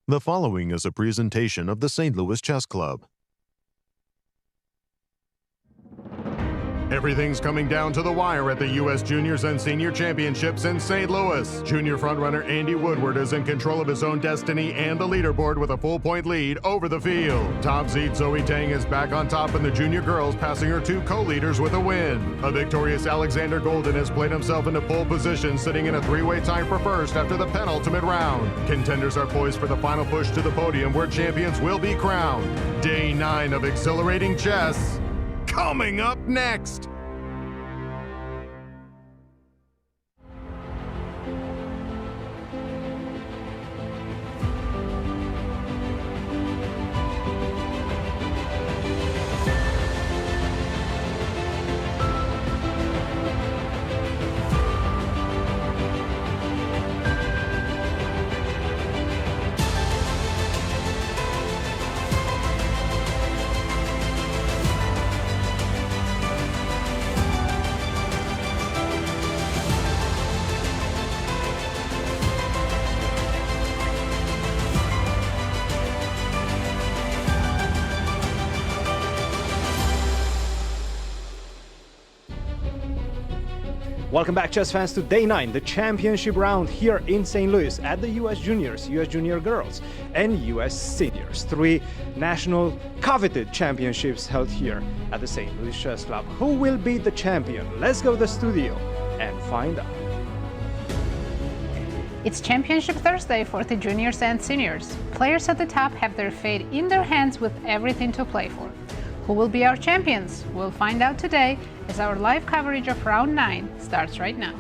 The following is a presentation of the St. Louis Chess Club. Everything's coming down to the wire at the U.S. Juniors and Senior Championships in St. Louis. Junior frontrunner Andy Woodward is in control of his own destiny and the leaderboard with a full-point lead over the field. Top seed Zoe Tang is back on top in the junior girls, passing her two co-leaders with a win. A victorious Alexander Goldin has played himself into pole position, sitting in a three-way tie for first after the penultimate round. Contenders are poised for the final push to the podium, where champions will be crowned. Day 9 of exhilarating chess, coming up next. Welcome back, chess fans, to Day 9, the championship round here in St. Louis at the U.S. Juniors, U.S. Junior Girls, and U.S. Seniors. 3 national coveted championships held here at the St. Louis Chess Club. Who will be the champion? Let's go to the studio and find out. It's Championship Thursday for the juniors and seniors. Players at the top have their fate in their hands with everything to play for. Who will be our champions? We'll find out today as our live coverage of round 9 starts right now.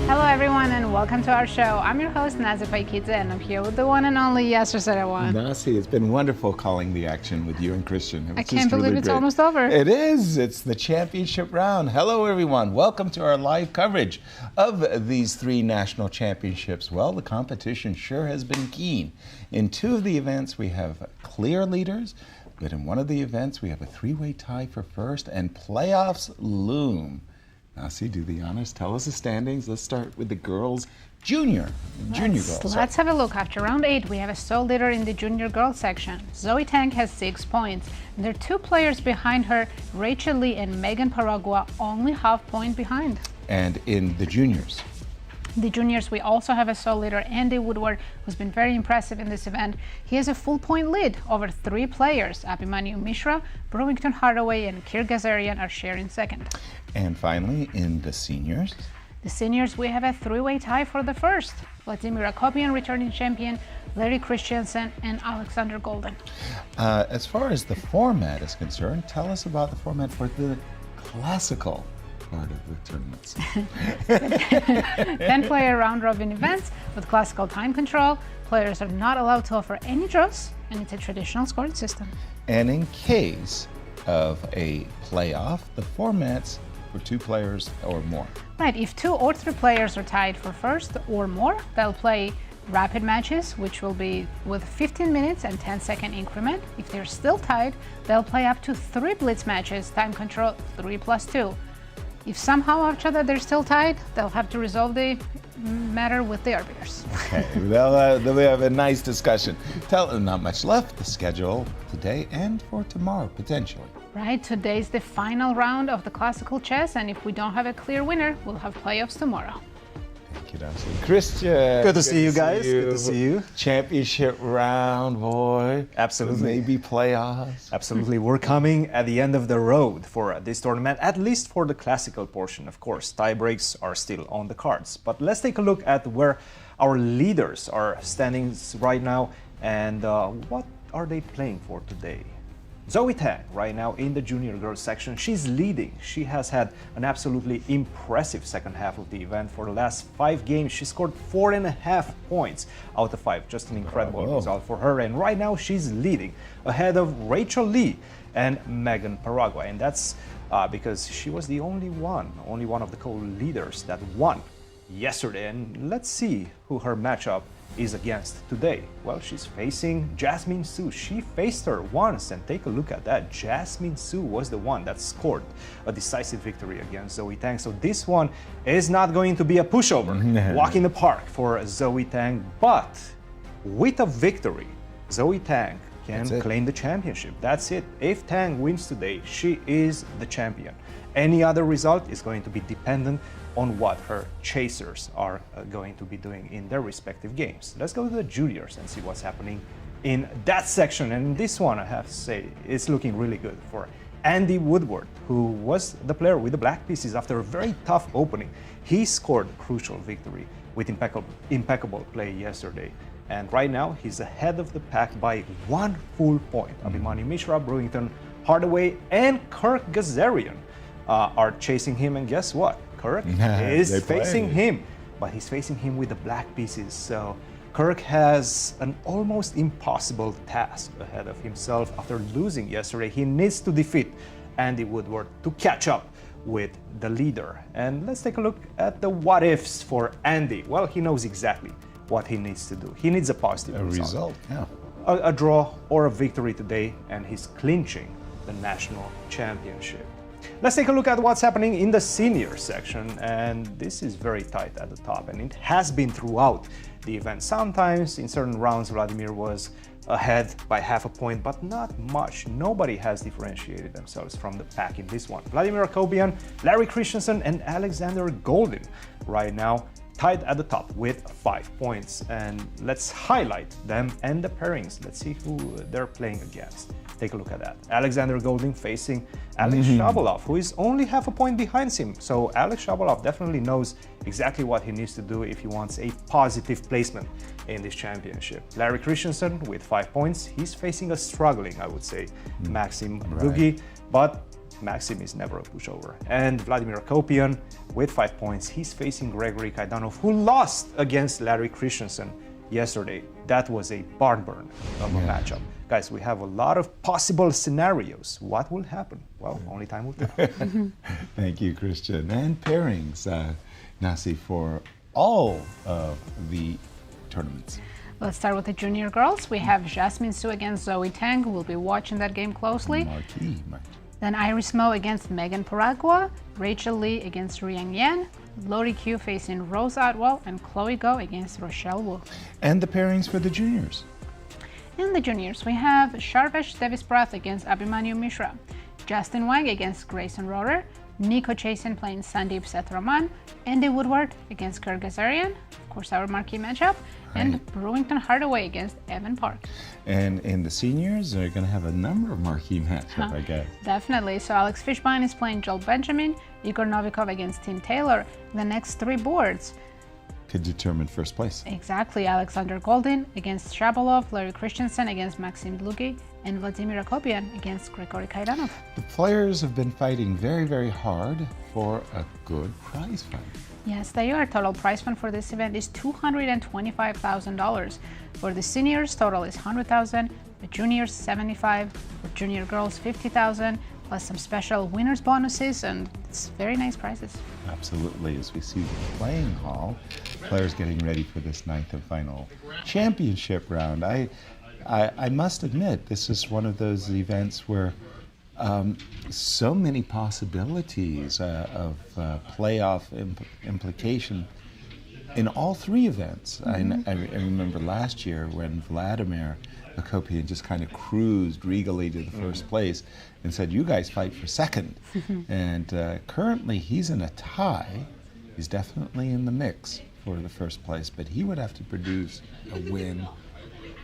Hello everyone and welcome to our show. I'm your host Nazi Paikidze and I'm here with the one and only Yasser Seirawan. Nazi, it's been wonderful calling the action with you and Cristian. I can't believe it's almost over. It is. It's the championship round. Hello everyone. Welcome to our live coverage of these 3 national championships. Well, the competition sure has been keen. In 2 of the events we have clear leaders, but in one of the events we have a 3-way tie for first and playoffs loom. Nazi, do the honors. Tell us the standings. Let's start with the girls. Junior girls. Let's have a look. After round 8, we have a sole leader in the junior girls section. Zoe Tang has 6 points. And there are 2 players behind her, Rachel Lee and Megan Paragua, only half point behind. And in the juniors? The juniors, we also have a sole leader, Andy Woodward, who's been very impressive in this event. He has a full point lead over 3 players. Abhimanyu Mishra, Brew, Hardaway, and Kirk Ghazarian are sharing second. And finally, in the seniors? The seniors, we have a 3-way tie for the first. Vladimir Akopian, returning champion, Larry Christiansen, and Alexander Goldin. As far as the format is concerned, tell us about the format for the classical part of the tournaments. 10-player round-robin events with classical time control. Players are not allowed to offer any draws, and it's a traditional scoring system. And in case of a playoff, the formats for 2 players or more. Right, if 2 or 3 players are tied for first or more, they'll play rapid matches, which will be with 15 minutes and 10-second increment. If they're still tied, they'll play up to 3 blitz matches, time control 3+2. If somehow after that they're still tied, they'll have to resolve the matter with the arbiters. Okay, they'll have a nice discussion. Not much left, the schedule today and for tomorrow, potentially. Right, today's the final round of the classical chess, and if we don't have a clear winner, we'll have playoffs tomorrow. Thank you, Nazi. Cristian. Good to see you guys. Good to see you. Championship round, boy. Absolutely. Maybe playoffs. Absolutely. We're coming at the end of the road for this tournament, at least for the classical portion. Of course, tie breaks are still on the cards. But let's take a look at where our leaders are standing right now and what are they playing for today. Zoe Tang, right now in the junior girls section, she's leading. She has had an absolutely impressive second half of the event. For the last 5 games, she scored 4.5 points out of 5. Just an incredible result for her. And right now, she's leading ahead of Rachel Lee and Megan Paragua. And that's because she was the only one of the co-leaders that won yesterday. And let's see who her matchup is against today? Well, she's facing Jasmine Su. She faced her once, and take a look at that. Jasmine Su was the one that scored a decisive victory against Zoe Tang. So this one is not going to be a pushover, walk in the park for Zoe Tang. But with a victory, Zoe Tang can claim the championship. That's it. If Tang wins today, she is the champion. Any other result is going to be dependent on what her chasers are going to be doing in their respective games. Let's go to the juniors and see what's happening in that section. And this one, I have to say, is looking really good for Andy Woodward, who was the player with the black pieces after a very tough opening. He scored a crucial victory with impeccable play yesterday. And right now, he's ahead of the pack by 1 full point. Abhimanyu Mishra, Brewington, Hardaway, and Kirk Ghazarian are chasing him. And guess what? Kirk is facing him, but he's facing him with the black pieces. So Kirk has an almost impossible task ahead of himself after losing yesterday. He needs to defeat Andy Woodward to catch up with the leader. And let's take a look at the what ifs for Andy. Well, he knows exactly what he needs to do. He needs a positive result. A draw or a victory today, and he's clinching the national championship. Let's take a look at what's happening in the senior section, and this is very tight at the top, and it has been throughout the event. Sometimes in certain rounds Vladimir was ahead by half a point, but not much. Nobody has differentiated themselves from the pack in this one. Vladimir Akopian, Larry Christiansen, and Alexander Goldin right now tied at the top with 5 points. And let's highlight them and the pairings. Let's see who they're playing against. Take a look at that. Alexander Goldin facing Alex Shabalov, who is only half a point behind him. So Alex Shabalov definitely knows exactly what he needs to do if he wants a positive placement in this championship. Larry Christiansen with 5 points. He's facing a struggling, I would say, Maxim Dlugy, but Maxim is never a pushover. And Vladimir Akopian with 5 points. He's facing Gregory Kaidanov, who lost against Larry Christiansen yesterday. That was a barn burn of a matchup. Guys, we have a lot of possible scenarios. What will happen? Well, only time will tell. Thank you, Christian. And pairings, Nasi, for all of the tournaments. Let's start with the junior girls. We have Jasmine Su against Zoe Tang. We'll be watching that game closely. Marquee. Then Iris Mo against Megan Paragua, Rachel Lee against Ruyang Yan, Lori Q facing Rose Atwell, and Chloe Go against Rochelle Wu. And the pairings for the juniors. In the juniors, we have Sharvesh Deviprasath against Abhimanyu Mishra, Justin Wang against Grayson Rorrer, Nico Chasin playing Sandeep Sethuraman, Andy Woodward against Kirk Ghazarian, of course our marquee matchup, and Brewington Hardaway against Evan Park. And in the seniors, they're going to have a number of marquee matchups, I guess. Definitely. So Alex Fishbein is playing Joel Benjamin, Igor Novikov against Tim Taylor. The next 3 boards could determine first place. Exactly. Alexander Goldin against Shabalov, Larry Christiansen against Maxim Dlugy, and Vladimir Akopian against Gregory Kaidanov. The players have been fighting very, very hard for a good prize fund. Yes, they are. Total prize fund for this event is $225,000. For the seniors, total is $100,000. The juniors, $75,000. For junior girls, $50,000. Plus some special winners bonuses, and it's very nice prizes. Absolutely. As we see the playing hall, players getting ready for this 9th and final championship round. I must admit, this is one of those events where so many possibilities of playoff implication in all 3 events. I remember last year when Vladimir Akopian just kind of cruised regally to the first place and said, you guys fight for second. And currently he's in a tie. He's definitely in the mix for the first place, but he would have to produce a win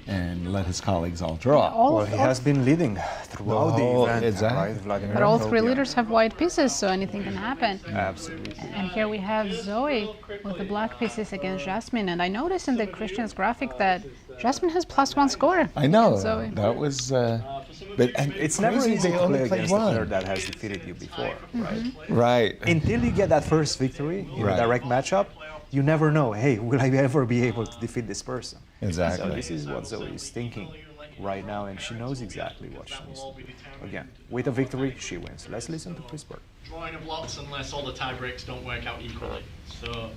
and let his colleagues all draw. Well, he has been leading throughout the event. Exactly. Right? But all 3 leaders have white pieces, so anything can happen. Absolutely. And here we have Zoe with the black pieces against Jasmine. And I noticed in the Christian's graphic that Jasmine has +1 score. I know. Zoe. That was... but it's never easy to play against a player that has defeated you before, right? Right. Until you get that first victory in a direct matchup, you never know, hey, will I ever be able to defeat this person? Exactly. So this is what Zoe is thinking right now, and she knows exactly what she needs to do. Again, with a victory, she wins. Let's listen to Chris Bird. Drawing of lots unless all the tie breaks don't work out equally. So,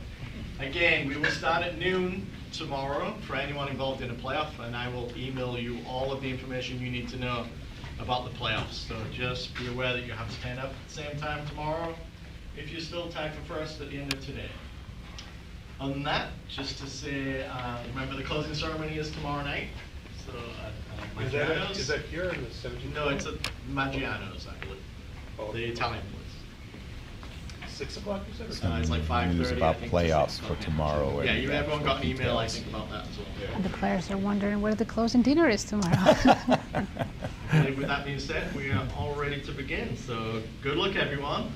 again, we will start at noon tomorrow for anyone involved in a playoff, and I will email you all of the information you need to know about the playoffs. So just be aware that you have to stand up at the same time tomorrow if you're still tied for first at the end of today. On that, just to say, remember the closing ceremony is tomorrow night. So Maggiano's. Is that here in the 17th? No, it's at Maggiano's, I believe. Oh. The Italian place. 6 o'clock, you said? Or So it's like 5:30. News I about think, playoffs to 6 for o'clock. tomorrow. Yeah, and everyone got an email, I details. think, about that as well. And the players are wondering where the closing dinner is tomorrow. And with that being said, we are all ready to begin. So good luck, everyone.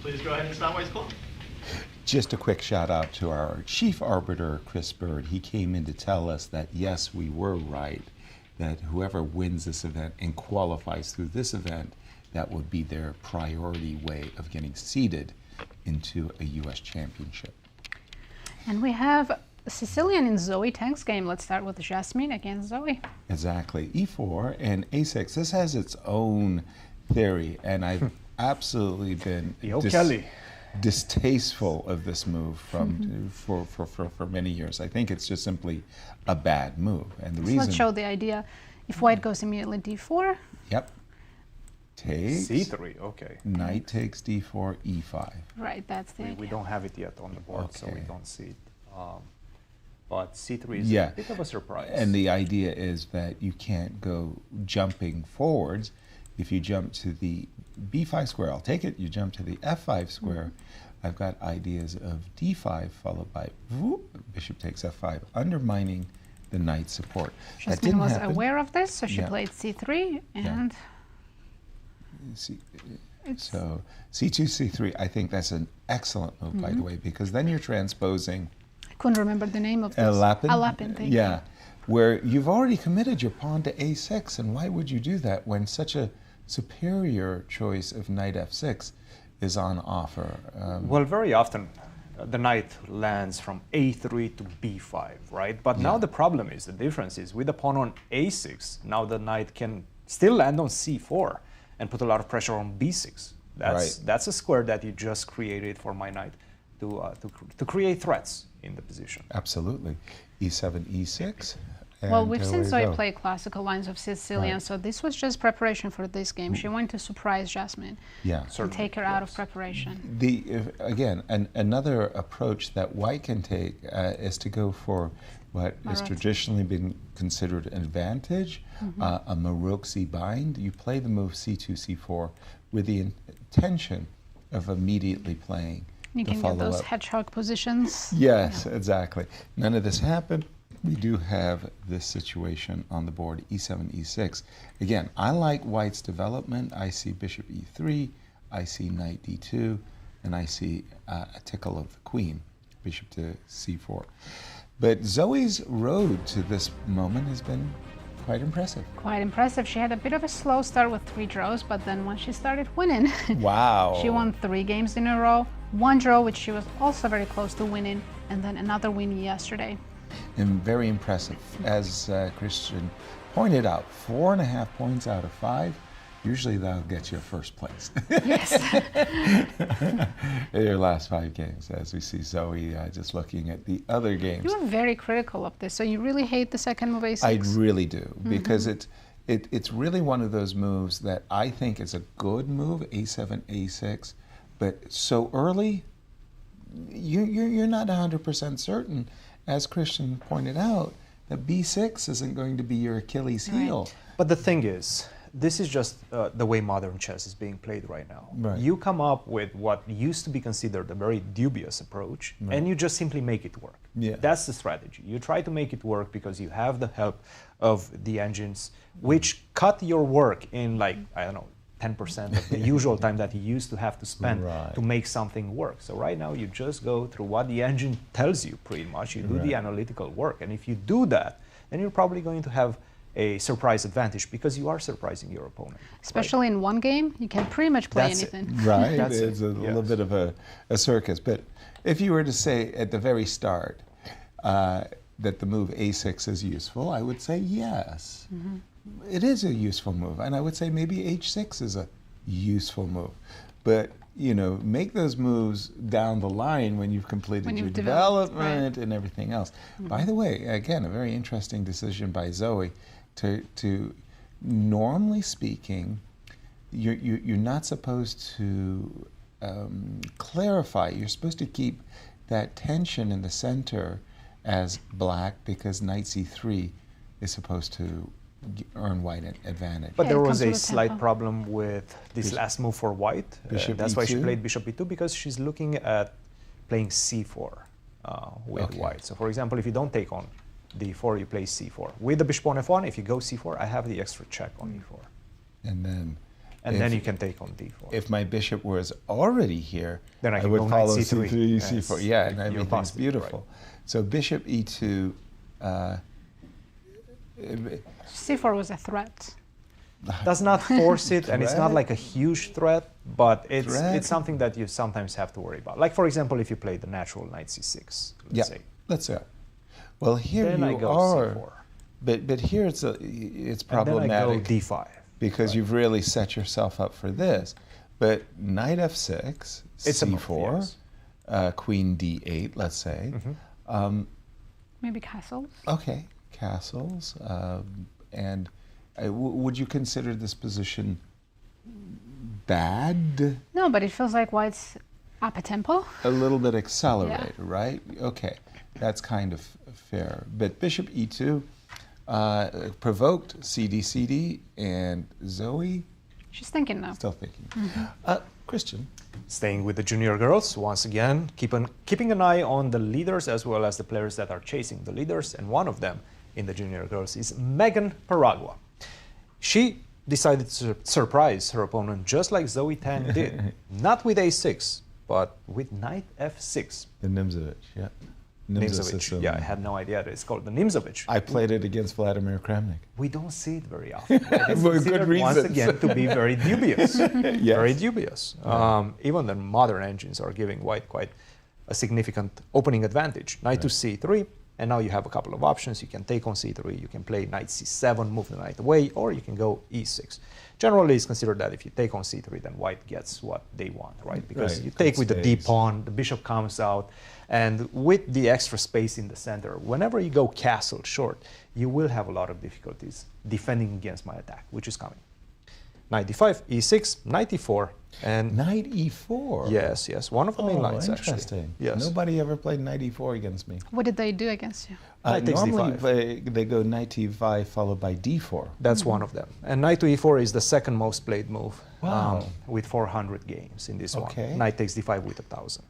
Please go ahead and start White's clock. Just a quick shout out to our chief arbiter, Chris Bird. He came in to tell us that yes, we were right, that whoever wins this event and qualifies through this event, that would be their priority way of getting seeded into a U.S. championship. And we have Sicilian in Zoe Tang's game. Let's start with Jasmine against Zoe. Exactly. E4 and A6. This has its own theory, and I've absolutely been distasteful of this move for many years. I think it's just simply a bad move, and the reason. Let's show the idea. If white goes immediately d4. Yep. Takes. C3, okay. Knight takes d4, e5. Right, that's the idea. We don't have it yet on the board, so we Okay. don't see it. But C3 is Yeah. a bit of a surprise. And the idea is that you can't go jumping forwards. If you jump to the b5 square, I'll take it. You jump to the f5 square. I've got ideas of d5 followed by whoop, bishop takes f5, undermining the knight support. That Jasmine didn't was happen. aware of this, so she Yeah. played c3, and See, it's so c2, c3, I think that's an excellent move, by the way, because then you're transposing I couldn't remember the name of this. Alapin. Alapin, thank you. Yeah, where you've already committed your pawn to a6, and why would you do that when such a superior choice of knight f6 is on offer? Well, very often the knight lands from a3 to b5, right? But now the problem is, the difference is with the pawn on a6, now the knight can still land on c4 and put a lot of pressure on b6. That's a square that you just created for my knight to create threats in the position. Absolutely. e7, e6. Well, and we've away seen we Zoe go. play classical lines of Sicilian, Right. so this was just preparation for this game. She wanted to surprise Jasmine Yeah. and Certainly, take her out of yes. preparation. Again, another approach that white can take is to go for what has Maroczy. traditionally been considered an advantage, a Maroczy bind. You play the move c2, c4 with the intention of immediately playing You the can get those follow-up. hedgehog positions. Yes, exactly. None of this happened. We do have this situation on the board, e7, e6. Again, I like white's development. I see bishop e3, I see knight d2, and I see a tickle of the queen, bishop to c4. But Zoe's road to this moment has been quite impressive. Quite impressive. She had a bit of a slow start with 3 draws, but then once she started winning, Wow. she won 3 games in a row, 1 draw, which she was also very close to winning, and then another win yesterday. And very impressive. As Christian pointed out, 4.5 points out of 5. Usually that'll get you first place. Yes. In your last 5 games, as we see Zoe just looking at the other games. You were very critical of this, so you really hate the second move a6. I really do, because it's really one of those moves that I think is a good move, a7, a6, but so early, you're not 100% certain, as Christian pointed out, that b6 isn't going to be your Achilles heel. Right. But the thing is, this is just the way modern chess is being played right now. Right. You come up with what used to be considered a very dubious approach, and you just simply make it work. Yeah. That's the strategy. You try to make it work because you have the help of the engines, which cut your work in, like, I don't know, 10% of the usual time that you used to have to spend Right. to make something work. So right now you just go through what the engine tells you, pretty much. You do the analytical work, and if you do that, then you're probably going to have a surprise advantage because you are surprising your opponent. Especially in one game, you can pretty much play That's it. anything. Right, That's it's it, a little yes. bit of a circus. But if you were to say at the very start that the move a6 is useful, I would say yes. It is a useful move. And I would say maybe h6 is a useful move. But make those moves down the line when you've completed When your you've developed, development and everything else. By the way, again, a very interesting decision by Zoe to normally speaking, you're not supposed to clarify. You're supposed to keep that tension in the center as black because knight c3 is supposed to earn white an advantage. But Yeah, there it was comes a with slight tempo. problem with this last move for white. Bishop That's why she E2? played bishop e2 because she's looking at playing c4 with Okay. white. So for example, if you don't take on d4, you play c4. With the bishop on f1, if you go c4, I have the extra check on e4. And then And then you can take on d4. if my bishop was already here, Then I can would go knight follow c3. c3, Yes. c4. Yeah, and You're everything's positive, beautiful. right. So bishop e2. C4 was a threat. Does not force it, and it's not Threat? like a huge threat, but Threat? it's something that you sometimes have to worry about. Like for example, if you play the natural knight c6, let's say. let's say. Well, here Then I you go are, c4. but here it's And problematic then I go d5. because you've really set yourself up for this. But knight f6, It's a c4, move, yes. queen d8, let's say. Maybe castles. Okay, castles, and would you consider this position bad? No, but it feels like white's up a tempo. A little bit accelerated, right? Okay, that's kind of fair. But bishop e2 provoked cd, and Zoe She's thinking now. still thinking. Christian, Staying with the junior girls, once again, keeping an eye on the leaders as well as the players that are chasing the leaders, and one of them in the junior girls is Megan Paragua. She decided to surprise her opponent just like Zoe Tang did, not with a6, but with knight f6. the Nimzovich, yeah. Nimzovich. Yeah, I had no idea that it's called the Nimzovich. I played it against Vladimir Kramnik. We don't see it very often. It's For good considered once reasons. again to be very dubious. Yes. Very dubious. Even the modern engines are giving white quite a significant opening advantage. Knight to c3, and now you have a couple of options. You can take on c3, you can play knight c7, move the knight away, or you can go e6. Generally, it's considered that if you take on c3, then white gets what they want, right? Because Right, you take with the d stays. pawn, the bishop comes out, and with the extra space in the center, whenever you go castle short, you will have a lot of difficulties defending against my attack, which is coming. Knight d5, e6, knight e4, and Knight e4? yes, one of the main lines interesting. actually. Yes. Nobody ever played knight e4 against me. What did they do against you? Knight takes Normally d5. they go knight e5 followed by d4. That's one of them. And knight to e4 is the second most played move. Wow. With 400 games in this Okay. one. Knight takes d5 with 1,000.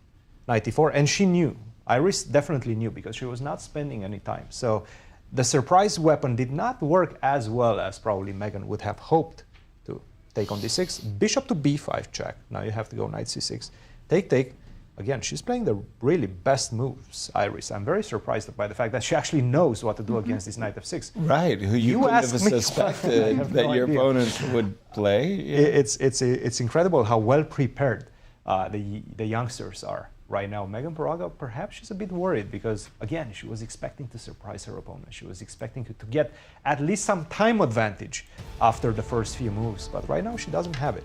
Knight e4, and she knew. Iris definitely knew because she was not spending any time. So the surprise weapon did not work as well as probably Megan would have hoped to. Take on d6, bishop to b5 check. Now you have to go knight c6. Take. Again, she's playing the really best moves, Iris. I'm very surprised by the fact that she actually knows what to do against this knight f6. Right, who you You couldn't have asked me. I suspected have that no your idea. opponent would play. It's incredible how well prepared the youngsters are right now. Megan Paragua, perhaps she's a bit worried because, again, she was expecting to surprise her opponent. She was expecting to get at least some time advantage after the first few moves. But right now, she doesn't have it.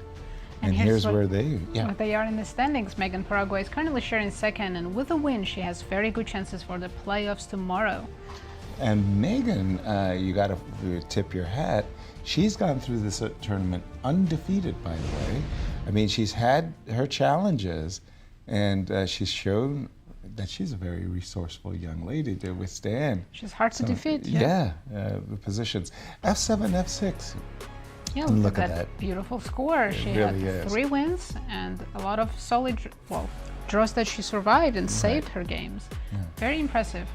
And here's where they, What they are in the standings. Megan Paragua is currently sharing second, and with a win, she has very good chances for the playoffs tomorrow. And Megan, you got to tip your hat. She's gone through this tournament undefeated, by the way. I mean, she's had her challenges, and she's shown that she's a very resourceful young lady to withstand. She's hard to defeat. Yeah, the positions. F7, F6. Yeah, Look at that that. beautiful score. She really had is. 3 wins and a lot of solid, draws that she survived and saved her games. Very impressive.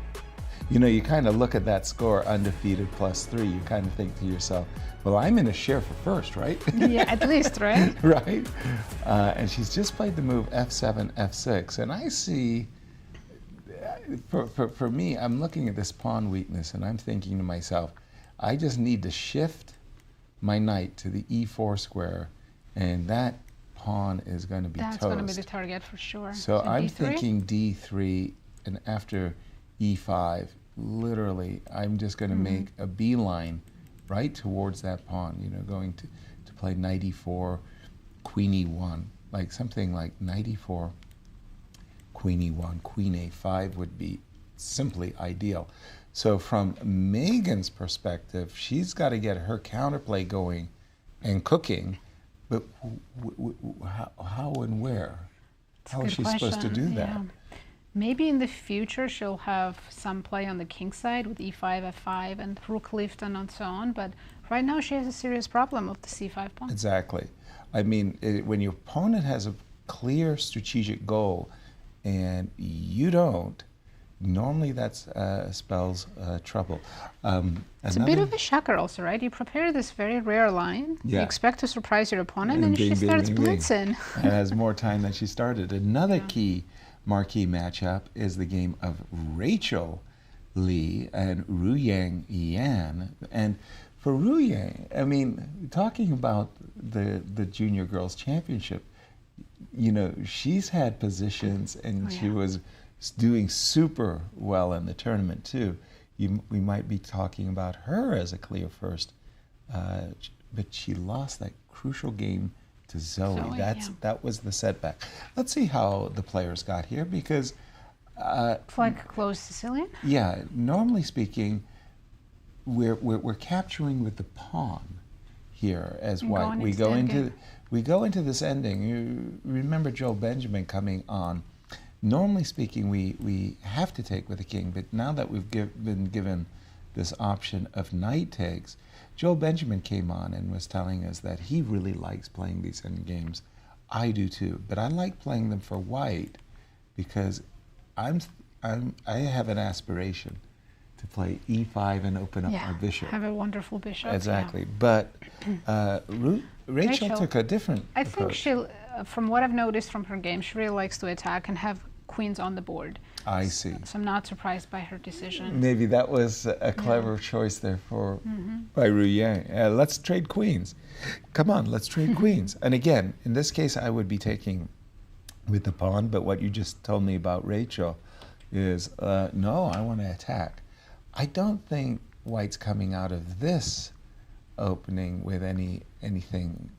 You know, you kind of look at that score, undefeated +3, you kind of think to yourself, well, I'm in a share for first, right? Yeah, at least, right? Right? And she's just played the move F7, F6, and I see, for me, I'm looking at this pawn weakness, and I'm thinking to myself, I just need to shift my knight to the E4 square, and that pawn is going to be That's toast. going to be the target for sure. So I'm D3? thinking D3, and after E5, literally, I'm just going to make a beeline right towards that pawn, you know, going to play knight E4, queen E1. like something like knight e4, queen e1, queen a5 would be simply ideal. So from Megan's perspective, she's got to get her counterplay going and cooking, but how and where? How is she supposed to do that? Yeah. Maybe in the future she'll have some play on the king side with e5, f5, and rook lift and so on, but right now she has a serious problem of the c5 pawn. Exactly. I mean, when your opponent has a clear strategic goal and you don't, normally that spells trouble. It's a bit of a shocker also, right? You prepare this very rare line, you expect to surprise your opponent, and she starts blitzing. And has more time than she started. Another key marquee matchup is the game of Rachel Lee and Ruyang Yan. And for Ruyang, I mean, talking about the Junior Girls Championship, you know, she's had positions and she was doing super well in the tournament too. We might be talking about her as a clear first, but she lost that crucial game to Zoe. That was the setback. Let's see how the players got here, because like close Sicilian. Yeah, normally speaking, we're capturing with the pawn here as white. We go into this ending. You remember Joel Benjamin coming on. Normally speaking, we have to take with the king, but now that we've been given this option of knight takes, Joel Benjamin came on and was telling us that he really likes playing these end games. I do too, but I like playing them for white because I have an aspiration to play e5 and open up my bishop. Have a wonderful bishop. Exactly, but Rachel took a different approach. I think she, from what I've noticed from her game, she really likes to attack and have queens on the board. I see. So I'm not surprised by her decision. Maybe that was a clever choice there by Ru Yang. Let's trade queens. Come on, let's trade queens. And again, in this case, I would be taking with the pawn, but what you just told me about Rachel is, no, I want to attack. I don't think white's coming out of this opening with anything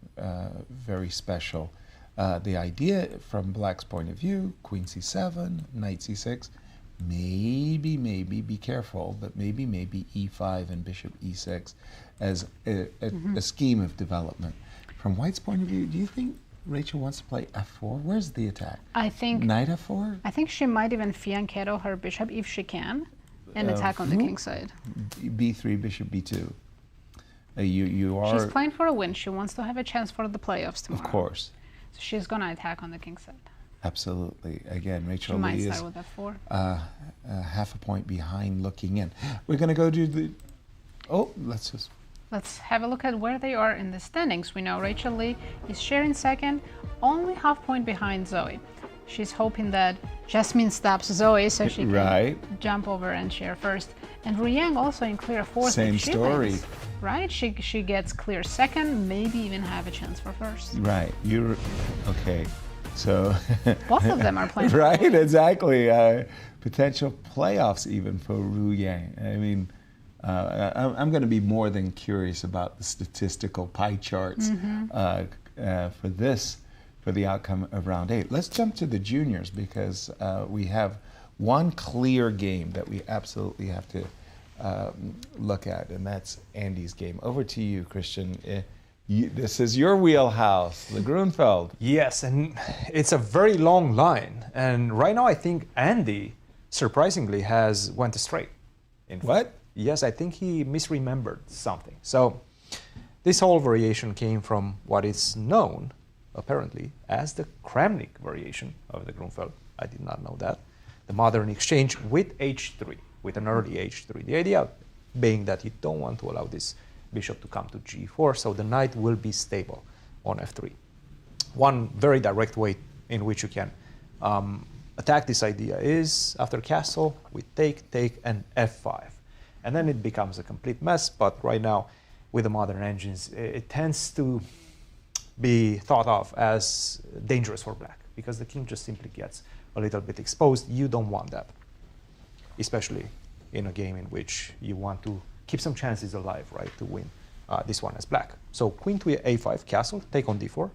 very special. The idea from black's point of view, queen c7, knight c6, maybe be careful, but maybe e5 and bishop e6 as a scheme of development. From white's point of view, do you think Rachel wants to play f4? Where's the attack? I think knight f4? I think she might even fianchetto her bishop if she can and attack on the king side. b3, bishop b2. You are... She's playing for a win. She wants to have a chance for the playoffs tomorrow. Of course. So she's going to attack on the king side. Absolutely. Again, Rachel She might Lee start is with f4. Half a point behind looking in. We're going to go to the... Oh, Let's have a look at where they are in the standings. We know Rachel Lee is sharing second, only half point behind Zoe. She's hoping that Jasmine stops Zoe so she can jump over and share first. And Ru Yang also in clear fourth. Same story. Wins, right? She gets clear second, maybe even have a chance for first. Right. You're okay. So both of them are playing. Right, exactly. Potential playoffs even for Ru Yang. I mean, I'm going to be more than curious about the statistical pie charts for the outcome of round 8. Let's jump to the juniors because we have one clear game that we absolutely have to look at, and that's Andy's game. Over to you, Christian. This is your wheelhouse, the Grunfeld. Yes, and it's a very long line. And right now I think Andy, surprisingly, has went straight. What? Yes, I think he misremembered something. So this whole variation came from what is known, apparently, as the Kramnik variation of the Grunfeld. I did not know that. The modern exchange with h3, with an early h3. The idea being that you don't want to allow this bishop to come to g4, so the knight will be stable on f3. One very direct way in which you can attack this idea is after castle with take, and f5. And then it becomes a complete mess, but right now, with the modern engines, it tends to be thought of as dangerous for black, because the king just simply gets a little bit exposed. You don't want that, especially in a game in which you want to keep some chances alive, right, to win this one as black. So queen to a5, castle, take on d4,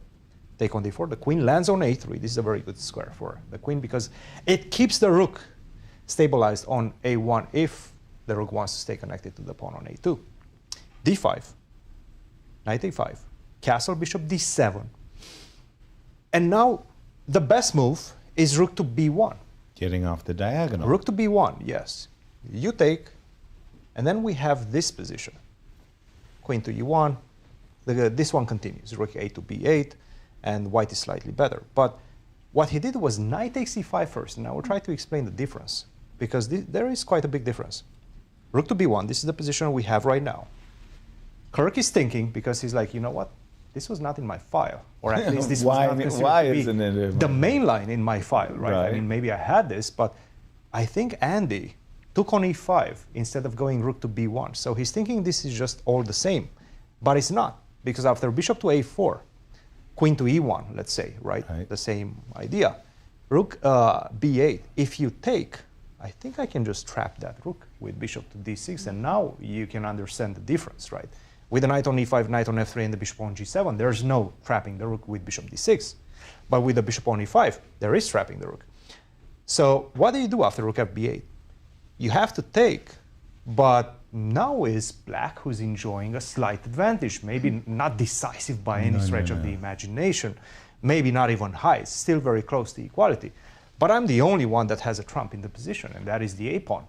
take on d4. The queen lands on a3. This is a very good square for the queen because it keeps the rook stabilized on a1 if the rook wants to stay connected to the pawn on a2. d5, knight a5, castle, bishop d7. And now the best move is rook to b1. Getting off the diagonal. Rook to b1, yes. You take, and then we have this position. Queen to e1. This one continues. Rook a to b8, and white is slightly better. But what he did was knight takes e5 first, and I will try to explain the difference, because there is quite a big difference. Rook to b1, this is the position we have right now. Kirk is thinking, because he's like, you know what? This was not in my file, or at least this was not considered to be the main line in my file, right? I mean, maybe I had this, but I think Andy took on e5 instead of going rook to b1. So he's thinking this is just all the same, but it's not, because after bishop to a4, queen to e1, let's say, right? The same idea. Rook b8, if you take, I think I can just trap that rook with bishop to d6, and now you can understand the difference, right? With the knight on e5, knight on f3, and the bishop on g7, there's no trapping the rook with bishop d6. But with the bishop on e5, there is trapping the rook. So what do you do after rook fb8? You have to take, but now is black who's enjoying a slight advantage, maybe not decisive by any stretch of the imagination, maybe not even high, it's still very close to equality. But I'm the only one that has a trump in the position, and that is the a-pawn.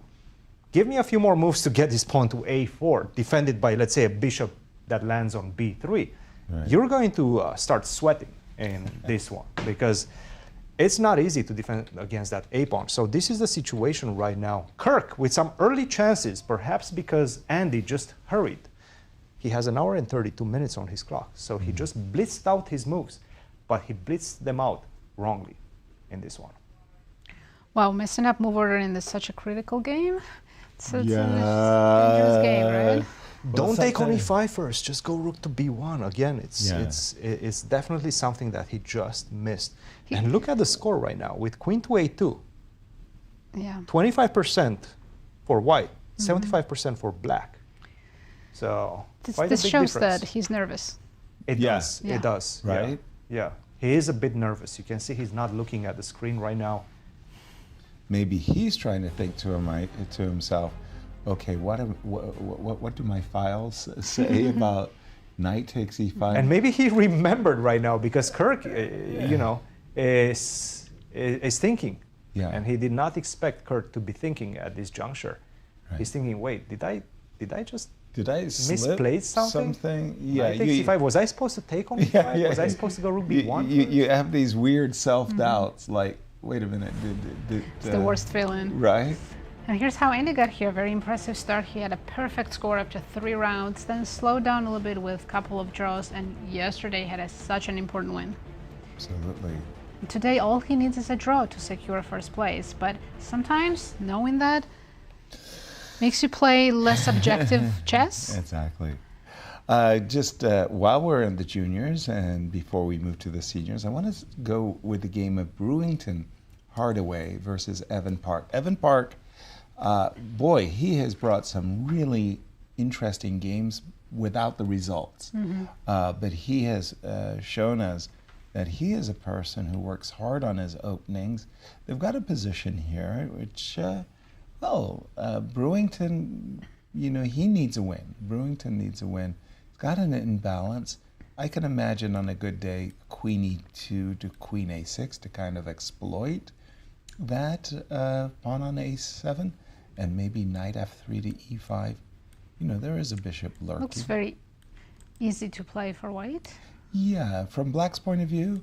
Give me a few more moves to get this pawn to a4, defended by, let's say, a bishop that lands on b3. Right. You're going to start sweating in this one, because it's not easy to defend against that a-pawn. So this is the situation right now. Kirk, with some early chances, perhaps because Andy just hurried. He has an hour and 32 minutes on his clock, so he just blitzed out his moves, but he blitzed them out wrongly in this one. Wow, messing up move order in such a critical game. It's a dangerous game, right? Don't take on e5 first. Just go rook to b1. Again, it's definitely something that he just missed. And look at the score right now with queen to a2. Yeah. 25% for white, 75% for black. So this shows that he's nervous. It does. It does. Right? Yeah. He is a bit nervous. You can see he's not looking at the screen right now. Maybe he's trying to think to himself, okay, what do my files say about knight takes e5? And maybe he remembered right now, because Kirk, you know, is thinking. Yeah. And he did not expect Kirk to be thinking at this juncture. Right. He's thinking, wait, did I misplace something? Yeah. Knight takes e5. Was I supposed to take on e5? Yeah. Was I supposed to go rook b1? You have these weird self-doubts, like, wait a minute. It's the worst feeling. Right. And here's how Andy got here. Very impressive start. He had a perfect score up to 3 rounds, then slowed down a little bit with a couple of draws, and yesterday had such an important win. Absolutely. Today, all he needs is a draw to secure first place, but sometimes knowing that makes you play less objective chess. Exactly. Just while we're in the juniors and before we move to the seniors, I want to go with the game of Brewington Hardaway versus Evan Park. Evan Park, boy, he has brought some really interesting games without the results. But he has shown us that he is a person who works hard on his openings. They've got a position here which, Brewington, you know, he needs a win. Brewington needs a win. He's got an imbalance. I can imagine on a good day, queen e2 to queen a6 to kind of exploit that pawn on a7, and maybe knight f3 to e5. You know, there is a bishop lurking. Looks very easy to play for white. Yeah, from black's point of view,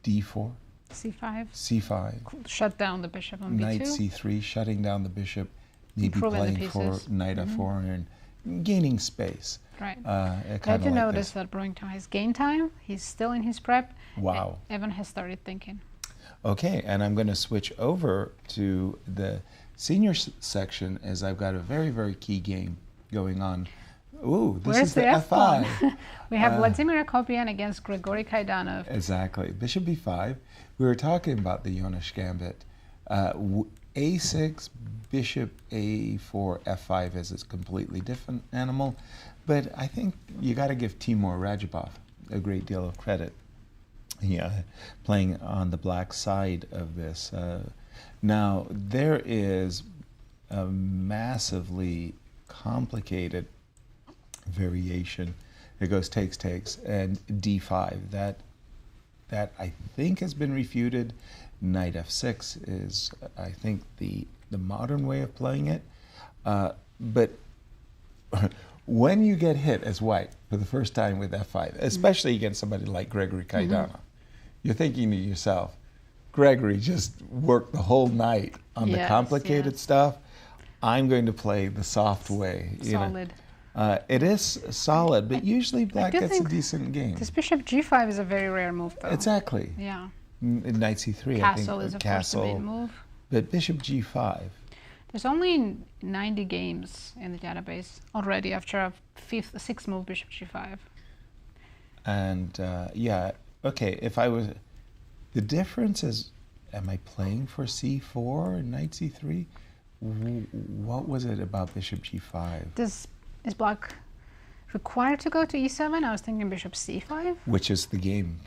d4. c5. c5. Shut down the bishop on b2. Knight c3, shutting down the bishop, maybe playing for knight f4 and gaining space. Right. I do notice that Brewington has game time. He's still in his prep. Wow. Evan has started thinking. Okay, and I'm going to switch over to the senior section, as I've got a very, very key game going on. Ooh, this is the f5. We have Vladimir Akopian against Gregory Kaidanov. Exactly. Bishop b5. We were talking about the Jonas Gambit. a6, bishop a4, f5 is a completely different animal. But I think you got to give Timur Radjabov a great deal of credit. playing on the black side of this. Now, there is a massively complicated variation. It goes takes, and d5. That I think has been refuted. Knight f6 is, I think, the modern way of playing it. But when you get hit as white for the first time with f5, especially against somebody like Gregory Kaidanov, you're thinking to yourself, Gregory just worked the whole night on the complicated stuff. I'm going to play the soft way. Solid. It is solid, but usually black gets a decent game. This bishop g5 is a very rare move, though. Exactly. Yeah. Knight c3, Castle I think. is, of course, the main move. But bishop g5. There's only 90 games in the database already after a sixth move bishop g5. And okay, if I was... The difference is, am I playing for c4 and knight c3? What was it about bishop g5? Is black required to go to e7? I was thinking bishop c5. Which is the game.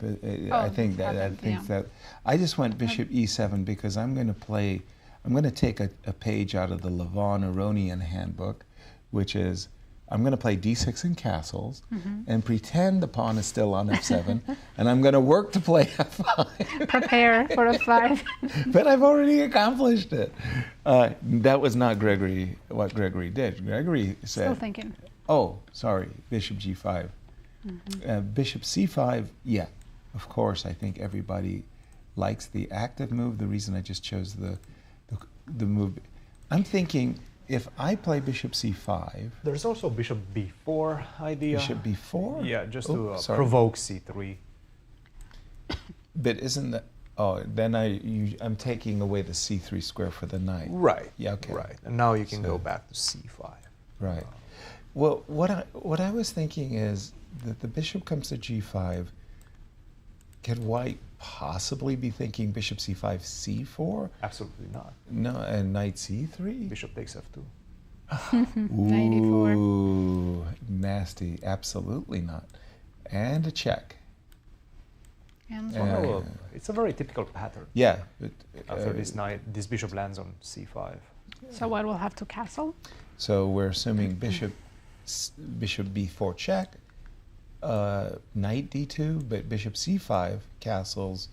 I think that I just went bishop e7 because I'm going to take a page out of the Levon-Aronian handbook, which is I'm going to play d6 in castles and pretend the pawn is still on f7, and I'm going to work to play f5. Prepare for f5. But I've already accomplished it. That was not what Gregory did. Gregory said... Still thinking. Oh, sorry, bishop g5. Bishop c5, yeah, of course, I think everybody likes the active move. The reason I just chose the move... I'm thinking... If I play bishop c5... There's also bishop b4 idea. Bishop b4? Yeah, just to provoke c3. But isn't that... Oh, then I'm taking away the c3 square for the knight. Right. Yeah, okay. Right. And now you can go back to c5. Right. Well, what I was thinking is that the bishop comes to g5. Can white possibly be thinking bishop c5, c4? Absolutely not. No, and knight c3? Bishop takes f2. Ooh, nasty. Absolutely not. And a check. And it's a very typical pattern. Yeah. After this bishop lands on c5. So white will have to castle? So we're assuming bishop b4 check. Knight d2, but bishop c5 castles.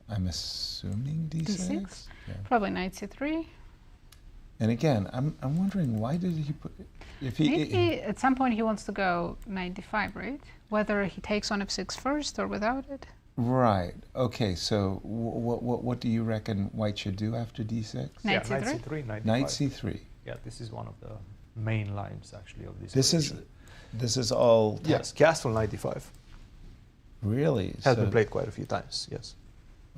I'm assuming d6. Yeah. Probably knight c3. And again, I'm wondering why did he put? Maybe at some point he wants to go knight d5, right? Whether he takes on f6 first or without it. Right. Okay. So what do you reckon white should do after d6? Knight c3. Knight c3. Knight c3. Yeah, this is one of the main lines actually of this. This is all... Yes, castle knight d5. Really? Has been played quite a few times, yes.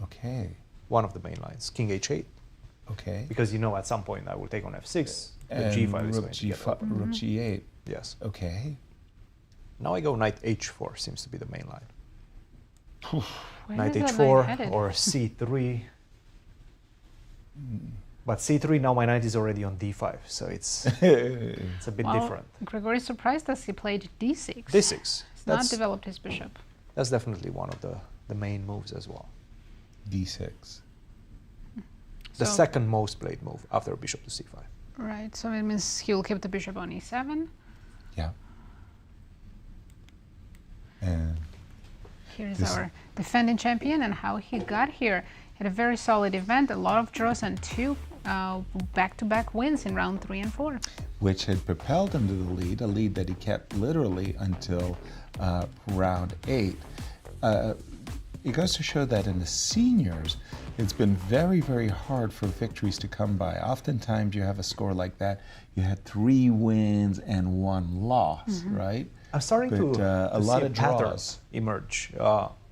Okay. One of the main lines, king h8. Okay. Because at some point I will take on f6, and g5 is rook going to get up. rook g8. Yes. Okay. Now I go knight h4, seems to be the main line. Knight is that h4 knight headed? or c3. But c3, now my knight is already on d5, so it's a bit different. Gregory surprised us he played d6. d6. He's not developed his bishop. That's definitely one of the main moves as well. d6. The second most played move after bishop to c5. Right, so it means he'll keep the bishop on e7. Yeah. And here's our defending champion and how he got here. Had a very solid event, a lot of draws, and two back-to-back wins in round 3 and 4. Which had propelled him to the lead, a lead that he kept literally until round 8. It goes to show that in the seniors, it's been very, very hard for victories to come by. Oftentimes you have a score like that, you had 3 wins and 1 loss, right? I'm starting to a lot see of patterns draws emerge.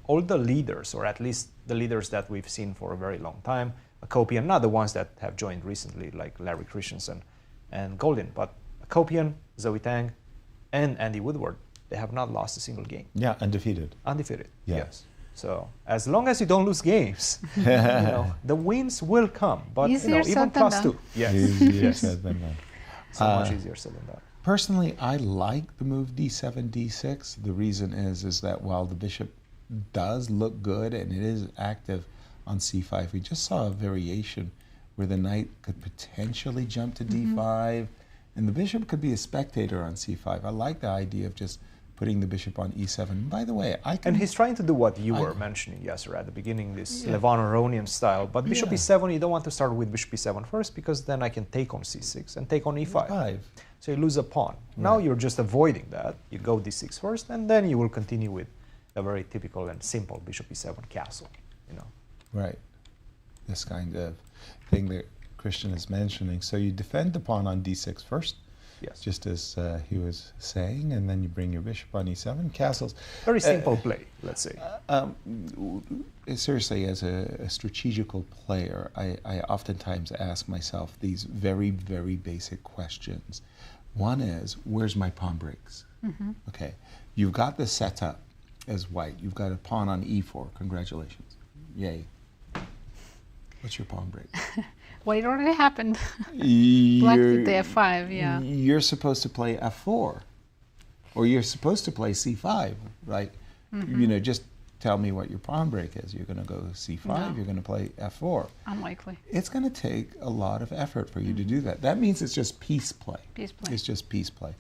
All the leaders, or at least the leaders that we've seen for a very long time, Akopian, not the ones that have joined recently, like Larry Christiansen and Goldin, but Akopian, Zoe Tang, and Andy Woodward, they have not lost a single game. Yeah, undefeated. Undefeated, Yeah. yes. So as long as you don't lose games, the wins will come. But easier even said than +2. done. Yes. Easier said than done. So much easier said than done. Personally, I like the move d7, d6. The reason is that while the bishop does look good and it is active on c5. We just saw a variation where the knight could potentially jump to d5, and the bishop could be a spectator on c5. I like the idea of just putting the bishop on e7. By the way, I can... And he's trying to do what you were mentioning, Yasser, at the beginning, this Levan-Aronian style. But bishop e7, you don't want to start with bishop e7 first, because then I can take on c6 and take on e5. So you lose a pawn. Now you're just avoiding that. You go d6 first, and then you will continue with a very typical and simple bishop e7 castle. You know. Right. This kind of thing that Cristian is mentioning. So you defend the pawn on d6 first, just as he was saying, and then you bring your bishop on e7, castles. Very simple play, let's say. Seriously, as a strategical player, I oftentimes ask myself these very, very basic questions. One is, where's my pawn breaks? Okay, you've got this set up as white. You've got a pawn on e4. Congratulations. Yay. What's your pawn break? Well, it already happened. Black did the f5, You're supposed to play f4, or you're supposed to play c5, right? You know, just tell me what your pawn break is. You're going to go c5, you're going to play f4. Unlikely. It's going to take a lot of effort for you to do that. That means it's just piece play. Piece play. It's just piece play.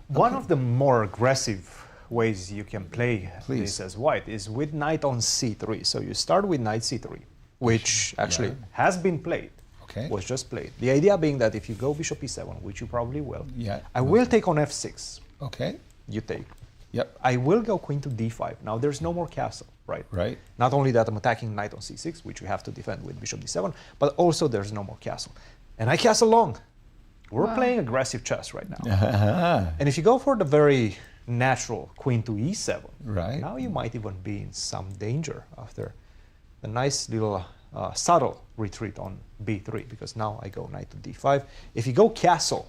One of the more aggressive ways you can play this as white is with knight on c3. So you start with knight c3, which actually has been played. Was just played. The idea being that if you go bishop e7, which you probably will, I will take on f6. Okay. You take. Yep. I will go queen to d5. Now there's no more castle, right? Right. Not only that, I'm attacking knight on c6, which you have to defend with bishop d7, but also there's no more castle. And I castle long. We're playing aggressive chess right now. And if you go for the very natural queen to e7, now you might even be in some danger after a nice little subtle retreat on b3, because now I go knight to d5. If you go castle,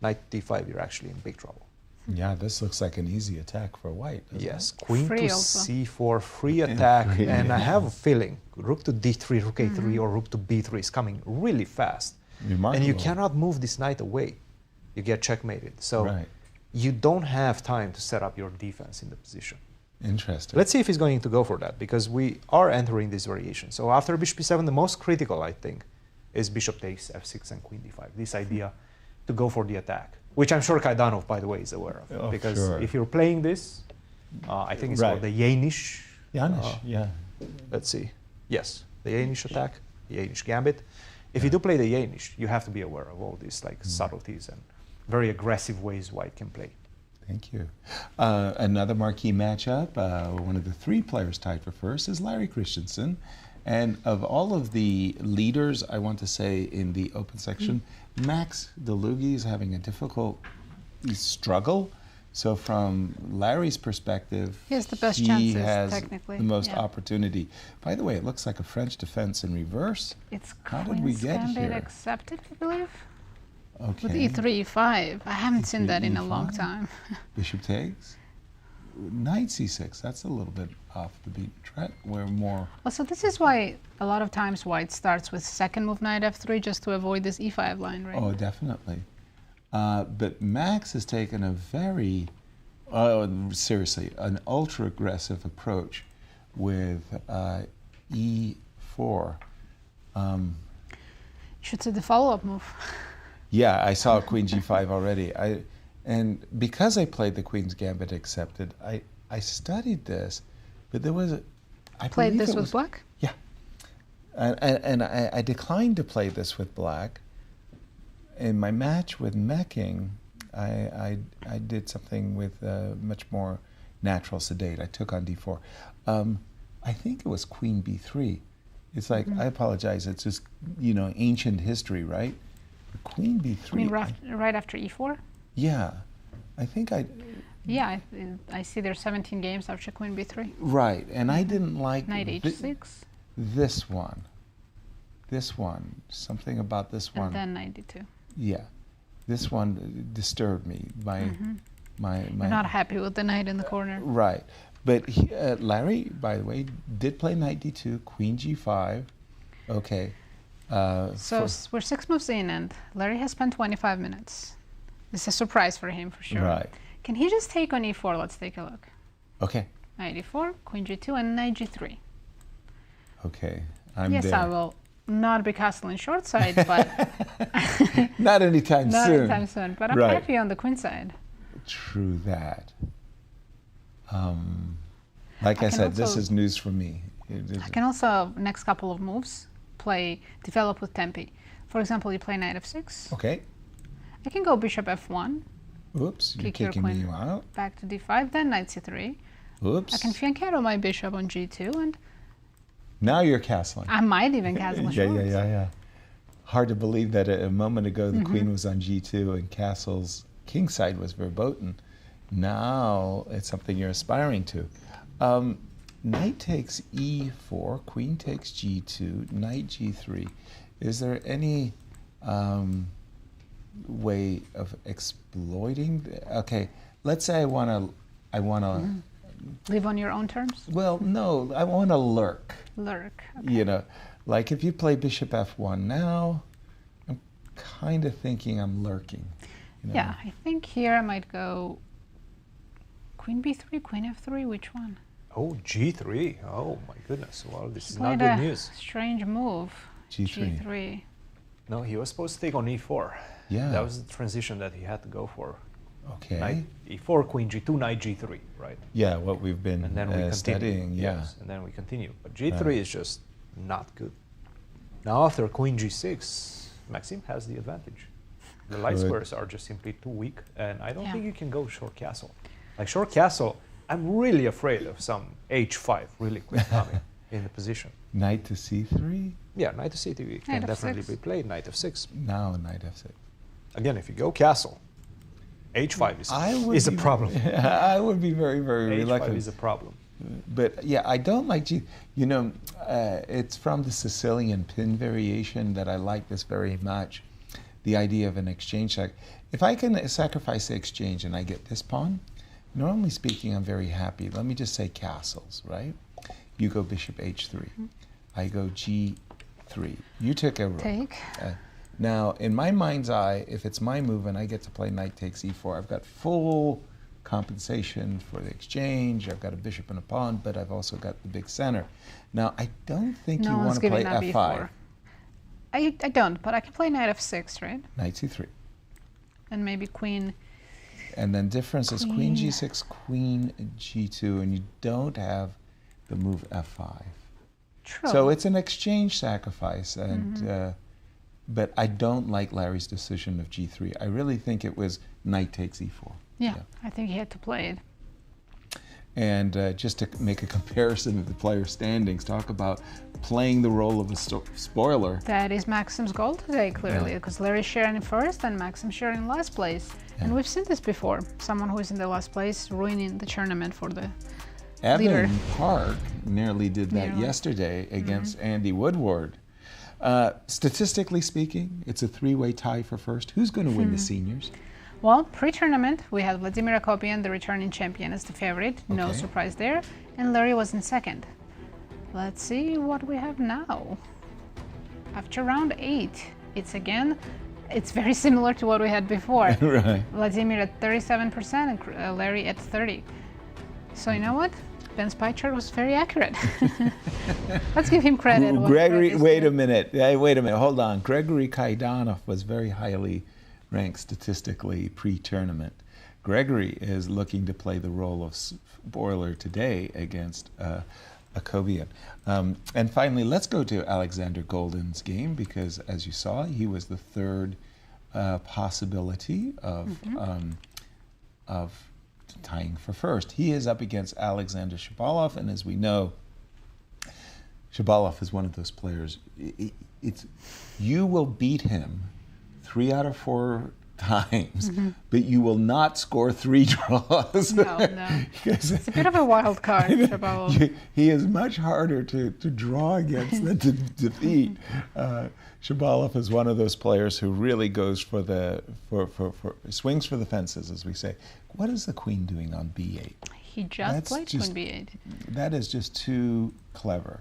knight to d5, you're actually in big trouble. Yeah, this looks like an easy attack for white. Yes, queen free to also. c4, free attack, and I have a feeling rook to d3, rook a3, or rook to b3 is coming really fast. Remarkable. And you cannot move this knight away. You get checkmated. So you don't have time to set up your defense in the position. Interesting. Let's see if he's going to go for that, because we are entering this variation. So after bishop e7, the most critical, I think, is bishop takes f6 and queen d5. This idea to go for the attack, which I'm sure Kaidanov, by the way, is aware of. Because if you're playing this, I think it's called the Yanish. Let's see. Yes, the Yanish attack, the Yanish gambit. If you do play the Yanish, you have to be aware of all these subtleties and very aggressive ways white can play. Thank you. Another marquee matchup, one of the three players tied for first is Larry Christiansen. And of all of the leaders, I want to say in the open section, Max Dlugy is having a difficult struggle. So from Larry's perspective, he has the best he chances, has technically. the most opportunity. By the way, it looks like a French defense in reverse. It's How did we get gambit here? accepted, I believe. Okay. With e3, e5. I haven't seen that in a long time. Bishop takes. Knight c6. That's a little bit off the beaten track. We're more... Well, so this is why a lot of times white starts with second move knight f3 just to avoid this e5 line, right? Oh, definitely. But Max has taken a very, seriously, an ultra-aggressive approach with e4. You should see the follow-up move. Yeah, I saw queen g5 already. And because I played the Queen's Gambit accepted, I studied this, but there was a... I played this it with was, black? Yeah. And I declined to play this with black. In my match with Mecking, I did something with much more natural sedate. I took on d4. I think it was queen b3. It's like, I apologize, it's just, you know, ancient history, right? Queen b3. I mean, right after e4? Yeah, I think Yeah, I see there's 17 games after queen b3. Right, and I didn't like Knight h6. This one. Something about this one. And then knight d2. Yeah, this one disturbed me. You're not happy with the knight in the corner. Right, but Larry, by the way, did play knight d2, queen g5. Okay. So we're 6 moves in, and Larry has spent 25 minutes. This is a surprise for him, for sure. Right. Can he just take on e4? Let's take a look. Okay. knight e4, queen g2, and knight g3. Okay, I'm yes, there. I will not be castling short side, but Not anytime not soon. anytime soon. But I'm Right. happy on the queen side. True that. Like I can said, this also- is news for me. I can also, next couple of moves, develop with tempi. For example, you play knight f6. Okay. I can go bishop f1, Oops, you're kick your kicking me queen out. back to d5, then knight c3. Oops. I can fianchetto my bishop on g2, and Now you're castling. I might even castle short. Yeah. Hard to believe that a moment ago the Mm-hmm. queen was on g2 and castle's kingside was verboten. Now it's something you're aspiring to. Knight takes e4, queen takes g2, knight g3. Is there any way of exploiting? Okay, let's say I want to. Live on your own terms. Well, no, I want to lurk. Lurk. You know, like if you play bishop f1 now, I'm kind of thinking I'm lurking. You know? Yeah, I think here I might go queen b3, queen f3. Which one? Oh, g3. Oh my goodness. Well, this is not Quite good a news. strange move. G3. G3. No, he was supposed to take on e4. Yeah. That was the transition that he had to go for. Okay. Knight e4, queen g2, knight g3, right? Yeah, what we've been And then we continue. studying. Yeah. Yes, and then we continue. But g3 Right. is just not good. Now after queen g6, Maxim has the advantage. The light Good. squares are just simply too weak, and I don't Yeah. think you can go short castle. Like short castle, I'm really afraid of some h5 really quick coming in the position. Knight to c3. Yeah, knight to c3 can Knight definitely f6. be played. Knight f6. Now knight f6. Again, if you go castle, h5 is a be- problem. I would be very, very h5 reluctant. is a problem. But yeah, I don't like G. You know, it's from the Sicilian pin variation that I like this very much. The idea of an exchange sac. If I can sacrifice the exchange and I get this pawn, normally speaking, I'm very happy. Let me just say castles, right? You go bishop h3. I go g3. You took a rook. Take. Now, in my mind's eye, if it's my move and I get to play knight takes e4, I've got full compensation for the exchange. I've got a bishop and a pawn, but I've also got the big center. Now, I don't think No you one's want to play giving up f5. e4. I don't, but I can play knight f6, right? Knight c3. And maybe queen. And then difference is queen Queen. g6, queen g2, and you don't have the move f5. True. So it's an exchange sacrifice, and but I don't like Larry's decision of g3. I really think it was knight takes e4. yeah, I think he had to play it. And just to make a comparison of the player standings, talk about playing the role of a spoiler. That is Maxim's goal today, clearly, Yeah. because Larry's sharing first and Maxim's sharing in last place. And Yeah. we've seen this before. Someone who is in the last place ruining the tournament for the Evan leader. Park nearly did that Nearly. yesterday against Andy Woodward. Statistically speaking, it's a three-way tie for first. Who's going to win the seniors? Well, pre-tournament, we had Vladimir Akopian, the returning champion, as the favorite. No Okay. surprise there. And Larry was in second. Let's see what we have now. After round 8, it's very similar to what we had before. Right. Vladimir at 37% and Larry at 30%. So you know what? Ben's pie chart was very accurate. Let's give him credit. what Gregory, credit is wait due. a minute. Wait a minute. Hold on. Gregory Kaidanov was very highly ranked statistically pre-tournament. Gregory is looking to play the role of spoiler today against Akopian. And finally, let's go to Alexander Goldin's game because, as you saw, he was the third possibility of tying for first. He is up against Alexander Shabalov, and as we know, Shabalov is one of those players. You will beat him 3 out of 4 times, but you will not score 3 draws. No, no. Because It's a bit of a wild card, Shabalov. he is much harder to draw against than to defeat. Shabalov is one of those players who really goes for swings for the fences, as we say. What is the queen doing on b8? He just That's played just- queen b8. That is just too clever,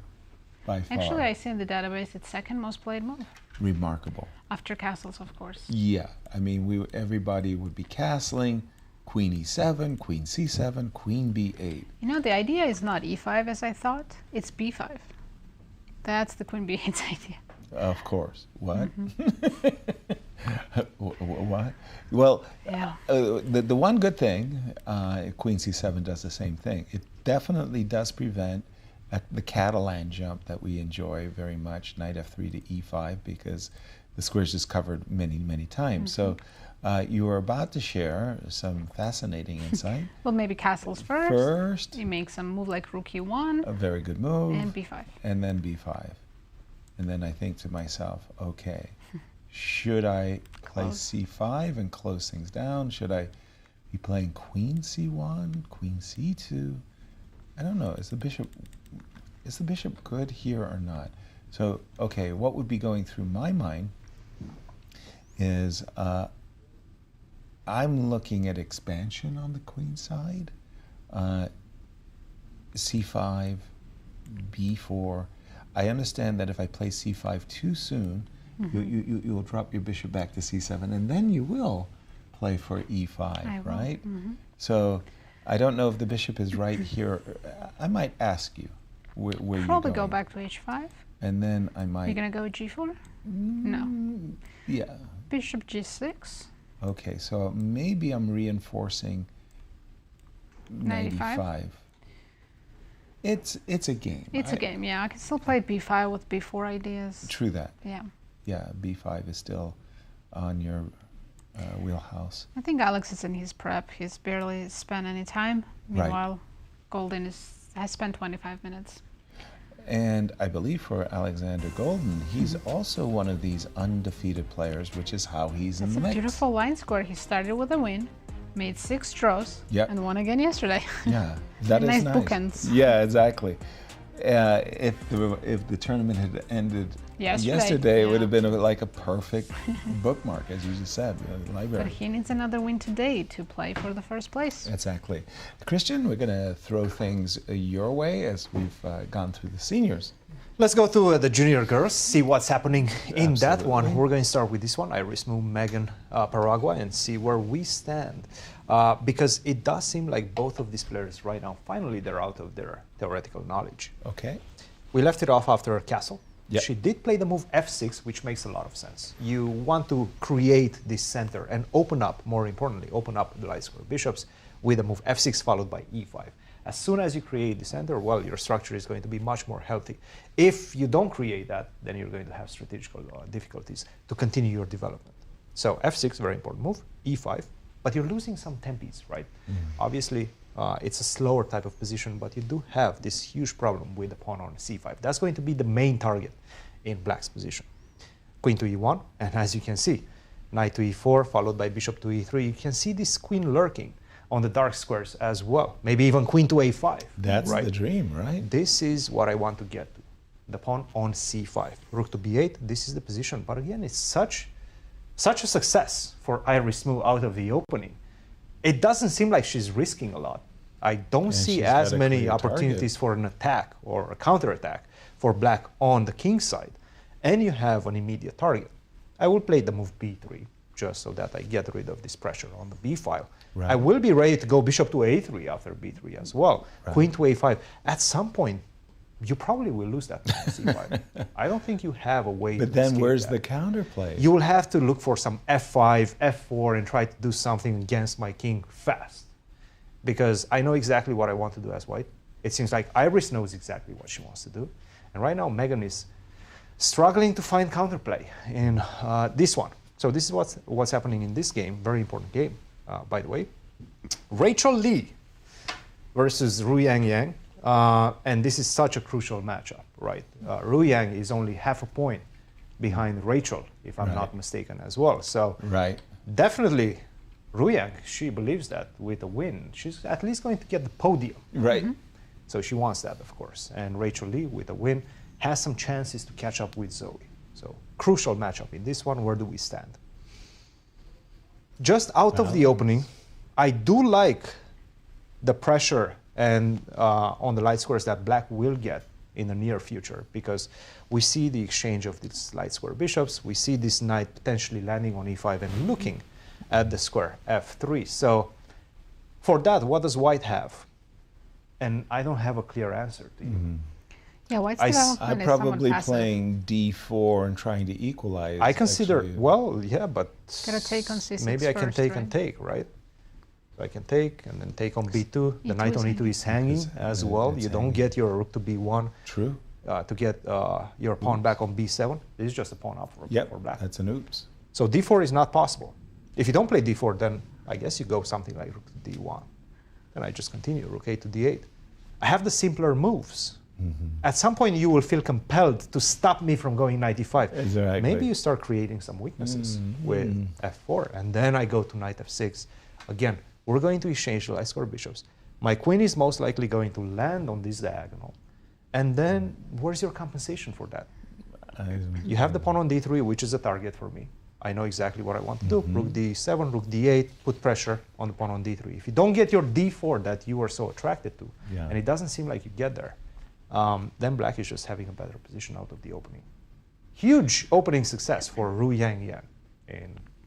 by far. Actually, I see in the database it's second most played move. Remarkable. After castles, of course. Yeah, I mean, everybody would be castling. queen e7, queen c7, queen b8. You know, the idea is not e5 as I thought. It's b5. That's the queen b8's idea. Of course. What? What? Well, Yeah. the one good thing, queen c7 does the same thing. It definitely does prevent the Catalan jump that we enjoy very much, knight f3 to e5, because the square is just covered many, many times. So you are about to share some fascinating insight. Well, maybe castles first. First, You make some move like rook e1 a very good move. and b5. And then b5. And then I think to myself, okay, should I play Close. c5 and close things down? Should I be playing queen c1, queen c2? I don't know. Is the bishop good here or not? So, okay, what would be going through my mind is I'm looking at expansion on the queen side. C5, b4. I understand that if I play c5 too soon, you'll drop your bishop back to c7, and then you will play for e5, I will. right? So I don't know if the bishop is right here. I might ask you where you're Probably going. go back to h5. And then I You're might... going to go g4? No. Yeah. Bishop g6. Okay, so maybe I'm reinforcing 95. 95. It's a game. It's a game, yeah. I can still play b5 with b4 ideas. True that. Yeah. Yeah, b5 is still on your wheelhouse. I think Alex is in his prep. He's barely spent any time. Right. Meanwhile, Goldin has spent 25 minutes. And I believe for Alexander Goldin, he's also one of these undefeated players, which is how he's It's in a the mix. beautiful line score. He started with a win, made 6 draws, Yep. and won again yesterday. Yeah, that is Nice nice. bookends. Yeah, exactly. If the tournament had ended yesterday, it would yeah. have been like a perfect bookmark, as you just said, the library. But he needs another win today to play for the first place. Exactly. Christian, we're going to throw things your way as we've gone through the seniors. Let's go to the junior girls, see what's happening in that one. Absolutely. We're going to start with this one, Iris Mu, Megan Paragua, and see where we stand. Because it does seem like both of these players right now, finally they're out of their theoretical knowledge. Okay. We left it off after castle. Yep. She did play the move f6, which makes a lot of sense. You want to create this center and open up, more importantly, open up the light square bishops with the move f6 followed by e5. As soon as you create the center, well, your structure is going to be much more healthy. If you don't create that, then you're going to have strategical difficulties to continue your development. So f6, very important move, e5, but you're losing some tempis, right? Obviously, it's a slower type of position, but you do have this huge problem with the pawn on c5. That's going to be the main target in black's position. Queen to e1, and as you can see, knight to e4, followed by bishop to e3. You can see this queen lurking on the dark squares as well. Maybe even queen to a5. That's right? the dream, right? This is what I want to get to. The pawn on c5. Rook to b8, this is the position. But again, it's such a success for Iris Mu out of the opening. It doesn't seem like she's risking a lot. I don't And see she's as got a many clear opportunities target. for an attack or a counterattack for black on the king side. And you have an immediate target. I will play the move b3 just so that I get rid of this pressure on the b file. Right. I will be ready to go bishop to a3 after b3 as well. Right. Queen to a5. At some point, you probably will lose that pawn c5. I don't think you have a way to But then escape where's that. the counterplay? You will have to look for some f5, f4, and try to do something against my king fast. Because I know exactly what I want to do as white. It seems like Iris knows exactly what she wants to do. And right now, Megan is struggling to find counterplay in this one. So this is what's happening in this game. Very important game, by the way. Rachel Lee versus Ru Yang. And this is such a crucial matchup, right? Ru Yang is only half a point behind Rachel, if I'm Right. not mistaken as well. So Right. definitely Ru Yang, she believes that with a win, she's at least going to get the podium. Right. So she wants that, of course. And Rachel Lee, with a win, has some chances to catch up with Zoe. So crucial matchup in this one. Where do we stand? Just out of the opening, I do like the pressure and on the light squares that black will get in the near future, because we see the exchange of these light square bishops. We see this knight potentially landing on e5 and looking at the square f3. So For that, what does white have? And I don't have a clear answer to you. Yeah, white's I s- development I'm is somewhat probably passive. playing d4 and trying to equalize. I consider, actually. well, yeah, but Gotta take on C6 maybe I can first, take right? and take, right? So I can take and then take on b2. The E2 knight on is e2 is hanging Because, as uh, well. it's You don't hanging. get your rook to b1 True. to get your pawn back on b7. This is just a pawn up for Yep, black. that's an oops. So d4 is not possible. If you don't play d4, then I guess you go something like rook to d1. Then I just continue, rook a to d8. I have the simpler moves. At some point, you will feel compelled to stop me from going knight e5. Exactly. Maybe you start creating some weaknesses with f4, and then I go to knight f6. Again, we're going to exchange the light-square bishops. My queen is most likely going to land on this diagonal. And then, where's your compensation for that? You have the pawn on d3, which is a target for me. I know exactly what I want to do. Rook d7, rook d8, put pressure on the pawn on d3. If you don't get your d4 that you are so attracted to, Yeah. and it doesn't seem like you get there, then black is just having a better position out of the opening. Huge opening success for Ru Yang Yan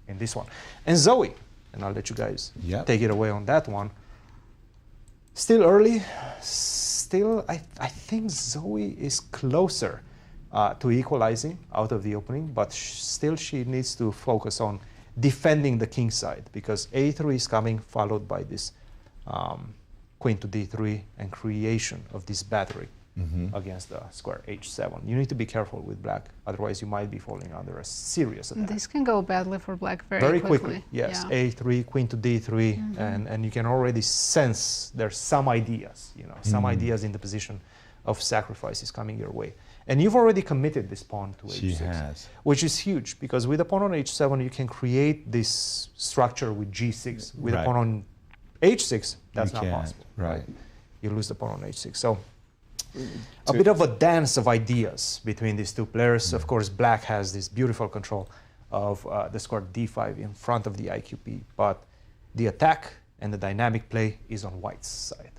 in this one. And Zoe, and I'll let you guys Yep. take it away on that one. Still early. Still, I think Zoe is closer to equalizing out of the opening, but still she needs to focus on defending the king side, because a3 is coming, followed by this queen to d3 and creation of this battery against the square h7. You need to be careful with black, otherwise you might be falling under a serious attack. This can go badly for black Very quickly, yes. Yeah. A3, queen to d3, and you can already sense there's some ideas, some ideas in the position of sacrifices coming your way. And you've already committed this pawn to She h6, has. which is huge, because with a pawn on h7, you can create this structure with g6. With a Right. pawn on h6, that's You not can't, possible. right. You lose the pawn on h6. So a bit of a dance of ideas between these two players. Of course, black has this beautiful control of the square d5 in front of the IQP, but the attack and the dynamic play is on white's side.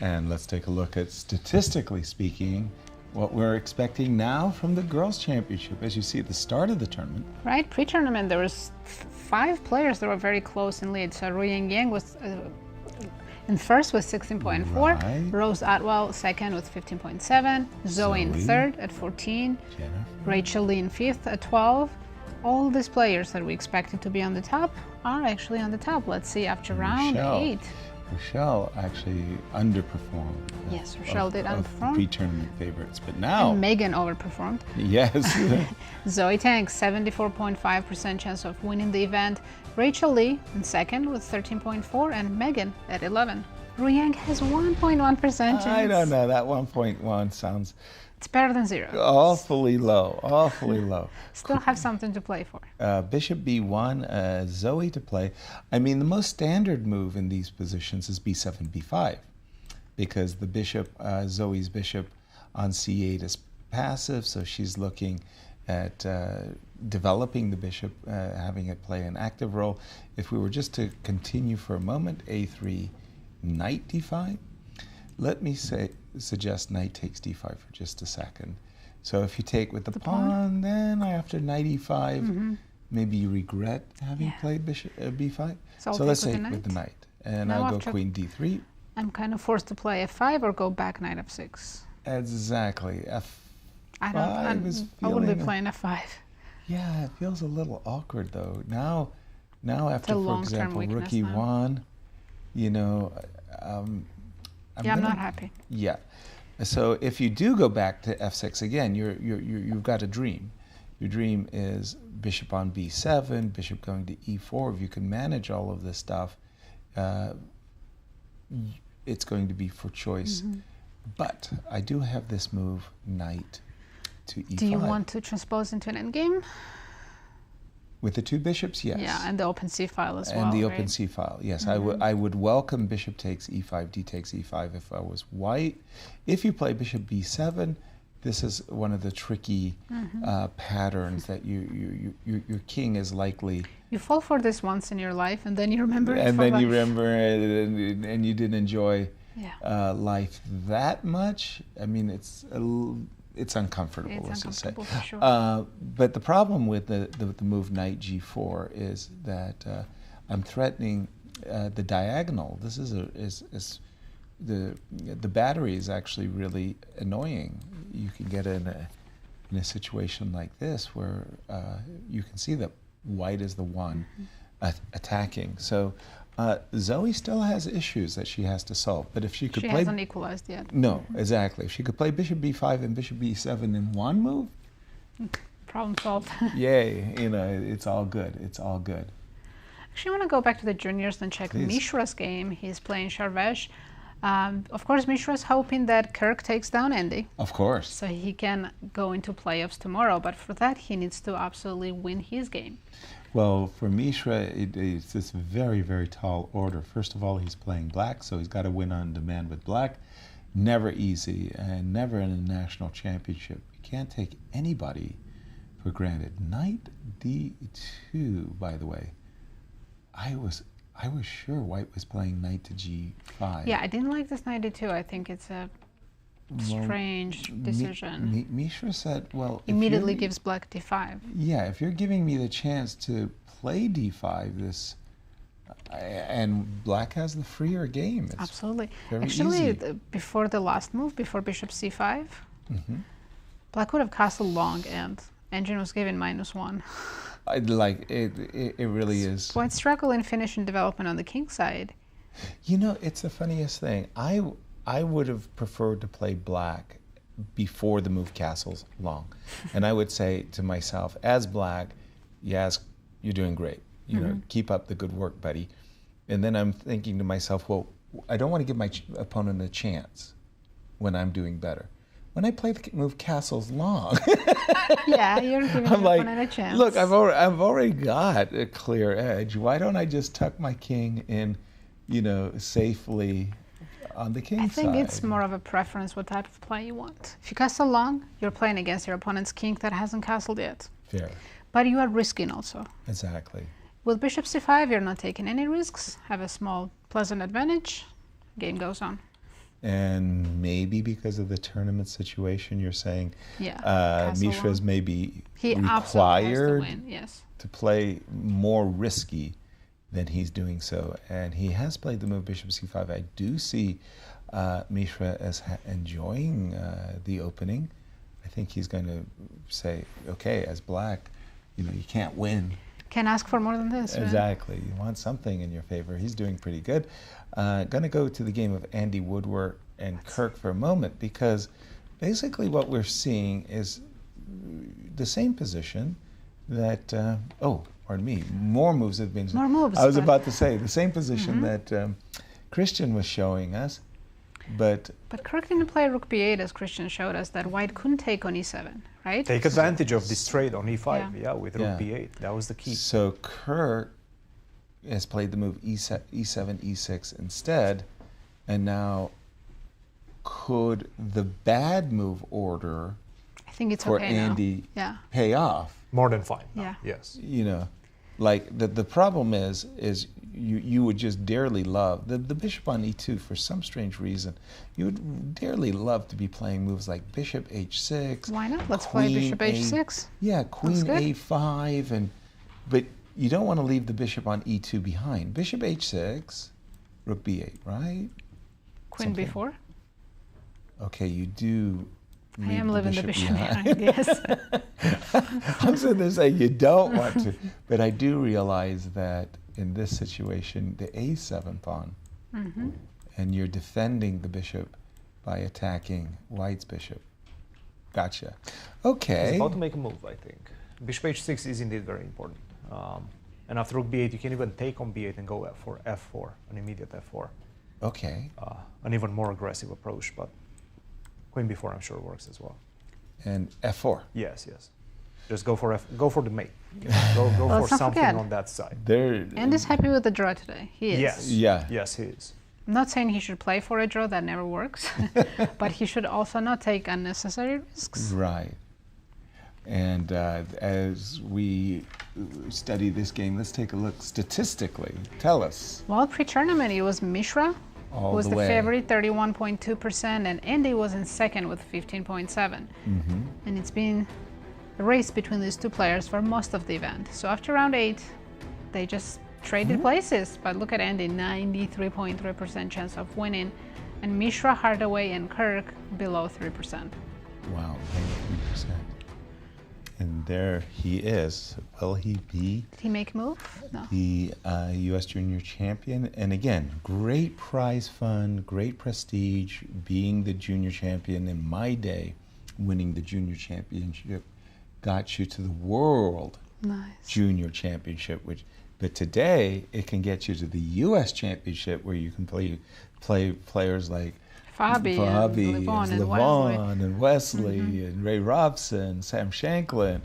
And let's take a look at, statistically speaking, what we're expecting now from the Girls' Championship. As you see at the start of the tournament, Right, pre-tournament there was 5 players that were very close in lead. So Ru Yang was in first with 16.4, Right. Rose Atwell second with 15.7, Zoe in Zoe. third at 14, Jennifer. Rachel Lee in fifth at 12. All these players that we expected to be on the top are actually on the top. Let's see after round Rochelle. 8. Rochelle actually underperformed. Yes, Rochelle did of underperform. pre-tournament favorites, but now, And Megan overperformed. yes, Zoe Tang, 74.5% chance of winning the event. Rachel Lee in second with 13.4, and Megan at 11. Ru Yang has 1.1% chance. I don't know. That 1.1 sounds It's better than 0. awfully low. Awfully low. Still have something to play for. Bishop b1, Zoe to play. I mean, the most standard move in these positions is b7, b5, because the bishop, Zoe's bishop on c8 is passive, so she's looking at developing the bishop, having it play an active role. If we were just to continue for a moment, a3, knight d5, let me suggest knight takes d5 for just a second. So if you take with the pawn, then after knight e5, maybe you regret having played bishop b5. So I'll So take let's with say the with the knight. knight. And Now I'll go after- queen d3. I'm kind of forced to play f5 or go back knight f6. Exactly. I F5 is I wouldn't be feeling- playing f5. Yeah, it feels a little awkward though. Now after, for long-term example, rook weakness now. e1, I'm not happy. Yeah. So if you do go back to f6 again, you've got a dream. Your dream is bishop on b7, bishop going to e4. If you can manage all of this stuff, it's going to be for choice. But I do have this move, knight to e5. Do you want to transpose into an endgame? With the two bishops, yes. Yeah, and the open C file as well. And the right? open C file, yes. I would welcome bishop takes e5, d takes e5 if I was white. If you play bishop b7, this is one of the tricky patterns that your king is likely. You fall for this once in your life, and then you remember it And for then life. you remember it, and you didn't enjoy Yeah. life that much. I mean, it's uncomfortable, It's let's just say. uncomfortable for sure. But the problem with the move knight g4 is that I'm threatening the diagonal. This is the battery is actually really annoying. You can get in a situation like this where you can see that white is the one attacking. So Zoe still has issues that she has to solve. But if she could she play, hasn't equalized yet. no, exactly. If she could play bishop b5 and bishop b7 in one move, Problem solved. yay! You know, it's all good. It's all good. Actually, I want to go back to the juniors and check Please. Mishra's game. He's playing Sharvesh. Of course, Mishra's hoping that Kirk takes down Andy, Of course. so he can go into playoffs tomorrow. But for that, he needs to absolutely win his game. Well, for Mishra, it's this very, very tall order. First of all, he's playing black, so he's got to win on demand with black. Never easy, and never in a national championship. You can't take anybody for granted. Knight d2, by the way. I was sure white was playing knight to g5. Yeah, I didn't like this 92. I think it's a strange decision. Mishra said, well, if Immediately you're- gives black d5. Yeah, if you're giving me the chance to play d5, and black has the freer game. It's Absolutely. very Actually, easy. before the last move, before bishop c5, Mhm. black would have castled long, and engine was given -1. It really is. White struggle in finish and development on the king side. You know, it's the funniest thing. I would have preferred to play black before the move castles long. And I would say to myself, as black, yes, you're doing great. You know, keep up the good work, buddy. And then I'm thinking to myself, well, I don't want to give my opponent a chance when I'm doing better. When I play the move castles long, Yeah, you're giving I'm your like, opponent a chance. look, I've already got a clear edge. Why don't I just tuck my king in, you know, safely on the king I think side? it's more of a preference what type of play you want. If you castle long, you're playing against your opponent's king that hasn't castled yet. Fair, But you are risking also. exactly. With bishop c5, you're not taking any risks, have a small pleasant advantage, game goes on. And maybe because of the tournament situation, you're saying Yeah, castle Mishra's long. maybe He absolutely has to required win, yes. to play more risky than he's doing so. And he has played the move bishop c5. I do see Mishra as enjoying the opening. I think he's going to say, okay, as black, you know, you can't win. Can't ask for more than this. right? Exactly. You want something in your favor. He's doing pretty good. Going to go to the game of Andy Woodward and Kirk for a moment, because basically what we're seeing is the same position that, pardon me, more moves have been. More moves, I was but- about to say the same position that Cristian was showing us, but But Kirk didn't play rook b8 as Christian showed us that white couldn't take on e7, right? Take advantage of this trade on e5, Yeah. yeah, with rook b8. That was the key. so Kirk has played the move e7, e6 instead, and now could the bad move order I think it's for okay now. Andy Yeah, pay off? More than fine. now, Yeah. Yes. You know, like the problem is you would just dearly love the bishop on e2 for some strange reason. You would dearly love to be playing moves like bishop h6. why not? Let's play queen bishop h6. Yeah, queen good. a5, but you don't want to leave the bishop on e2 behind. Bishop h6, rook b8, right? Queen Something. b4. Okay, you do. I am leaving the bishop behind. behind, yes. I'm sitting there saying you don't want to, but I do realize that in this situation, the a7 pawn, and you're defending the bishop by attacking white's bishop. Gotcha. He's Okay. about to make a move, I think. Bishop h6 is indeed very important. And after rook b8, you can even take on b8 and go for f4, an immediate f4. Okay. An even more aggressive approach, but queen b4 I'm sure works as well. And f4. Yes, yes. Just go for the mate. Go Well, for let's not something forget. on that side. There. Andy's happy with the draw today. He is. Yes. Yeah. Yes, he is. I'm not saying he should play for a draw, that never works. But he should also not take unnecessary risks. Right. And as we study this game, let's take a look statistically. Tell us. Well, pre-tournament, it was Mishra All who was the the way. favorite, 31.2%, and Andy was in second with 15.7%. And it's been a race between these two players for most of the event. So after round 8, they just traded places. But look at Andy, 93.3% chance of winning. And Mishra, Hardaway, and Kirk below 3%. Wow, 93%. And there he is. Will he be Did he make a move? No. the U.S. Junior Champion? And again, great prize fund, great prestige, being the Junior Champion. In my day, winning the Junior Championship got you to the World Junior Championship, but today it can get you to the U.S. Championship, where you can play players like Fabi and Levon and Wesley and Ray Robson, Sam Shanklin.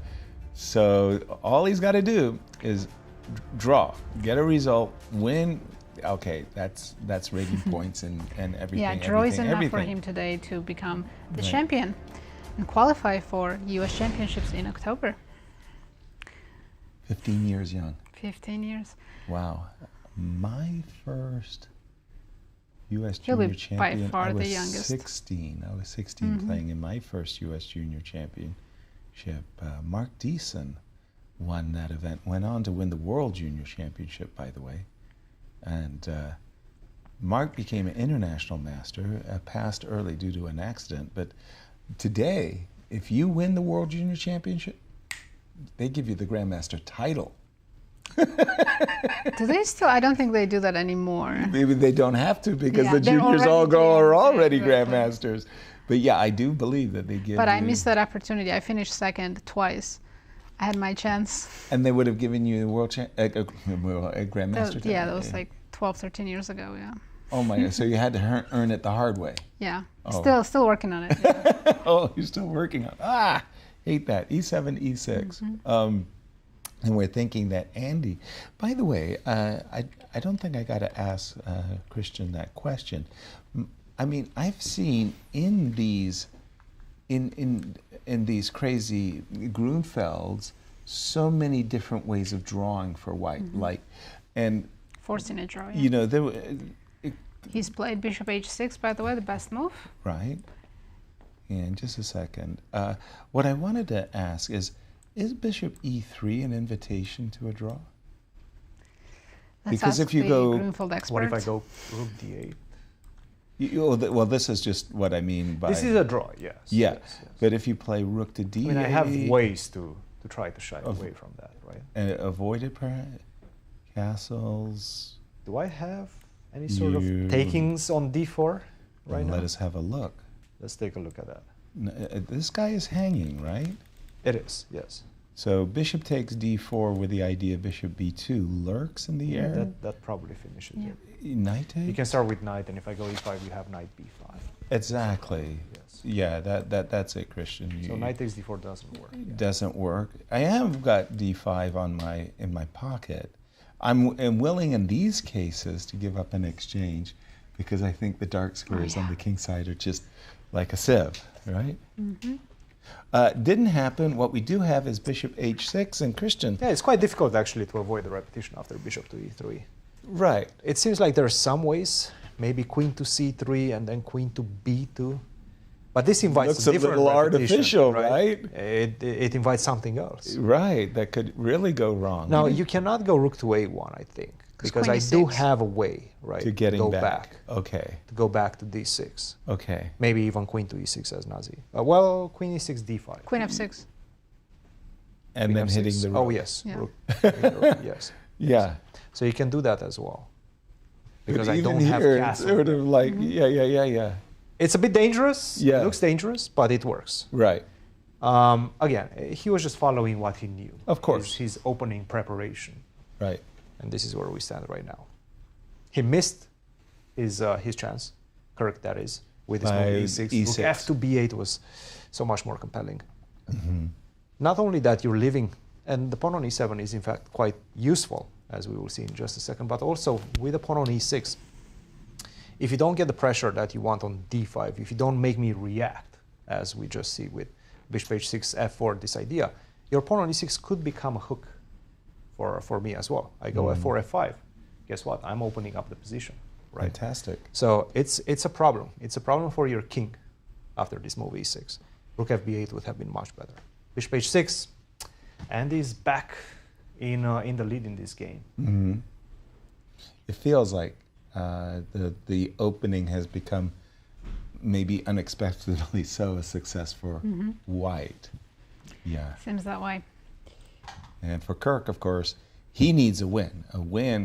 So all he's got to do is draw, get a result, win. Okay, that's rating points and everything. Yeah, draw is enough for him today to become the champion and qualify for U.S. Championships in October. 15 years young. 15 years. Wow. My first U.S. He'll be Junior Champion, by far I was the youngest. 16. I was 16 playing in my first U.S. Junior Championship. Mark Deason won that event, went on to win the World Junior Championship, by the way. And Mark became an international master, passed early due to an accident. But today, if you win the World Junior Championship, they give you the Grandmaster title. Do they still? I don't think they do that anymore. Maybe they don't have to, because Yeah, the they're juniors already are already exactly. grandmasters. But yeah, I do believe that they give. But I you- missed that opportunity. I finished second twice. I had my chance. And they would have given you a grandmaster title. Yeah, that was like 12, 13 years ago. Yeah. Oh my God! So you had to earn it the hard way. Yeah. Oh. Still working on it. Yeah. Oh, you're still working on. Hate that. E7, E6. And we're thinking that Andy. By the way, I don't think I got to ask Christian that question. I mean, I've seen in these crazy Grunfelds so many different ways of drawing for white, and Forcing a draw. Yeah. you know there were. He's played Bishop H6, by the way, the best move. Right. And just a second. What I wanted to ask is Bishop E3 an invitation to a draw? Let's Because ask if you the go- Grunfeld expert. What if I go rook d8? Well, this is just what I mean by... This is a draw, yes. Yeah, yes, yes. but if you play rook to d8... I mean, I have ways to try to shy away from that, right? And avoid it, perhaps? Castles... Do I have any sort of You- takings on d4 right now? Let us have a look. Let's take a look at that. This guy is hanging, right? It is, yes. So bishop takes d4 with the idea bishop b2 lurks in the air. That probably finishes Yeah. it. Knight takes? You can start with knight, and if I go e5, you have knight b5. Exactly. Yes. Yeah, that's it, Christian. So knight takes d4 doesn't work. Yeah. Doesn't work. I have got d5 in my pocket. I'm willing in these cases to give up an exchange, because I think the dark squares on the king side are just like a sieve, right? Didn't happen. What we do have is bishop h6 and Christian. Yeah, it's quite difficult actually to avoid the repetition after bishop to e3. Right. It seems like there are some ways, maybe queen to c3 and then queen to b2. But this invites Looks a different little repetition, artificial, right? It invites something else. Right. That could really go wrong. Now, you cannot go rook to a1, I think, because queen I do e6. have a way, right, to getting go back. Okay. to go back to d6. Okay. Maybe even queen to e6 as Nazi. Well, queen e6, d5. Queen f6. And Queen then f6. hitting the rook. Oh, yes. Yeah. Rook, yes. Yeah. So you can do that as well. Because But I even don't have here, castle. it's sort of like, yeah. It's a bit dangerous. Yeah. It looks dangerous, but it works. Right. Again, he was just following what he knew. Of course. His opening preparation. Right. And this is where we stand right now. He missed his chance, Kirk that is, with his By move e6. e6. Rook f to b8 was so much more compelling. Not only that, you're living, and the pawn on e7 is in fact quite useful, as we will see in just a second, but also with the pawn on e6, if you don't get the pressure that you want on d5, if you don't make me react, as we just see with bishop h6, f4, this idea, your pawn on e6 could become a hook for me as well. I go f4, f5. Guess what? I'm opening up the position. Right? Fantastic. So it's a problem. It's a problem for your king after this move e6. Rook fb8 would have been much better. Bishop h6, and he's back in the lead in this game. It feels like the opening has become maybe unexpectedly so a success for White. Yeah. Seems that way. And for Kirk, of course, he needs a win,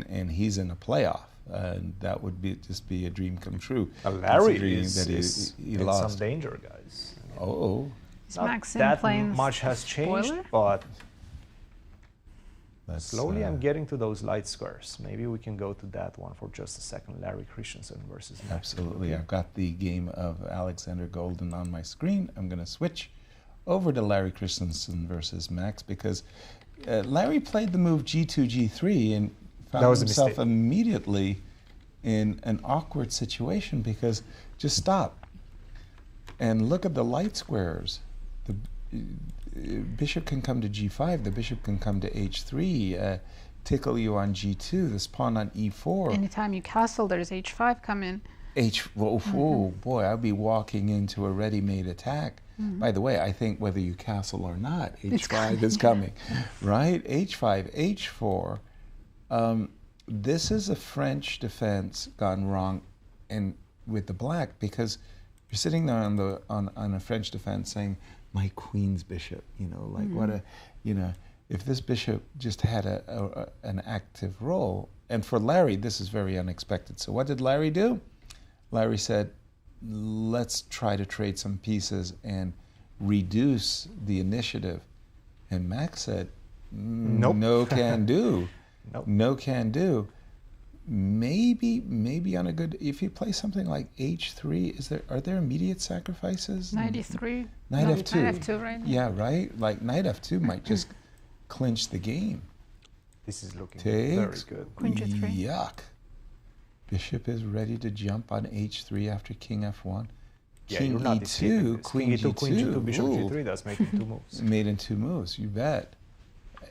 and he's in a playoff. That would just be a dream come true. Larry considering is he in lost. some danger, guys. Oh, Is Not Maxim that playing much has changed, spoiler? but that's, slowly I'm getting to those light squares. Maybe we can go to that one for just a second. Larry Christiansen versus Max. absolutely. I've got the game of Alexander Goldin on my screen. I'm going to switch over to Larry Christiansen versus Max because Larry played the move G2, G3 and found That was a himself mistake. immediately in an awkward situation because just stop and look at the light squares. The bishop can come to G5, the bishop can come to H3, tickle you on G2, this pawn on E4. Anytime you castle, there's H5 come in. Oh boy, I'd be walking into a ready-made attack. By the way, I think whether you castle or not, H5 is coming, right? H5, H4. This is a French defense gone wrong, and with the black because you're sitting there on a French defense saying, "My queen's bishop," like what a, if this bishop just had an active role. And for Larry, this is very unexpected. So what did Larry do? Larry said, let's try to trade some pieces and reduce the initiative. And Max said, Nope. no can do. Nope. No can do. Maybe on a good, if you play something like H3, are there immediate sacrifices? 93. Knight F2. Knight F2, right? Yeah, right? Like Knight F2 might just clinch the game. This is looking very Takes. good. Queen G3. Yuck. Bishop is ready to jump on H3 after King F1. Yeah, King you're not escaping E2, this. Queen King G2. E2, Queen G2, Bishop Ooh. G3, that's making two moves. Made in 2 moves, you bet.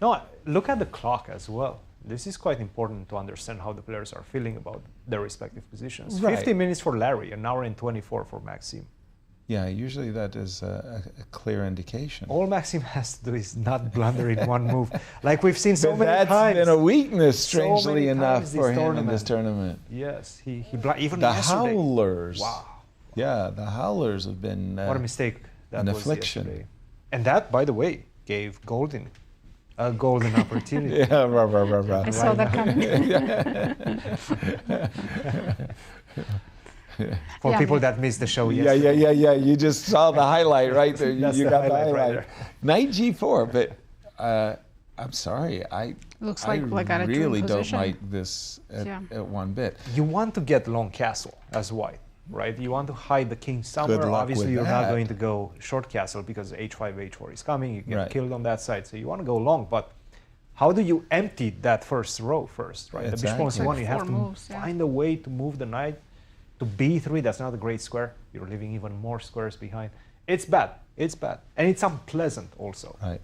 No, look at the clock as well. This is quite important to understand how the players are feeling about their respective positions. Right. 50 minutes for Larry, an hour and 24 for Maxime. Yeah, usually that is a clear indication. All Maxime has to do is not blunder in one move. Like we've seen so But many that's times. been a weakness, So strangely many enough, times for this him in this tournament. Yes, he even The yesterday. Howlers. Wow. Yeah, the Howlers have been What a mistake that an was affliction. yesterday. And that, by the way, gave Goldin a golden opportunity. Yeah, rah. I saw that coming. For Yeah, people yeah. that missed the show yesterday. Yeah. You just saw the highlight right there. That's You the got the highlight right highlight. there. Knight G4, but I'm sorry. I Looks like at a really dream don't position. like this Yeah. at one bit. You want to get long castle as white, right? You want to hide the king somewhere. Good luck Obviously, with you're not that. going to go short castle because H5, H4 is coming. You get Right. killed on that side. So you want to go long, but how do you empty that first row first, right? The bishop on Exactly. C1, you have Four to moves, yeah. find a way to move the knight to B3. That's not a great square. You're leaving even more squares behind. It's bad. It's bad. And it's unpleasant also. Right.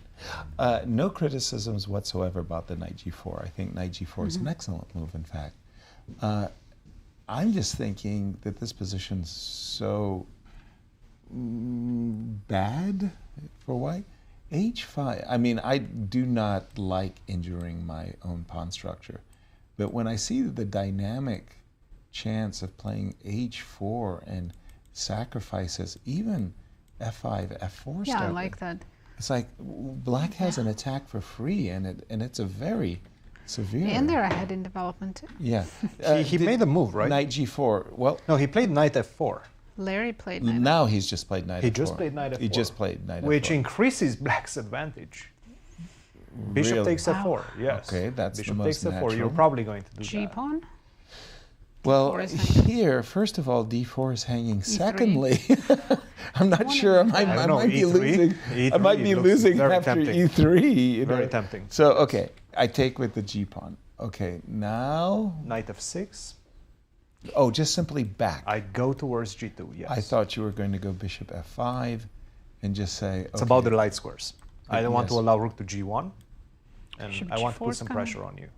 No criticisms whatsoever about the Knight G4. I think Knight G4 is an excellent move, in fact. I'm just thinking that this position's so bad for white. H5, I mean, I do not like injuring my own pawn structure, but when I see the dynamic chance of playing H4 and sacrifices, even F5, F4 Yeah, I starting, like that. it's like black has an attack for free, and it's a very severe. And they're ahead in development too. Yeah. He made a move, right? Knight G4. Well, No, he played knight F4. Larry played knight. now he's just played Knight He F4. just played knight He F4. just played Knight Which F4. increases black's advantage. Bishop Really? takes F4, yes. Okay, that's the Bishop most takes F4, you're natural. probably going to do G that. pawn. Well, D4 is hanging. here, first of all, D4 is hanging. E3. Secondly, I'm not sure. I don't know, might be E3? losing. I might E3 be looks losing very after tempting. E3. you Very know. tempting. So, okay, I take with the G pawn. Okay, now, Knight F6, oh, just simply back. I go towards G2, yes. I thought you were going to go Bishop F5 and just say, It's about the light squares. I don't want to Yes. allow rook to G1, and Bishop I want to G4 put is some coming. pressure on you.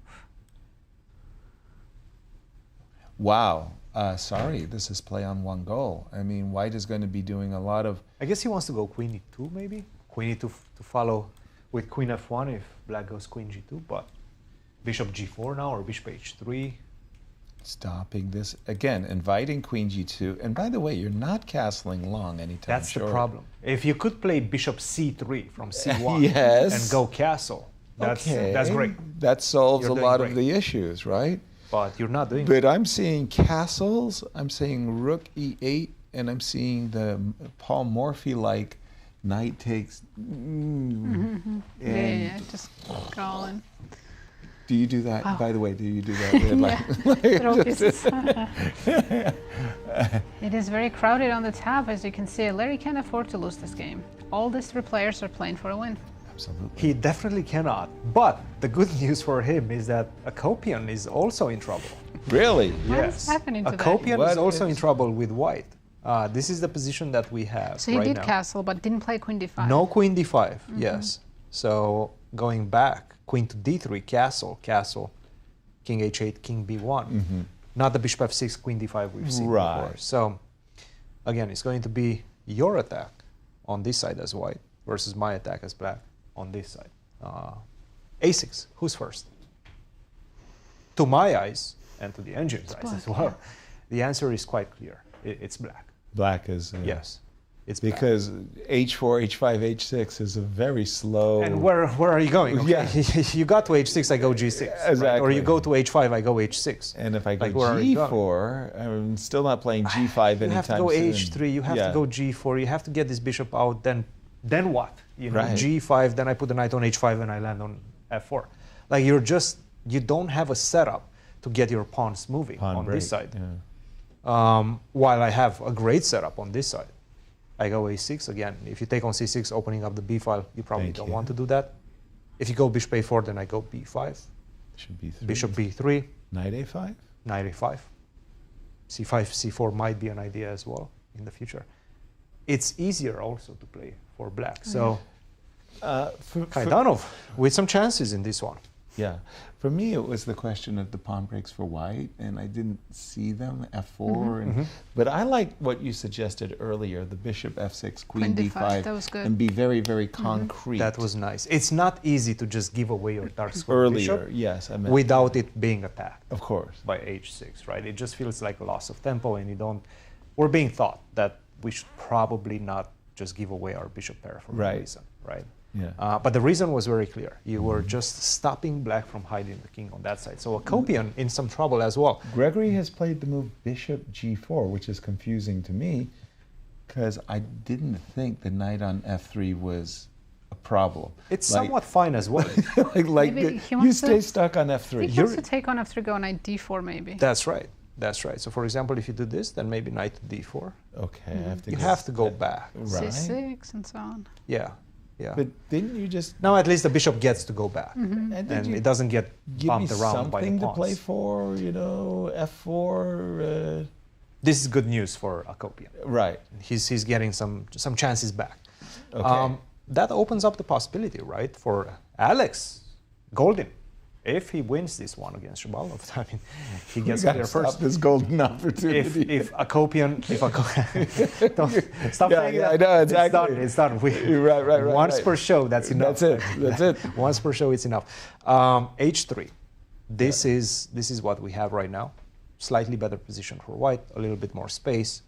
Wow. Sorry, this is play on one goal. I mean, white is going to be doing a lot of. I guess he wants to go Queen E2, maybe? Queen E2 to follow with Queen F1 if black goes Queen G2, but Bishop G4 now, or Bishop H3. stopping this. Again, inviting queen g2. And by the way, you're not castling long anytime That's short. the problem. If you could play bishop c3 from c1 Yes. and go castle, that's great. That solves You're a doing lot of great. the issues, right? But you're not doing But I'm seeing castles, I'm seeing rook e8, and I'm seeing the Paul Morphy-like knight takes. Yeah, just going. Do you do that? Oh. By the way, do you do that? Red light? Throw pieces. It is very crowded on the top, as you can see. Larry can't afford to lose this game. All these three players are playing for a win. Absolutely. He definitely cannot. But the good news for him is that Akopian is also in trouble. Really? What is happening today? Akopian What is also in is- trouble with white. This is the position that we have So he right did now. castle, but didn't play queen d5. No queen d5, yes. So going back, queen to d3, castle, castle, king h8, king b1. Not the bishop f6, queen d5 we've seen Right. before. So again, it's going to be your attack on this side as white versus my attack as black on this side. a6, who's first? To my eyes, and to the engine's eyes black, as well, the answer is quite clear. It's black. Black is. Yes, it's black. Because h4, h5, h6 is a very slow. And where are you going? Okay. Yeah. You got to h6, I go g6. right? Or Exactly. you go to h5, I go h6. And if I go Like, where are you going? g4, I'm still not playing g5 anytime You have to go soon. h3, you have Yeah. to go g4, you have to get this bishop out, then what? You know, Right. g5, then I put the knight on h5 and I land on f4. Like you don't have a setup to get your pawns moving Pawn on break, this side. yeah. While I have a great setup on this side. I go a6 again. If you take on c6, opening up the b file, you probably Thank don't you. want to do that. If you go bishop a4, then I go b5, Should be 3. bishop b3, Knight a5? knight a5. c5, c4 might be an idea as well in the future. It's easier also to play for black. So Kaidanov with some chances in this one. Yeah. For me, it was the question of the pawn breaks for white, and I didn't see them, f4. But I like what you suggested earlier, the bishop f6, queen Queen d5, d5, that was good. and be very, very concrete. That was nice. It's not easy to just give away your dark square earlier, bishop yes. I meant without it being attacked Of course. by h6, right? It just feels like a loss of tempo, and we're being taught that we should probably not just give away our bishop pair for no Right. reason, right? Yeah. But the reason was very clear. You were just stopping black from hiding the king on that side. So Akopian in some trouble as well. Gregory has played the move bishop g4, which is confusing to me because I didn't think the knight on f3 was a problem. It's Like- somewhat fine as well. like Maybe he you wants to- stay stuck on He f3. wants to take on f3, go knight d4 maybe. That's right. That's right. So for example, if you do this, then maybe knight to d4. Okay, I have to You go have to go back. Right. c6 and so on. Yeah. Yeah. But didn't you just Now at least the bishop gets to go back. Mm-hmm. and did And you it doesn't get give me bumped around by the something to pawns. play for? You know, f4. This is good news for Akopian. Right. He's getting some chances back. Okay. That opens up the possibility, right, for Alex Goldin. If he wins this one against Shabalov, I mean, he We gets gotta there stop first. this golden opportunity. If Akopian, don't stop Yeah, saying yeah, that. I know, exactly. It's done. Right, Once right. per show, that's enough. That's it. That's it. Once per show, it's enough. H3. This is what we have right now. Slightly better position for white, a little bit more space.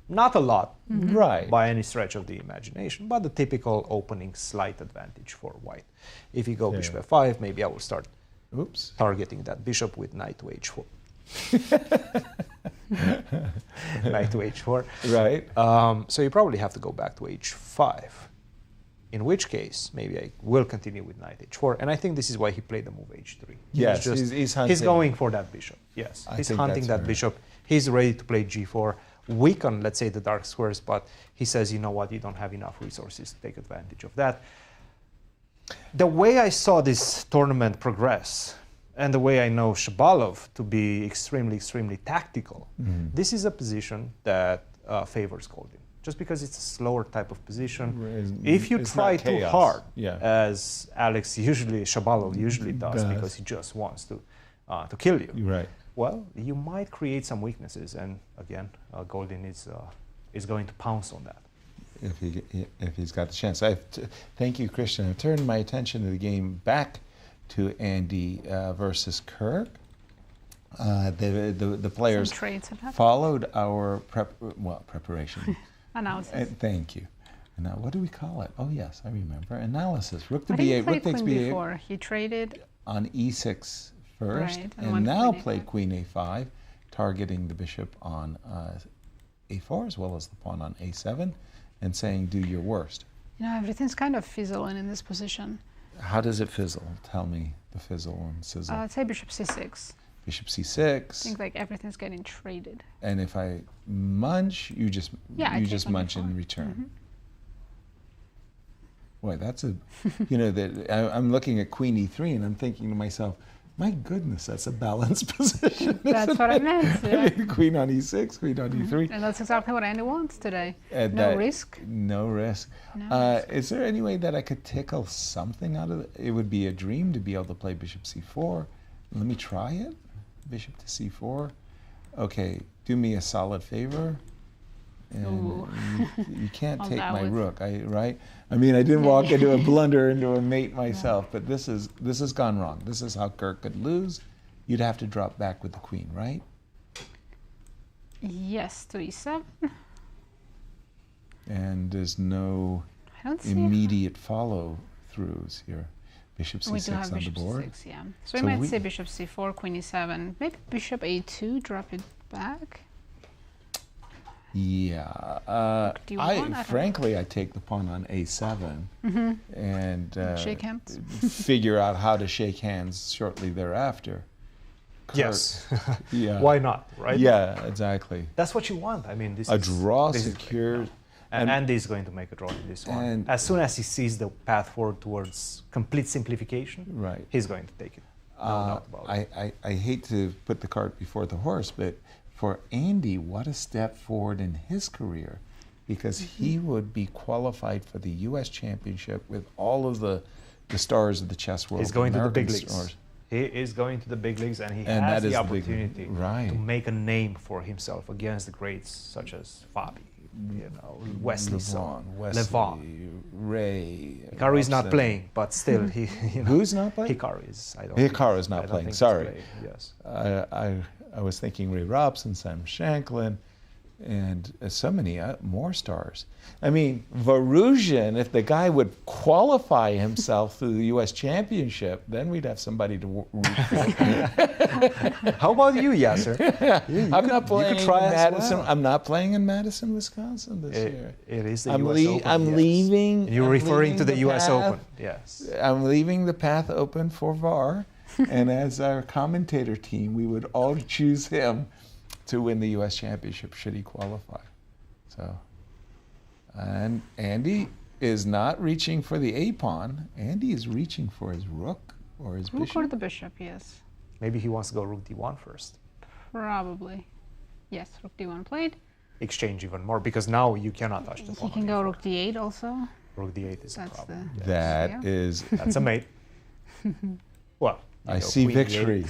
Not a lot Right. by any stretch of the imagination, but the typical opening slight advantage for white. If you go Yeah. bishop f5, maybe I will start Oops. targeting that bishop with knight to h4. Knight to h4. Right. So you probably have to go back to h5. In which case, maybe I will continue with knight h4. And I think this is why he played the move h3. Yes, he's hunting. He's going for that bishop. Yes, I he's think hunting that's that right. bishop. He's ready to play g4, weaken, let's say, the dark squares. But he says, you know what, you don't have enough resources to take advantage of that. The way I saw this tournament progress, and the way I know Shabalov to be extremely, extremely tactical, this is a position that favors Goldin. Just because it's a slower type of position. If you It's try not too chaos. hard, Yeah. as Shabalov usually does, Does. because he just wants to kill you, Right. well, you might create some weaknesses. And again, Goldin is going to pounce on that. If he's got the chance. Thank you, Christian. I've turned my attention to the game back to Andy versus Kirk. The players Some trades have happened. followed our preparation. Analysis. Thank you. And now, what do we call it? Oh yes, I remember. Analysis. Rook to Why didn't he b8. play Rook takes queen b8 before? He traded. on e6 first, Right, and and went now queen play a5. queen a5, targeting the bishop on a4 as well as the pawn on a7, and saying, "Do your worst." You know, everything's kind of fizzling in this position. How does it fizzle? Tell me the fizzle and sizzle. I'd say bishop c6. Bishop I c6. think like everything's getting traded. And if I munch, you just I take on munch before. in return. Mm-hmm. Boy, that's a, I'm looking at queen e3 and I'm thinking to myself, my goodness, that's a balanced position. That's what I meant. I Yeah. mean, queen on e6, queen on e3. And that's exactly what Andy wants today. And No that- risk. No risk. No risk. Is there any way that I could tickle something out of it? It would be a dream to be able to play bishop c4. Let me try it. Bishop to c4. Okay, do me a solid favor. And Ooh. you can't All take that my with- rook, right? I mean, I didn't walk into a blunder into a mate myself, but this has gone wrong. This is how Kirk could lose. You'd have to drop back with the queen, right? Yes, to e7. And there's no I don't see. immediate follow-throughs here. Bishop We do c6 have on the bishop board. c6, yeah. So we So might we- say bishop c4, queen e7. Maybe bishop a2, drop it back. Yeah. Do you want? I don't know. Frankly, I take the pawn on a7 and Shake hands. figure out how to shake hands shortly thereafter. Kirk- Yes. Yeah. Why not, right? Yeah, exactly. That's what you want. I mean, this A is draw this is- secures. And Andy's going to make a draw in this one. And- As soon as he sees the path forward towards complete simplification, Right. he's going to take it. No doubt about it. I hate to put the cart before the horse, but for Andy, what a step forward in his career, because he would be qualified for the U.S. Championship with all of the stars of the chess world. He's going to the big American leagues. stars. He is going to the big leagues, and he And has that is the the big- opportunity right. to make a name for himself against the greats such as Fabi, Wesley Son, Levon. Ray. Hikaru is not Robson. playing, but still, he. Who's not playing? Hikaru is. I don't. Hikaru is I not don't playing. think he's Sorry. playing, Yes. I was thinking Ray Robson, Sam Shanklin, and so many more stars. I mean, Varusian, if the guy would qualify himself through the U.S. Championship, then we'd have somebody to root for. How about you, Yasser? I'm not playing try in as Madison. well. I'm not playing in Madison, Wisconsin this year. It is the I'm U.S. lea- Open. I'm yes. leaving- You're I'm referring leaving to the the U.S. path. Open. Yes. I'm leaving the path open for VAR, and as our commentator team, we would all choose him to win the U.S. Championship should he qualify. So, and Andy is not reaching for the A pawn. Andy is reaching for his rook or his Rook or bishop. the bishop, yes. Maybe he wants to go rook d1 first. Probably. Yes, rook d1 played. Exchange even more, because now you cannot touch the He pawn. can on go e4. rook d8 also. Rook d8 is a That's problem. the- That Yeah. is, That's a mate. Well, you I go see queen d8. victory.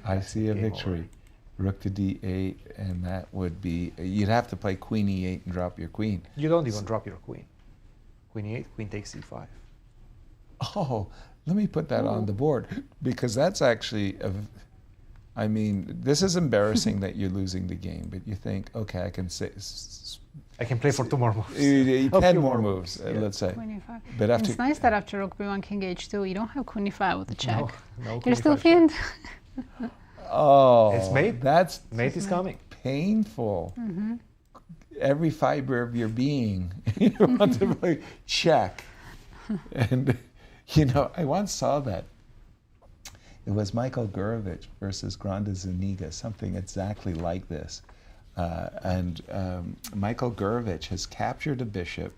I see a Game victory. Rook to d8, and that would be, you'd have to play queen e8 and drop your queen. You don't even drop your queen. Queen e8, queen takes e5. Oh, let me put that on the board, because that's actually, I mean, this is embarrassing that you're losing the game, but you think, okay, I can say, I can play for 2 more moves. 10 few more more moves, moves, yeah. let's say. Queen e5. But after, It's nice that after rook b1, king h2, you don't have queen e5 with the check. No You're queen still e5 check. pinned. oh, It's mate. That's Mate is coming. painful. Every fiber of your being, you want to play check. And, you know, I once saw that. It was Michael Gurevich versus Granda Zuniga, something exactly like this. Michael Gurevich has captured a bishop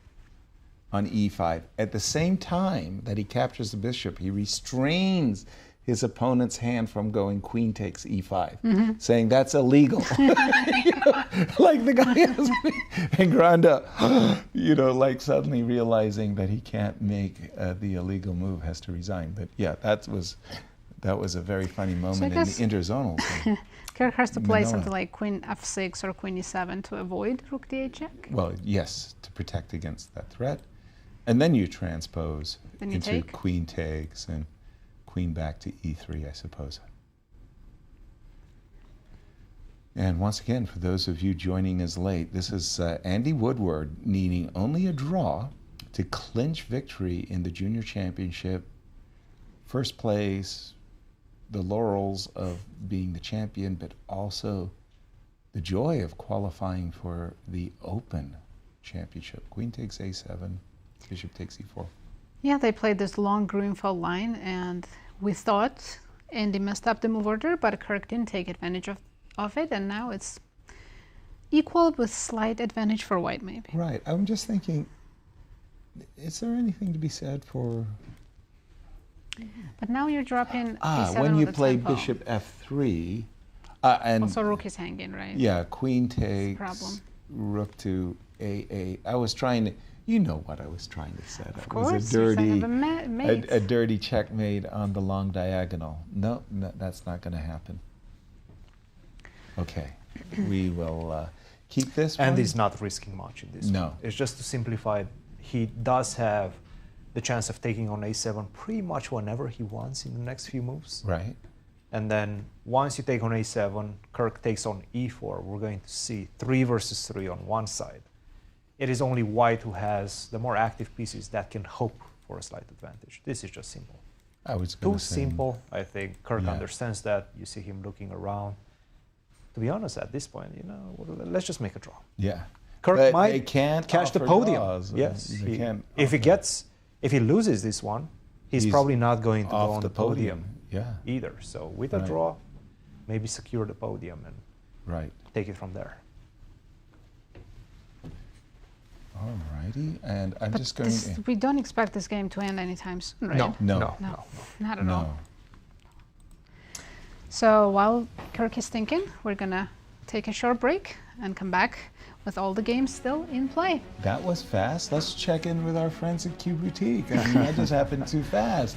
on e5. At the same time that he captures the bishop, he restrains his opponent's hand from going queen takes e5, saying that's illegal. You know, like the guy has, and Granda, you know, like suddenly realizing that he can't make the illegal move, has to resign. But yeah, that was a very funny moment in the guess- interzonal. Kirk has to play Manila. something like queen f6 or queen e7 to avoid rook d8 check. Well, yes, to protect against that threat. And then you transpose Then you into take? queen takes and queen back to e3, I suppose. And once again, for those of you joining us late, this is Andy Woodward needing only a draw to clinch victory in the junior championship. First place, the laurels of being the champion, but also the joy of qualifying for the Open Championship. Queen takes a7, bishop takes e4. Yeah, they played this long Grunfeld line, and we thought Andy messed up the move order, but Kirk didn't take advantage of it, and now it's equal with slight advantage for white, maybe. Right. I'm just thinking, is there anything to be said for... But now you're dropping a7 when you with a play tempo. bishop f3, and Also rook is hanging, right? yeah, queen takes, problem. rook to a8. I was trying to, you know what I was trying to set. Of It course, was a you're dirty, saying mate. a dirty checkmate on the long diagonal. No, that's not going to happen. Okay, we will keep this one. And he's not risking much in this No. one. It's just to simplify it. He does have the chance of taking on a7 pretty much whenever he wants in the next few moves. Right. And then once you take on a7, Kirk takes on e4. We're going to see 3 versus 3 on one side. It is only white who has the more active pieces that can hope for a slight advantage. This is just simple. I was Too going to say simple. I think Kirk Yeah. understands that. You see him looking around. To be honest, at this point, you know, let's just make a draw. Yeah. Kirk But might they can't catch the offer podium. draws. Yes. They can't If he loses this one, he's He's probably not going to go off on the the podium Yeah. either. So with a Right. draw, maybe secure the podium and Right. take it from there. Alrighty, and I'm But just going to... we don't expect this game to end anytime soon, right? No, No. no, No. no. Not at all. No. So while Kirk is thinking, we're gonna take a short break and come back with all the games still in play. That was fast. Let's check in with our friends at Q Boutique. I mean, that just happened too fast.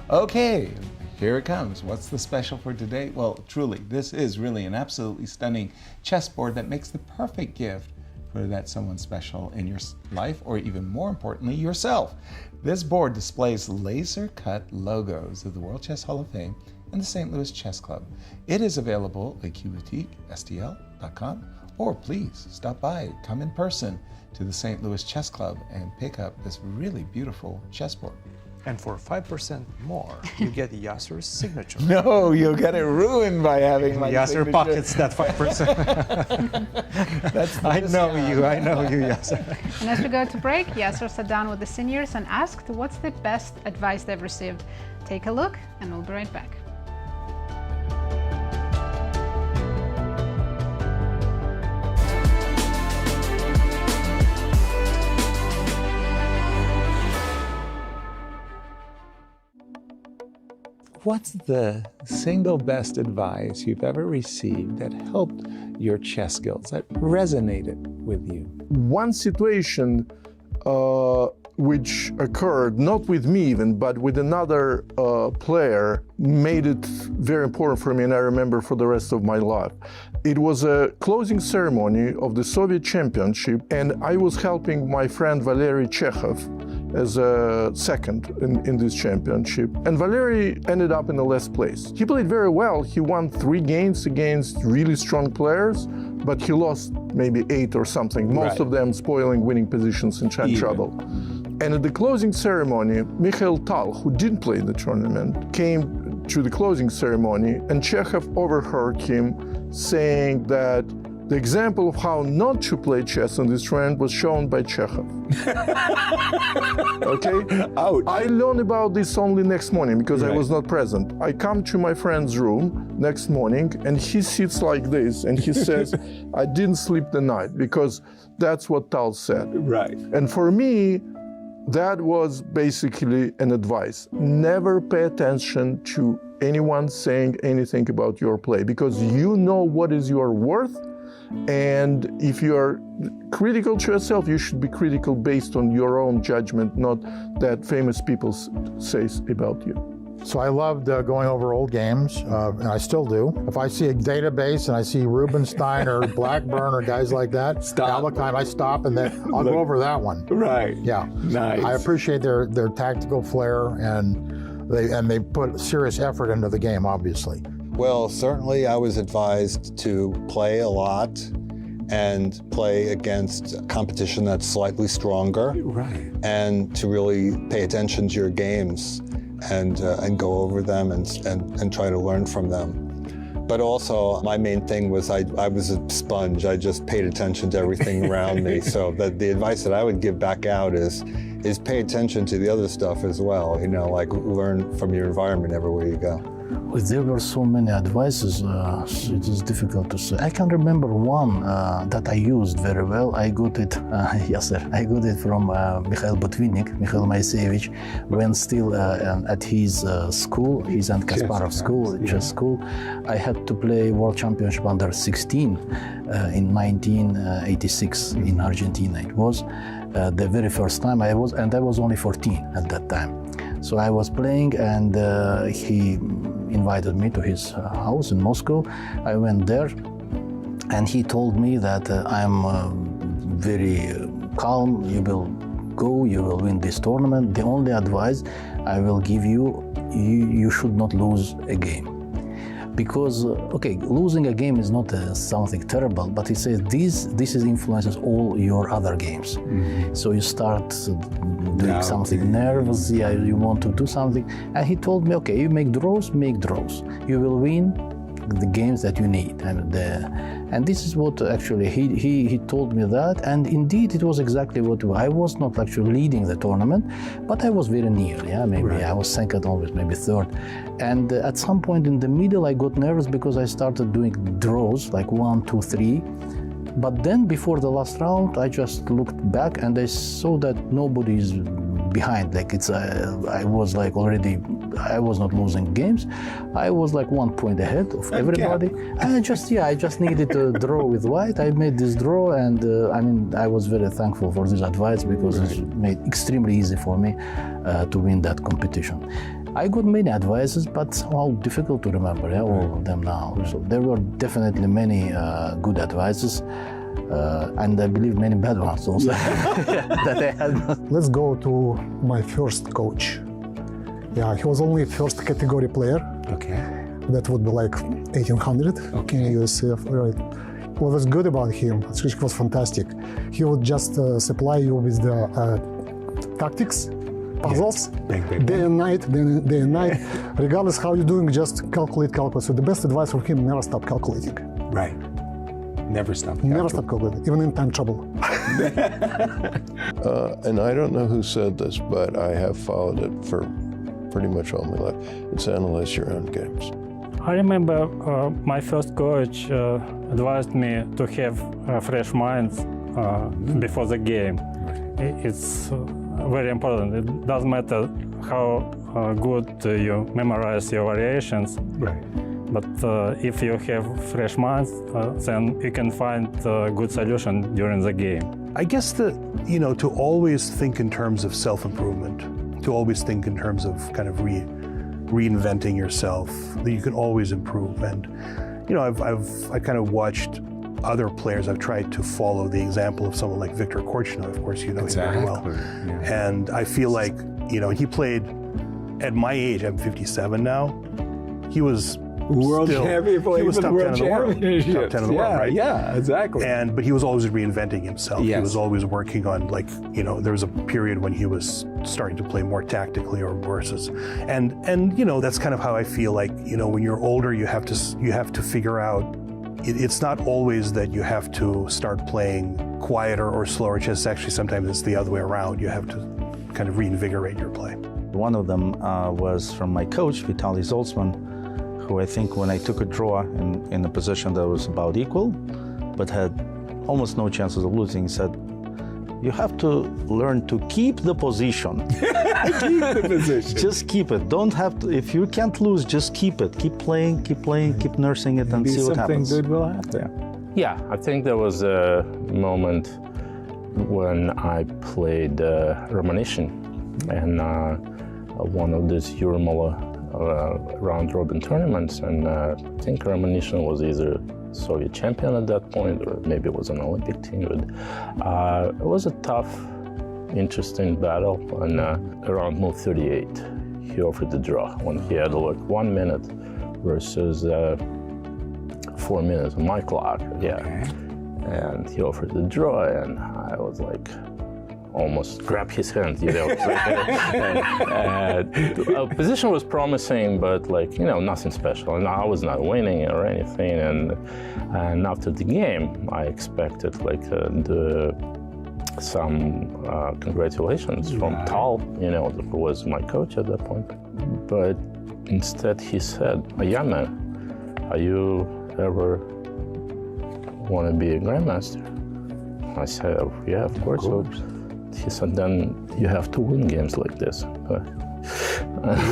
Okay, here it comes. What's the special for today? Well, truly, this is really an absolutely stunning chessboard that makes the perfect gift for that someone special in your life, or even more importantly, yourself. This board displays laser-cut logos of the World Chess Hall of Fame and the St. Louis Chess Club. It is available at qboutique.stl.com, or please stop by, come in person to the St. Louis Chess Club and pick up this really beautiful chessboard. And for 5% more, you get Yasser's signature. No, you'll get it ruined by having my Yasser signature. pockets that 5%. That's the I know discount. you, Yasser. And as we go to break, Yasser sat down with the seniors and asked what's the best advice they've received. Take a look, and we'll be right back. What's the single best advice you've ever received that helped your chess skills, that resonated with you? One situation which occurred, not with me even, but with another player, made it very important for me, and I remember for the rest of my life. It was a closing ceremony of the Soviet Championship, and I was helping my friend Valery Chekhov as a second in this championship. And Valery ended up in the last place. He played very well. He won 3 games against really strong players, but he lost maybe 8 or something, most Right. of them spoiling winning positions and had Even. trouble. And at the closing ceremony, Mikhail Tal, who didn't play in the tournament, came to the closing ceremony, and Chekhov overheard him saying that the example of how not to play chess in this tournament was shown by Chekhov. Okay? Ouch. I learned about this only next morning because I Right. was not present. I come to my friend's room next morning and he sits like this and he says, I didn't sleep the night because that's what Tal said. Right. And for me, that was basically an advice. Never pay attention to anyone saying anything about your play because you know what is your worth. And if you are critical to yourself, you should be critical based on your own judgment, not that famous people say about you. So I loved going over old games, and I still do. If I see a database and I see Rubinstein or Blackburn or guys like that, Alakheim, I stop and then I'll go over that one. Right. Yeah. Nice. I appreciate their tactical flair, and they put serious effort into the game, obviously. Well, certainly I was advised to play a lot and play against competition that's slightly stronger. Right. And to really pay attention to your games and go over them and try to learn from them. But also, my main thing was I was a sponge. I just paid attention to everything around me. So the advice that I would give back out is pay attention to the other stuff as well. You know, like learn from your environment everywhere you go. There were so many advices, it is difficult to say. I can remember one that I used very well. I got it, Yasser, I got it from Mikhail Moiseyevich, when still at his school, his and Kasparov school, chess school. I had to play World Championship under 16 in 1986 in Argentina. It was the very first time I was only 14 at that time. So I was playing, and he invited me to his house in Moscow. I went there, and he told me that I'm very calm. You will go, you will win this tournament. The only advice I will give you, you should not lose a game. Because, okay, losing a game is not something terrible, but he says this influences all your other games. Mm-hmm. So you start doing something nervous, you want to do something. And he told me, okay, you make draws. You will win the games that you need. And this is what actually he told me that, and indeed it was exactly what I was not actually leading the tournament, but I was very near. Maybe right. I was second, always maybe third. And at some point in the middle I got nervous because I started doing draws like 1, 2, 3. But then before the last round I just looked back and I saw that nobody is behind. Like I was like already, I was not losing games. I was like 1 point ahead of everybody. And I just needed to draw with white. I made this draw, and I was very thankful for this advice because it made extremely easy for me to win that competition. I got many advices, but somehow difficult to remember all of them now. So there were definitely many good advices. And I believe many bad ones also that I had. Let's go to my first coach. Yeah, he was only first category player. Okay. That would be like 1800 in USF. Right. What was good about him, it was fantastic. He would just supply you with the tactics, puzzles, day and night, regardless how you're doing, just calculate. So the best advice from him, never stop calculating. Right. Never stop calculating, even in time trouble. And I don't know who said this, but I have followed it for pretty much all my life. It's analyze your own games. I remember my first coach advised me to have fresh minds before the game. It's very important. It doesn't matter how good you memorize your variations. Right. But if you have fresh minds, then you can find a good solution during the game. I guess that, to always think in terms of self-improvement, to always think in terms of kind of reinventing yourself, that you can always improve. And, I kind of watched other players. I've tried to follow the example of someone like Viktor Korchnoi. Of course, you know him very well. Yeah. And I feel like, he played, at my age, I'm 57 now, he was world champion, he was top 10 in the world. Top 10 in the world, right? Yeah, exactly. But he was always reinventing himself. Yes. He was always working on, there was a period when he was starting to play more tactically or versus, and that's kind of how I feel like, when you're older, you have to figure out. It's not always that you have to start playing quieter or slower chess. Actually, sometimes it's the other way around. You have to kind of reinvigorate your play. One of them was from my coach, Vitaly Zoltzman, who I think when I took a draw in a position that was about equal, but had almost no chances of losing, said, you have to learn to keep the position. Keep the position. Just keep it. Don't have to, if you can't lose, just keep it. Keep playing, keep nursing it, and see what happens. Something good will happen. Yeah, I think there was a moment when I played Romanishin, and one of these Euromala round-robin tournaments, and I think Romanishin was either Soviet champion at that point, or maybe it was an Olympic team. But it was a tough, interesting battle, and around move 38, he offered the draw when he had like 1 minute versus 4 minutes on my clock. Yeah. And he offered the draw, and I was like, almost grabbed his hand, you know. Position was promising, but like, you know, nothing special. And I was not winning or anything. And after the game, I expected like some congratulations from Tal, you know, who was my coach at that point. But instead he said, Ayana, are you ever want to be a grandmaster? I said, yeah, of course. So he said, then you have to win games like this.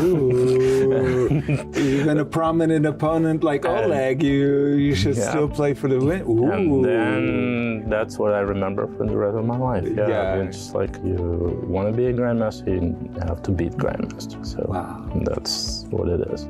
Ooh. Even a prominent opponent like Oleg, you should still play for the win. Ooh. And then that's what I remember for the rest of my life. Yeah. It's like you want to be a grandmaster, you have to beat grandmaster. So that's what it is.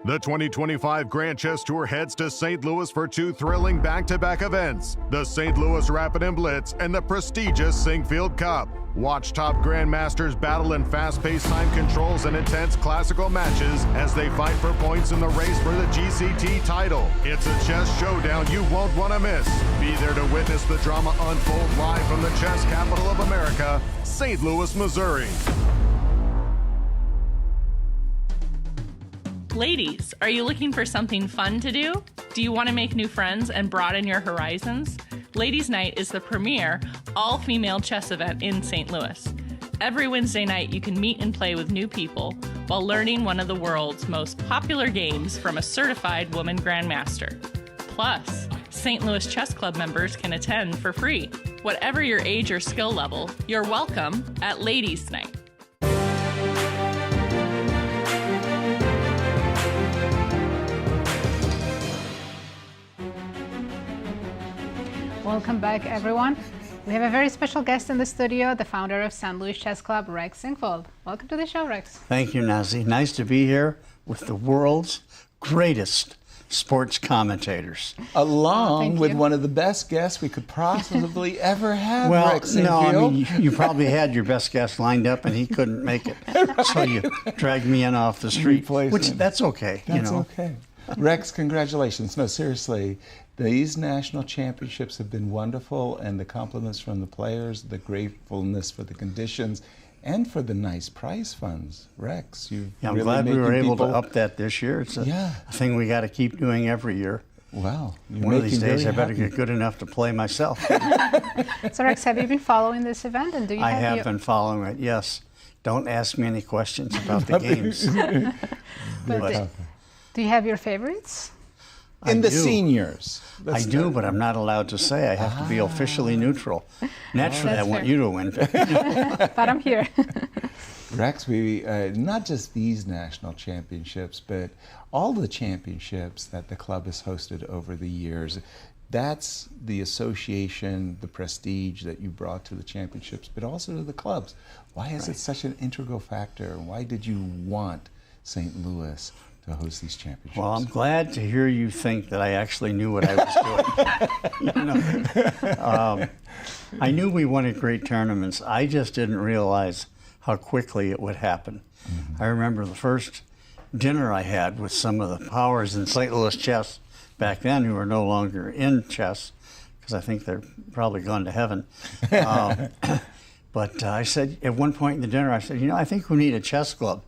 The 2025 Grand Chess Tour heads to St. Louis for 2 thrilling back-to-back events, the St. Louis Rapid and Blitz and the prestigious Sinkfield Cup. Watch top grandmasters battle in fast-paced time controls and intense classical matches as they fight for points in the race for the GCT title. It's a chess showdown you won't want to miss. Be there to witness the drama unfold live from the chess capital of America, St. Louis, Missouri. Ladies, are you looking for something fun to do? Do you want to make new friends and broaden your horizons? Ladies' Night is the premier all-female chess event in St. Louis. Every Wednesday night, you can meet and play with new people while learning one of the world's most popular games from a certified woman grandmaster. Plus, St. Louis Chess Club members can attend for free. Whatever your age or skill level, you're welcome at Ladies' Night. Welcome back, everyone. We have a very special guest in the studio, the founder of St. Louis Chess Club, Rex Sinkfold. Welcome to the show, Rex. Thank you, Nazi. Nice to be here with the world's greatest sports commentators. Along with one of the best guests we could possibly ever have, well, Rex no, I Sinkfield. mean, you probably had your best guest lined up and he couldn't make it. So you dragged me in off the street, which that's okay. That's you know. okay. Rex, congratulations. No, seriously, these national championships have been wonderful, and the compliments from the players, the gratefulness for the conditions, and for the nice prize funds. Rex, you've I'm really glad we were making able to people- up that this year. It's a thing we got to keep doing every year. Wow. One of these days I better get good enough to play myself. So, Rex, have you been following this event? And do you I have have been following it, yes. Don't ask me any questions about the games. But do you have your favorites? In the do. seniors. I do, but I'm not allowed to say. I have to be officially neutral. Naturally, I That's want fair. you to win. But I'm here. Rex, we not just these national championships, but all the championships that the club has hosted over the years. That's the association, the prestige that you brought to the championships, but also to the clubs. Why is it such an integral factor? Why did you want St. Louis to host these championships? Well, I'm glad to hear you think that I actually knew what I was doing. You know, I knew we wanted great tournaments. I just didn't realize how quickly it would happen. I remember the first dinner I had with some of the powers in St. Louis chess back then, who are no longer in chess, because I think they're probably gone to heaven. But I said, at one point in the dinner, I said, you know, I think we need a chess club.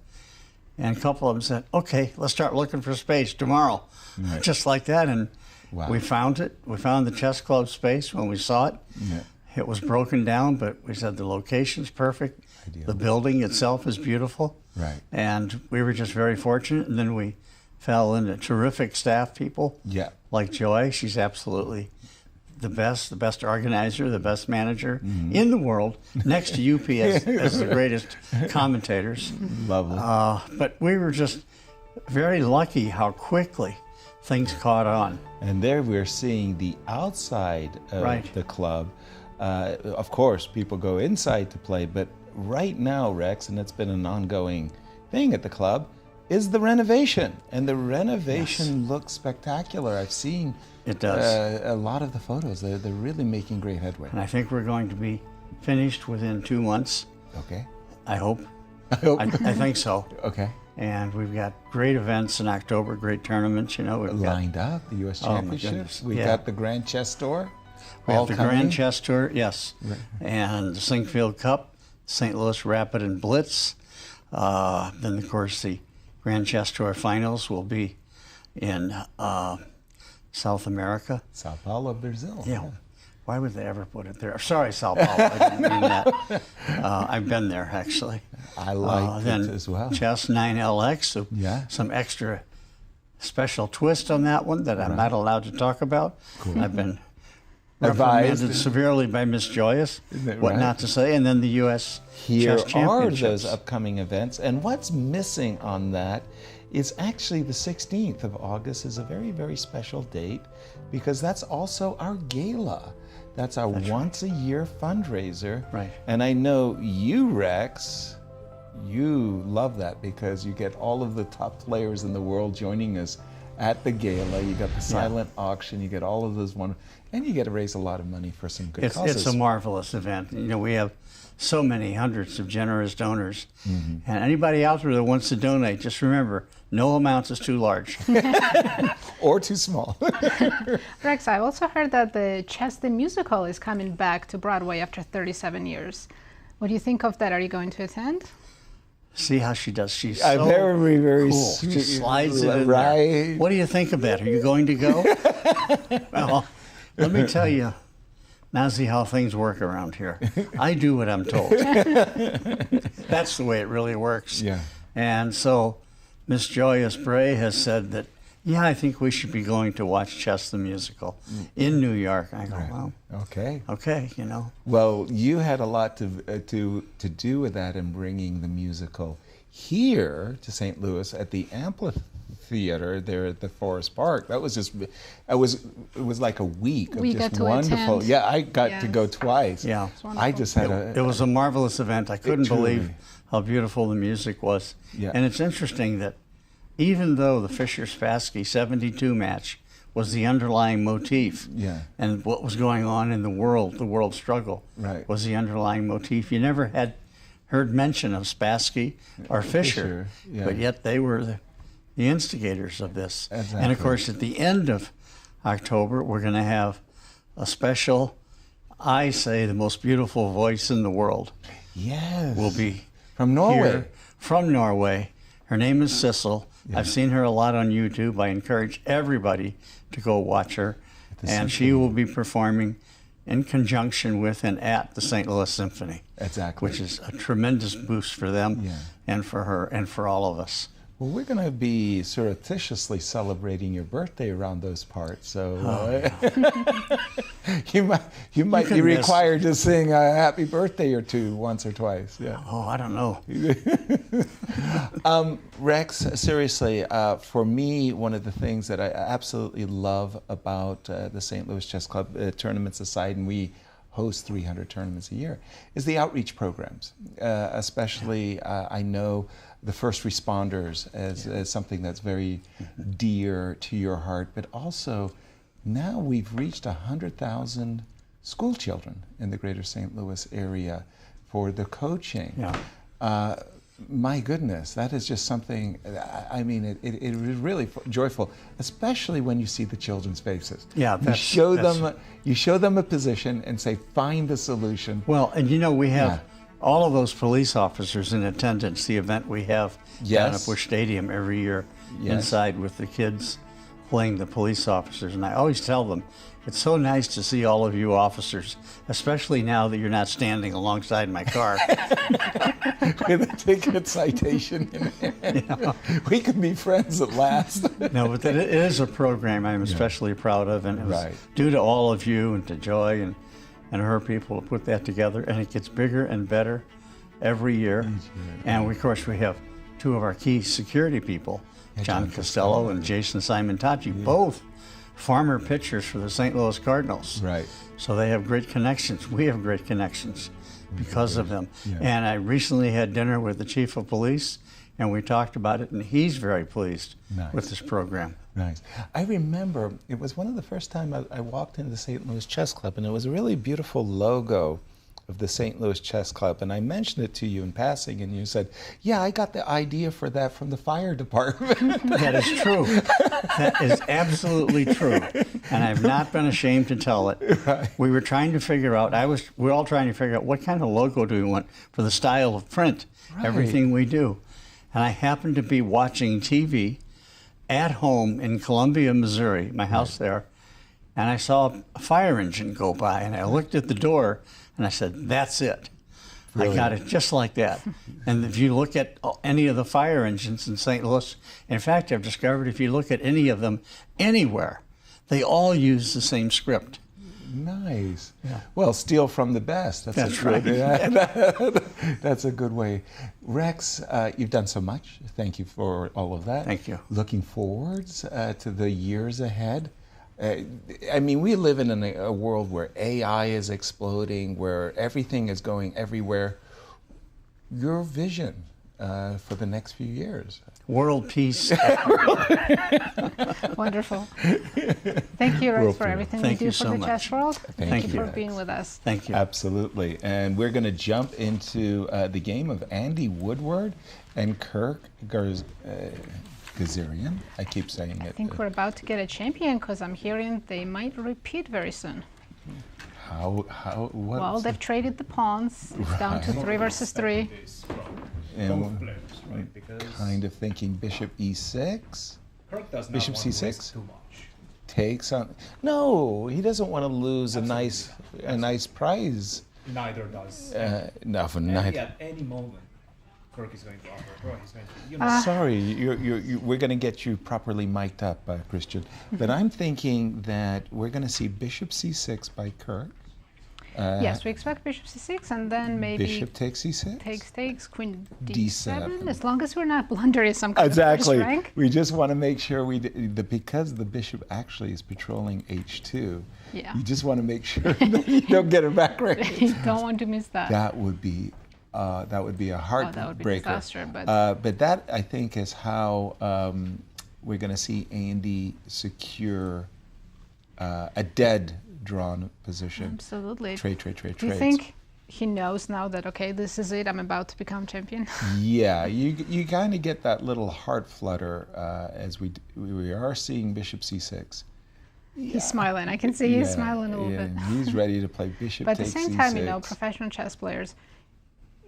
And a couple of them said, okay, let's start looking for space tomorrow. Right. Just like that. And Wow. we found it. We found the chess club space when we saw it. Yeah. It was broken down, but we said the location's perfect. Ideal. The building itself is beautiful. Right. And we were just very fortunate. And then we fell into terrific staff people. Yeah. Like Joy. She's absolutely the best organizer, the best manager in the world, next to UP as the greatest commentators. Lovely. But we were just very lucky how quickly things caught on. And there we're seeing the outside of the club. Of course, people go inside to play, but right now, Rex, and it's been an ongoing thing at the club, is the renovation. And the renovation looks spectacular. I've seen it does. A lot of the photos. They're really making great headway. And I think we're going to be finished within 2 months. Okay. I hope. I think so. Okay. And we've got great events in October, great tournaments. You know, we've lined up the U.S. Championships. We've got the Grand Chess Tour. We have the Grand Chess Tour, yes, and the Sinkfield Cup, St. Louis Rapid and Blitz. Then, of course, the Grand Chess Tour finals will be in South America. Sao Paulo, Brazil. Yeah. Why would they ever put it there? Sorry, Sao Paulo. I didn't mean that. I've been there, actually. I like it as well. Chess 9LX, so some extra special twist on that one that I'm not allowed to talk about. Cool. I've been reprimanded severely by Miss Joyous, what not to say, and then the U.S. Here Chess Championships. are those upcoming events, and what's missing on that is actually the 16th of August is a very, very special date because that's also our gala. That's our once-a-year fundraiser. Right. And I know you, Rex, you love that because you get all of the top players in the world joining us at the gala. You got the silent auction, you get all of those and you get to raise a lot of money for some good causes. It's a marvelous event. You know, we have so many hundreds of generous donors. And anybody out there that wants to donate, just remember, no amount is too large. Or too small. Rex, I also heard that the Chess the Musical is coming back to Broadway after 37 years. What do you think of that? Are you going to attend? See how she does. She's so very, very cool. She slides it in there. What do you think of that? Are you going to go? Well, let me tell you, Nazi, how things work around here. I do what I'm told. That's the way it really works. Yeah. And so Miss Joyous Bray has said that, yeah, I think we should be going to watch Chess the Musical in New York. I go, well, okay, you know. Well, you had a lot to do with that in bringing the musical here to St. Louis at the Amphitheater there at the Forest Park. That was just, it was like a week of just wonderful. Yeah, I got to go twice. Yeah, I just had it was a marvelous event. I couldn't believe how beautiful the music was. Yeah. And it's interesting that even though the Fischer-Spassky 72 match was the underlying motif, and what was going on in the world struggle was the underlying motif, you never had heard mention of Spassky or Fischer, but yet they were the instigators of this. Exactly. And of course, at the end of October, we're going to have a special, I say, the most beautiful voice in the world. Yes. Will be from Norway. Here, from Norway. Her name is Sissel. I've seen her a lot on YouTube. I encourage everybody to go watch her. And she will be performing in conjunction with and at the St. Louis Symphony. Exactly. Which is a tremendous boost for them and for her and for all of us. Well, we're going to be surreptitiously celebrating your birthday around those parts, so you might be required to sing a happy birthday or two once or twice. Yeah. Oh, I don't know. Rex, seriously, for me, one of the things that I absolutely love about the St. Louis Chess Club tournaments aside, and we host 300 tournaments a year, is the outreach programs. Especially, I know the first responders as something that's very dear to your heart, but also now we've reached 100,000 school children in the greater St. Louis area for the coaching. Yeah. My goodness, that is just something, I mean, it is really joyful, especially when you see the children's faces. Yeah, you show them a position and say, find the solution. Well, and you know, we have all of those police officers in attendance, the event we have down at Busch Stadium every year inside with the kids playing the police officers. And I always tell them, it's so nice to see all of you officers, especially now that you're not standing alongside my car. With a ticket citation in hand. We can be friends at last. No, but it is a program I'm especially proud of, and it was due to all of you and to Joy and her people to put that together, and it gets bigger and better every year. And of course we have two of our key security people, John Costello and Jason Simon-Tachi, both former pitchers for the St. Louis Cardinals. Right. So they have great connections. We have great connections because of them. Yeah. And I recently had dinner with the chief of police and we talked about it, and he's very pleased Nice. with this program. Nice. I remember it was one of the first time I walked into the St. Louis Chess Club, and it was a really beautiful logo of the St. Louis Chess Club, and I mentioned it to you in passing, and you said, "Yeah, I got the idea for that from the fire department." That is true. That is absolutely true, and I've not been ashamed to tell it. Right. We were trying to figure out. We're all trying to figure out what kind of logo do we want for the style of print, Right. everything we do, and I happened to be watching TV at home in Columbia, Missouri, my house there, and I saw a fire engine go by, and I looked at the door. And I said, "That's it. Brilliant. I got it just like that." And if you look at any of the fire engines in St. Louis, in fact, I've discovered if you look at any of them anywhere, they all use the same script. Nice. Yeah. Well, steal from the best. That's a good, right. That's a good way. Rex, you've done so much. Thank you for all of that. Thank you. Looking forwards to the years ahead. I mean, we live in a world where AI is exploding, where everything is going everywhere. Your vision for the next few years? World peace. Wonderful. Thank you, Rex, for everything Thank you you do for so the much. chess world. Thank you you, for Rex. being with us. Thank you. Absolutely. And we're going to jump into the game of Andy Woodward and Kirk Ghazarian. I keep saying it. I think we're about to get a champion because I'm hearing they might repeat very soon. What? Well, they've traded the pawns. It's down to 3 versus 3. And Because kind of thinking bishop e6. Kirk does not Bishop want to c6 risk too much. takes on. No, he doesn't want to lose a nice prize. Neither does. No, for And neither. at any moment, Kirk is going to offer a draw. He's going to, you know. Sorry, we're going to get you properly mic'd up, Christian. But I'm thinking that we're going to see bishop c6 by Kirk. Yes, we expect bishop c6 and then maybe Bishop takes e6. takes queen D7. d7. As long as we're not blundering some kind Exactly. of first rank. We just want to make sure because the bishop actually is patrolling h2. Yeah. You just want to make sure that you don't get a back rank. You don't want to miss that. That would be a heartbreaker. that would be disaster, but but that I think is how we're going to see Andy secure a dead drawn position. Absolutely. Trade. Do you think he knows now that, okay, this is it, I'm about to become champion? Yeah, you kind of get that little heart flutter as we are seeing bishop c6. He's smiling. I can see he's smiling a little bit. He's ready to play bishop But at the takes same time, c6. you know, professional chess players,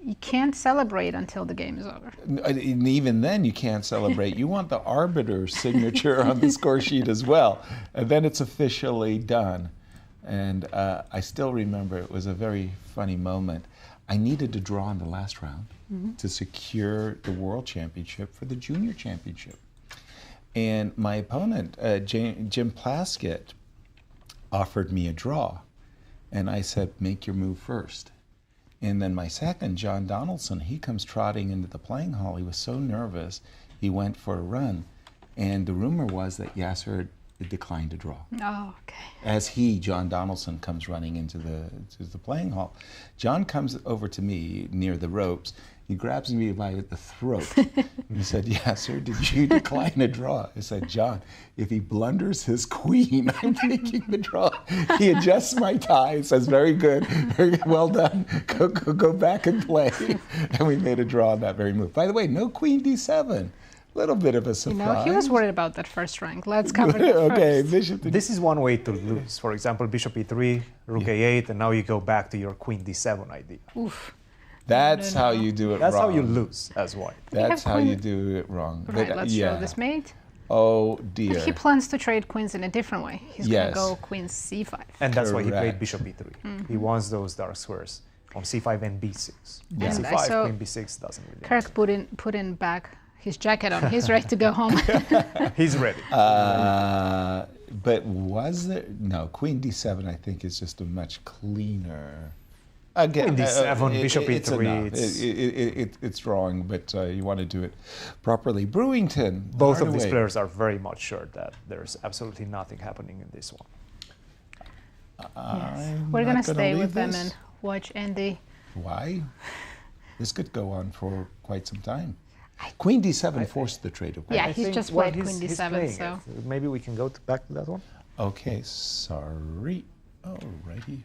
you can't celebrate until the game is over. And even then, you can't celebrate. You want the arbiter's signature on the score sheet as well. And then it's officially done. And I still remember it was a very funny moment. I needed to draw in the last round to secure the world championship for the junior championship. And my opponent, Jim Plaskett, offered me a draw. And I said, make your move first. And then my second, John Donaldson, he comes trotting into the playing hall. He was so nervous, he went for a run. And the rumor was that Yasser declined to draw. Oh, okay. As John Donaldson, comes running into the playing hall. John comes over to me near the ropes. He grabs me by the throat. He said, Yasser, did you decline a draw? I said, John, if he blunders his queen, I'm taking the draw. He adjusts my tie, says, very good, very well done. Go back and play. And we made a draw on that very move. By the way, no queen d7. Little bit of a surprise. You know, he was worried about that first rank. Let's cover that okay, first. bishop. This is one way to lose. For example, bishop e3, rook a8, and now you go back to your queen d7 idea. Oof. That's how you do it That's wrong. how you lose as white. That's how queen- you do it wrong. Right, But, let's show this mate. Oh, dear. But he plans to trade queens in a different way. He's Yes. going to go queen c5. And that's why he played Correct. bishop e3. He wants those dark squares on c5 and b6. Yeah. And I c5, saw queen b6 doesn't really Kirk put in back his jacket on. He's ready to go home. He's ready. But was there? No, queen d7 I think is just a much cleaner. Again, Queen d7, bishop it's e3, enough. It's wrong, but you want to do it properly. Brewington. Both of these Hardaway. players are very much sure that there's absolutely nothing happening in this one. Yes. We're going to stay with them this. and watch Andy. Why? This could go on for quite some time. Queen d7 forced the trade, of course. Yeah, he's just played Queen d7, so... Maybe we can go back to that one? Okay, sorry. Alrighty.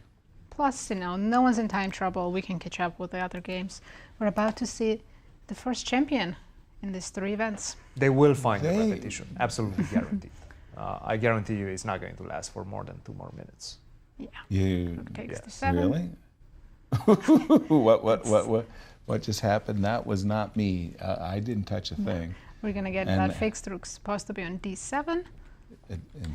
Plus, no one's in time trouble. We can catch up with the other games. We're about to see the first champion in these 3 events. They will find a repetition, absolutely guaranteed. I guarantee you it's not going to last for more than 2 more minutes. Yeah. Really? What just happened? That was not me. I didn't touch a thing. We're going to get that fixed rook supposed to be on d7.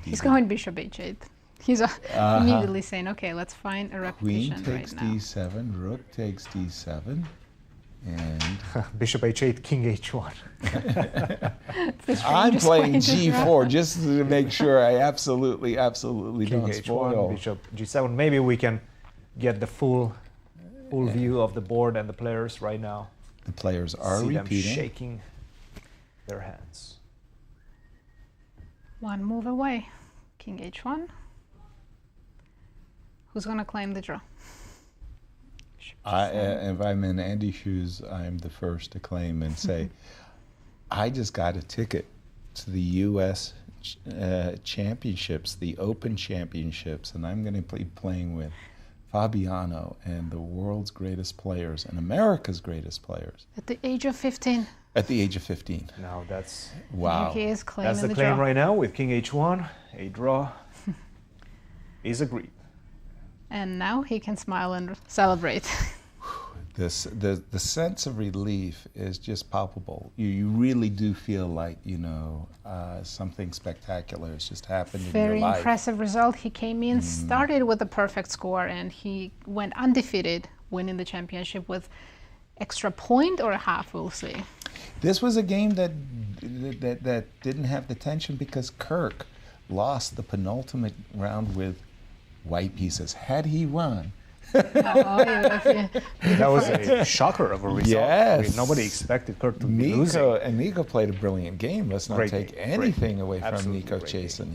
He's going bishop h8. He's immediately saying, okay, let's find a repetition Queen takes right now. d7, rook takes d7, and... Bishop h8, king h1. I'm playing g4 just to make sure I absolutely king don't spoil. h1, bishop g7. Maybe we can get the full view of the board and the players right now. The players are See repeating. them shaking their hands. 1 move away. King h1. Who's going to claim the draw? If I'm in Andy's shoes, I'm the first to claim and say, I just got a ticket to the U.S. championships, the Open championships, and I'm going to be playing with Fabiano and the world's greatest players and America's greatest players. At the age of 15. At the age of 15. Now that's... Wow. He is claiming That's the draw. claim right now with king h1. A draw is agreed. And now he can smile and celebrate. The sense of relief is just palpable. You really do feel like, something spectacular has just happened in your life. Very impressive result. He came in, started with a perfect score, and he went undefeated, winning the championship with extra point or a half, we'll see. This was a game that didn't have the tension because Kirk lost the penultimate round with white pieces. Had he won, that was a shocker of a result. Yes. I mean, nobody expected Kirk to be losing. And Nico played a brilliant game. Let's not take anything away from Nico Chasin.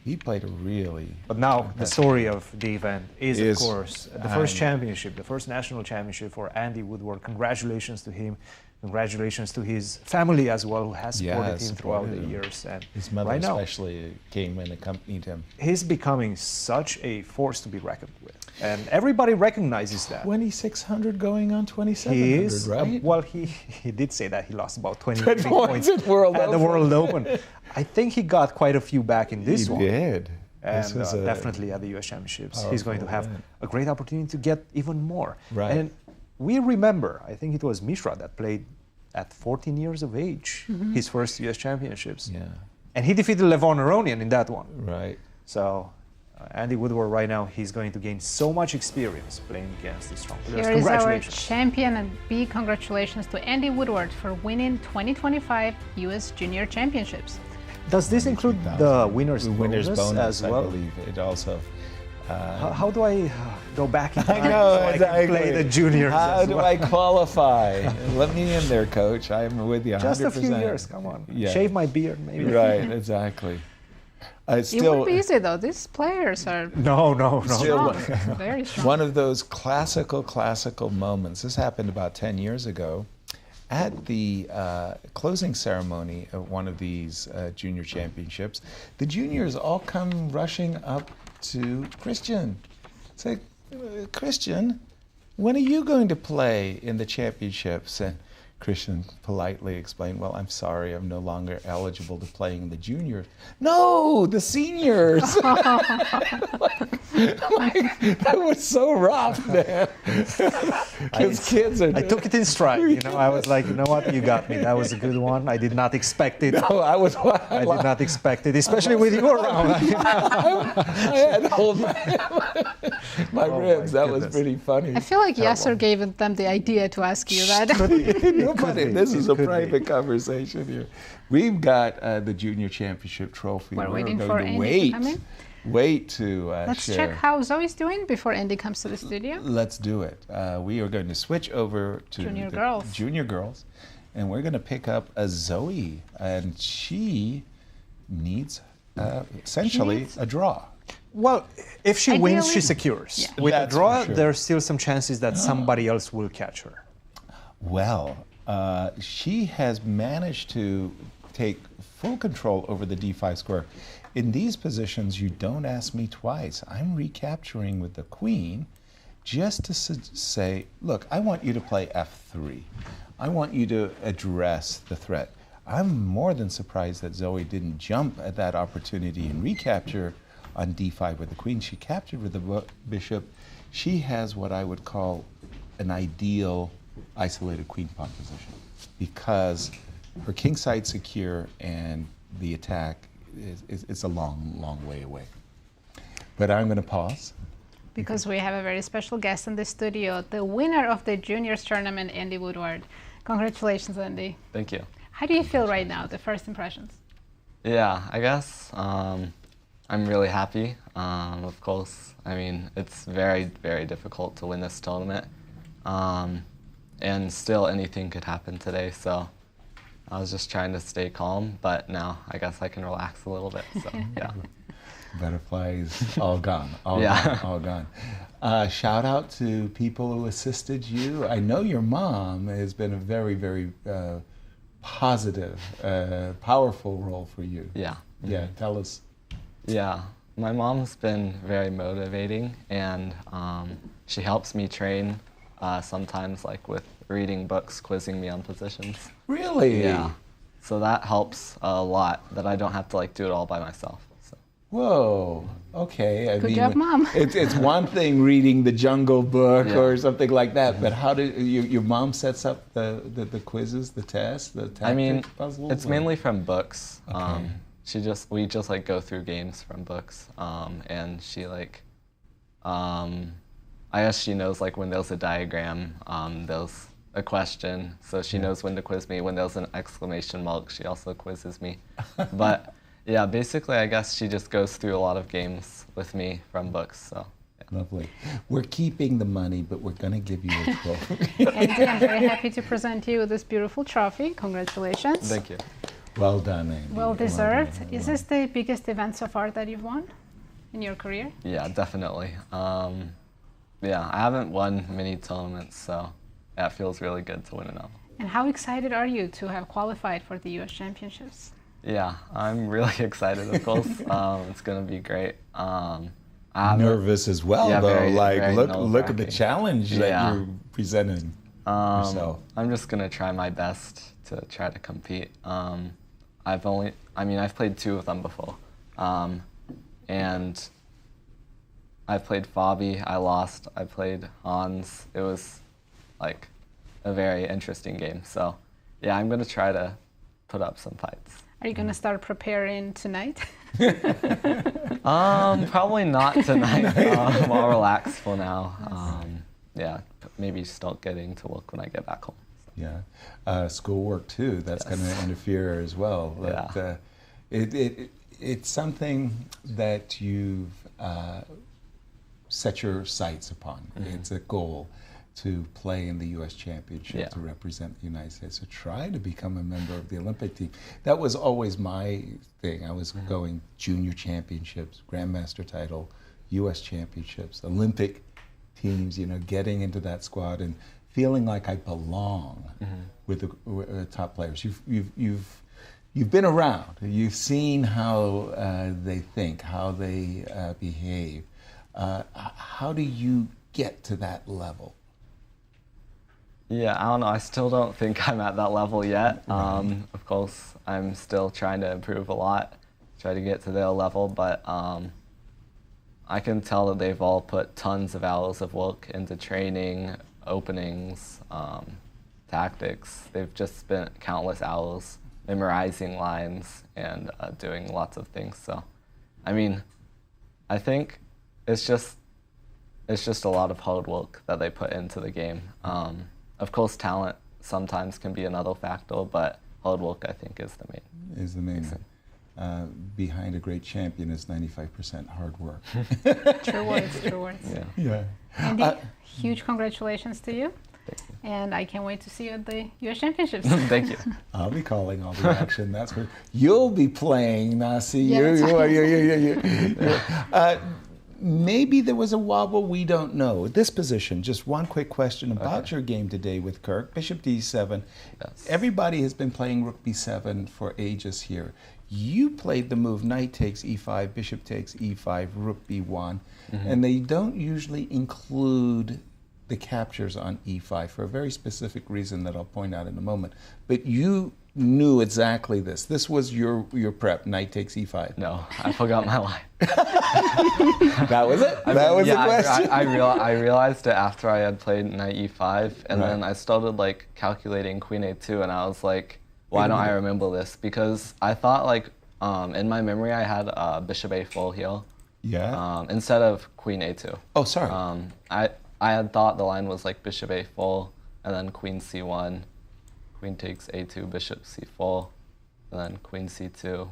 He played a really... But now the story of the event is of course, the first championship, the first national championship for Andy Woodward. Congratulations to him. Congratulations to his family as well, who has supported him throughout the years. And his mother right now, especially came and accompanied him. He's becoming such a force to be reckoned with. And everybody recognizes that. 2,600 going on 2,700, He is, right? Well, he did say that he lost about 20 points at the World Open. I think he got quite a few back in this one. He did. And definitely at the U.S. Championships. He's going to have a great opportunity to get even more. Right. And we remember, I think it was Mishra that played at 14 years of age, his first U.S. Championships. Yeah. And he defeated Levon Aronian in that one. Right. So Andy Woodward right now, he's going to gain so much experience playing against these strong players. Here is our champion, and big congratulations to Andy Woodward for winning 2025 U.S. Junior Championships. Does this include the winner's bonus as well? I believe it also. How do I go back in time I know, so exactly. I can play the juniors? How as do well? I qualify? Let me in there, Coach. I'm with you 100%. Just a few years, come on. Yeah. Shave my beard, maybe. Right, exactly. It won't be easy, though. These players are strong, very strong. One of those classical moments. This happened about 10 years ago. At the closing ceremony of one of these junior championships, the juniors all come rushing up to Christian. Say, Christian, when are you going to play in the championships? And Christian politely explained, well, I'm sorry, I'm no longer eligible to play in the juniors. No, the seniors. That was so rough, man. Kids are... I took it in stride, I was like, you know what, you got me. That was a good one. I did not expect it. No, I did not expect it, especially with you around. I had to hold my ribs. That was pretty funny. I feel like Yasser gave them the idea to ask you that. This is a private conversation here. We've got the junior championship trophy. We're waiting going for to Andy to come in. Wait to Let's share. check how Zoe's doing before Andy comes to the studio. Let's do it. We are going to switch over to Junior the girls. Junior girls, and we're going to pick up a Zoe, and she needs essentially a draw. Well, if she wins, she Ideally, secures. yeah. With a That's draw, for sure. there's still some chances that somebody else will catch her. Well, she has managed to take full control over the d5 square. In these positions, you don't ask me twice. I'm recapturing with the queen just to say, look, I want you to play f3. I want you to address the threat. I'm more than surprised that Zoe didn't jump at that opportunity and recapture on d5 with the queen. She captured with the bishop. She has what I would call an ideal isolated queen pawn position because her king side secure and the attack is a long, long way away. But I'm going to pause. Because we have a very special guest in the studio, the winner of the juniors tournament, Andy Woodward. Congratulations, Andy. Thank you. How do you feel right now, the first impressions? Yeah, I guess I'm really happy. Of course, I mean, it's very, very difficult to win this tournament. And still anything could happen today, so I was just trying to stay calm, but now I guess I can relax a little bit, so yeah. Butterflies all gone, all gone. Shout out to people who assisted you. I know your mom has been a very, very positive, powerful role for you. Yeah. Yeah, tell us. Yeah, my mom's been very motivating, and she helps me train sometimes, like with reading books, quizzing me on positions. Really? Yeah. So that helps a lot, that I don't have to like do it all by myself. So. Whoa. Okay. Good job, Mom. It's one thing reading the Jungle Book or something like that, but how do your mom sets up the quizzes, the tests, the tactics, puzzles? It's mainly from books. Okay. We just like go through games from books, and she like, I guess she knows like when there's a diagram, there's a question, so she knows when to quiz me. When there's an exclamation mark, she also quizzes me. But yeah, basically, I guess she just goes through a lot of games with me from books. So. Yeah. Lovely. We're keeping the money, but we're going to give you a trophy. Andy, I'm very happy to present you with this beautiful trophy. Congratulations. Thank you. Well done, Andy. Well deserved. Is this the biggest event so far that you've won in your career? Yeah, definitely. Yeah, I haven't won many tournaments, so that feels really good to win another. And how excited are you to have qualified for the U.S. Championships? Yeah, I'm really excited, of course. It's going to be great. Nervous as well, yeah, though. Very, like, very look at the challenge that you're presenting yourself. I'm just going to try my best to try to compete. I've played 2 of them before. And I played Fabi, I lost. I played Hans. It was like a very interesting game. So yeah, I'm going to try to put up some fights. Are you going to start preparing tonight? Probably not tonight. I'll relax for now. Yeah, maybe start getting to work when I get back home. So. Yeah, schoolwork too. That's going to interfere as well. But, it's something that you've set your sights upon. Mm-hmm. It's a goal to play in the U.S. Championship, to represent the United States, to try to become a member of the Olympic team. That was always my thing. I was going junior championships, grandmaster title, U.S. championships, Olympic teams, getting into that squad and feeling like I belong with the top players. You've been around. You've seen how they think, how they behave. How do you get to that level? Yeah, I don't know. I still don't think I'm at that level yet. Of course, I'm still trying to improve a lot, try to get to their level, but I can tell that they've all put tons of hours of work into training, openings, tactics. They've just spent countless hours memorizing lines and doing lots of things. So, I mean, I think it's just a lot of hard work that they put into the game. Of course, talent sometimes can be another factor, but hard work, I think, is the main. Is the main. Behind a great champion is 95% hard work. True words, true words. Yeah. Andy, huge congratulations to you. And I can't wait to see you at the U.S. Championships. Thank you. I'll be calling all the action. That's for you'll be playing, Nazi. Yeah, maybe there was a wobble, we don't know. This position, just one quick question about your game today with Kirk. Bishop d7. Yes. Everybody has been playing rook b7 for ages here. You played the move knight takes e5, bishop takes e5, rook b1, and they don't usually include the captures on e5 for a very specific reason that I'll point out in a moment. But you knew exactly this. This was your prep, knight takes e5. No, I forgot my line. That was it? That was the question? I realized it after I had played knight e5, and then I started like calculating queen a2, and I was like, why don't I remember this? Because I thought like in my memory I had bishop a4 here. Yeah. Instead of queen a2. Oh, sorry. I had thought the line was like bishop a4 and then queen c1, queen takes a2, bishop c4, and then queen c2,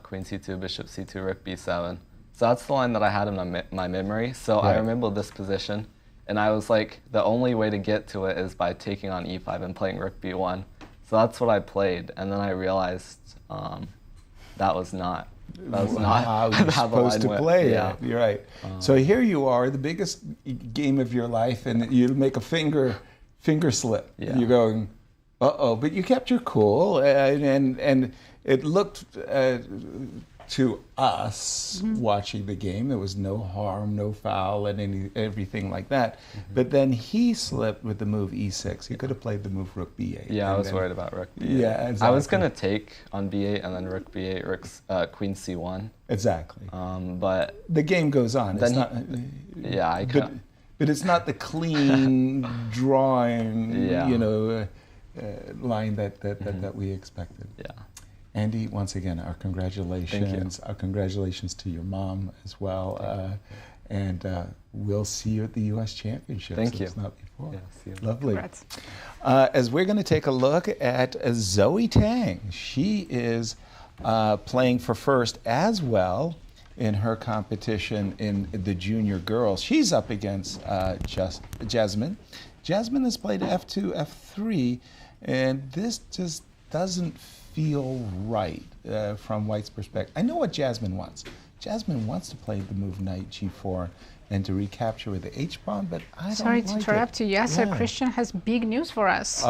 queen c2, bishop c2, rook b7. So that's the line that I had in my memory. So I remember this position, and I was like, the only way to get to it is by taking on e5 and playing rook b1. So that's what I played, and then I realized that was not how you're supposed to play it. Yeah, you're right. So here you are, the biggest game of your life, and you make a finger slip. Yeah. You're going, uh-oh, but you kept your cool, and it looked to us watching the game, there was no harm, no foul, and everything like that. But then he slipped with the move e6. He could have played the move rook b8. Yeah, I was worried about rook b8. Yeah, exactly. I was going to take on b8 and then rook b8, queen c1. Exactly. But the game goes on. It's not. Yeah, but it's not the clean drawing, line that we expected. Yeah. Andy, once again, our congratulations. Thank you. Our congratulations to your mom as well. And we'll see you at the U.S. Championships. Thank you. If not before. Yeah, see you. Lovely. As we're going to take a look at Zoe Tang. She is playing for first as well in her competition in the junior girls. She's up against Jasmine. Jasmine has played f2, f3, and this just doesn't feel right from White's perspective. I know what Jasmine wants. Jasmine wants to play the move knight g4 and to recapture with the h-pawn, but I don't Sorry like to interrupt you. Yasser, Yeah. Cristian has big news for us.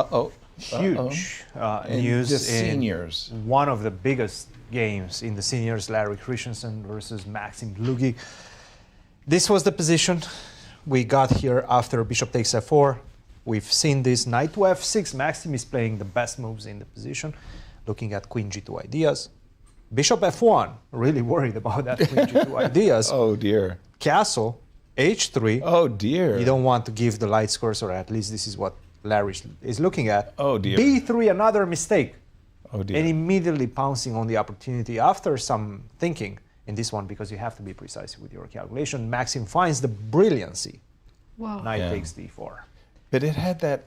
Huge news the in seniors. one of the biggest games in the seniors, Larry Christiansen versus Maxim Dlugy. This was the position we got here after bishop takes f4. We've seen this knight to f6. Maxim is playing the best moves in the position, looking at queen g2 ideas. Bishop f1, really worried about that queen g2 ideas. Oh dear. Castle, h3. Oh dear. You don't want to give the light scores, or at least this is what Larry is looking at. Oh dear. b3, another mistake. Oh dear. And immediately pouncing on the opportunity after some thinking in this one, because you have to be precise with your calculation. Maxim finds the brilliancy. Wow. Knight takes d4. But it had that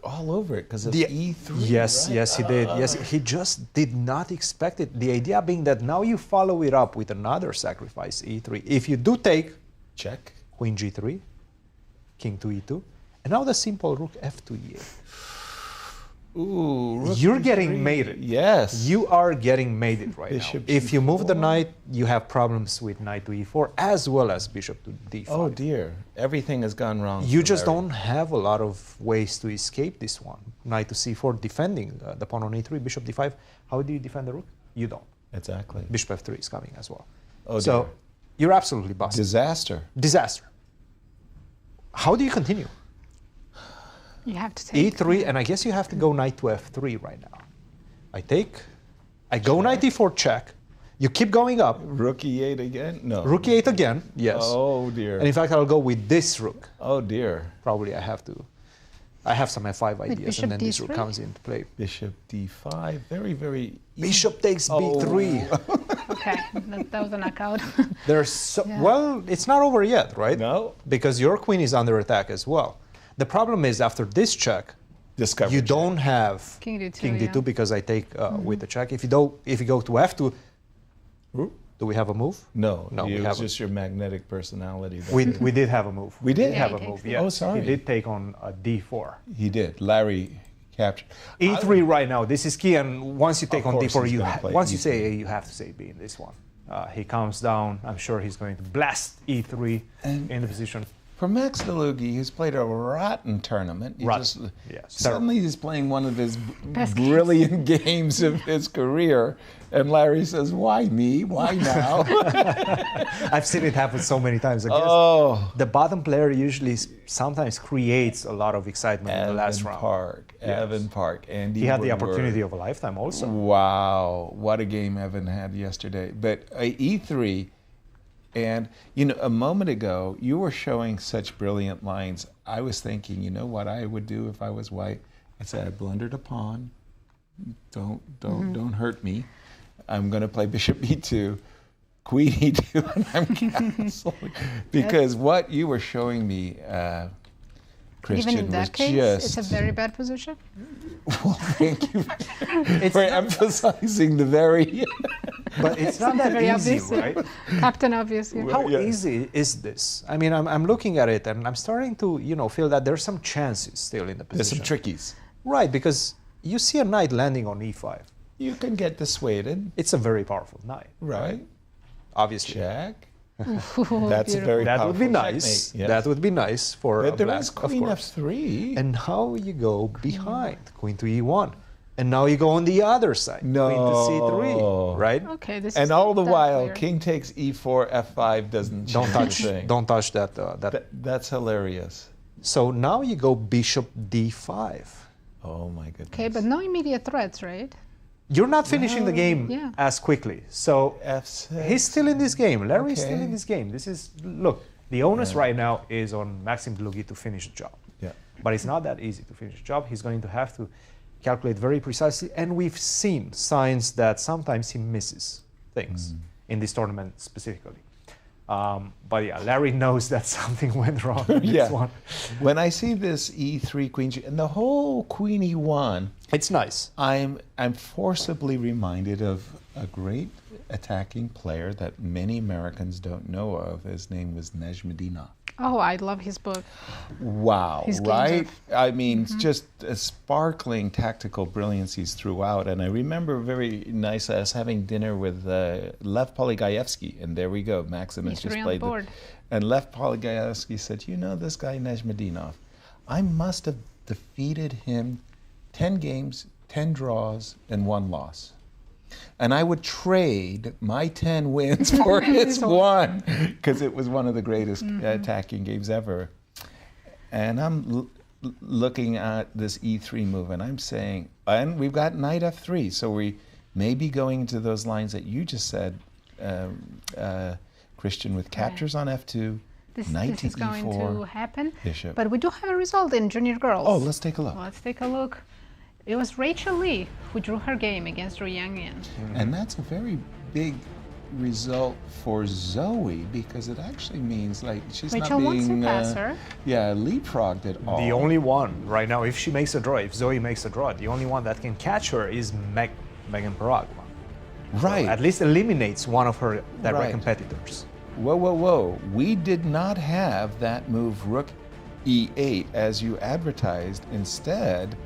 all over it because of e3. Yes, right? yes, he did. Yes, he just did not expect it. The idea being that now you follow it up with another sacrifice, e3. If you do take, check, queen g3, king to e2, and now the simple rook f2 e8. Ooh, rook you're e3. getting mated. Yes. You are getting mated right Bishop now. If you move the g4. knight, you have problems with knight to e4 as well as bishop to d5. Oh dear. Everything has gone wrong. You for just Larry. don't have a lot of ways to escape this one. Knight to c4, defending the pawn on e3, bishop d5. How do you defend the rook? You don't. Exactly. Bishop f3 is coming as well. Oh so dear. you're absolutely busted. Disaster. Disaster. How do you continue? You have to take e3, and I guess you have to go knight to f3 right now. I go knight e4 check. You keep going up. Rook e8 again? No. Rook e8 again, yes. Oh dear. And in fact, I'll go with this rook. Oh dear. Probably I have some f5 ideas, bishop and then this rook d3? comes into play. Bishop d5. Very, very. Bishop takes b3. Okay, that was a knockout. Well, it's not over yet, right? No. Because your queen is under attack as well. The problem is after this check, Discover you check. don't have King d2, king d2 yeah. because I take with the check. If you go to f2, do we have a move? No. No, It we was haven't. just your magnetic personality. We did have a move. We did? have Yeah, a he move. takes Yes. Oh, sorry. He did take on a d4. He did. Larry captured. e3 right now. This is key. And once you take Of on course d4, he's gonna play once you E3. say A, you have to say B in this one. He comes down. I'm sure he's going to blast E3 in the position. For Max Dlugy, who's played a rotten tournament, suddenly he's playing one of his brilliant games of his career, and Larry says, "Why me? Why now?" I've seen it happen so many times. I guess the bottom player usually sometimes creates a lot of excitement in the last round. Evan Park, Andy. He had the Woodward. opportunity of a lifetime also. Wow, what a game Evan had yesterday. But E3. And, you know, a moment ago, you were showing such brilliant lines. I was thinking, you know what I would do if I was white? I said, I blundered a pawn. Don't hurt me. I'm going to play bishop b2, queen e2, and I'm castling. Because what you were showing me, Christian, even in that case, it's a very bad position. Well, thank you for emphasizing the very... But it's not that easy, obvious, right? Captain obvious. Yeah. How easy is this? I mean, I'm looking at it and I'm starting to, feel that there's some chances still in the position. There's some trickies. Right, because you see a knight landing on e5. You can get dissuaded. It's a very powerful knight. Right. Obviously. Check. Ooh, That's a very that powerful would be nice. checkmate, yes. That would be nice for But a there black, is queen of course. f3. And now you go behind, queen to e1. And now you go on the other side, queen to c3, right? Okay, this And is all the that while, clear. king takes e4, f5 doesn't Don't change touch, a thing. don't touch that. That's hilarious. So now you go bishop d5. Oh my goodness. Okay, but no immediate threats, right? You're not finishing the game Yeah. as quickly. So F6. he's still in this game. Larry's Okay. still in this game. This is, look, the onus right now is on Maxim Dlugy to finish the job. Yeah. But it's not that easy to finish the job. He's going to have to calculate very precisely. And we've seen signs that sometimes he misses things in this tournament specifically. But yeah, Larry knows that something went wrong in this one. When I see this e3 queen and the whole queen e1, it's nice. I'm forcibly reminded of a great attacking player that many Americans don't know of. His name was Nejmedinov. Oh, I love his book. Wow, His games right? I mean, just sparkling tactical brilliancies throughout. And I remember very nice us having dinner with Lev Polygaevsky, and there we go. Maximus just played. And Lev Polygaevsky said, you know this guy Nejmedinov, I must have defeated him 10 games, 10 draws, and 1 loss. And I would trade my 10 wins for his 1, because it was one of the greatest attacking games ever. And I'm looking at this e3 move, and I'm saying, and we've got knight f3, so we may be going into those lines that you just said, Christian, with captures on f2, knight This to is going e4, to happen. bishop. But we do have a result in junior girls. Oh, let's take a look. Let's take a look. It was Rachel Lee who drew her game against Ru Yangian. And that's a very big result for Zoe, because it actually means like she's Rachel not wants to being pass her. leapfrogged at all. The only one right now, if she makes a draw, if Zoe makes a draw, the only one that can catch her is Megan Paragva. Right. So at least eliminates one of her direct Right. competitors. Whoa, whoa, whoa. We did not have that move rook e8 as you advertised. Instead,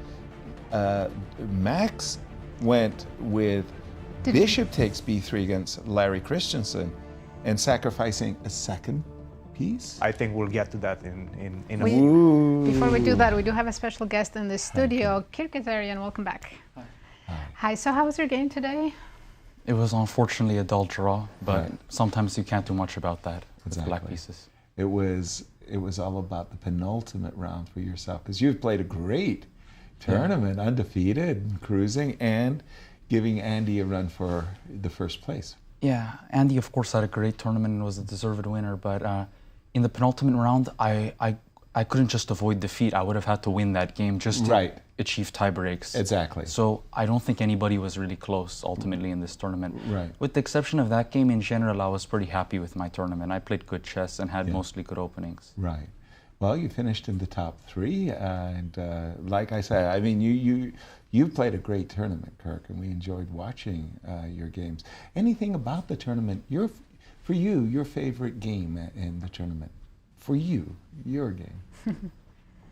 Max went with bishop takes b3 against Larry Christiansen and sacrificing a second piece. I think we'll get to that in a We- moment. Before we do that, we do have a special guest in the studio, Kirk Ghazarian. Welcome back. Hi, so how was your game today? It was unfortunately a dull draw, but sometimes you can't do much about that with Exactly. black pieces. It was all about the penultimate round for yourself, because you've played a great tournament, undefeated, cruising, and giving Andy a run for the first place. Yeah, Andy of course had a great tournament and was a deserved winner, but in the penultimate round, I couldn't just avoid defeat. I would have had to win that game just to achieve tie breaks. Exactly. So I don't think anybody was really close ultimately in this tournament. Right. With the exception of that game, in general, I was pretty happy with my tournament. I played good chess and had mostly good openings. Right. Well, you finished in the top 3, and like I said, I mean, you played a great tournament, Kirk, and we enjoyed watching your games. Anything about the tournament, your favorite game in the tournament? For you, your game.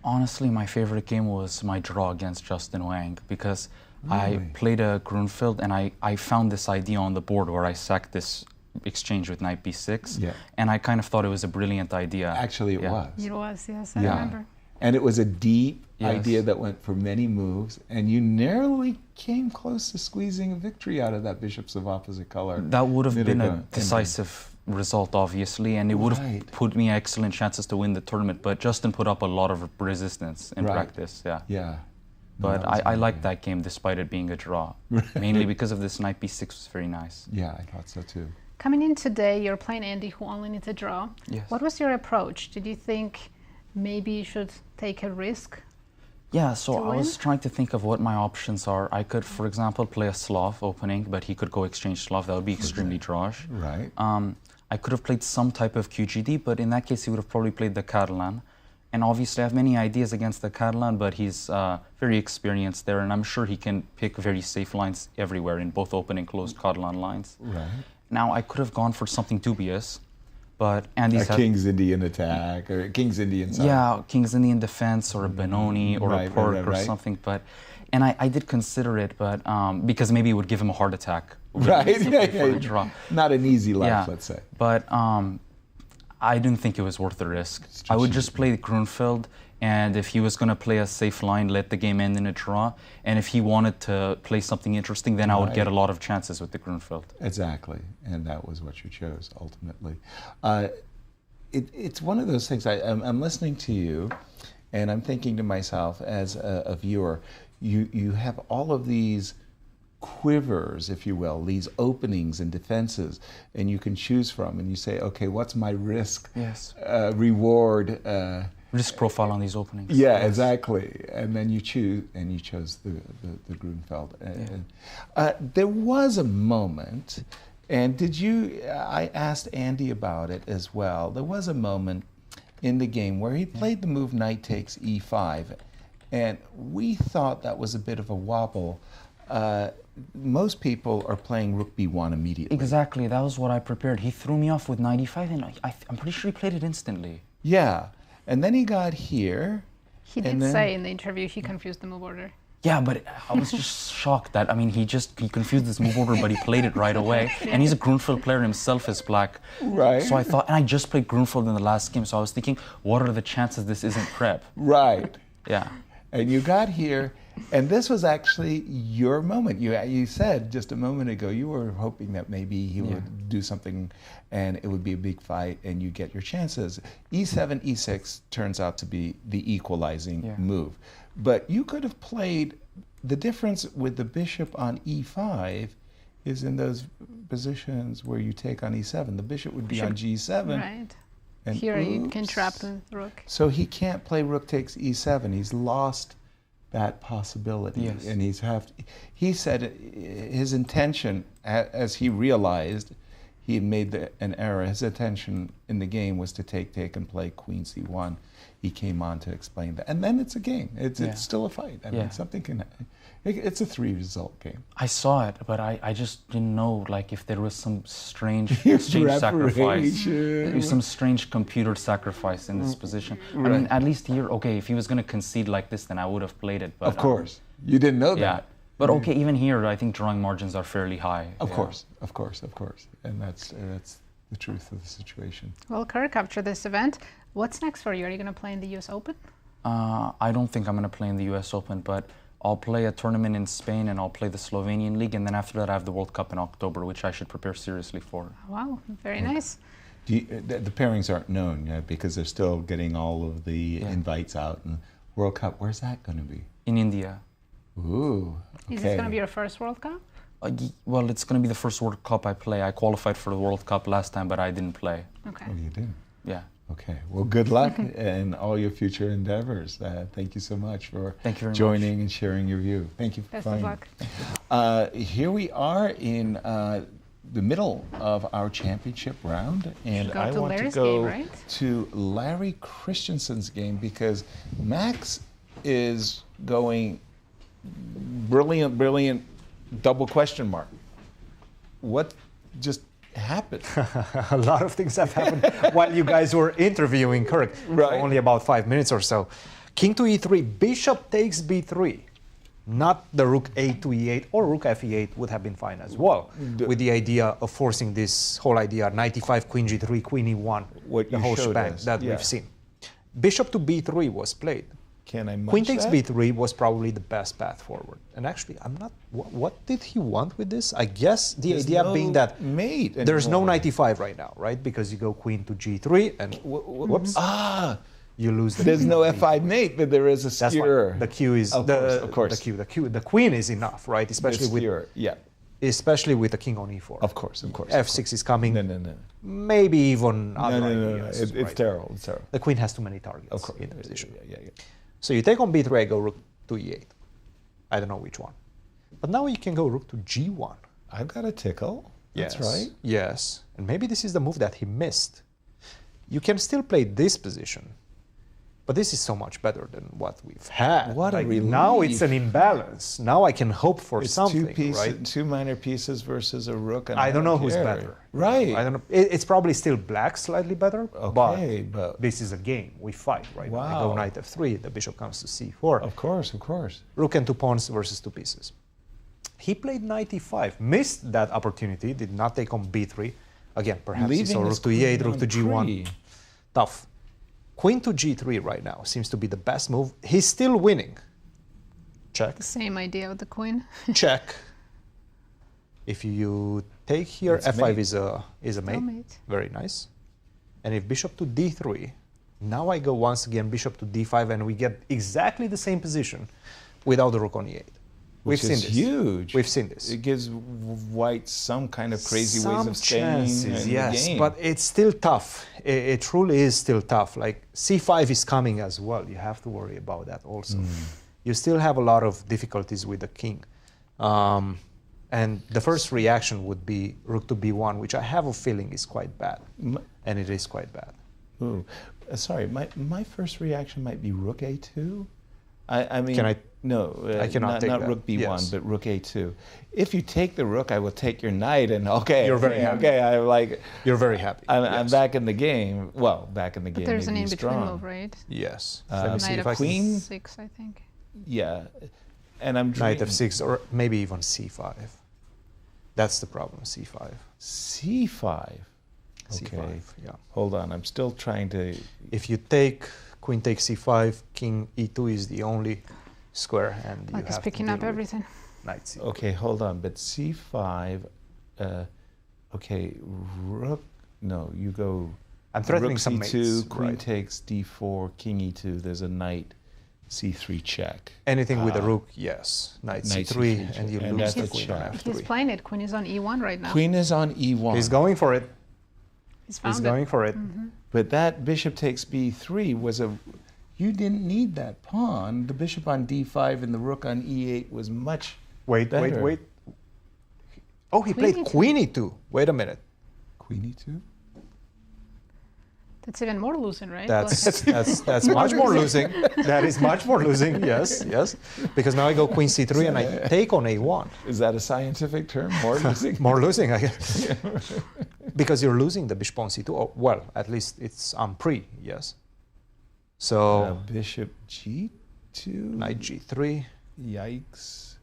Honestly, my favorite game was my draw against Justin Wang, because I Really? played a Grunfeld and I found this idea on the board where I sacked this exchange with knight b6. Yeah. And I kind of thought it was a brilliant idea. Actually, it was. It was, yes, I remember. And it was a deep Yes. idea that went for many moves, and you narrowly came close to squeezing a victory out of that bishops of opposite color. That would have been a Nico. decisive result, obviously, and it would have put me excellent chances to win the tournament, but Justin put up a lot of resistance in practice, Yeah. But I liked that game despite it being a draw, mainly because of this knight b6 was very nice. Yeah, I thought so too. Coming in today, you're playing Andy, who only needs a draw. Yes. What was your approach? Did you think maybe you should take a risk? Yeah, so I was trying to think of what my options are. I could, for example, play a Slav opening, but he could go exchange Slav. That would be extremely drawish. Right. I could have played some type of QGD, but in that case, he would have probably played the Catalan. And obviously, I have many ideas against the Catalan, but he's very experienced there, and I'm sure he can pick very safe lines everywhere in both open and closed Catalan lines. Right. Now, I could have gone for something dubious, but Andy's a King's Indian attack, or a King's Indian side. Yeah, King's Indian defense, or a Benoni, or a Pork, or something. But, and I did consider it, but because maybe it would give him a heart attack. Right, For a draw. Not an easy life, let's say. But I didn't think it was worth the risk. I would just play Grunfeld, and if he was going to play a safe line, let the game end in a draw. And if he wanted to play something interesting, then I would get a lot of chances with the Grunfeld. Exactly, and that was what you chose, ultimately. It's one of those things, I'm listening to you, and I'm thinking to myself, as a viewer, you have all of these quivers, if you will, these openings and defenses, and you can choose from, and you say, okay, what's my risk, reward, risk profile on these openings. Yeah, exactly. And then you choose, and you chose the Grunfeld. There was a moment, and I asked Andy about it as well. There was a moment in the game where he played the move knight takes e5, and we thought that was a bit of a wobble. Most people are playing rook b1 immediately. Exactly, that was what I prepared. He threw me off with knight e5, and I'm pretty sure he played it instantly. Yeah, and then he got here. He did say in the interview he confused the move order. Yeah, but I was just shocked that, I mean, he confused this move order, but he played it right away. And he's a Grunfeld player himself, as black. Right. So I thought, and I just played Grunfeld in the last game, so I was thinking, what are the chances this isn't prep? Right. Yeah. And you got here, and this was actually your moment. You said just a moment ago you were hoping that maybe he would do something and it would be a big fight and you get your chances. e7, e6 turns out to be the equalizing move. But you could have played, the difference with the bishop on e5 is in those positions where you take on e7. The bishop would be on g7. Right. And here you can trap the rook. So he can't play rook takes e7. He's lost that possibility. Yes. And he said his intention, as he realized he had made an error, his intention in the game was to take and play queen c1. He came on to explain that. And then it's a game. It's still a fight. I mean, something can, it's a 3-result game. I saw it, but I just didn't know, like, if there was some strange sacrifice. Some strange computer sacrifice in this position. I mean, at least here, okay, if he was going to concede like this, then I would have played it. But, of course. You didn't know that. Yeah. But okay, even here, I think drawing margins are fairly high. Of course. And that's the truth of the situation. Well, Kirk, after this event, what's next for you? Are you going to play in the US Open? I don't think I'm going to play in the US Open, but I'll play a tournament in Spain and I'll play the Slovenian League, and then after that I have the World Cup in October, which I should prepare seriously for. Wow, very nice. The pairings aren't known because they're still getting all of the invites out. And World Cup, where's that going to be? In India. Ooh, okay. Is this going to be your first World Cup? Well, it's going to be the first World Cup I play. I qualified for the World Cup last time, but I didn't play. Okay. Oh, you didn't? Yeah. Okay. Well, good luck in all your future endeavors. Thank you so much for joining and sharing your view. Thank you for Best of luck. Here we are in the middle of our championship round, and I want to go to Larry Christiansen's game because Max is going brilliant double question mark. What just happened? A lot of things have happened while you guys were interviewing Kirk. Right. Only about 5 minutes or so. King to e3, bishop takes b3. not the rook a to e8 or rook fe8 would have been fine as well, with the idea of forcing this whole idea, knight e5, queen g3, queen e1, the whole shebang that we've seen. Bishop to b3 was played. Can I munch Queen takes that? b3 was probably the best path forward. And actually, I'm not. What did he want with this? I guess the There's idea no being that mate there's no anymore. knight e5 right now, right? Because you go queen to g3 and whoops. You lose the There's king. no f5 mate, but there is a That's skewer. why the q is Of course. The queen is enough, right? Especially with skewer, yeah. Especially with the king on e4. Of course. f6 is coming. No. Maybe even other No. ideas, It's right? terrible. It's terrible. The queen has too many targets Of course. in the position. Yeah. So you take on b3, I go rook to e8. I don't know which one. But now you can go rook to g1. I've got a tickle. That's right. Yes. And maybe this is the move that he missed. You can still play this position. But this is so much better than what we've had. What a relief. Now it's an imbalance. Now I can hope for It's something, right? two minor pieces versus a rook. And I don't know who's carry. better. Right. I don't know. It's probably still black slightly better, Okay, but this is a game. We fight, right? Wow. I go knight f3, the bishop comes to c4. Of course. Rook and 2 pawns versus 2 pieces. He played knight e5, missed that opportunity, did not take on b3. Again, perhaps he saw Leaving rook to his e8, queen rook to on g1. pre. Tough. Queen to g3 right now seems to be the best move. He's still winning. Check. The same idea with the queen. Check. If you take here, It's f5 mate. is a mate. Stalemate. Very nice. And if bishop to d3, now I go once again bishop to d5, and we get exactly the same position without the rook on e8. Which We've is seen this. huge. We've seen this. It gives white some kind of crazy ways Some of staying chances, in the yes, game. but it's still tough. It truly is still tough. Like c5 is coming as well. You have to worry about that also. You still have a lot of difficulties with the king. And the first reaction would be rook to b1, which I have a feeling is quite bad. And it is quite bad. Ooh. Sorry, my first reaction might be rook a2. I mean, Can I? No, I cannot take not that. rook b1, Yes. but rook a2. If you take the rook, I will take your knight, and okay, You're very happy. okay. I like. You're very happy. I'm back in the game. Well, back in the game. But there's an maybe in-between strong. move, right? Yes. Let me see Knight if I can. Queen? f6, I think. Yeah, and I'm Knight dreaming. f6 or maybe even c5. That's the problem, c5. c5. C5, Okay. yeah. Hold on, I'm still trying to. If you take queen takes c5, king e2 is the only square, and you Like he's have picking to up deal with everything. knight c. Okay, hold on, but c5. Okay, rook. No, you go. I'm threatening rook some c2, mates, queen right. takes d4, king e2. There's a knight c3 check. Anything with a rook, yes. Knight Knight c3, c3 and you and lose that's the a queen on check. He's f3. playing it. Queen is on e1 right now. Queen is on e1. He's going for it. He's found He's it. going for it. But that bishop takes b3 was a. You didn't need that pawn. The bishop on d5 and the rook on e8 was much Wait. better. Oh, he Queen played e2. queen e2. Wait a minute. Queen e2? That's even more losing, right? That's much more losing. That is much more losing. Yes. Because now I go queen c3 and I take on a1. Is that a scientific term? More losing? More losing, I guess. Because you're losing the bishop on c2. Oh, well, at least it's on pre. Yes. So Bishop g2. knight g3. Yikes.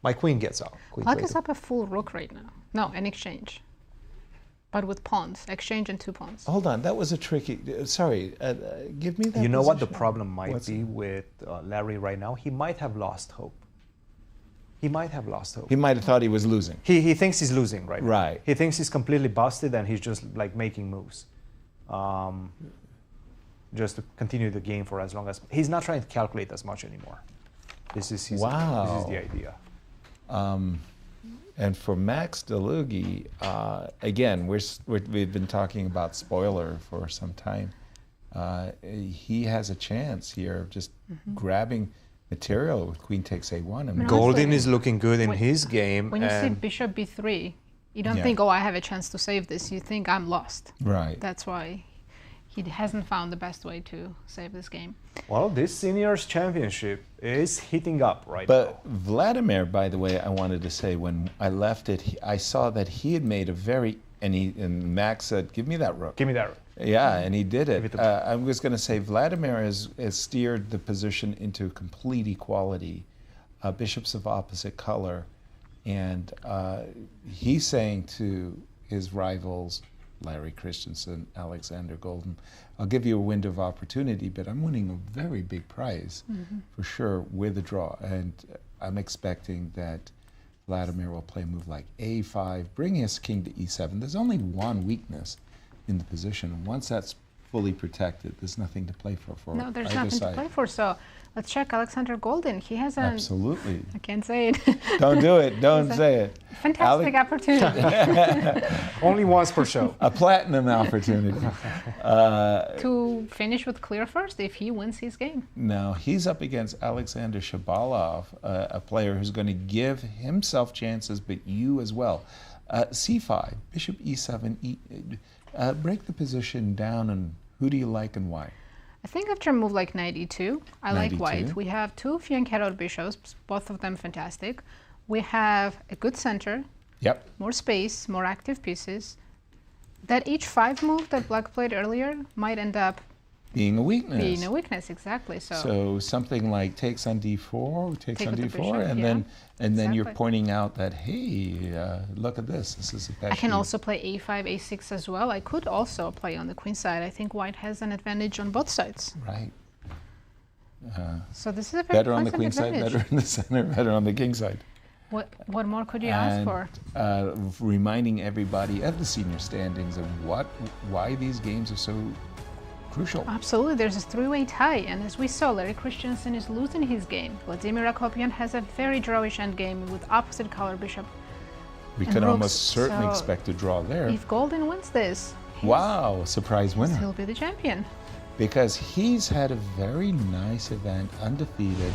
My queen gets out. Queen Black to is up a full rook right now. No, an exchange. But with pawns. Exchange and 2 pawns. Hold on, that was a tricky. Sorry, give me that. You know what the position. problem might What's be with Larry right now? He might have lost hope. He might have lost hope. He might have thought he was losing. He thinks he's losing right now. Right. He thinks he's completely busted and he's just like making moves. Just to continue the game for as long as... He's not trying to calculate as much anymore. This is the idea. And for Max Dlugy, again, we've been talking about spoiler for some time. He has a chance here of just grabbing material with queen takes a1. And Goldin is looking good in his game. When you see and bishop b3, you don't Yeah. think, oh, I have a chance to save this. You think I'm lost. Right. That's why he hasn't found the best way to save this game. Well, this seniors championship is heating up right now. But Vladimir, by the way, I wanted to say, when I left it, I saw that he had made a very, and Max said, give me that rook. Give me that rook. Yeah, and he did it. Give it to I was going to say Vladimir has steered the position into complete equality. bishops of opposite color, and he's saying to his rivals, Larry Christiansen, Alexander Goldin, I'll give you a window of opportunity, but I'm winning a very big prize for sure with a draw. And I'm expecting that Vladimir will play a move like a5, bring his king to e7. There's only one weakness in the position, and once that's fully protected, there's nothing to play for No, there's either nothing side. to play for. So let's check Alexander Goldin. He has an... Absolutely. I can't say it. Don't do it. Don't say it. Fantastic opportunity. Only once per show. A platinum opportunity. To finish with clear first if he wins his game. No, he's up against Alexander Shabalov, a player who's going to give himself chances, but you as well. C5, bishop e7, break the position down, and who do you like and why? I think after a move like knight e2, I like 92. white. We have two flank-headed bishops, both of them fantastic. We have a good center, Yep. more space, more active pieces. That h5 move that black played earlier might end up Being a weakness. being a weakness, exactly. So something like takes on d4, takes Take on with the d4, bishop, and yeah. then you're Exactly. pointing out that, hey, look at this. This is a I can also play a5, a6 as well. I could also play on the queen side. I think white has an advantage on both sides. Right. So this is a very Better on the pleasant queen side, advantage. better in the center, better on the king side. What more could you ask for? Reminding everybody of the senior standings and why these games are so crucial. Absolutely, there's a three-way tie, and as we saw, Larry Christiansen is losing his game. Vladimir Akopian has a very drawish endgame with opposite color bishop. We and can rooks, almost certainly so expect a draw there. If Goldin wins this, Wow, surprise winner. he'll be the champion. Because he's had a very nice event, undefeated,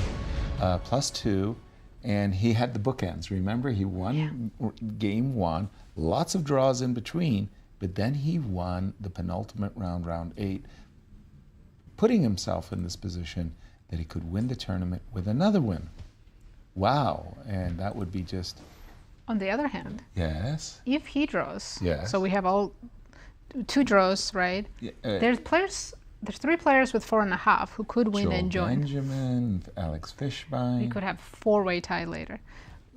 +2, and he had the bookends. Remember, he won game 1, lots of draws in between, but then he won the penultimate round, round 8, putting himself in this position that he could win the tournament with another win. Wow, and that would be just... On the other hand, Yes. if he draws, Yes. so we have all 2 draws, right? Yeah, There's 3 players with 4.5 who could win Joel and join. Benjamin, Alex Fishbein. We could have 4-way tie later.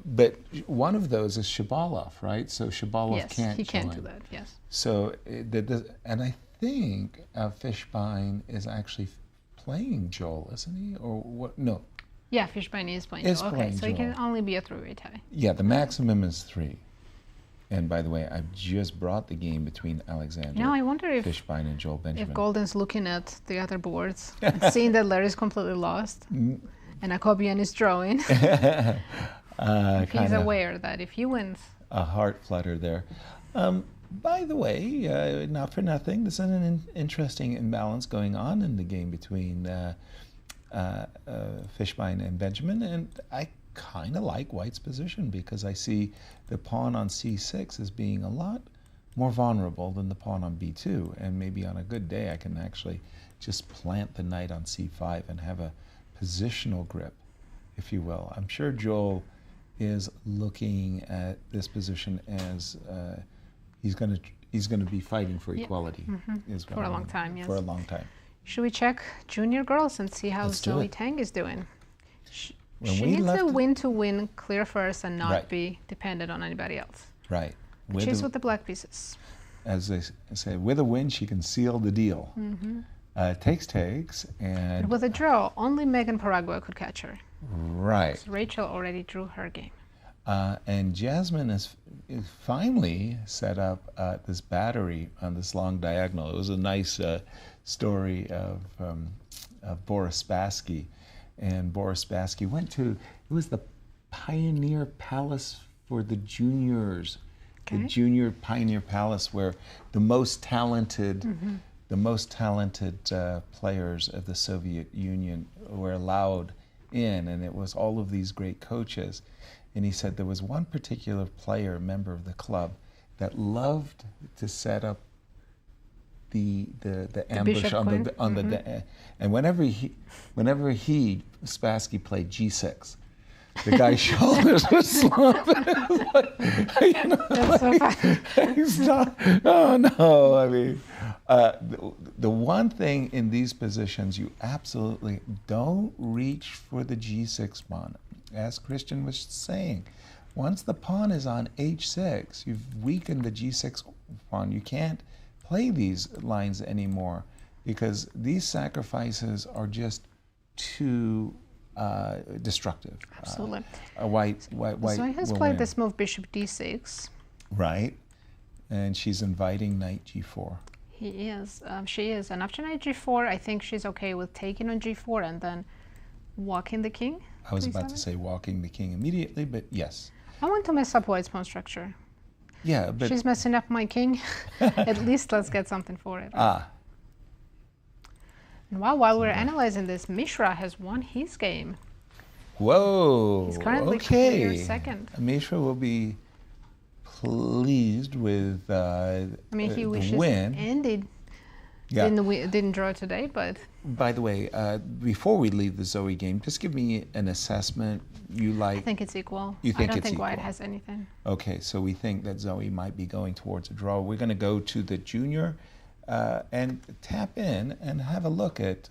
But one of those is Shabalov, right? So Shabalov Yes, can't he can't join. do that, yes. So, and I think Fishbein is actually playing Joel, isn't he? Or what? No. Yeah, Fishbein is playing Is Joel. Okay, playing so it can Joel. only be a 3-way tie. Yeah, the maximum is 3. And by the way, I've just brought the game between Alexander Now I wonder if Fishbein and Joel Benjamin. If Goldin's looking at the other boards and seeing that Larry's completely lost and Akopian is drawing, he's Kinda aware that if he wins... a heart flutter there. By the way, not for nothing, there's an interesting imbalance going on in the game between Fishbein and Benjamin, and I kind of like White's position because I see the pawn on c6 as being a lot more vulnerable than the pawn on b2, and maybe on a good day I can actually just plant the knight on c5 and have a positional grip, if you will. I'm sure Joel is looking at this position as he's going to be fighting for equality is what For I a long mean. time, yes. For a long time. Should we check junior girls and see how Let's do Zoe it. Tang is doing? When She we needs left a it- win to win clear first and not Right. be dependent on anybody else. Right. Which is with the black pieces. As they say, with a win, she can seal the deal. Takes, But and with a draw, only Megan Paragua could catch her. right. So Rachel already drew her game. And Jasmine is finally set up this battery on this long diagonal. It was a nice story of Boris Spassky. And Boris Spassky went to, it was the Pioneer Palace for the juniors. The Junior Pioneer Palace, where the most talented players of the Soviet Union were allowed in, and it was all of these great coaches. And he said there was one particular player, member of the club, that loved to set up the ambush bishop on queen? the and whenever he Spassky played g6, the guy's shoulders would slump. That's so funny. He's not, oh no, I mean, the one thing in these positions, you absolutely don't reach for the g6 pawn. as Cristian was saying, once the pawn is on h6, you've weakened the g6 pawn. You can't play these lines anymore because these sacrifices are just too destructive. Absolutely. White So he has will played win. this move, bishop d6. Right. And she's inviting knight g4. He is. She is. And after knight g4, I think she's okay with taking on g4 and then walking the king. I was about to say walking the king immediately, but yes. I want to mess up white's pawn structure. Yeah, but... She's messing up my king. At least let's get something for it. Ah. And while we're analyzing this, Mishra has won his game. Whoa. He's currently okay. clear second. Mishra will be pleased with I mean, he the wishes win. Andy Yeah. didn't draw today, but... By the way, before we leave the Zoe game, just give me an assessment. You like? I think it's equal. You think I don't it's think white equal? has anything. Okay, so we think that Zoe might be going towards a draw. We're going to go to the junior and tap in and have a look at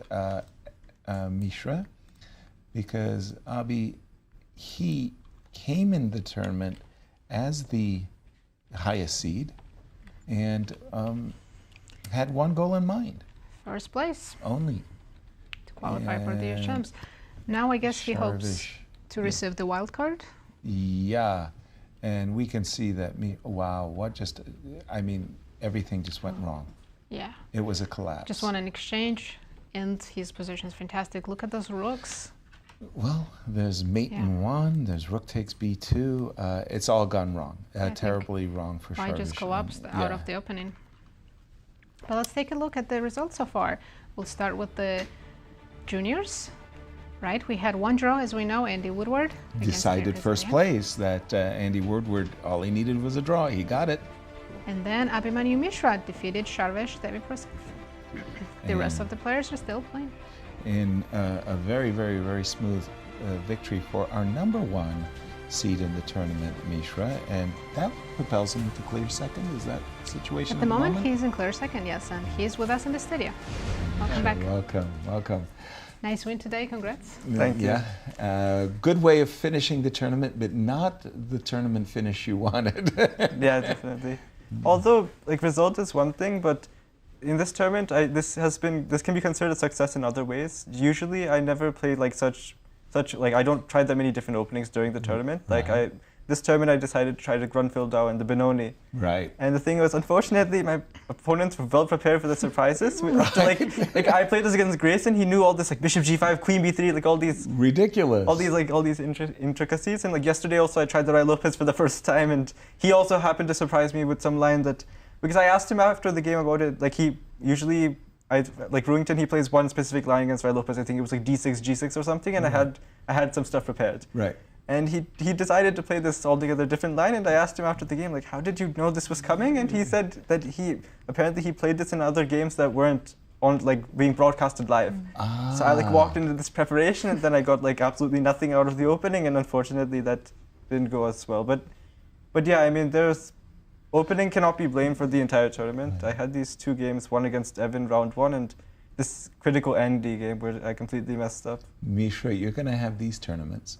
Mishra, because Abhi, he came in the tournament as the highest seed and had one goal in mind. First place. Only. To qualify for the And champs. Now I guess he hopes Sharvish. to receive the wild card. Yeah, and we can see that, wow, everything just went wrong. Yeah. It was a collapse. Just won an exchange, and his position is fantastic. Look at those rooks. Well, there's mate in one, there's rook takes b2. It's all gone wrong, terribly wrong for White just Sharvish. collapsed out of the opening. But let's take a look at the results so far. We'll start with the juniors, right? We had one draw, as we know, Andy Woodward. Decided first place that Andy Woodward, all he needed was a draw. He got it. And then Abhimanyu Mishra defeated Sharvish Deviprasath. The rest of the players are still playing. In a very, very, very smooth victory for our #1 seed in the tournament, Mishra, and that propels him to clear second. Is that situation At the moment, he's in clear second, yes, and he's with us in the studio. Welcome back. Welcome. Nice win today, congrats. Thank you. Good way of finishing the tournament, but not the tournament finish you wanted. Yeah, definitely. Although, result is one thing, but in this tournament, this can be considered a success in other ways. Usually, I never played I don't try that many different openings during the tournament. This tournament, I decided to try the Grunfeld-Dau and the Benoni. Right. And the thing was, unfortunately, my opponents were well prepared for the surprises. I played this against Grayson. He knew all this, Bishop G5, Queen B3, all these ridiculous, all these intricacies. And yesterday, also, I tried the Rai Lopez for the first time, and he also happened to surprise me with some line that, because I asked him after the game about it. He usually, Brewington, he plays one specific line against Rai Lopez. I think it was D6, G6 or something, and I had some stuff prepared. Right. And he decided to play this altogether different line, and I asked him after the game, how did you know this was coming? And he said that apparently he played this in other games that weren't on being broadcasted live. So I walked into this preparation, and then I got absolutely nothing out of the opening, and unfortunately that didn't go as well. But yeah, I mean, opening cannot be blamed for the entire tournament. I had these two games, one against Evan round 1, and this critical Andy game where I completely messed up. Mishra, you're going to have these tournaments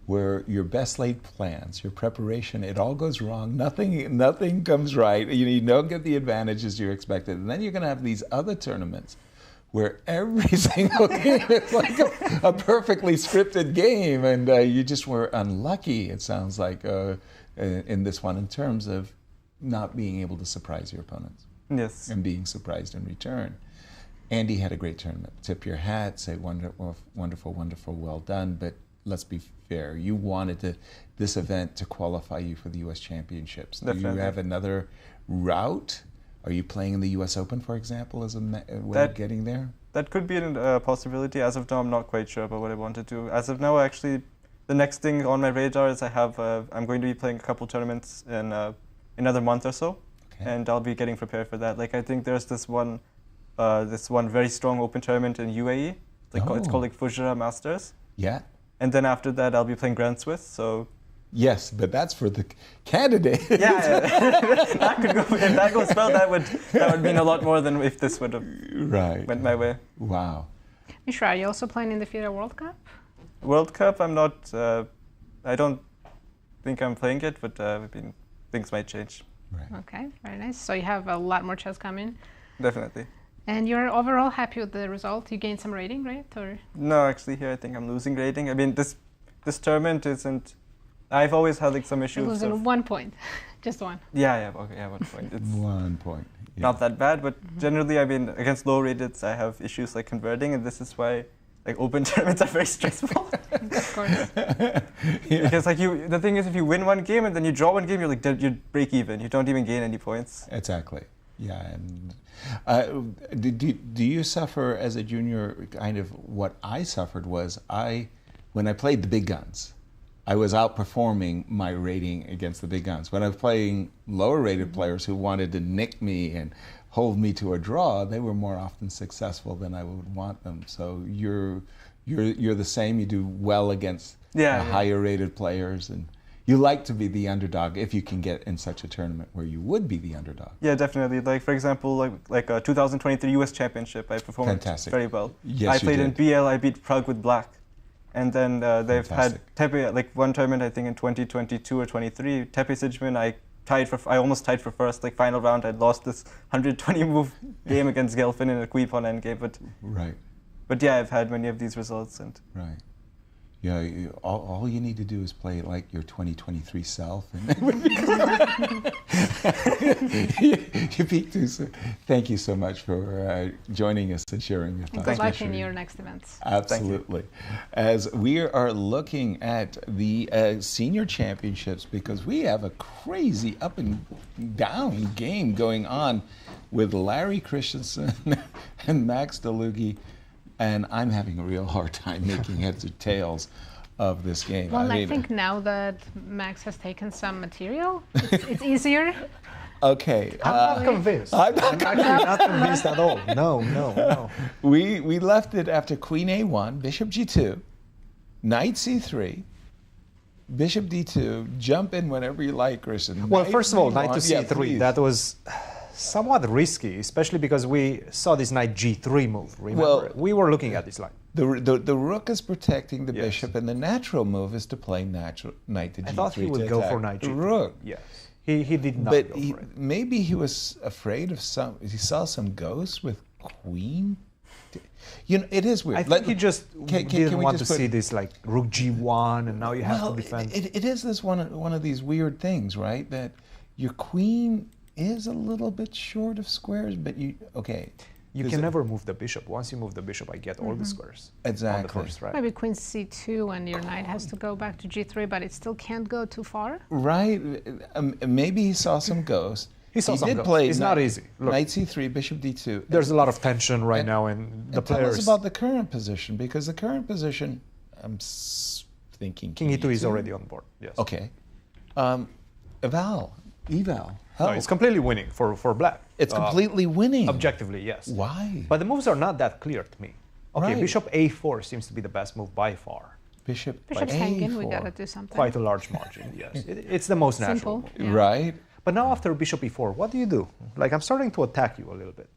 where your best laid plans, your preparation, it all goes wrong. Nothing comes right. You don't get the advantages you expected. And then you're going to have these other tournaments where every single game is like a perfectly scripted game, and you just were unlucky, it sounds like, in this one in terms of not being able to surprise your opponents. Yes. And being surprised in return. Andy had a great tournament. Tip your hat, say wonderful, wonderful, well done, but let's be fair. You wanted this event to qualify you for the U.S. Championships. Definitely. Do you have another route? Are you playing in the U.S. Open, for example, as a way of getting there? That could be a possibility. As of now, I'm not quite sure about what I want to do. As of now, actually, the next thing on my radar is I'm going to be playing a couple tournaments in another month or so, and I'll be getting prepared for that. I think there's this one very strong open tournament in UAE. It's called Fujairah Masters. Yeah. And then after that, I'll be playing Grand Swiss. So. Yes, but that's for the candidate. Yeah, that could go. If that goes well, that would mean a lot more than if this would have went my way. Wow. Mishra, are you also playing in the FIDE World Cup? World Cup, I'm not I don't think I'm playing it, but things might change. Right. Okay, very nice. So you have a lot more chess coming. Definitely. And you're overall happy with the result? You gained some rating, right? Or No, actually here I think I'm losing rating. I mean, this tournament isn't... I've always had like some you're issues. losing 1 point, just one. Yeah, okay, yeah, 1 point. It's 1 point. Yeah. not that bad, but generally, I mean, against low rated, I have issues like converting, and this is why like open tournaments are very stressful. Of course. Because like the thing is, if you win one game and then you draw one game, you're like you break even. You don't even gain any points. Exactly. Yeah. And do you suffer as a junior? Kind of what I suffered was when I played the big guns, I was outperforming my rating against the big guns. When I was playing lower rated players who wanted to nick me and hold me to a draw, they were more often successful than I would want them. So you're the same. You do well against higher rated players, and you like to be the underdog if you can get in such a tournament where you would be the underdog. Yeah, definitely. Like for example, like 2023 U.S. Championship, I performed very well. Yes, I played in BL. I beat Prague with black. And then they've had Tepe, like one tournament, I think in 2022 or 23, Tepe Sigmund, I almost tied for first, like final round. I lost this 120 move game against Gelfin in a Queen pawn endgame, but yeah, I've had many of these results. And right. Yeah, all you need to do is play like your 2023 self. And you peaked too soon. Thank you so much for joining us and sharing your thoughts. Good luck in your next events. Absolutely. As we are looking at the senior championships, because we have a crazy up and down game going on with Larry Christiansen and Max Dlugy. And I'm having a real hard time making heads or tails of this game. Well, I think now that Max has taken some material, it's easier. Okay. I'm not convinced. I'm actually not convinced at all. No. We left it after Queen A1, Bishop G2, Knight C3, Bishop D2. Jump in whenever you like, Christian. Well, first of all, Knight to C3. Yeah, that was somewhat risky, especially because we saw this Knight G3 move. Remember? Well, we were looking at this line. The rook is protecting the bishop, and the natural move is to play Knight to G3. I thought he would go for Knight G3. Rook. Yes. He did not but go for it. Maybe he was afraid of he saw some ghosts with Queen. You know, it is weird. I think he just didn't want to see this like Rook G1, and now you have to defend. It is this one of these weird things, right? That your Queen is a little bit short of squares, but you can never move the bishop. Once you move the bishop, I get all the squares. Exactly. On the first, right? Maybe Queen C2 and your knight has to go back to G3, but it still can't go too far. Right. Maybe he saw some ghosts. He did play. It's not easy. Look, Knight C3, Bishop D2. There's a lot of tension right now, and the players. Tell us about the current position, because the current position, I'm thinking King E2 is already on board. Yes. Okay. Eval. No, it's completely winning for black. It's completely winning. Objectively, yes. Why? But the moves are not that clear to me. Okay, Right. Bishop A4 seems to be the best move by far. Bishop's hanging, we gotta do something. Quite a large margin, yes. It's the most natural. Simple, yeah. Right. But now after Bishop E4, what do you do? Like, I'm starting to attack you a little bit.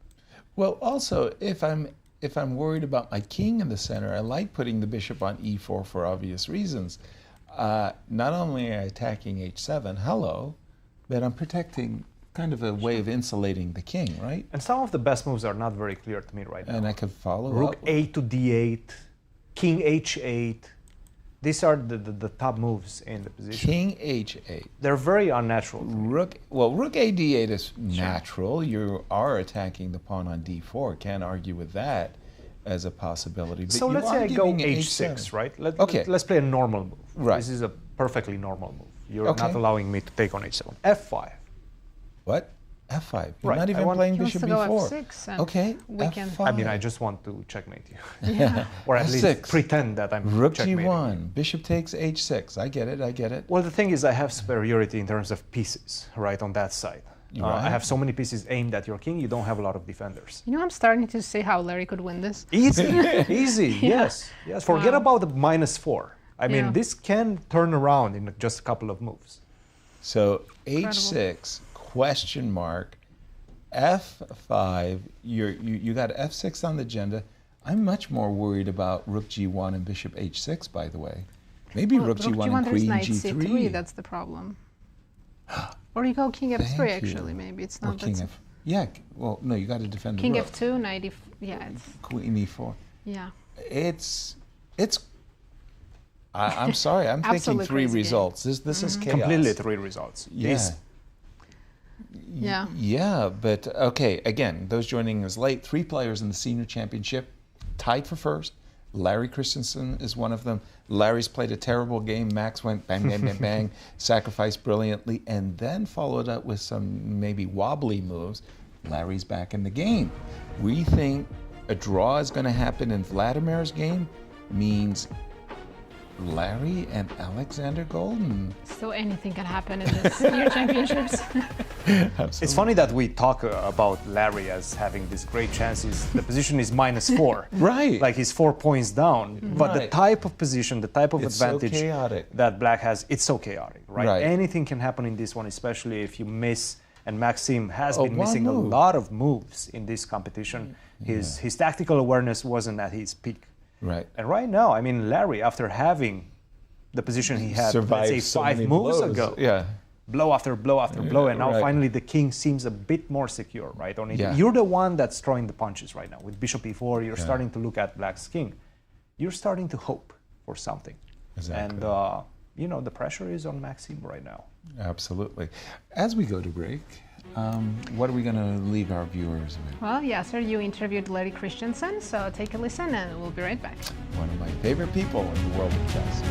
Well, also, if I'm worried about my king in the center, I like putting the bishop on E4 for obvious reasons. Not only am I attacking H7, but I'm protecting kind of a way of insulating the king, right? And some of the best moves are not very clear to me right now. And I could follow Rook up. A to D8, King H8. These are the top moves in the position. King H8. They're very unnatural. Rook A D8 is natural. You are attacking the pawn on D4. Can't argue with that as a possibility. But So you let's are say I go giving H6, right? Okay. Let's play a normal move. Right. This is a perfectly normal move. You're Okay. not allowing me to take on H7. F5. What? F5. You're Right. not even playing He wants bishop to go B4. F6 and Okay. we can- F5. I mean, I just want to checkmate you. Yeah. Or at least F6. pretend that I'm Rook checkmating. G1. Bishop takes H6. I get it. Well, the thing is, I have superiority in terms of pieces, right, on that side. Right. I have so many pieces aimed at your king, you don't have a lot of defenders. You know, I'm starting to see how Larry could win this. Easy, easy, Yeah. yes. Forget Wow. about the -4. I mean, Yeah. this can turn around in just a couple of moves. So H6 question mark, F5. You got F6 on the agenda. I'm much more worried about Rook G1 and Bishop H6. By the way, Maybe Well, rook g1 and is queen knight g3. c3, that's the problem. Or you go king f3 Thank actually, you. maybe it's Or not king that. f. Yeah. Well, no, you got to defend King the rook. f2, knight e. Yeah, it's. Queen e4. Yeah. It's. I'm sorry. I'm thinking Absolute 3 crazy results. This is chaos. Completely 3 results. Yeah. Yes. Yeah. Yeah, but okay. Again, those joining us late. 3 players in the senior championship, tied for first. Larry Christiansen is one of them. Larry's played a terrible game. Max went bang, bang, bang, bang, sacrificed brilliantly, and then followed up with some maybe wobbly moves. Larry's back in the game. We think a draw is going to happen in Vladimir's game means Larry and Alexander Goldin. So anything can happen in the senior championships. It's funny that we talk about Larry as having these great chances. The position is -4. Right. Like he's 4 points down. But the type of position, the type of It's so advantage chaotic. that Black has, it's so chaotic, right? Right. Anything can happen in this one, especially if you miss. And Maxime has Oh, been one missing move. a lot of moves in this competition. His tactical awareness wasn't at his peak. Right. And right now, I mean, Larry, after having the position he had, Survived let's say so 5 many moves blows. ago, Yeah. blow after blow after blow, and now right. finally the king seems a bit more secure, right? On it. Yeah. You're the one that's throwing the punches right now. With bishop e4, you're Yeah. starting to look at Black's king. You're starting to hope for something. Exactly. And, the pressure is on Maxime right now. Absolutely. As we go to break, what are we going to leave our viewers with? Well, Yasser, you interviewed Larry Christiansen, so take a listen and we'll be right back. One of my favorite people in the world of chess.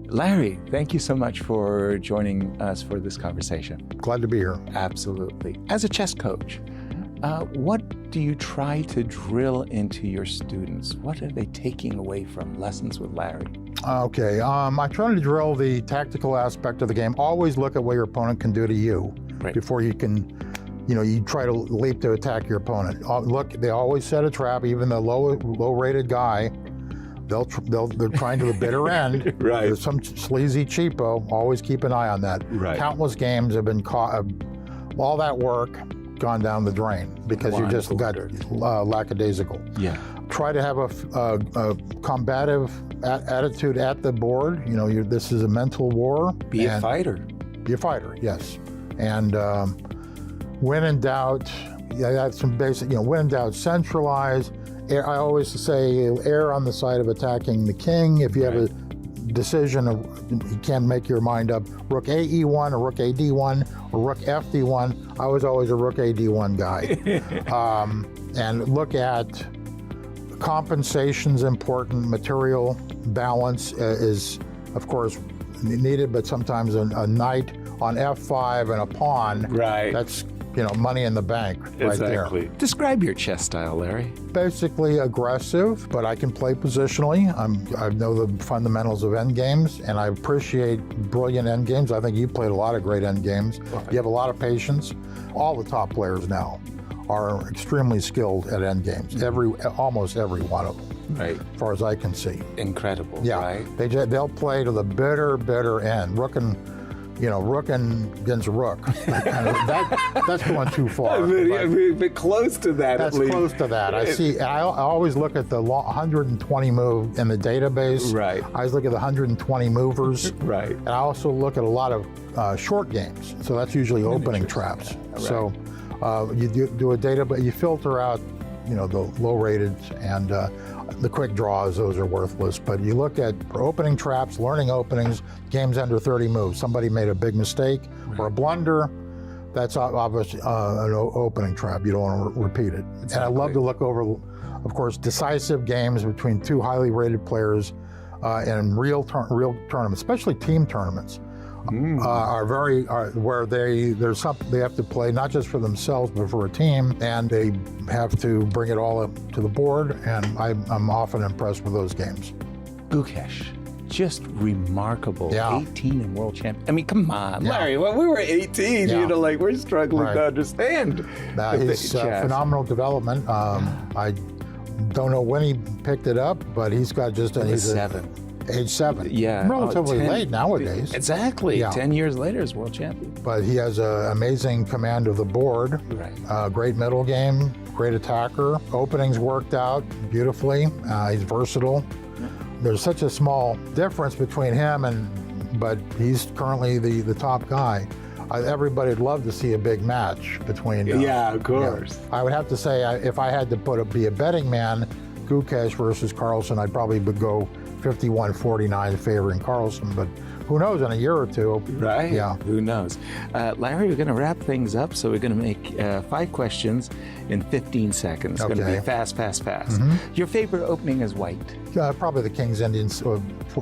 Larry, thank you so much for joining us for this conversation. Glad to be here. Absolutely. As a chess coach, what do you try to drill into your students? What are they taking away from lessons with Larry? Okay, I try to drill the tactical aspect of the game. Always look at what your opponent can do to you before you can, you try to leap to attack your opponent. Look, they always set a trap. Even the low-rated guy, they're trying to the bitter end. Right. There's some sleazy cheapo. Always keep an eye on that. Right. Countless games have been caught. All that work gone down the drain because you just got lackadaisical. Yeah. Try to have a combative attitude at the board. This is a mental war. Be a fighter. Be a fighter, yes. And when in doubt, that's some basic, when in doubt, centralize. I always say err on the side of attacking the king. If you have a decision, you can't make your mind up. Rook A E1 or Rook A D1 or Rook F D1. I was always a Rook A D1 guy. And look at compensation's important. Material balance is, of course, needed, but sometimes a knight on F5 and a pawn. Right. That's money in the bank right there. Describe your chess style, Larry. Basically aggressive, but I can play positionally. I know the fundamentals of endgames, and I appreciate brilliant endgames. I think you played a lot of great endgames. You have a lot of patience. All the top players now are extremely skilled at endgames. Almost every one of them. Right. As far as I can see. Incredible. Yeah. Right. They'll play to the bitter end. Rook and against rook. That's going too far. But close to that. That's close to that. I always look at the 120 move in the database. Right. I always look at the 120 movers. Right. And I also look at a lot of short games. So that's usually opening traps. Right. So you do a database. You filter out, the low-rated and the quick draws. Those are worthless. But you look at opening traps, learning openings, games under 30 moves. Somebody made a big mistake or a blunder. That's obviously an opening trap. You don't want to repeat it. Exactly. And I love to look over, of course, decisive games between two highly rated players in real tournaments, especially team tournaments. Where they have to play not just for themselves but for a team, and they have to bring it all up to the board, and I'm often impressed with those games. Gukesh, just remarkable. Yeah. 18 and world champion. I mean, come on, Yeah. Larry. When we were 18, we're struggling to understand. His phenomenal development. I don't know when he picked it up, but he's got he's a 7. Age 7. Yeah. Relatively 10 late nowadays. Exactly. Yeah. 10 years later is world champion. But he has an amazing command of the board. Right. Great middle game, great attacker. Openings worked out beautifully. He's versatile. There's such a small difference between him but he's currently the top guy. Everybody would love to see a big match between. Yeah, of course. Yeah. I would have to say, if I had to be a betting man, Gukesh versus Carlsen, I'd probably go 51-49 favoring Carlsen, but who knows in a year or two. Right? Yeah. Who knows? Larry, we're going to wrap things up, so we're going to make 5 questions in 15 seconds. It's going to be fast. Mm-hmm. Your favorite opening is white? Probably the King's Indians,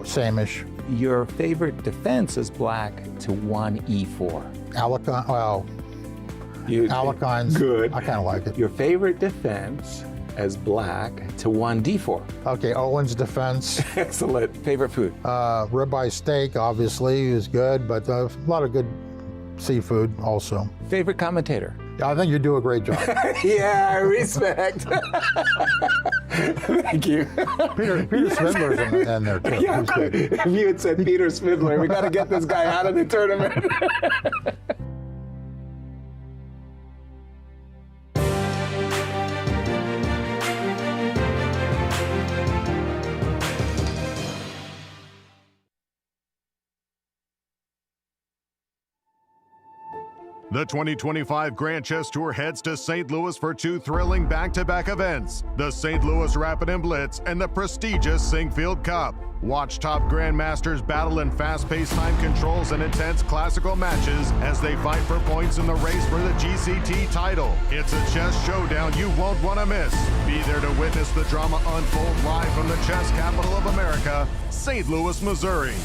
same-ish. Your favorite defense is black to 1e4. Alakon, well, Alakon's good. I kind of like it. Your favorite defense as black to 1d4. Okay, Owen's defense. Excellent. Favorite food? Ribeye steak, obviously, is good, but a lot of good seafood also. Favorite commentator? I think you do a great job. Yeah, respect. Thank you. Peter Smidler's in there too. Yeah, if you had said Peter Smidler, we got to get this guy out of the tournament. The 2025 Grand Chess Tour heads to St. Louis for 2 thrilling back-to-back events, the St. Louis Rapid and Blitz and the prestigious Sinkfield Cup. Watch top grandmasters battle in fast-paced time controls and intense classical matches as they fight for points in the race for the GCT title. It's a chess showdown you won't want to miss. Be there to witness the drama unfold live from the chess capital of America, St. Louis, Missouri.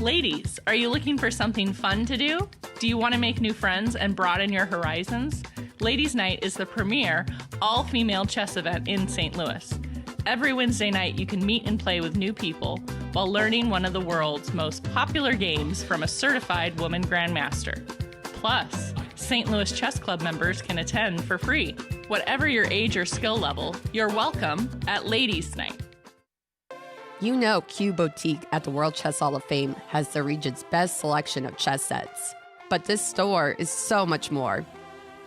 Ladies, are you looking for something fun to do? Do you want to make new friends and broaden your horizons? Ladies' Night is the premier all-female chess event in St. Louis. Every Wednesday night, you can meet and play with new people while learning one of the world's most popular games from a certified woman grandmaster. Plus, St. Louis Chess Club members can attend for free. Whatever your age or skill level, you're welcome at Ladies' Night. You know Q Boutique at the World Chess Hall of Fame has the region's best selection of chess sets. But this store is so much more.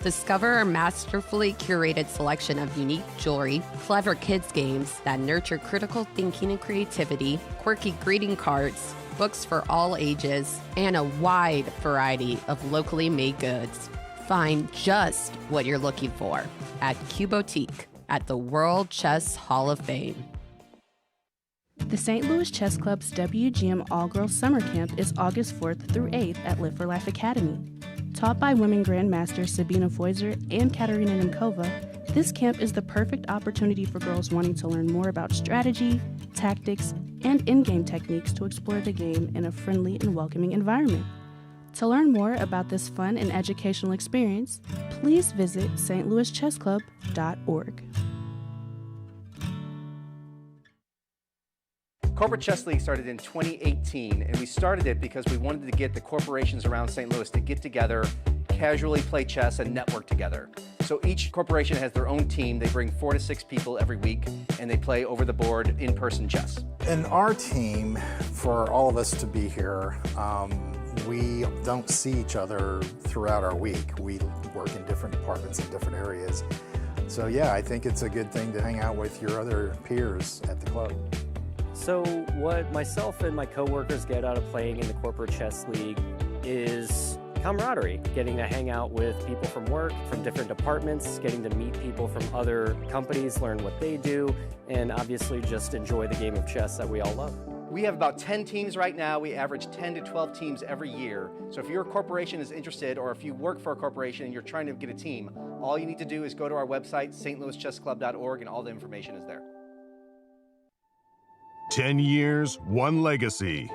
Discover our masterfully curated selection of unique jewelry, clever kids games that nurture critical thinking and creativity, quirky greeting cards, books for all ages, and a wide variety of locally made goods. Find just what you're looking for at Q Boutique at the World Chess Hall of Fame. The St. Louis Chess Club's WGM All-Girls Summer Camp is August 4th through 8th at Live for Life Academy. Taught by women grandmasters Sabina Feuser and Katerina Nemkova, this camp is the perfect opportunity for girls wanting to learn more about strategy, tactics, and in-game techniques to explore the game in a friendly and welcoming environment. To learn more about this fun and educational experience, please visit stlouischessclub.org. Corporate Chess League started in 2018, and we started it because we wanted to get the corporations around St. Louis to get together, casually play chess, and network together. So each corporation has their own team. They bring 4 to 6 people every week, and they play over the board in-person chess. In our team, for all of us to be here, we don't see each other throughout our week. We work in different departments in different areas. So yeah, I think it's a good thing to hang out with your other peers at the club. So what myself and my coworkers get out of playing in the Corporate Chess League is camaraderie, getting to hang out with people from work, from different departments, getting to meet people from other companies, learn what they do, and obviously just enjoy the game of chess that we all love. We have about 10 teams right now. We average 10 to 12 teams every year. So if your corporation is interested, or if you work for a corporation and you're trying to get a team, all you need to do is go to our website, stlouischessclub.org, and all the information is there. 10 years, 1 legacy.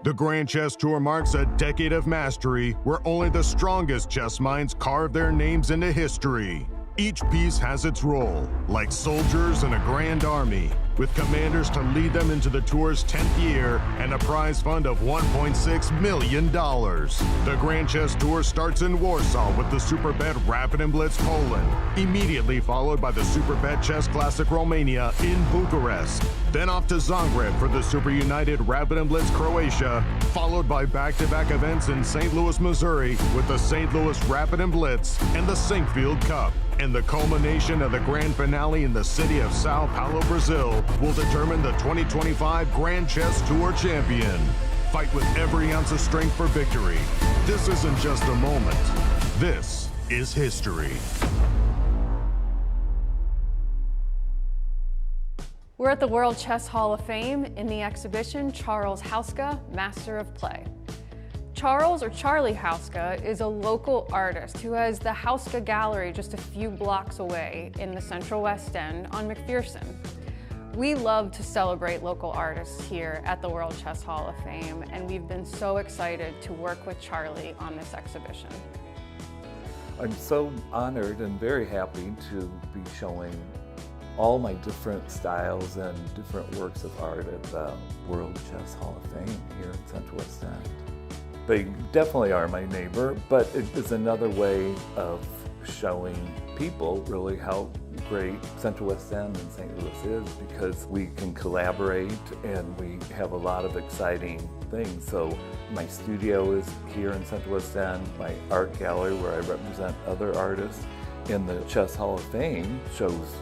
The Grand Chess Tour marks a decade of mastery where only the strongest chess minds carve their names into history. Each piece has its role, like soldiers in a grand army. with commanders to lead them into the tour's 10th year and a prize fund of $1.6 million. The Grand Chess Tour starts in Warsaw with the Superbet Rapid and Blitz Poland, immediately followed by the Superbet Chess Classic Romania in Bucharest. Then off to Zagreb for the Super United Rapid and Blitz Croatia, followed by back-to-back events in St. Louis, Missouri with the St. Louis Rapid and Blitz and the Sinkfield Cup. And the culmination of the grand finale in the city of Sao Paulo, Brazil will determine the 2025 Grand Chess Tour champion. Fight with every ounce of strength for victory. This isn't just a moment. This is history. We're at the World Chess Hall of Fame in the exhibition Charles Hauska, Master of Play. Charles, or Charlie Hauska, is a local artist who has the Hauska Gallery just a few blocks away in the Central West End on McPherson. We love to celebrate local artists here at the World Chess Hall of Fame, and we've been so excited to work with Charlie on this exhibition. I'm so honored and very happy to be showing all my different styles and different works of art at the World Chess Hall of Fame here in Central West End. They definitely are my neighbor, but it is another way of showing people really how great Central West End and St. Louis is, because we can collaborate and we have a lot of exciting things. So my studio is here in Central West End, my art gallery where I represent other artists, and the Chess Hall of Fame shows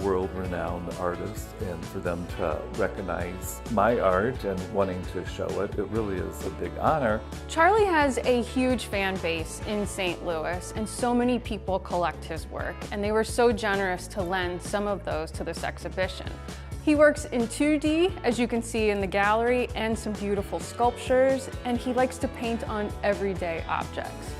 world-renowned artists, and for them to recognize my art and wanting to show it, it really is a big honor. Charlie has a huge fan base in St. Louis, and so many people collect his work, and they were so generous to lend some of those to this exhibition. He works in 2D, as you can see in the gallery, and some beautiful sculptures, and he likes to paint on everyday objects.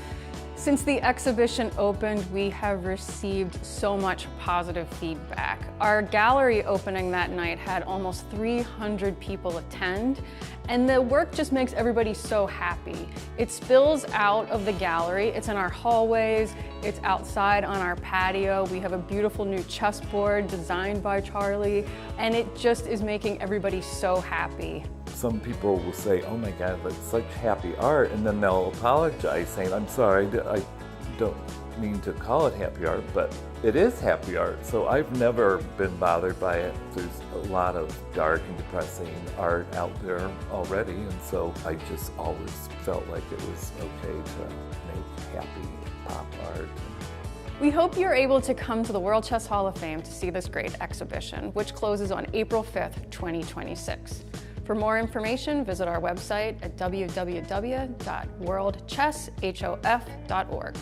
Since the exhibition opened, we have received so much positive feedback. Our gallery opening that night had almost 300 people attend, and the work just makes everybody so happy. It spills out of the gallery, it's in our hallways, it's outside on our patio. We have a beautiful new chessboard designed by Charlie, and it just is making everybody so happy. Some people will say, oh my God, that's such happy art, and then they'll apologize saying, I'm sorry, I don't mean to call it happy art, but it is happy art. So I've never been bothered by it. There's a lot of dark and depressing art out there already, and so I just always felt like it was okay to make happy pop art. We hope you're able to come to the World Chess Hall of Fame to see this great exhibition, which closes on April 5th, 2026. For more information, visit our website at www.worldchesshof.org.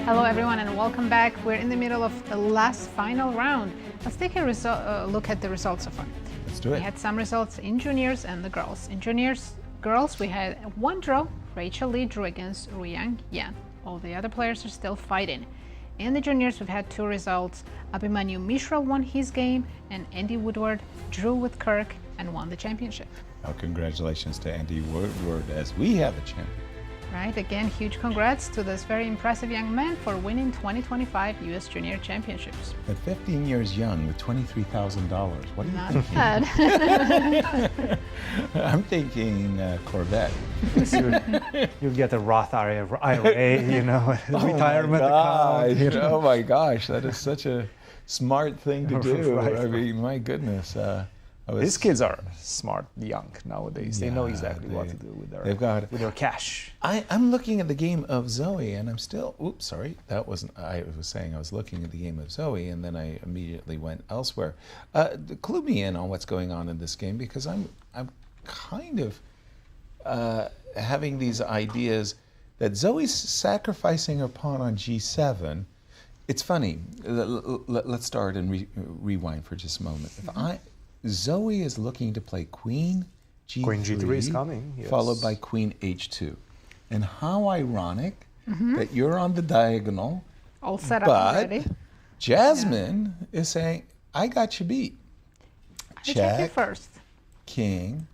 Hello everyone and welcome back. We're in the middle of the last final round. Let's take a look at the results so far. Let's do it. We had some results in juniors and the girls. In girls, we had one draw. Rachel Lee drew against Ruyang Yan. All the other players are still fighting. In the juniors, we've had two results. Abhimanyu Mishra won his game, and Andy Woodward drew with Kirk and won the championship. Oh, congratulations to Andy Woodward, as we have a champion. Right, again, huge congrats to this very impressive young man for winning 2025 U.S. Junior Championships. At 15 years young with $23,000, what are you Not thinking? bad. I'm thinking Corvette. You'll get a Roth IRA, retirement account. account. Oh my gosh, that is such a smart thing to do. Right. I mean, my goodness. These kids are smart, young nowadays. They know exactly what to do with their cash. I'm looking at the game of Zoe, and I'm still. Oops, sorry. That wasn't. I was saying I was looking at the game of Zoe, and then I immediately went elsewhere. Clue me in on what's going on in this game, because I'm kind of having these ideas that Zoe's sacrificing her pawn on G7. It's funny. Let's start and rewind for just a moment. Zoe is looking to play Queen G3. Queen G3 is coming, yes. Followed by Queen H2. And how ironic that you're on the diagonal. All set up already. Jasmine is saying, I got you beat. Check you first. King,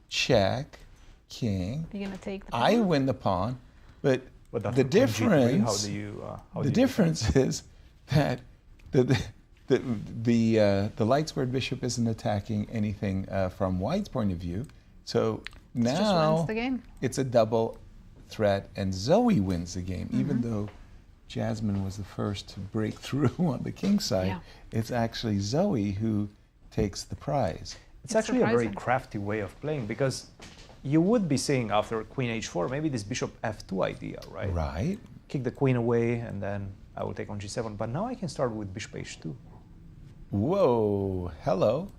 check, king. You're going to take the pawn? I win the pawn. But that the for queen G3, difference, how do you, the difference is that the light squared bishop isn't attacking anything from white's point of view. So just now wins the game. it's a double threat, and Zoe wins the game, even though Jasmine was the first to break through on the king side. Yeah. It's actually Zoe who takes the prize. It's actually a very crafty way of playing, because you would be saying after queen h4, maybe this bishop f2 idea, right? Right. Kick the queen away, and then I will take on g7. But now I can start with bishop h2. Whoa, hello.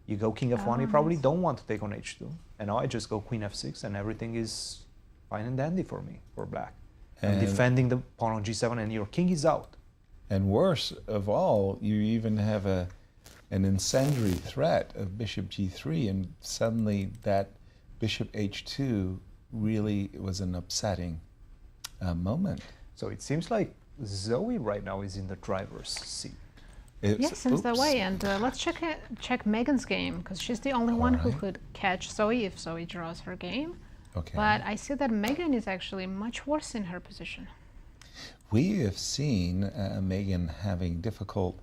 You go king f1, you probably don't want to take on h2. And now I just go queen f6, and everything is fine and dandy for me, for black. I'm And- defending the pawn on g7, and your king is out. And worse of all, you even have an incendiary threat of bishop g3, and suddenly that bishop h2 really was an upsetting moment. So it seems like Zoe right now is in the driver's seat. Yes, seems that way. And let's check Megan's game, because she's the only one who could catch Zoe if Zoe draws her game. Okay. But I see that Megan is actually much worse in her position. We have seen Megan having difficult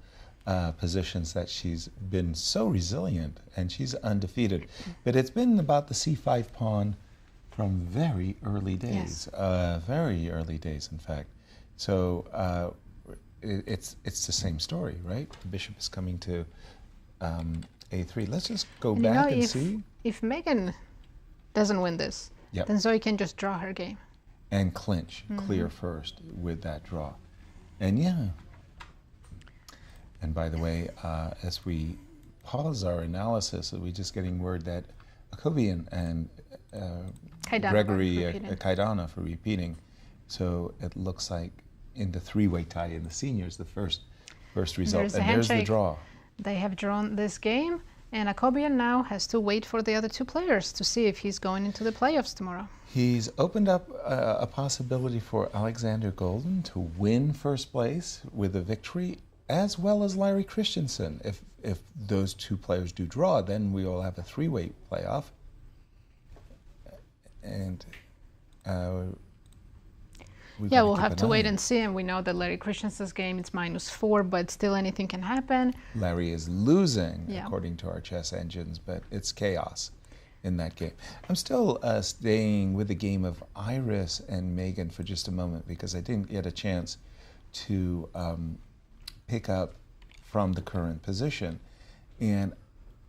positions that she's been so resilient, and she's undefeated. But it's been about the c5 pawn from very early days, very early days, in fact. So it's the same story, right? The bishop is coming to a3. Let's just go And back and if, see. If Megan doesn't win this, then Zoe can just draw her game. And clinch, clear first with that draw. And yeah. And by the way, as we pause our analysis, we're just getting word that Akopian and Gregory Kaidanov are repeating. So it looks like in the three-way tie in the seniors, the first result. And there's the draw. They have drawn this game, and Akopian now has to wait for the other two players to see if he's going into the playoffs tomorrow. He's opened up a possibility for Alexander Goldin to win first place with a victory, as well as Larry Christiansen. If those two players do draw, then we will have a three-way playoff. And we'll have to wait and see. And we know that Larry Christiansen's game is -4, but still anything can happen. Larry is losing, according to our chess engines, but it's chaos in that game. I'm still staying with the game of Iris and Megan for just a moment, because I didn't get a chance to pick up from the current position. And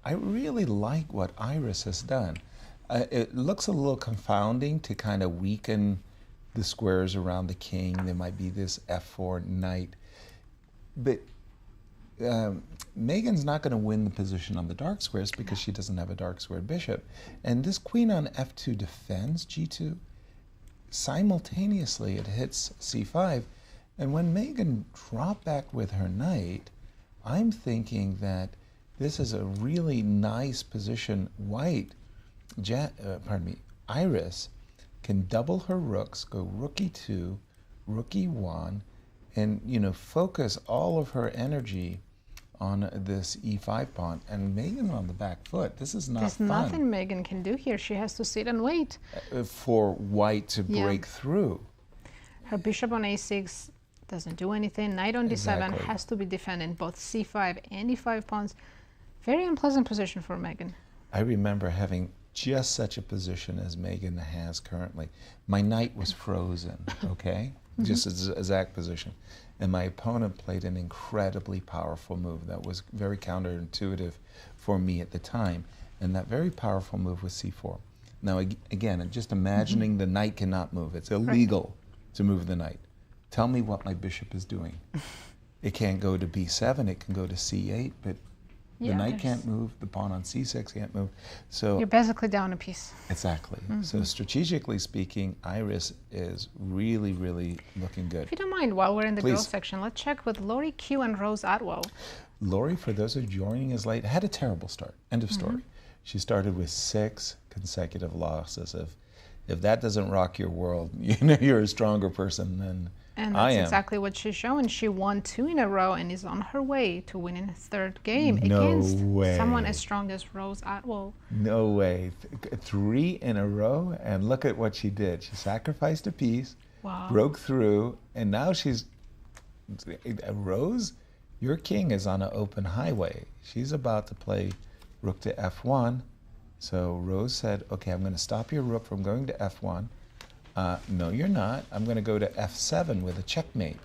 I really like what Iris has done. It looks a little confounding to kind of weaken the squares around the king. There might be this f4 knight. But Megan's not going to win the position on the dark squares because she doesn't have a dark square bishop. And this queen on f2 defends g2. Simultaneously, it hits c5. And when Megan dropped back with her knight, I'm thinking that this is a really nice position. White, Iris, can double her rooks, go rook e2, rook e1, and focus all of her energy on this e5 pawn. And Megan on the back foot. This is not There's fun. nothing Megan can do here. She has to sit and wait for white to break through. Her bishop on a6 doesn't do anything. Knight on d7 has to be defending both c5 and e5 pawns. Very unpleasant position for Megan. I remember having just such a position as Megan has currently. My knight was frozen, okay? Just as exact position. And my opponent played an incredibly powerful move that was very counterintuitive for me at the time. And that very powerful move was c4. Now, again, just imagining the knight cannot move. It's illegal to move the knight. Tell me what my bishop is doing. It can't go to b7, it can go to c8, but the knight can't move, the pawn on c6 can't move. So you're basically down a piece. Exactly. So strategically speaking, Iris is really, really looking good. If you don't mind, while we're in the girls section, let's check with Lori Q and Rose Atwell. Lori, for those who are joining us late, had a terrible start. End of story. She started with 6 consecutive losses. If that doesn't rock your world, you're a stronger person than And I that's am. exactly what she's showing. She won 2 in a row and is on her way to winning her 3rd game No against way. someone as strong as Rose Atwell. No way. 3 in a row, and look at what she did. She sacrificed a piece, Wow. broke through, and now she's Rose. Your king is on an open highway. She's about to play rook to f1. So Rose said, "Okay, I'm going to stop your rook from going to f1." No, you're not. I'm going to go to f7 with a checkmate.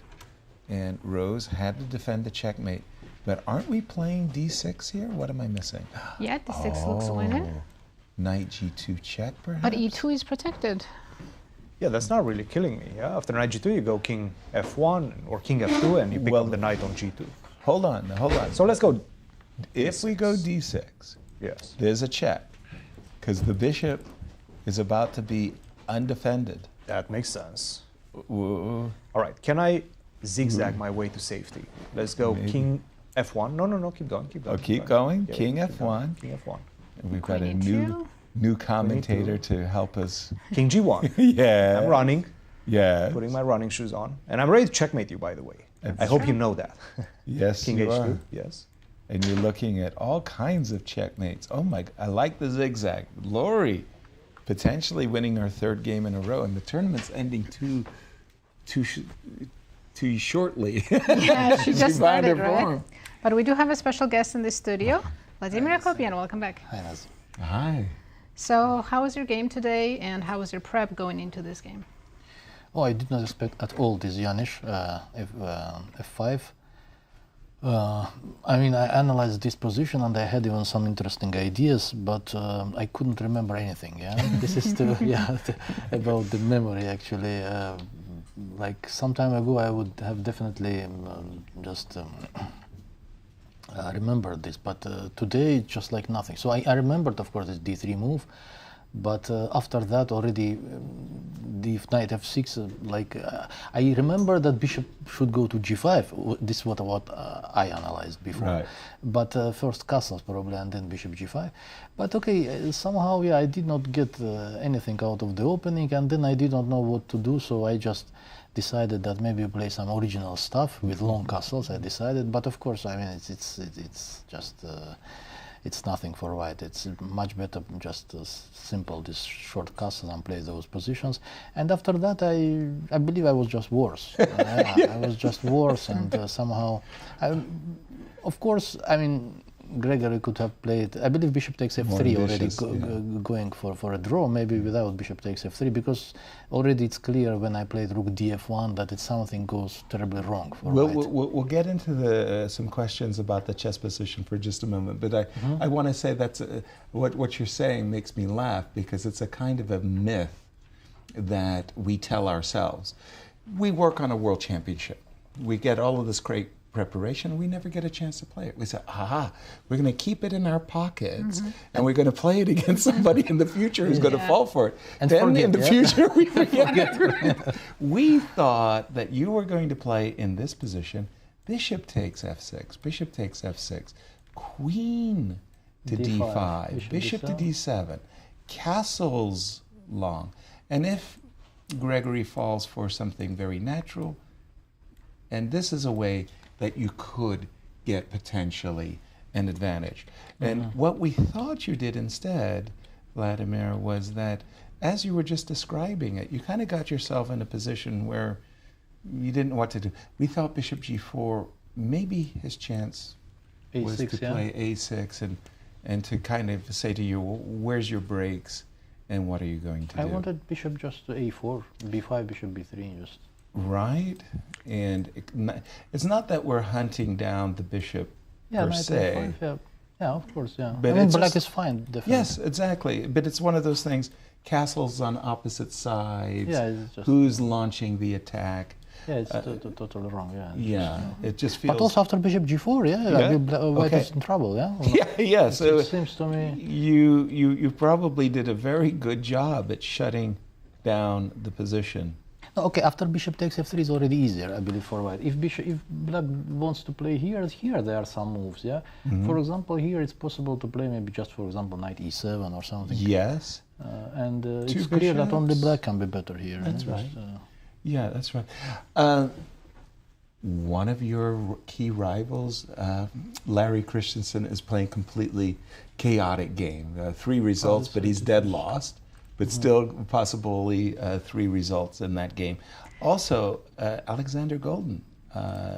And Rose had to defend the checkmate. But aren't we playing d6 here? What am I missing? Yeah, d6 looks winning. Knight g2 check, perhaps? But e2 is protected. Yeah, that's not really killing me. Yeah, after knight g2, you go king f1 or king f2, and you pick up the knight on g2. Hold on. So let's go. If we go d6, yes, there's a check, because the bishop is about to be undefended. That makes sense. Whoa. All right, can I zigzag my way to safety? Let's go king f1. No, keep going. Oh, keep going. Yeah, King keep f1. going. King f1. And we've got a new commentator to help us. King g1. Yeah. I'm running. Yeah. Putting my running shoes on. And I'm ready to checkmate you, by the way. I hope you know that. Yes, King you h2. are. Yes. And you're looking at all kinds of checkmates. Oh my, I like the zigzag. Lori potentially winning her third game in a row, and the tournament's ending too shortly. Yeah, she just found her started, right? form. But we do have a special guest in the studio, Vladimir Akopian. Welcome back. Hi, Naz. Hi. So, how was your game today, and how was your prep going into this game? Oh, I did not expect at all this Janis f5. I mean, I analyzed this position and I had even some interesting ideas, but I couldn't remember anything. Yeah, this is about the memory actually. Like some time ago, I would have definitely remembered this, but today it's just like nothing. So I remembered, of course, this d3 move. But after that, already the knight f6, I remember that bishop should go to g5. This is what I analyzed before. Right. But first castles probably, and then bishop g5. But okay, somehow, yeah, I did not get anything out of the opening, and then I did not know what to do, so I just decided that maybe play some original stuff with long castles. I decided, but of course, I mean, it's just. It's nothing for white. It's much better just simple this short castle and play those positions. And after that, I believe I was just worse. I was just worse, and somehow, of course, I mean, Gregory could have played. I believe bishop takes f3 already, going for a draw. Maybe without bishop takes f3, because already it's clear when I played rook df1 that something goes terribly wrong for white. We'll get into some questions about the chess position for just a moment, but I want to say that's what you're saying makes me laugh, because it's a kind of a myth that we tell ourselves. We work on a world championship. We get all of this great preparation, we never get a chance to play it. We say, we're going to keep it in our pockets, and we're going to play it against somebody in the future who's going to fall for it. And then in the future, we forget. We thought that you were going to play in this position, bishop takes f6, bishop takes f6, queen to d5, bishop to d7, castles long. And if Gregory falls for something very natural, and this is a way that you could get potentially an advantage. And what we thought you did instead, Vladimir, was that as you were just describing it, you kind of got yourself in a position where you didn't know what to do. We thought bishop g4, maybe his chance was to play a6 and to kind of say to you, well, where's your breaks and what are you going to do? I wanted bishop just to a4, b5, bishop b3, just. Right, and it's not that we're hunting down the bishop per se. Yeah, of course, yeah. But I mean, black is fine, definitely. Yes, exactly. But it's one of those things, castles on opposite sides, it's just, who's launching the attack. Yeah, it's totally wrong, yeah. Yeah, it just feels... But also after bishop g4, white is in trouble, yeah? So it seems to me... You probably did a very good job at shutting down the position. No, okay, after bishop takes f3 is already easier, I believe, for white. If black wants to play here there are some moves, yeah? For example, here it's possible to play maybe just, for example, knight e7 or something. Yes. And it's clear that only black can be better here. That's right. Yeah, that's right. One of your key rivals, Larry Christiansen, is playing completely chaotic game. 3 results, but he's dead lost. but still possibly 3 results in that game. Also, Alexander Goldin,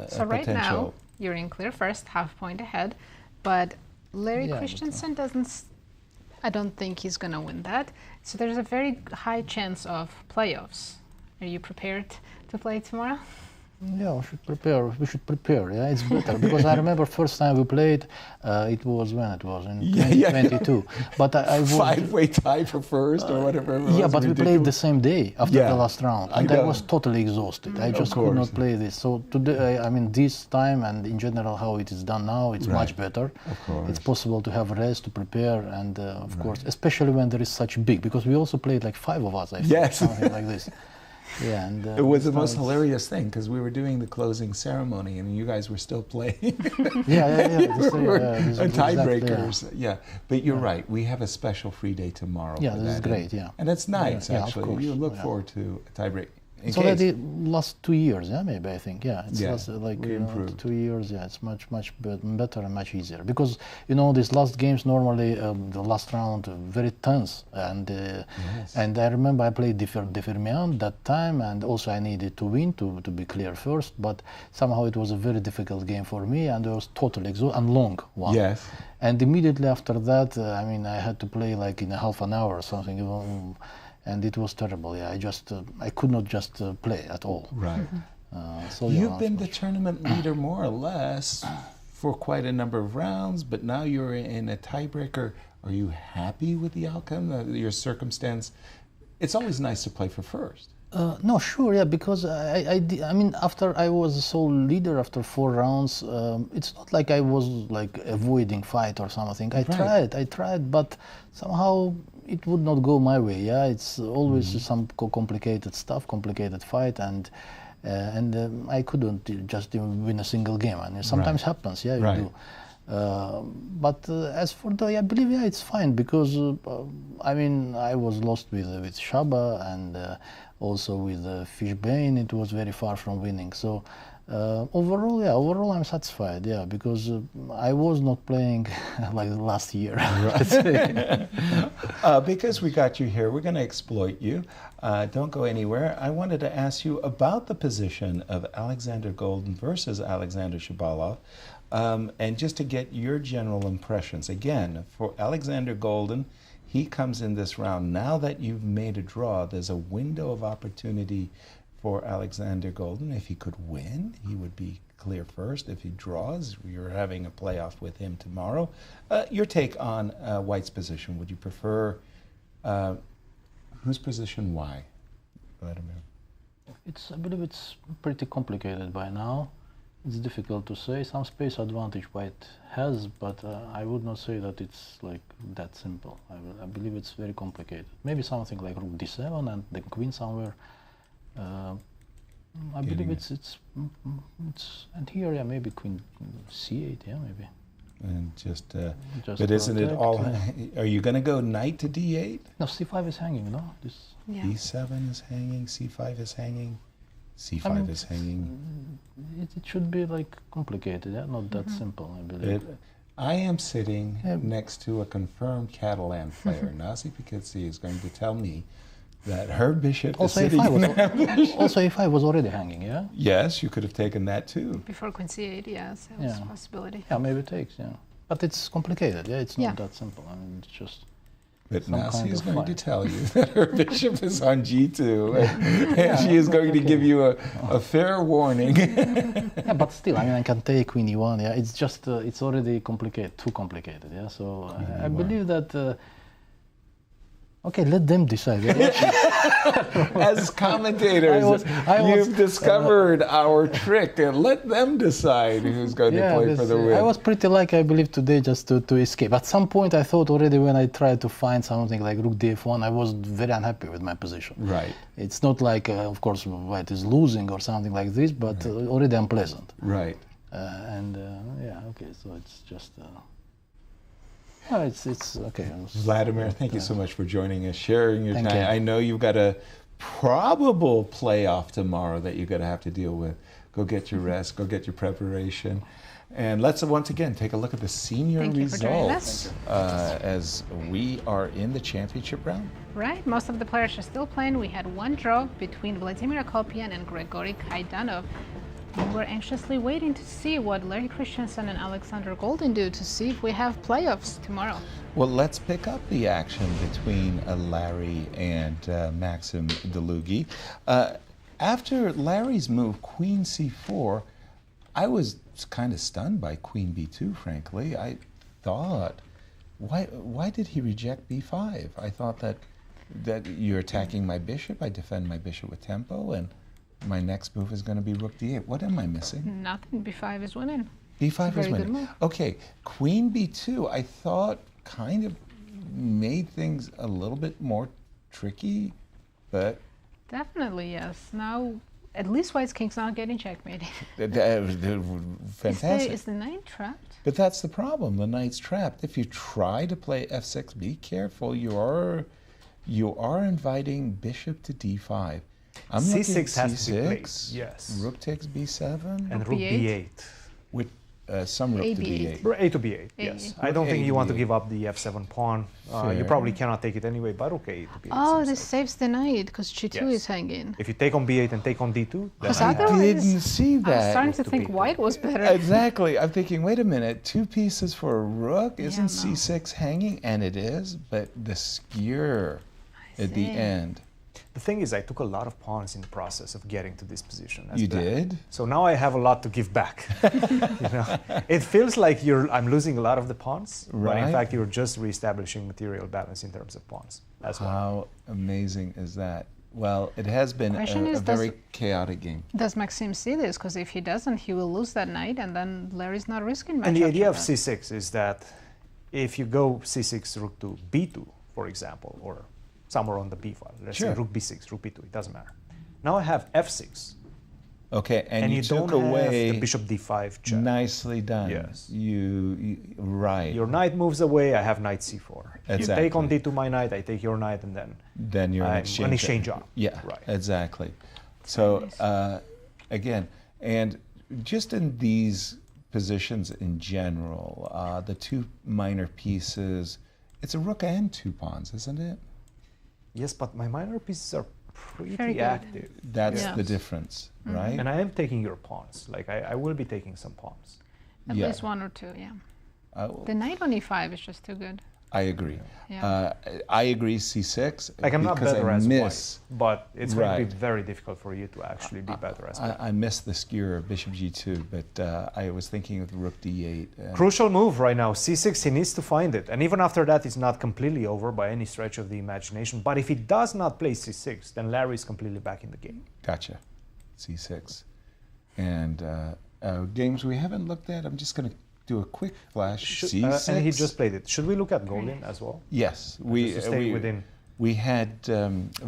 so right now, you're in clear first, half point ahead, but Larry Christiansen I don't think he's going to win that. So there's a very high chance of playoffs. Are you prepared to play tomorrow? Yeah, we should prepare. We should prepare. Yeah, it's better because I remember first time we played. It was when it was in 2022. But I was 5-way tie for first or whatever. Yeah, but we played the same day after the last round, and I was totally exhausted. I just could not play this. So today, I mean, this time and in general how it is done now, it's much better. Of course, it's possible to have rest to prepare, and of course, especially when there is such big. Because we also played like 5 of us. I think, something like this. Yeah, and it was the most hilarious thing because we were doing the closing ceremony and you guys were still playing. Tiebreakers. Yeah, but you're right. We have a special free day tomorrow. Yeah, this is great. Yeah, and it's nice actually. You look forward to a tiebreak. It's already last 2 years, maybe I think. Yeah, it's last, 2 years. Yeah, it's much better and much easier because these last games normally the last round very tense and and I remember I played Deviprasath that time and also I needed to win to be clear first, but somehow it was a very difficult game for me and it was totally exhausting and long one. Yes. And immediately after that, I mean, I had to play like in a half an hour or something. And it was terrible. Yeah, I could not just play at all. Right. So you've been the tournament leader more or less for quite a number of rounds, but now you're in a tiebreaker. Are you happy with the outcome? Your circumstance? It's always nice to play for first. No, sure, yeah, because I mean, after I was sole leader after 4 rounds, it's not like I was like avoiding fight or something. I tried, but somehow it would not go my way. Yeah, it's always some complicated stuff, complicated fight, and I couldn't just win a single game. And it sometimes happens. Yeah, you do. But as for I believe it's fine because I mean I was lost with Shaba and also with Fishbein. It was very far from winning. So overall I'm satisfied. Yeah, because I was not playing like last year. Because we got you here, we're going to exploit you. Don't go anywhere. I wanted to ask you about the position of Alexander Goldin versus Alexander Shabalov. And just to get your general impressions, again, for Alexander Goldin, he comes in this round. Now that you've made a draw, there's a window of opportunity for Alexander Goldin. If he could win, he would be clear first. If he draws, you're having a playoff with him tomorrow. Your take on White's position. Would you prefer whose position? Why, Vladimir? I believe it's pretty complicated by now. It's difficult to say. Some space advantage White has, but I would not say that it's like that simple. I believe it's very complicated. Maybe something like Rook D7 and the Queen somewhere. I believe it's and here maybe Queen C8 maybe. And just but isn't it all? Are you going to go Knight to D8? No, C5 is hanging. No, B7 is hanging. C5 is hanging. C5 is hanging. It should be like complicated, not that simple, I believe. I am sitting next to a confirmed Catalan player. Nazi Paikidze is going to tell me that her bishop is sitting Also A5 was already hanging, yeah? Yes, you could have taken that too. Before Queen C8, yes, that was a possibility. Yeah, maybe it takes, But it's complicated, it's not that simple. I mean, it's just... But Nazi is going to tell you that her bishop is on G2, and she is going to give you a fair warning. But still, I mean, I can take Queen E1. Yeah, it's just it's already complicated, too complicated. Yeah, so I believe that. Okay, let them decide. As commentators, you've discovered our trick, and let them decide who's going to play for the win. I was pretty lucky, I believe, today just to escape. At some point, I thought already when I tried to find something like Rook D1, I was very unhappy with my position. Right. It's not like, of course, White is losing or something like this, but already unpleasant. Right. Okay, so it's just... it's okay. Vladimir, thank you so much for joining us, sharing your time. I know you've got a probable playoff tomorrow that you're going to have to deal with. Go get your rest, go get your preparation. And let's once again take a look at the senior Thank you for joining results as we are in the championship round. Right, most of the players are still playing. We had one draw between Vladimir Akopian and Gregory Kaidanov. We're anxiously waiting to see what Larry Christiansen and Alexander Goldin do to see if we have playoffs tomorrow. Well, let's pick up the action between Larry and Maxim Dlugy. After Larry's move, Queen C4, I was kind of stunned by Queen B2, frankly. I thought, why did he reject B5? I thought that you're attacking my bishop, I defend my bishop with tempo, and my next move is going to be Rook D8. What am I missing? Nothing, B5 is winning. B5 is winning. Move. Okay, Queen B2, I thought kind of made things a little bit more tricky, but... Definitely, yes. Now, at least White's king's not getting checkmated. Fantastic. Is the knight trapped? But that's the problem. The knight's trapped. If you try to play f6, be careful. You are inviting bishop to d5. I'm C6 has to be played. C6. Yes. Rook takes b7. And rook b8. With some rook to b8. A to b8, yes. I don't think you want to give up the f7 pawn. You probably cannot take it anyway, but okay, A to b8. Oh, this saves the knight because g2 Yes. is hanging. If you take on b8 and take on d2, Because then otherwise, didn't see that. I was starting to think white was better. Exactly. I'm thinking, wait a minute, 2 pieces for a rook? Isn't c6 hanging? And it is, but the skewer at the end. The thing is, I took a lot of pawns in the process of getting to this position. You did? So now I have a lot to give back. You know? It feels like I'm losing a lot of the pawns, but in Right. fact you're just reestablishing material balance in terms of pawns as well. How amazing is that? Well, it has been Question a is, very chaotic game. Does Maxim see this? Because if he doesn't, he will lose that knight, and then Larry's not risking much. And the after idea of that. c6 is that if you go c6 rook to b2, for example, or somewhere on the b file, let's say rook b6, rook b2, it doesn't matter. Now I have f6. Okay, and you don't took away have the bishop d5 check. Nicely done. Yes. You right. Your knight moves away, I have knight c4. Exactly. You take on d2 my knight, I take your knight, and then you're an an exchange up. Yeah, right. Exactly. So again, and just in these positions in general, the two minor pieces, it's a rook and 2 pawns, isn't it? Yes, but my minor pieces are Very pretty good. active. That's the difference, right? And I am taking your pawns. Like I will be taking some pawns. At least 1 or 2, yeah. The knight on e5 is just too good. I agree. Yeah. I agree C6. Like I'm not because better I as miss, white, but it's going to Right. be very difficult for you to actually be better as white. I miss the skewer of bishop g2, but I was thinking of rook d8. Crucial move right now, c6, he needs to find it. And even after that, it's not completely over by any stretch of the imagination. But if he does not play c6, then Larry is completely back in the game. Gotcha. C6. And games we haven't looked at, I'm just going to do a quick flash. C6. And he just played it. Should we look at Goldin as well? Yes. Just to stay within. We had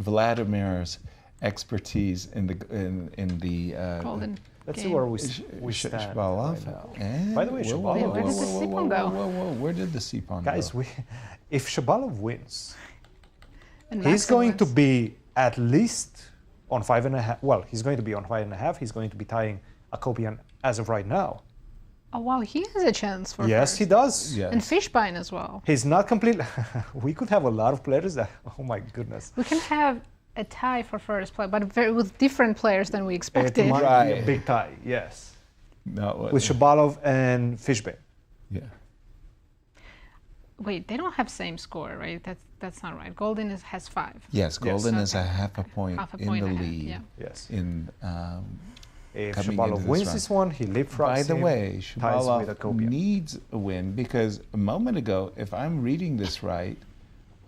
Vladimir's expertise in the Goldin. Let's see where we stand. Shabalov. Right. By the way, Shabalov. Where did the c-pawn go? Where did the c-pawn go? Guys, if Shabalov wins, And he's Maxim going to wins. be at least on 5.5. Well, he's going to be on 5.5. He's going to be tying Akopian as of right now. Oh, wow, he has a chance for Yes, first. he does. And Fishbein as well. He's not completely. We could have a lot of players that. Oh my goodness. We can have a tie for first play, but with different players than we It expected. might be a big tie. Yes. With Shabalov and Fishbein. Yeah. Wait, they don't have same score, right? That's not right. Goldin has 5. Yes, Goldin is a half a point Half a in point the and a half, lead. yeah. Yes. In if coming Shabalov into this wins round. this one, he leapfrogs By the him, way, ties with Shabalov Akopian. needs a win because a moment ago, if I'm reading this right,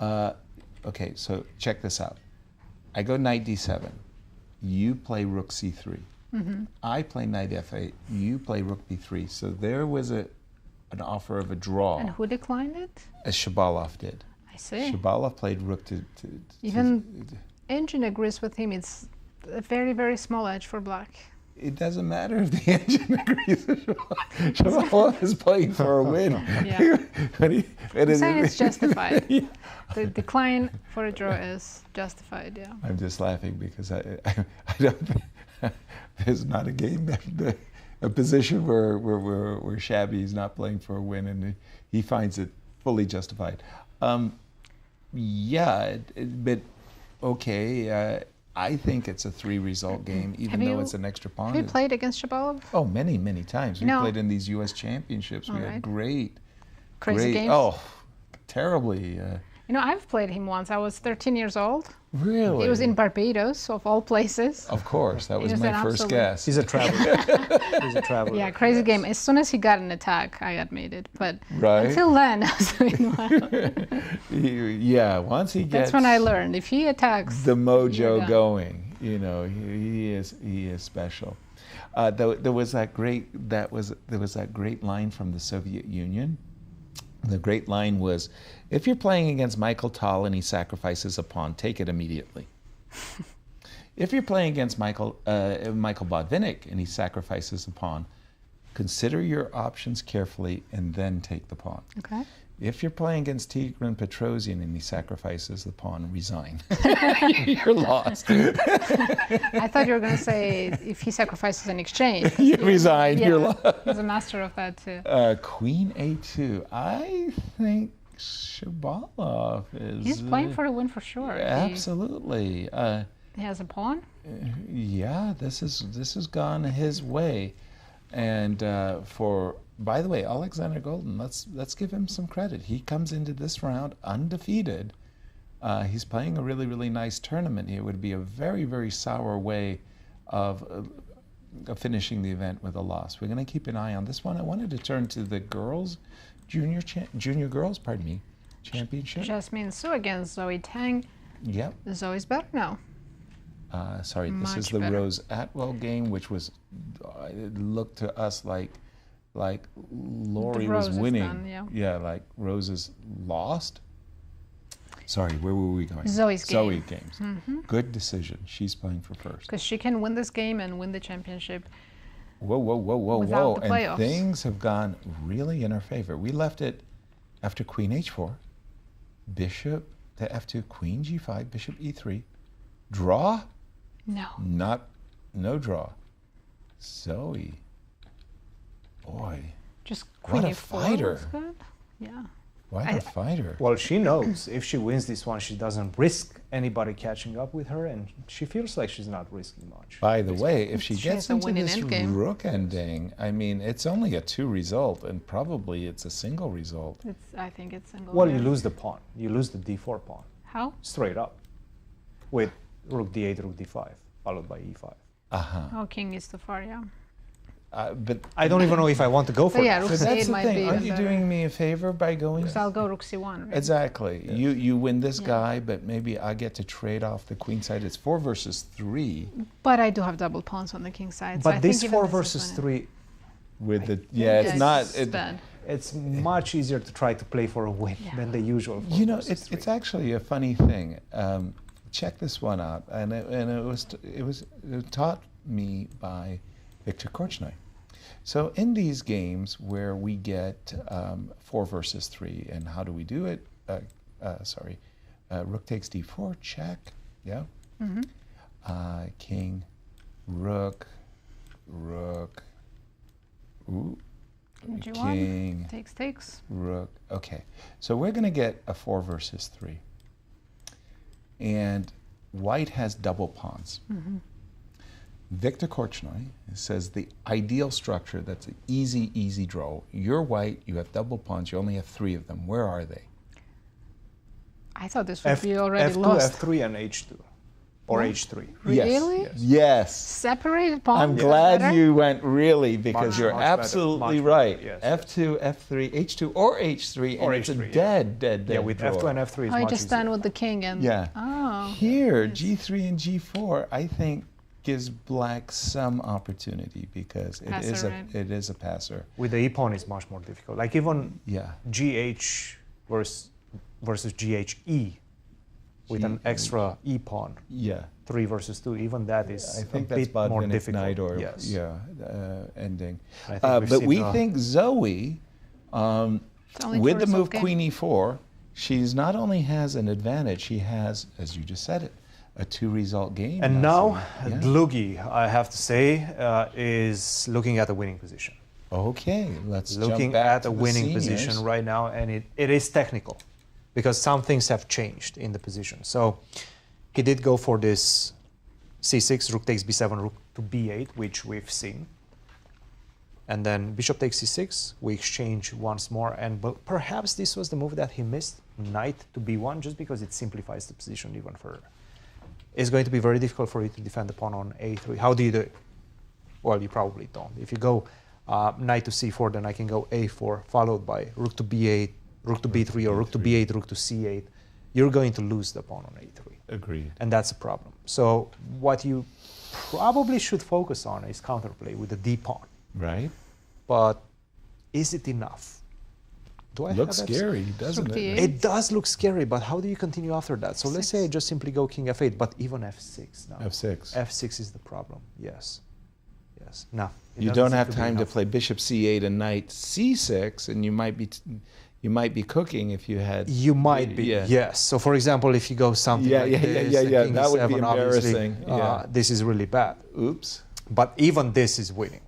okay, so check this out. I go knight d7. You play rook c3. I play knight f8. You play rook b3. So there was an offer of a draw. And who declined it? As Shabalov did. I see. Shabalov played rook to Even Engine agrees with him. It's a very, very small edge for black. It doesn't matter if the engine agrees with Shabalov. Shabalov is playing for a win. Yeah. I'm saying it's justified. The decline for a draw is justified, yeah. I'm just laughing because I don't. There's not a game that a position where Shabby is not playing for a win, and he finds it fully justified. But okay. I think it's a 3-result game, even though it's an extra pawn. Have you played against Shabalov? Oh, many times. We No. played in these U.S. championships. We had Crazy games? Oh, terribly. I've played him once. I was 13 years old. Really? It was in Barbados, of all places. Of course, that was my first guess. He's a traveler. He's a traveler. Yeah, crazy game. As soon as he got an attack, I admitted. But Right. until then, I was doing well. Once he gets That's when I learned. If he attacks, the mojo you're done. going, he is special. There was that great line from the Soviet Union. The great line was, if you're playing against Michael Tal and he sacrifices a pawn, take it immediately. If you're playing against Michael Botvinnik and he sacrifices a pawn, consider your options carefully and then take the pawn. Okay. If you're playing against Tigran Petrosian and he sacrifices the pawn, resign. You're lost. I thought you were going to say if he sacrifices an exchange. You resign, you're lost. He's a master of that too. Queen A2. I think Shabalov is... He's playing for a win for sure. Absolutely. He has a pawn? Yeah, this has gone his way. And by the way, Alexander Goldin, let's give him some credit. He comes into this round undefeated. He's playing a really, really nice tournament. It would be a very, very sour way of finishing the event with a loss. We're going to keep an eye on this one. I wanted to turn to the junior girls, championship. Jasmine Su against Zoe Tang. Yep. Zoe's better now. Sorry, this is the Rose Atwell game, which was, it looked to us like Lori was winning. Done, yeah. Like Rose is lost. Sorry, where were we going? Zoe's game. Zoe games. Mm-hmm. Good decision. She's playing for first. Because she can win this game and win the championship. Whoa. Without the playoffs. And things have gone really in our favor. We left it after Queen H4, Bishop to F2, Queen G5, Bishop E3. Draw? No. No draw. Zoe. Boy. Just Queen What a E4 fighter. was good. Yeah. What a fighter. Well, she knows if she wins this one, she doesn't risk anybody catching up with her, and she feels like she's not risking much. By the way, if she gets has a into winning this endgame. rook ending, I mean, it's only a 2 result, and probably it's a single result. I think it's single. Well, you lose the pawn. You lose the d4 pawn. How? Straight up. With rook d8, rook d5, followed by e5. Oh, king is too far, yeah. But I don't even know if I want to go for But yeah, that. rook That's c8 the might thing. be Aren't even you better. doing me a favor by going? Because I'll go rook c1. Right? Exactly. Yes. You win this guy, but maybe I get to trade off the queen side. It's 4 versus 3. But I do have double pawns on the king side. But so I this think 4 even this is versus winning. 3, With the it's not. Bad. It's much easier to try to play for a win than the usual 4 You know, versus 3. it's actually a funny thing. Check this one out, and it was taught me by Viktor Korchnoi. So in these games where we get 4 versus 3, and how do we do it? Rook takes d4, check. Yeah. Mm-hmm. King, rook. Ooh. G1 King. takes. Rook. Okay. So we're going to get a 4 versus 3. And white has double pawns. Mm-hmm. Viktor Korchnoi says the ideal structure, that's an easy draw. You're white, you have double pawns, you only have 3 of them. Where are they? I thought this would be already F2, lost. F3, and H2. Or What? H3. Really? Yes. Separated pawns? I'm is glad better? you went really, because Much you're better, absolutely much right. better, yes, F2, F3, H2, or H3, Or and it's a H3, dead Yeah, with draw. F2 and F3 is Oh, you much just easier. stand with the king and... Yeah. Oh. Here, G3 and G4, I think, gives black some opportunity because it is a passer. With the e-pawn, it's much more difficult. Like even GH versus GHE with an extra e-pawn. Yeah. 3 versus 2, even that is I think a that's bit more Botvinnik difficult. Knight or yes. ending. I think we've but seen we think Zoe, only with the 2 move result Queen E4, she's not only has an advantage, she has, as you just said it, a 2-result game. And now, Yeah. Dlugy, I have to say, is looking at a winning position. Okay, let's looking jump back at to a the winning seniors. position right now, and it is technical because some things have changed in the position. So he did go for this c6, rook takes b7, rook to b8, which we've seen. And then bishop takes c6, we exchange once more, and perhaps this was the move that he missed, knight to b1, just because it simplifies the position even further. It's going to be very difficult for you to defend the pawn on a3. How do you do it? Well, you probably don't. If you go knight to c4, then I can go a4, followed by rook to b8, rook to b3, or rook to b8, rook to c8. You're going to lose the pawn on a3. Agreed. And that's a problem. So what you probably should focus on is counterplay with the d pawn. Right. But is it enough? Do I Looks have scary, doesn't it? It does look scary, but how do you continue after that? So let's say I just simply go king f8, but even f6 now. f6. f6 is the problem, yes. Yes. No. You don't have time to play bishop c8 and knight c6, and you might be cooking if you had. You might be, yes. So for example, if you go something like this, king that would e7, be embarrassing. This is really bad. Oops. But even this is winning.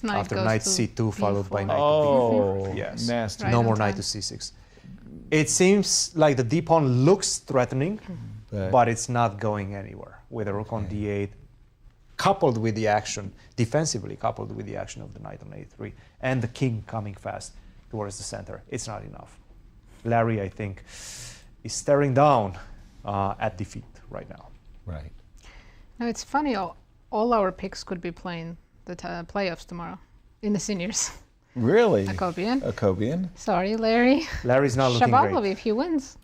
Knight After goes knight to c2 followed by knight to Oh, b4. Yes. nasty. Right No on more time. knight to c6. It seems like the d pawn looks threatening, but it's not going anywhere with a rook on d8, coupled with the action, defensively coupled with the action of the knight on a3, and the king coming fast towards the center. It's not enough. Larry, I think, is staring down at defeat right now. Right. Now it's funny, all our picks could be playing the playoffs tomorrow in the seniors. Really? Akopian. Akopian? Sorry, Larry. Larry's not looking Shabalov, great. if he wins.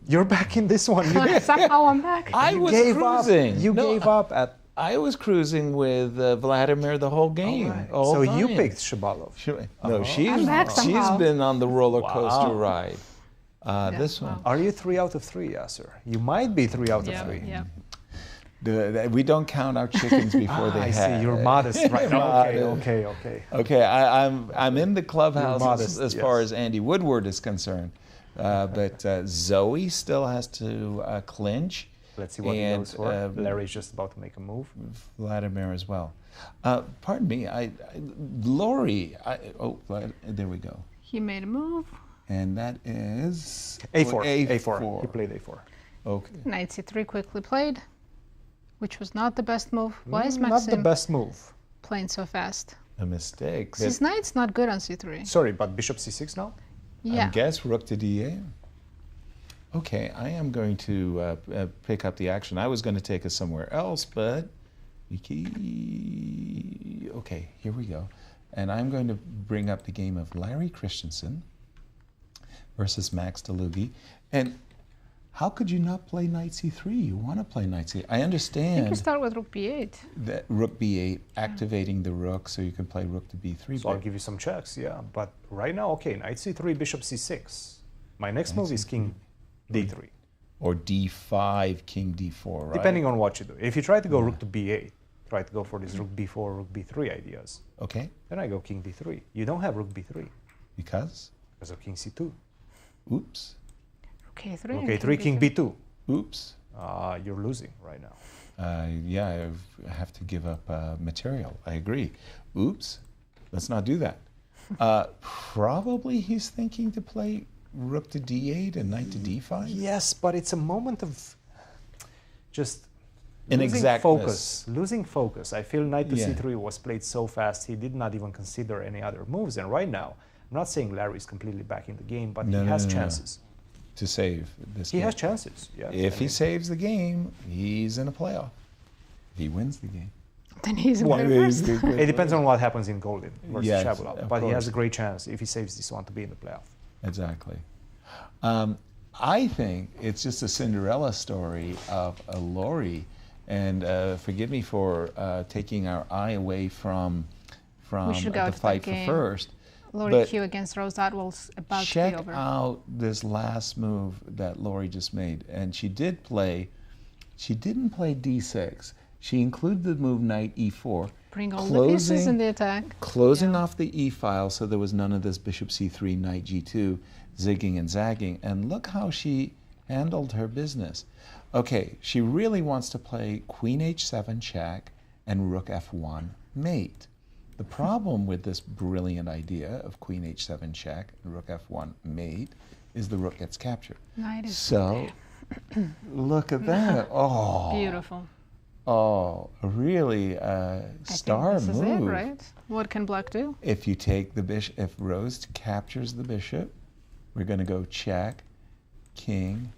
You're back in this one. Somehow I'm back. I was gave cruising. Up. You gave up at. I was cruising with Vladimir the whole game. Right. All So time. you picked Shabalov. No, I'm back she's somehow. been on the roller coaster Wow. ride. This one. Are you 3 out of 3, Yasser? You might be 3 out of 3. Yeah. We don't count our chickens before they I hatch. see. You're modest right now. Okay. Okay, I'm in the clubhouse modest, as far as Andy Woodward is concerned, but Zoe still has to clinch. Let's see what he goes for. Larry's just about to make a move. Vladimir as well. Pardon me, Lori. There we go. He made a move. And that is A4. A4. He played A4. Okay. Knight c3 quickly played, which was not the best move. Why is Not the Maxim best move. playing so fast? A mistake. His knight's not good on c3. Sorry, but bishop c6 now? Yeah. I guess rook to d8. Okay, I am going to pick up the action. I was going to take us somewhere else, but okay, here we go. And I'm going to bring up the game of Larry Christiansen versus Max Dlugy. And how could you not play knight c3? You want to play knight c8. I I think understand you start with rook b8. that rook b8, activating the rook so you can play rook to b3. So I'll give you some checks, yeah. But right now, okay, knight c3, bishop c6. My next move is king d3. Or d5, king d4, right? Depending on what you do. If you try to go rook to b8, try to go for these rook b4, rook b3 ideas. Okay. Then I go king d3. You don't have rook b3. Because? Because of king c2. Oops. Rook a3. Rook a3, king b2. Oops. You're losing right now. Yeah, I have to give up material. I agree. Oops. Let's not do that. Probably he's thinking to play rook to d8 and knight to d5? Yes, but it's a moment of just Inexactness. Losing focus. I feel knight to Yeah. c3 was played so fast, he did not even consider any other moves. And right now, I'm not saying Larry's completely back in the game, but he has chances. To save this He game. has chances, yeah. If he saves the game, he's in a playoff. If he wins the game. Then he's in Well, first. it depends on what happens in Goldin versus Yes, Shabalov. of But he has course. a great chance if he saves this one to be in the playoff. Exactly. I think it's just a Cinderella story of a Lori, and forgive me for taking our eye away from We should go the to fight that for game. first. Lori But Q against Rose Atwell's about to check be over. out this last move that Lori just made, and she didn't play d6. She included the move knight e4. Bring all the pieces in the attack. Closing off the e file so there was none of this bishop c3, knight g2, zigging and zagging. And look how she handled her business. Okay, she really wants to play queen h7 check and rook f1 mate. The problem with this brilliant idea of queen h7 check and rook f1 mate is the rook gets captured. Knight is so, look at that. Oh. Beautiful. Oh, really star this move. Is it, right? What can black do? If you take the bishop, if Rose captures the bishop, we're going to go check, king,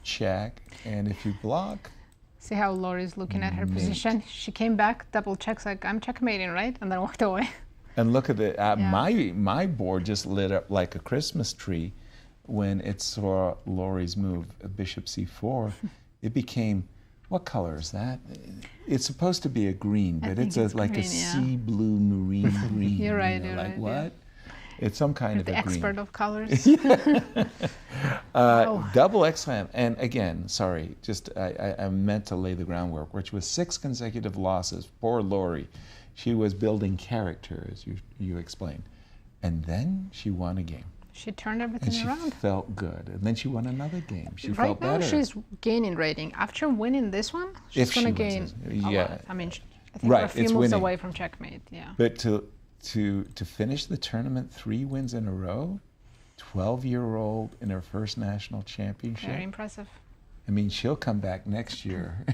check, and if you block. See how Laurie's looking at her position? She came back, double checks, like, I'm checkmating, right? And then walked away. And look at the, my board just lit up like a Christmas tree when it saw Laurie's move, bishop c4. It became, what color is that? It's supposed to be a green, but it's like green, a sea blue marine green. You're right, you know, you're like right. what? Yeah. It's some kind of the a green. expert of colors. Double X-Slam, and again, sorry, just I meant to lay the groundwork, which was 6 consecutive losses. Poor Laurie. She was building character, as you explained. And then she won a game. She turned everything and she around. Felt good. And then she won another game. She right felt now better. She's gaining rating. After winning this one, she's going to gain a lot. I mean, I think we're a few moves away from checkmate. Yeah. But to finish the tournament 3 wins in a row, 12-year-old in her first national championship. Very impressive. I mean, she'll come back next year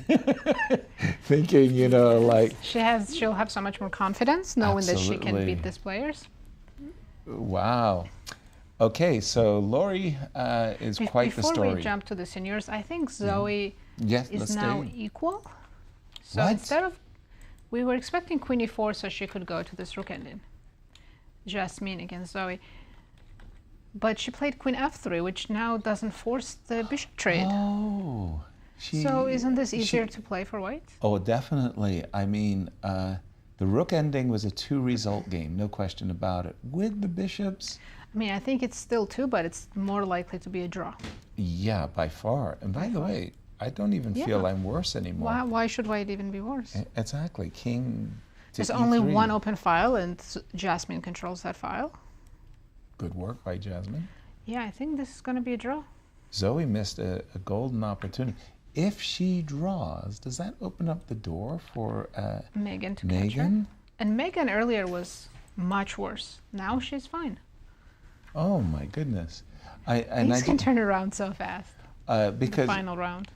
thinking, you know, like... She'll have so much more confidence knowing that she can beat these players. Wow. Okay, so Laurie is quite the story. Before we jump to the seniors, I think Zoe is now equal. So instead of... We were expecting queen e4 so she could go to this rook ending. Jasmine against Zoe. But she played queen f3, which now doesn't force the bishop trade. Oh. So isn't this easier to play for white? Oh, definitely. I mean, the rook ending was a 2-result game, no question about it. With the bishops... I mean, I think it's still 2, but it's more likely to be a draw. Yeah, by far. And by the way, I don't even feel I'm worse anymore. Why should white even be worse? Exactly. King to There's E3. only one open file, and Jasmine controls that file. Good work by Jasmine. Yeah, I think this is going to be a draw. Zoe missed a golden opportunity. If she draws, does that open up the door for Megan to catch her? And Megan earlier was much worse. Now she's fine. Oh my goodness! Things can turn around so fast. Because the final round.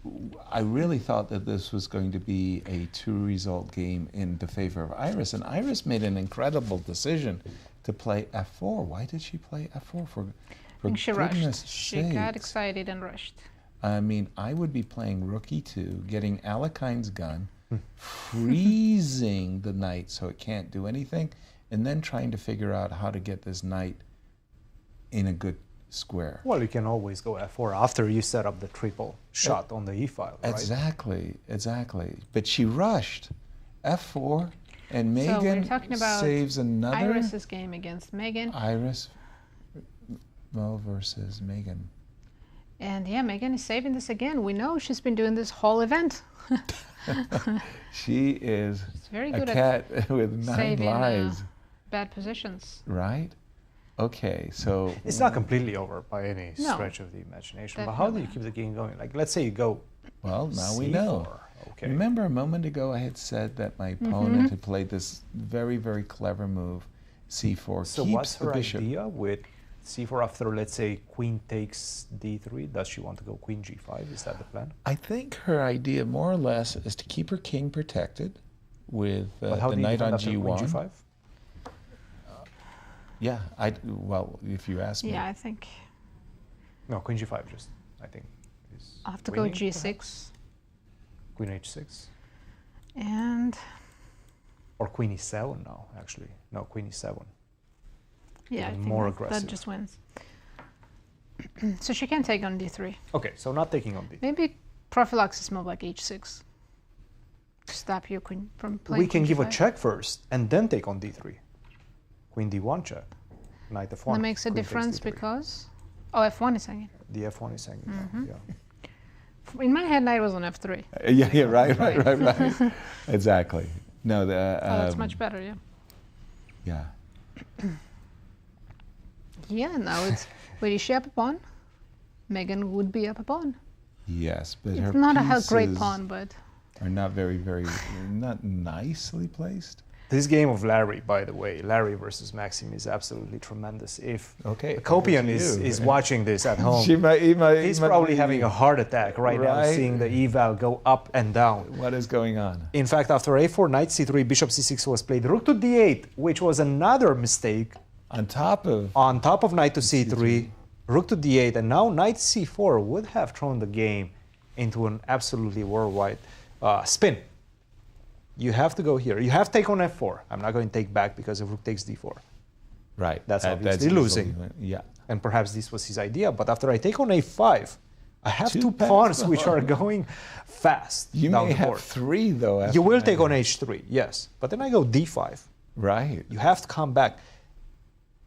I really thought that this was going to be a 2-result game in the favor of Iris, and Iris made an incredible decision to play f4. Why did she play f4? For I think she rushed. She got excited and rushed. I mean, I would be playing rook e2, getting Alekine's gun, freezing the knight so it can't do anything, and then trying to figure out how to get this knight in a good square. Well, you can always go f4 after you set up the triple shot on the e file, right? Exactly, exactly. But she rushed f4, and Megan so we're talking about saves another. Iris's game against Megan. Iris versus Megan. And yeah, Megan is saving this again. We know she's been doing this whole event. She is very good a cat with 9 saving, lives. Bad positions. Right? Okay, so... It's not completely over by any stretch of the imagination, but how do you keep the game going? Like, let's say you go Well, now we C4. know. Okay. Remember a moment ago I had said that my opponent had played this very, very clever move, c4. So keeps what's the her bishop. idea with c4 after, let's say, queen takes d3? Does she want to go queen g5? Is that the plan? I think her idea, more or less, is to keep her king protected with the knight on g1. Queen g5? Yeah, well, if you ask me. Yeah, I think. No, queen g5 just, I think. I'll have to go g6. Perhaps? Queen h6. And... Or queen e7 now, actually. No, queen e7. Yeah, I think more aggressive. That just wins. So she can take on d3. Okay, so not taking on d3. Maybe prophylaxis move like h6. To stop your queen from playing. We can give a g5. check first and then take on d3. Queen d1 check. Knight f1. That makes a difference because... Oh, f1 is hanging. The f1 is hanging down, yeah. In my head, knight was on f3. Yeah, right. Exactly. No, the... oh, that's much better, yeah. Yeah. Yeah, now it's... Wait, is she up a pawn? Megan would be up a pawn. Yes, but her It's not a great pieces pawn, but are not very, not nicely placed. This game of Larry, by the way, Larry versus Maxim, is absolutely tremendous. If Okay, Akopian is watching this at home, he's probably having a heart attack right now, seeing the eval go up and down. What is going on? In fact, after a4, knight c3, bishop c6 was played, rook to d8, which was another mistake. On top of knight to c3, rook to d8, and now knight c4 would have thrown the game into an absolutely worldwide spin. You have to go here. You have to take on f4. I'm not going to take back because if rook takes d4. Right. That's obviously losing. Yeah. And perhaps this was his idea. But after I take on a5, I have two pawns which are going fast. You down may the have board. 3 though. You will take on h3, yes. But then I go d5. Right. You have to come back.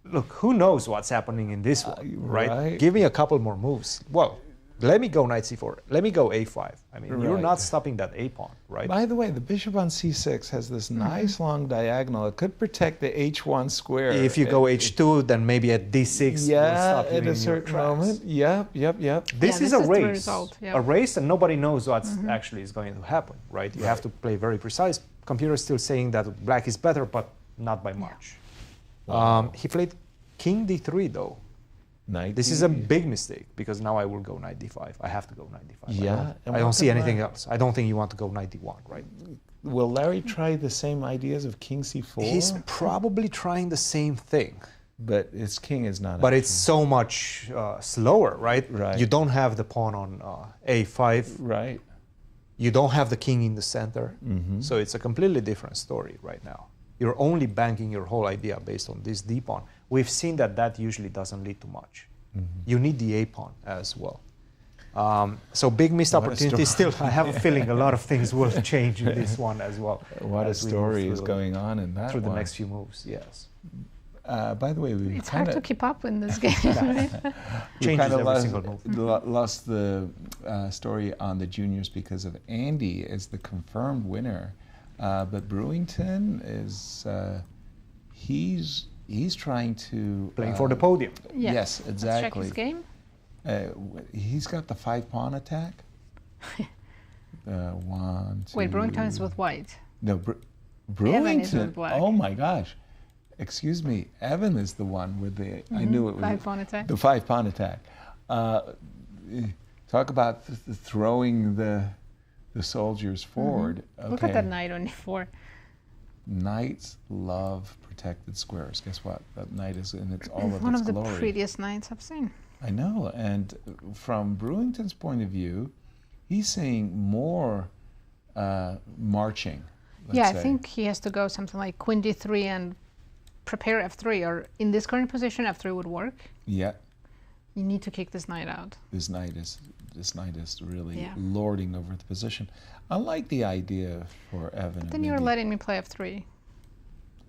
Look, who knows what's happening in this one, right? Give me a couple more moves. Well, let me go knight c4. Let me go a5. I mean, you're not stopping that a pawn, right? By the way, the bishop on c6 has this nice long diagonal. It could protect the h1 square. If you go h2, then maybe at d6, yeah, we'll stop at a certain moment. Yep. This is a race. A race, and nobody knows what actually is going to happen, right? You have to play very precise. Computer is still saying that black is better, but not by much. Wow. He played king d3, though. This is a big mistake, because now I will go knight d5. I have to go knight d5. Yeah. I don't see anything else. I don't think you want to go knight d1, right? Will Larry try the same ideas of king c4? He's probably trying the same thing. But his king is not. But it's so much slower, right? Right. You don't have the pawn on a5. Right. You don't have the king in the center. So it's a completely different story right now. You're only banking your whole idea based on this d pawn. We've seen that usually doesn't lead to much. You need the a pawn as well. So big missed opportunity. Still, I have a feeling a lot of things will change in this one as well. What a story is going on in that through one. the next few moves, yes. By the way, we it's hard to keep up in this game. We kind of lost the story on the juniors because of Andy as the confirmed winner. But Brewington is he's trying to playing for the podium. Yes, exactly. Let's check his game. He's got the 5-pawn attack. 1, 2. Wait, Brewington is with white. No, Evan is with Brewington. black. Oh my gosh! Excuse me. Evan is the one with the. I knew it was 5-pawn attack. The 5-pawn attack. Talk about throwing the soldiers forward. Okay. Look at that knight on e4. Knights love protected squares. Guess what? That knight is in its all of One its of the glory. prettiest knights I've seen. I know, and from Brewington's point of view, he's saying more marching. Yeah, I think he has to go something like queen d3 and prepare f3, or in this current position, f3 would work. Yeah. You need to kick this knight out. This knight is really lording over the position. I like the idea for Evan. But then you're letting me play f3.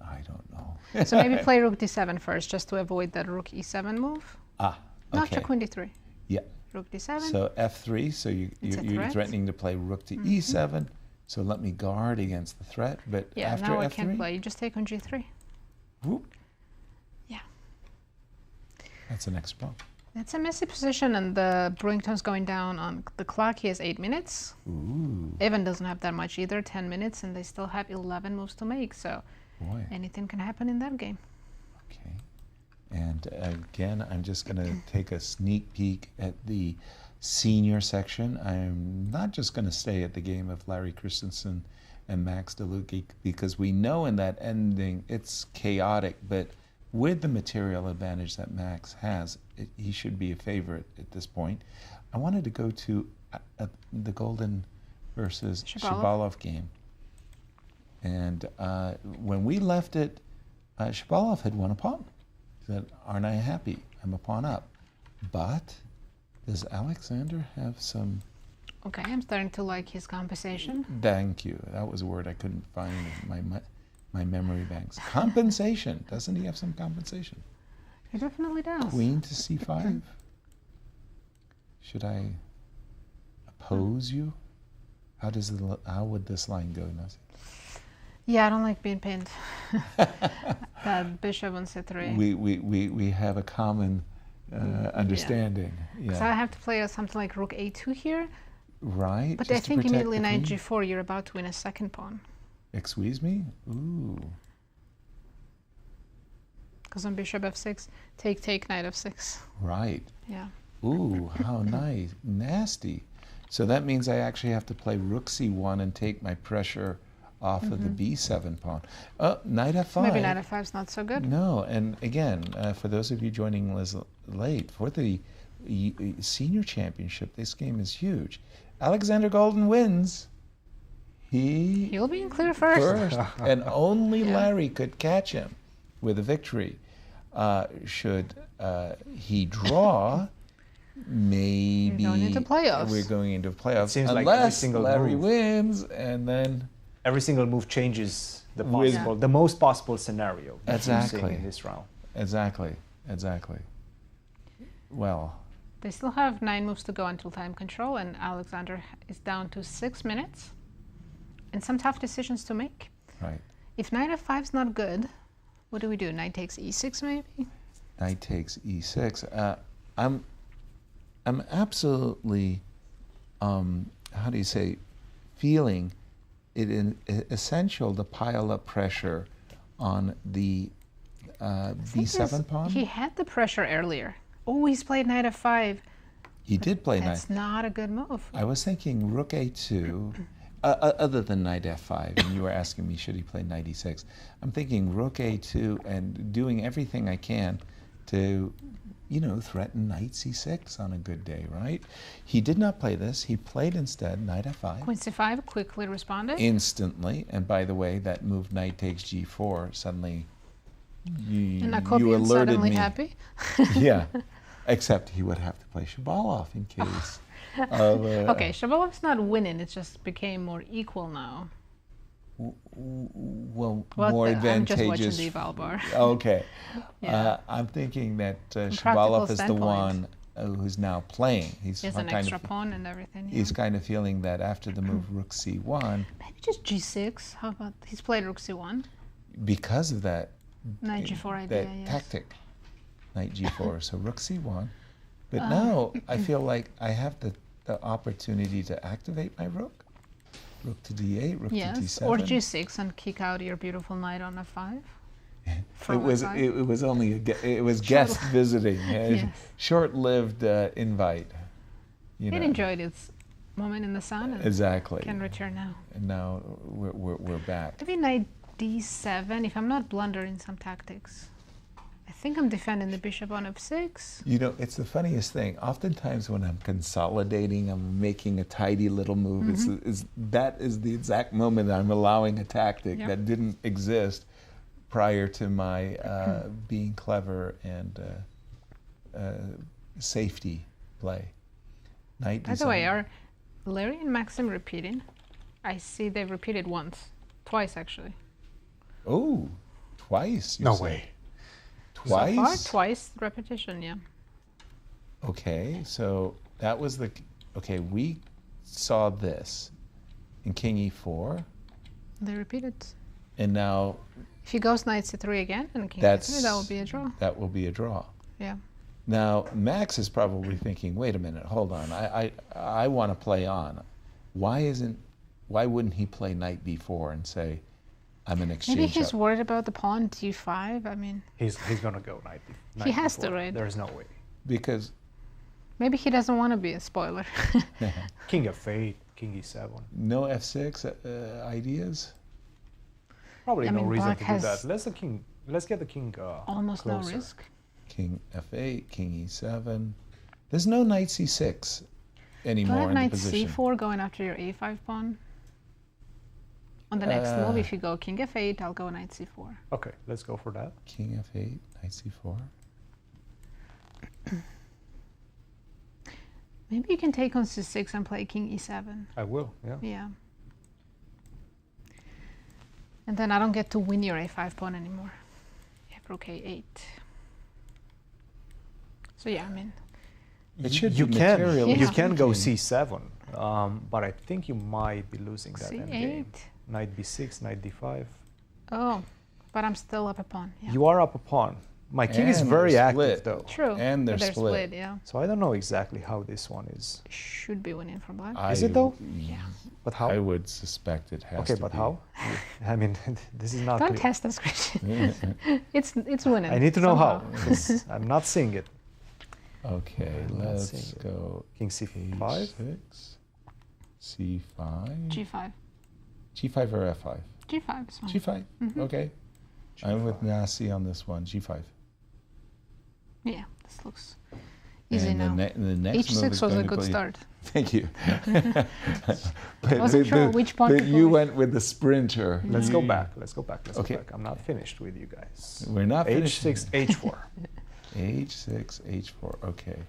I don't know. So maybe play rook d7 first, just to avoid that rook e7 move. Ah, Not okay. to queen d3. Yeah. Rook d7. So f3. So you're threatening to play rook to e7. So let me guard against the threat. But yeah, after now f3, I can't play. You just take on g3. Whoop. Yeah. That's the next pawn. It's a messy position, and the Brewington's going down on the clock. He has 8 minutes. Ooh. Evan doesn't have that much either, 10 minutes, and they still have 11 moves to make. So anything can happen in that game. Okay. And again, I'm just going to take a sneak peek at the senior section. I'm not just going to stay at the game of Larry Christiansen and Max Dlugy, because we know in that ending it's chaotic, but with the material advantage that Max has, he should be a favorite at this point. I wanted to go to the Goldin versus Shabalov game. And when we left it, Shabalov had won a pawn. He said, aren't I happy? I'm a pawn up. But does Alexander have some... Okay, I'm starting to like his compensation. Thank you. That was a word I couldn't find in my memory banks. Compensation. Doesn't he have some compensation? He definitely does. Queen to c5. Should I oppose you? How would this line go, Nazi? Yeah, I don't like being pinned. That bishop on c3. We have a common understanding. So I have to play something like rook a2 here. Right. But I think immediately knight g4, you're about to win a second pawn. Excuse me? Ooh. Because on bishop f6, take, knight f6. Right. Yeah. Ooh, how nice. Nasty. So that means I actually have to play rook c1 and take my pressure off of the b7 pawn. Knight f5. Maybe knight f5 is not so good. No, and again, for those of you joining us late, for the senior championship, this game is huge. Alexander Goldin wins. He'll be in clear first. And only Larry could catch him with a victory. Should he draw, maybe we're going into playoffs. We're going into playoffs. Seems unless like every single Larry move wins, and then every single move changes the most possible scenario. Exactly. In this round. Exactly. Well, they still have 9 moves to go until time control, and Alexander is down to 6 minutes, and some tough decisions to make. Right. If knight f5 is not good, what do we do? Knight takes e6 maybe? Knight takes e6. I'm absolutely, how do you say, feeling it essential to pile up pressure on the b7 pawn. He had the pressure earlier. Oh, he's played knight f5. He did play knight. That's not a good move. I was thinking rook a2, other than knight f5, and you were asking me should he play knight e6. I'm thinking rook a2 and doing everything I can to, threaten knight c6 on a good day, right? He did not play this. He played instead knight f5. Queen c5 quickly responded. Instantly. And by the way, that move knight takes g4, suddenly and you Akopian alerted suddenly me. Happy. Yeah. Except he would have to play Shabalov in case of... okay, Shabalov's not winning. It just became more equal now. Well, more advantageous. I'm just watching the eval bar. Okay. I'm thinking that Shabalov is the one who's now playing. He has an extra pawn and everything. He's kind of feeling that after the move rook c1... Maybe just g6. How about... He's played rook c1. Because of that... Knight g4 idea, that tactic. Knight g4, so rook c1. But now I feel like I have the opportunity to activate my rook. Rook to d8, rook to d7. Or g6 and kick out your beautiful knight on f5. It was only guest visiting, short-lived invite. It enjoyed its moment in the sun. And exactly. Can return now. And now we're back. Maybe knight d7 if I'm not blundering some tactics. I think I'm defending the bishop on f6. It's the funniest thing. Oftentimes when I'm consolidating, I'm making a tidy little move. That is the exact moment that I'm allowing a tactic that didn't exist prior to my being clever and safety play. Knight By the way, are Larry and Maxim repeating? I see they've repeated twice actually. Oh, twice? No way. Twice? So far, twice repetition, yeah. Okay, so that was okay, we saw this in king e4. They repeated. And now... If he goes knight c3 again and king e3, that will be a draw. That will be a draw. Yeah. Now, Max is probably thinking, wait a minute, hold on, I want to play on. Why wouldn't he play knight b4 and say, I'm an exchange. Maybe he's worried about the pawn d5. I mean, he's gonna go knight b4. He has to, right? There's no way. Because maybe he doesn't want to be a spoiler. King f8, king e7. No f6 ideas? Probably no reason to do that. Let's get the king almost closer. No risk. King f8, king e7. There's no knight c6 anymore in the position. Knight c4 going after your a5 pawn. On the next move, if you go king f8, I'll go knight c4. Okay, let's go for that. King f8, knight c4. Maybe you can take on c6 and play king e7. I will, yeah. Yeah. And then I don't get to win your a5 pawn anymore. You have rook a8. So yeah, I mean... You can go c7, but I think you might be losing that endgame. Knight b6, knight d5. Oh, but I'm still up a pawn. Yeah. You are up a pawn, My king is And very they're active, split. though. True. And they're but they're split. yeah. So I don't know exactly how this one is. Should be winning for black. Is it though? Yeah. But how? I would suspect it has Okay, to but be. how? I mean, this is not Don't clear. test us, Christian. it's winning. I need to know somehow. how, because I'm not seeing it. Okay, Let's let's see. go. King c5. H6, C5. G5. G5 or F5? G5 is fine. G5. Mhm. Okay. I'm with Nazi on this one. G5. Yeah, this looks easy And now. the next move H6 is was going a to good be- start. Thank you. Wasn't sure which pawn But to you go. went with the sprinter. Let's go You- back. Let's go back. Let's Okay. go back. I'm not finished with you guys. We're not finished. H6, H4. H6, H4. Okay.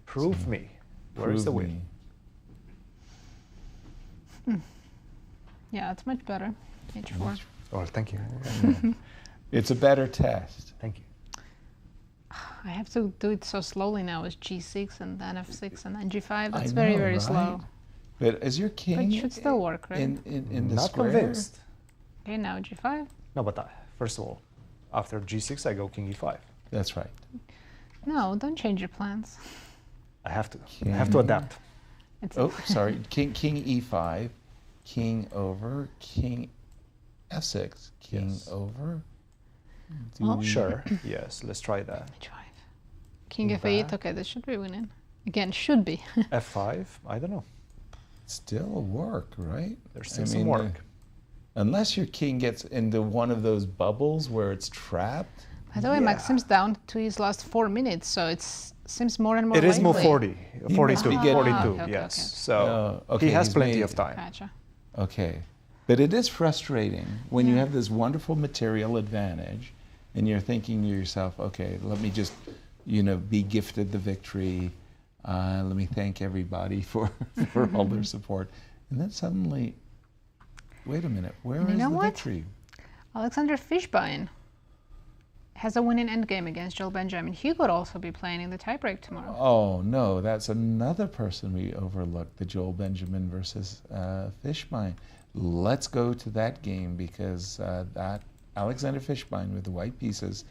Prove So, me. Where is the prove win? me. Yeah, it's much better. H4. Oh, thank you. It's a better test. Thank you. I have to do it so slowly now. It's G6 and then F6 and then G5. That's I very, know, very right? slow. But is your king But it should still work, right? in the Not square? convinced. Okay, now G5. No, but first of all, after G6, I go King E5. That's right. No, don't change your plans. I have to. I have to adapt. It's Oh, sorry. King E5, King over, King F6, King Yes. over. Well, Sure. Yes, let's try that. King Back. F8. Okay, this should be winning. Again, should be. F5. I don't know. Still work, right? There's still some work. Unless your king gets into one of those bubbles where it's trapped. By the way, Maxim's down to his last 4 minutes, so it seems more and more It is more likely. 40, He 42, must be getting- 42, okay, yes. okay. So Okay, he has he's plenty made- of time. Gotcha. Okay. But it is frustrating when you have this wonderful material advantage and you're thinking to yourself, okay, let me just, be gifted the victory. Let me thank everybody for all their support. And then suddenly, wait a minute, where And is you know the what? victory? Alexander Fishbein has a winning endgame against Joel Benjamin. He could also be playing in the tiebreak tomorrow. Oh, no, that's another person we overlooked, the Joel Benjamin versus Fishbein. Let's go to that game because that Alexander Fishbein with the white pieces,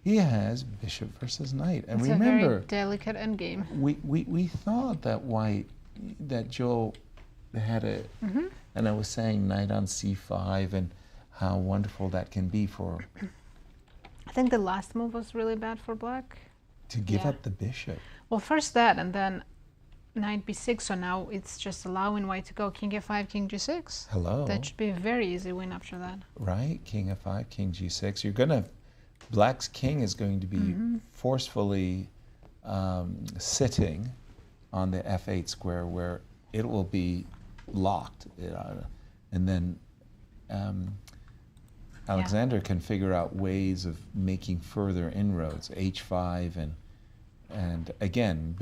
he has bishop versus knight. And It's remember, a very delicate endgame. we thought that Joel had a, Mhm. and I was saying knight on c5 and how wonderful that can be for, I think the last move was really bad for black. to give Yeah. up the bishop. Well, first that, and then knight b6, so now it's just allowing white to go king f5, king g6. Hello. That should be a very easy win after that. Right, king f5, king g6. You're gonna, black's king is going to be Mhm. forcefully sitting on the f8 square where it will be locked. And then Alexander can figure out ways of making further inroads, h5 and again,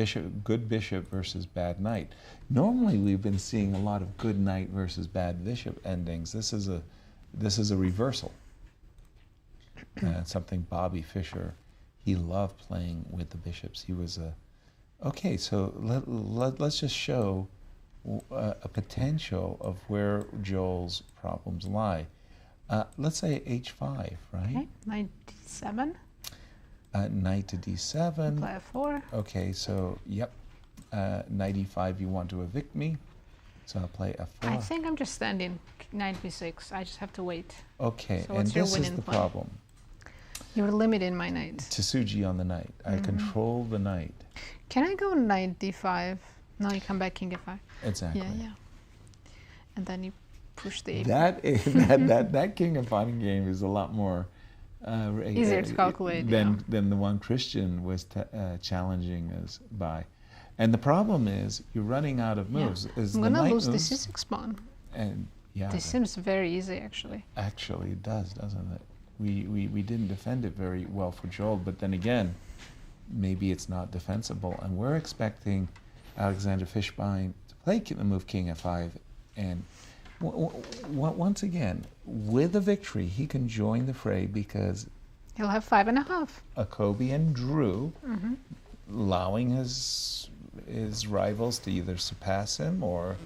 good bishop versus bad knight. Normally we've been seeing a lot of good knight versus bad bishop endings. This is a reversal. Something Bobby Fischer, he loved playing with the bishops. He was okay, so let's just show a potential of where Joel's problems lie. Let's say h5, right? Okay, knight d7. Knight to d7. Play f4. Okay, so yep, knight e5. You want to evict me, so I'll play f4. I think I'm just standing knight b6. I just have to wait. Okay, So and what's your this is winning the plan? problem. You're limiting my knight. Tsuji on the knight. I Mhm. control the knight. Can I go knight d5? No, you come back king f5. Exactly. Yeah, yeah. And then you push the That king of fighting game is a lot more Easier to calculate, than the one Christian was challenging us by. And the problem is you're running out of moves. Is I'm the gonna knight lose the moves, c6 pawn. and yeah, This seems very easy, actually. actually it does, doesn't it? We didn't defend it very well for Joel, but then again, maybe it's not defensible, and we're expecting Alexander Fishbein to play the move king f5, and once again, with a victory, he can join the fray because He'll have 5.5. Akopian drew, Mhm. allowing his rivals to either surpass him or,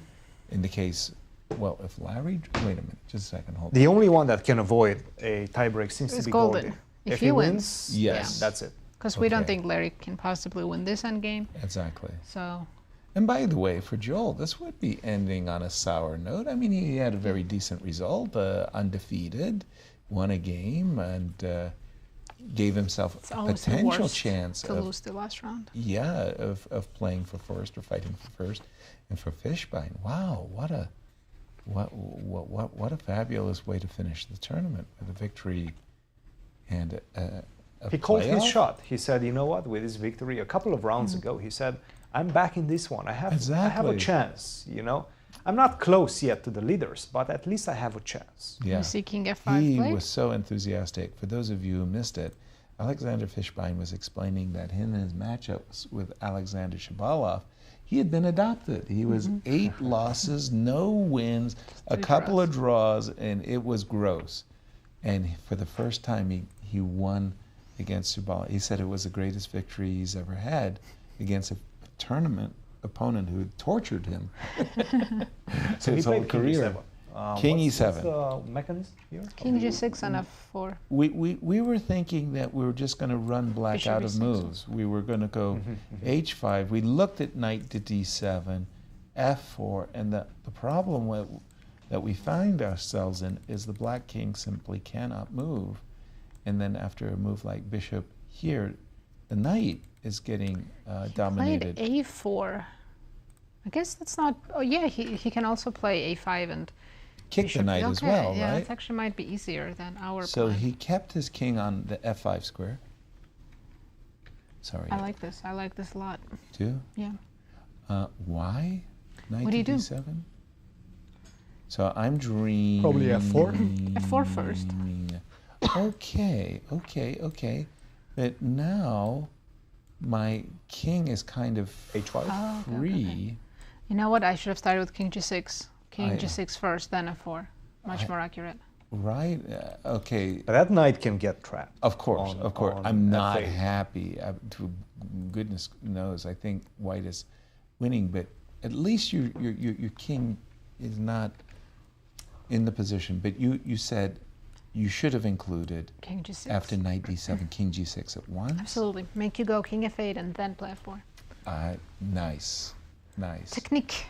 in the case, well, if Larry, wait a minute, just a second, hold on. The only one that can avoid a tiebreak seems to It's be Goldin. Goldin. If he wins, yes, that's it. Because we don't think Larry can possibly win this endgame. Exactly. So. And by the way, for Joel, this would be ending on a sour note. I mean, he had a very decent result, undefeated, won a game, and gave himself a potential chance to lose the last round. Yeah, of playing for first or fighting for first, and for Fishbein. Wow, what a fabulous way to finish the tournament with a victory and a He called his playoff? shot. He said, you know what, with his victory a couple of rounds ago, he said, I'm back in this one. I have a Exactly. chance, you know. I'm not close yet to the leaders, but at least I have a chance. Yeah. You see King F5 He play? was so enthusiastic. For those of you who missed it, Alexander Fishbein was explaining that in his matchups with Alexander Shabalov, he had been adopted. He was 8 losses, no wins, a couple of draws, and it was gross. And for the first time, he won against Shabalov. He said it was the greatest victory he's ever had against a tournament opponent who had tortured him So he his whole played King career. E7. King What's E7. the mechanism here? King G6 and F4. We were thinking that we were just going to run black Bishop out of E6. moves. We were going to go H5. We looked at knight to D7, F4, and the problem that we find ourselves in is the black king simply cannot move. And then after a move like bishop here, the knight is getting dominated. Played A4. I guess that's not. Oh yeah, he can also play A5 and Kick the knight as well, yeah, right? it actually might be easier than our So plan. he kept his king on the F5 square. Sorry. I like this. I like this a lot. Do? Yeah. Why? Knight What do to you do? D7? So I'm dreaming. Probably F4? F4 first. Okay. But now my king is kind of H5? Oh, okay, free. You know what? I should have started with King G6. King I- G6 first, then F4. Much more accurate. Right? Okay. But that knight can get trapped. Of course. on I'm not F8. happy. To goodness knows, I think white is winning, but at least your king is not in the position. But you said you should have included King G6. after knight D7, King G6 at once. Absolutely. Make you go King F8 and then play F4. Nice. Technique.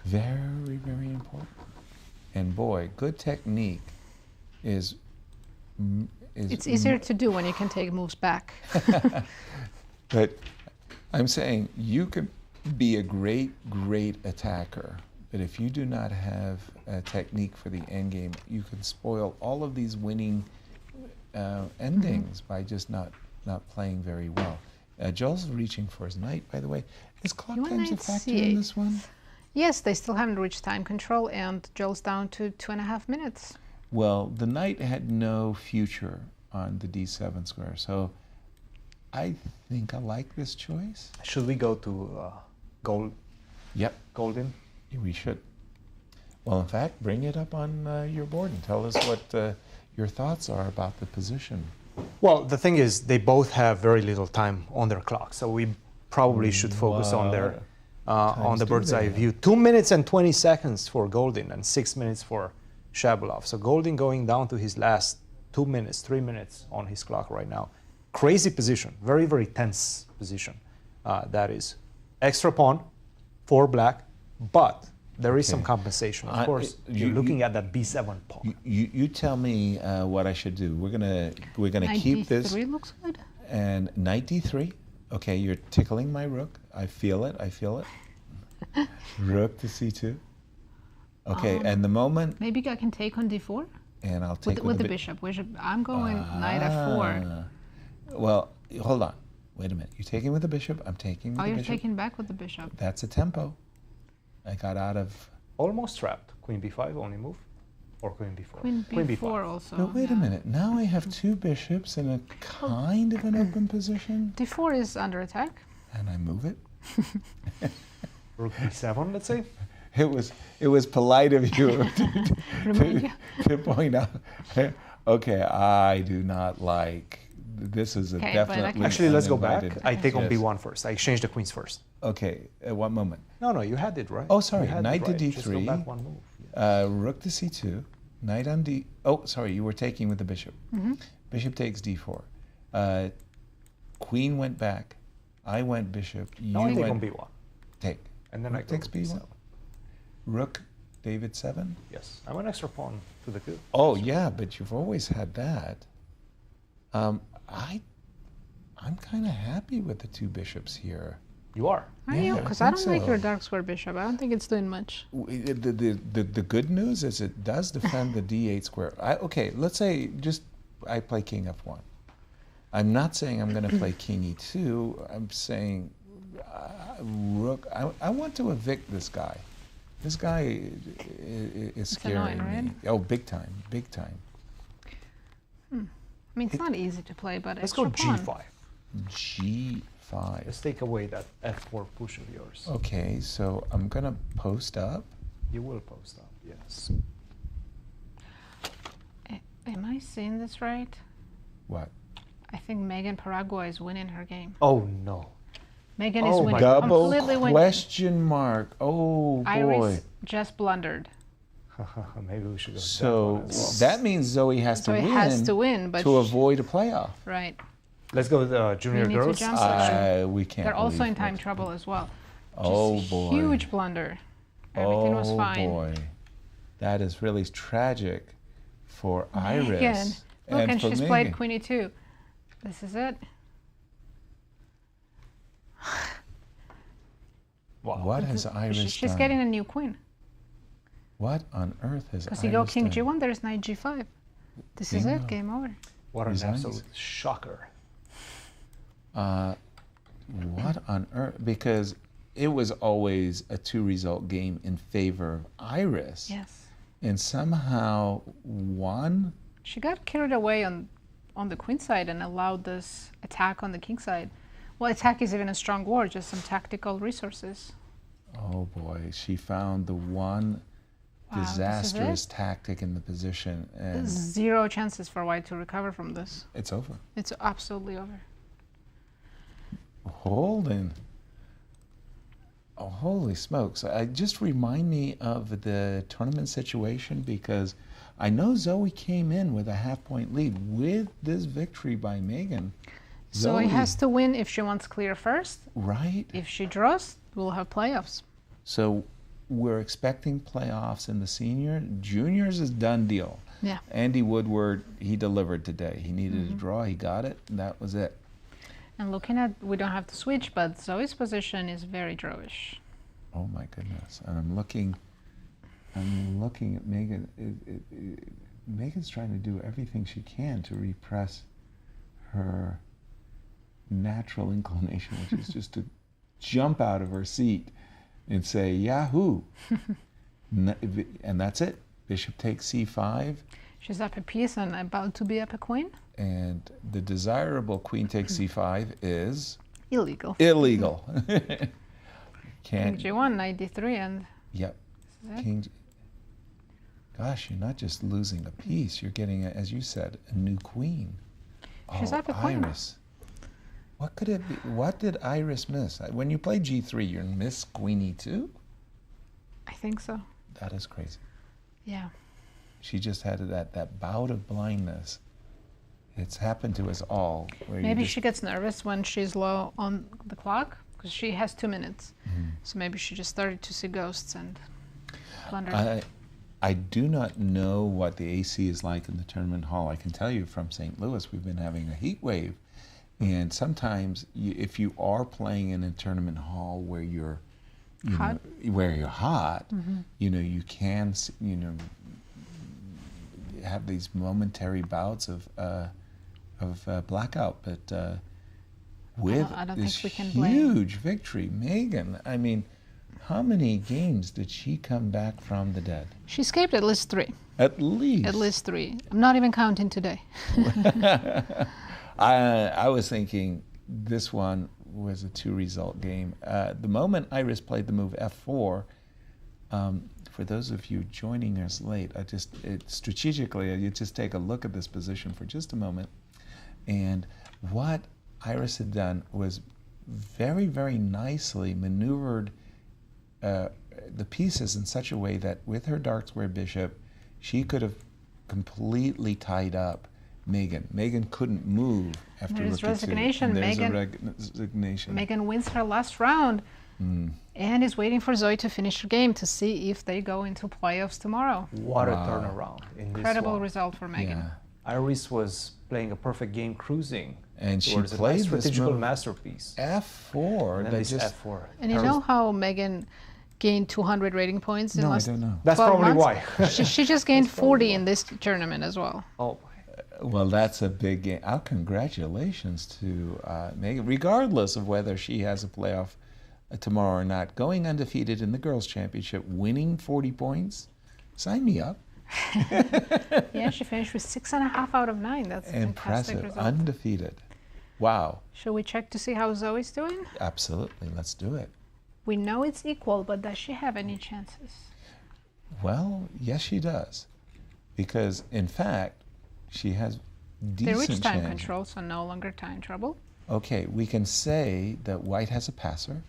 Very, very important. And boy, good technique is It's easier to do when you can take moves back. But I'm saying you could be a great attacker, but if you do not have a technique for the end game, you can spoil all of these winning endings by just not playing very well. Joel's reaching for his knight, by the way. Is clock You want times a knight factor C8. in this one? Yes, they still haven't reached time control, and Joel's down to 2.5 minutes. Well, the knight had no future on the D7 square, so I think I like this choice. Should we go to gold? Yep. Goldin? We should. Well, in fact, bring it up on your board and tell us what your thoughts are about the position. Well, the thing is, they both have very little time on their clock, so we probably should focus on their on the do bird's they eye have? view. 2 minutes and 20 seconds for Goldin and 6 minutes for Shabalov. So Goldin going down to his last 2 minutes, 3 minutes on his clock right now. Crazy position, very, very tense position. That is extra pawn for black, but there is some compensation. Of course, you're looking at that B7 pawn. You tell me what I should do. We're gonna Knight keep this. D3 looks good. And knight D3. Okay, you're tickling my rook. I feel it. Rook to C2. Okay, and the moment. Maybe I can take on D4 And I'll take with the bishop. I'm going knight F4. Well, hold on. Wait a minute. You're taking with the bishop. I'm taking with Oh, the you're bishop. taking back with the bishop. That's a tempo. I got out of. Almost trapped. Queen B5 only move, or Queen B4. Queen B4 also. But wait a minute. Now I have 2 bishops in a kind of an open position. D4 is under attack. And I move it. Rook B7, let's say. It was polite of you to point out. Okay, I do not like. This is a definitely. Actually, let's go back. uninvited- I take on Yes. B1 first. I exchange the queens first. Okay, at what moment? No, you had it right. Oh, sorry. You had Knight it to right. Just go D3. back one move. Rook to C2. Knight on D. Oh, sorry. You were taking with the bishop. Mhm. Bishop takes D4. Queen went back. I went bishop. No, I You take on went b1. take. And then Rook I go takes to b1. b7. Rook, David 7. Yes, I'm an extra pawn to the good. Oh yeah, but you've always had that. I'm kind of happy with the two bishops here. You are? Are you? Because I don't like your dark square bishop. I don't think it's doing much. The good news is it does defend the d8 square. Okay, let's say just I play king f1. I'm not saying I'm going to play king e2. I'm saying rook. I want to evict this guy. This guy is scaring annoying, me. right? Oh, big time, big time. I mean, it's not easy to play, but Let's extra go pawn. g5. G5. Let's take away that f4 push of yours. Okay, so I'm going to post up. You will post up, yes. Am I seeing this right? What? I think Megan Paraguay is winning her game. Oh, no. Megan is winning. Double Completely winning. question mark. Oh, boy. Iris just blundered. Maybe we should go. So that means Zoe has Zoe to win. has to win, but to avoid a playoff. Right. Let's go with junior We need to girls. jump section. We can't. They're also believe in time it. trouble as well. Oh Just boy. Huge blunder. Everything was fine. Oh boy. That is really tragic for Megan. Iris. Look, and for she's Megan. played Queen E2. This is it. Wow. What has Iris She's done? getting a new queen. What on earth has Because Iris you go king done? G1, there's knight G5. This is Bingo. it. Game over. What an Resigns? absolute shocker. What on earth? Because it was always a 2-result game in favor of Iris. Yes. And somehow won. She got carried away on the queen side and allowed this attack on the king side. Well, attack is even a strong word, just some tactical resources. Oh boy, she found the one Wow, this is disastrous it? tactic in the position, and Zero chances for white to recover from this. it's over. It's absolutely over. Holden. Oh, holy smokes. Just remind me of the tournament situation, because I know Zoe came in with a half-point lead with this victory by Megan. Zoe has to win if she wants clear first. Right. If she draws, we'll have playoffs. So we're expecting playoffs in the senior. Juniors is done deal. Yeah. Andy Woodward, he delivered today. He needed a draw, he got it, and that was it. And looking at, we don't have to switch, but Zoe's position is very drawish. Oh my goodness. And I'm looking at Megan. Megan's trying to do everything she can to repress her natural inclination, which is just to jump out of her seat and say, Yahoo! And that's it. Bishop takes c5. She's up a piece and about to be up a queen. And the desirable queen takes c5 is Illegal. illegal. King Can't. G1, knight D3, and Yep. this is it. King. Gosh, you're not just losing a piece. You're getting, as you said, a new queen. She's Oh, up a queen. Iris. What could it be? What did Iris miss? When you play G3, you miss Queen E2? I think so. That is crazy. Yeah. She just had that bout of blindness. It's happened to us all. Where Maybe you just, she gets nervous when she's low on the clock, because she has 2 minutes. So maybe she just started to see ghosts and blundered. I do not know what the AC is like in the tournament hall. I can tell you from St. Louis, we've been having a heat wave. And sometimes, if you are playing in a tournament hall where you're Hot. where you're hot, you can, have these momentary bouts of blackout. But with I don't this think we can blame. huge victory, Megan, I mean, how many games did she come back from the dead? She escaped at least 3. At least. At least 3. I'm not even counting today. I was thinking this one was a 2-result game. The moment Iris played the move f4, for those of you joining us late, strategically, you just take a look at this position for just a moment. And what Iris had done was very, very nicely maneuvered the pieces in such a way that with her dark square bishop, she could have completely tied up Megan. Megan couldn't move after There's rook e2. resignation. And there's Megan, resignation. Megan wins her last round and is waiting for Zoe to finish her game to see if they go into playoffs tomorrow. What a turnaround in this Incredible one. result for Megan. Iris was playing a perfect game, cruising. And she towards a played nice this strategical move, masterpiece. F4. And then They this just F4. And you know how Megan gained 200 rating points in No, I last don't know. That's 12 probably months? why. she just gained 40 in this tournament as well. Oh. Well, that's a big game. Congratulations to Megan, regardless of whether she has a playoff tomorrow or not. Going undefeated in the Girls' Championship, winning 40 points, sign me up. Yeah, she finished with 6.5 out of 9. That's a fantastic Impressive, result. undefeated. Wow. Shall we check to see how Zoe's doing? Absolutely, let's do it. We know it's equal, but does she have any chances? Well, yes, she does, because in fact, she has They decent reached time chance. control, so no longer time trouble. Okay, we can say that white has a passer,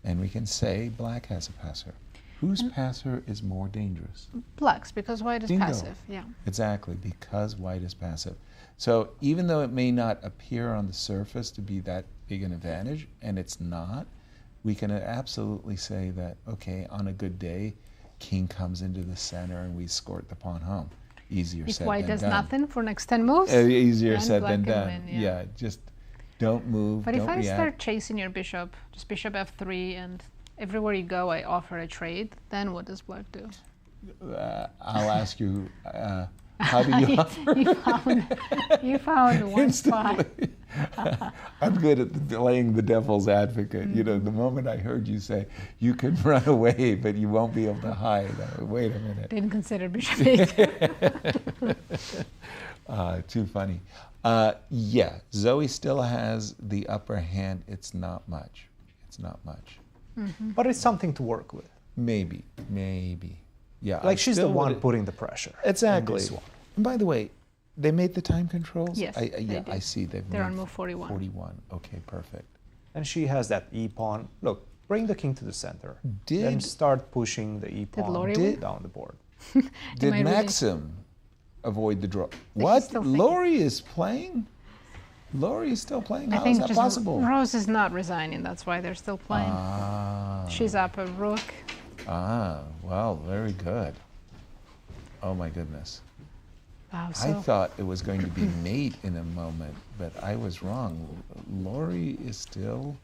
and we can say black has a passer. Whose passer is more dangerous? Black's, because white is Bingo. passive. Yeah. Exactly, because white is passive. So even though it may not appear on the surface to be that big an advantage, and it's not, we can absolutely say that, okay, on a good day, king comes into the center and we escort the pawn home. Easier If said white than does done. nothing for next 10 moves, Easier then said black than can done. win, Yeah, just don't move, But don't if I react. start chasing your bishop, just bishop f3, and everywhere you go I offer a trade, then what does black do? I'll ask you, how do you offer? You found one spot. I'm good at playing the devil's advocate. You know, the moment I heard you say, you can run away, but you won't be able to hide. Wait a minute. Didn't consider bishop a2. Too funny. Yeah, Zoe still has the upper hand. It's not much. It's not much. But it's something to work with. Maybe. Yeah. Like I she's the still one would- putting the pressure. in Exactly. this one. And by the way, they made the time controls? Yes, Yeah, they I did. see. They're on move 41. 41. Okay, perfect. And she has that e-pawn. Look, bring the king to the center. Did- then start pushing the e-pawn Lori win? down the board. Did I really- Maxim avoid the draw? What? still thinking. Lori is playing? Lori is still playing? I How is think that just possible? Rose is not resigning, that's why they're still playing. She's up a rook. Well, very good. Oh my goodness. Wow, I so thought it was going to be mate in a moment, but I was wrong. Lori is still,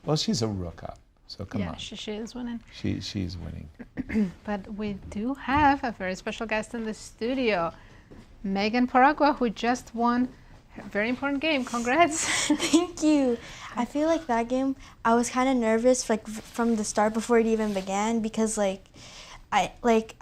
well, she's a rook up, so come yeah, on. she is winning. She's winning. But we do have a very special guest in the studio, Megan Paragua, who just won a very important game. Congrats. Thank you. I feel like that game, I was kind of nervous like from the start before it even began because I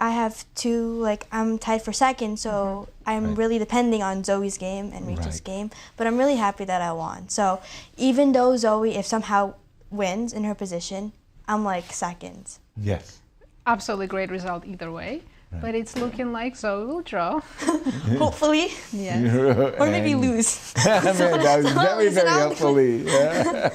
have two, like I'm tied for second, so I'm really depending on Zoe's game and Rachel's game. But I'm really happy that I won. So even though Zoe, if somehow wins in her position, I'm like second. Yes. Absolutely great result either way. But it's looking like Zoe will draw. Hopefully. Yes. Or maybe lose. Very, very hopefully. Yeah.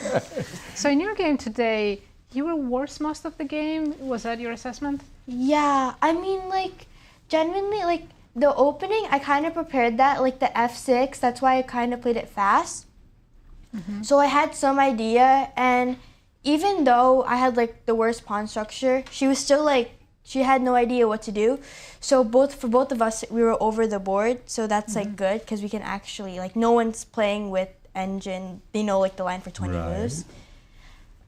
So in your game today, you were worse most of the game. Was that your assessment? Yeah, I mean, like, genuinely, like, the opening, I kind of prepared that, like, the F6, that's why I kind of played it fast. So I had some idea, and even though I had, like, the worst pawn structure, she was still, like, she had no idea what to do. So for both of us, we were over the board, so that's, like, good, because we can actually, like, no one's playing with engine, they know, like, the line for 20 moves.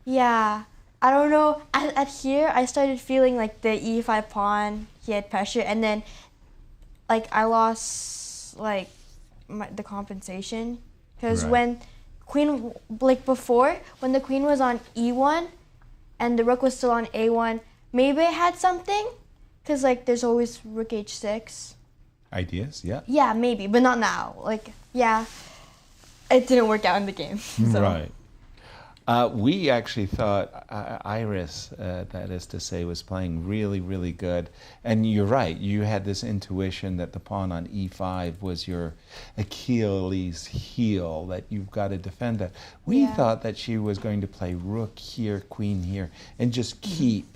Yeah. I don't know, at here, I started feeling like the e5 pawn, he had pressure, and then, like, I lost, like, the compensation. Because when queen, like, before, when the queen was on e1, and the rook was still on a1, maybe I had something, because, like, there's always rook h6. Ideas, yeah. Yeah, maybe, but not now. Like, yeah, it didn't work out in the game. So. Right. We actually thought Iris, that is to say, was playing really, really good. And you're right, you had this intuition that the pawn on e5 was your Achilles heel, that you've got to defend that. We thought that she was going to play rook here, queen here, and just keep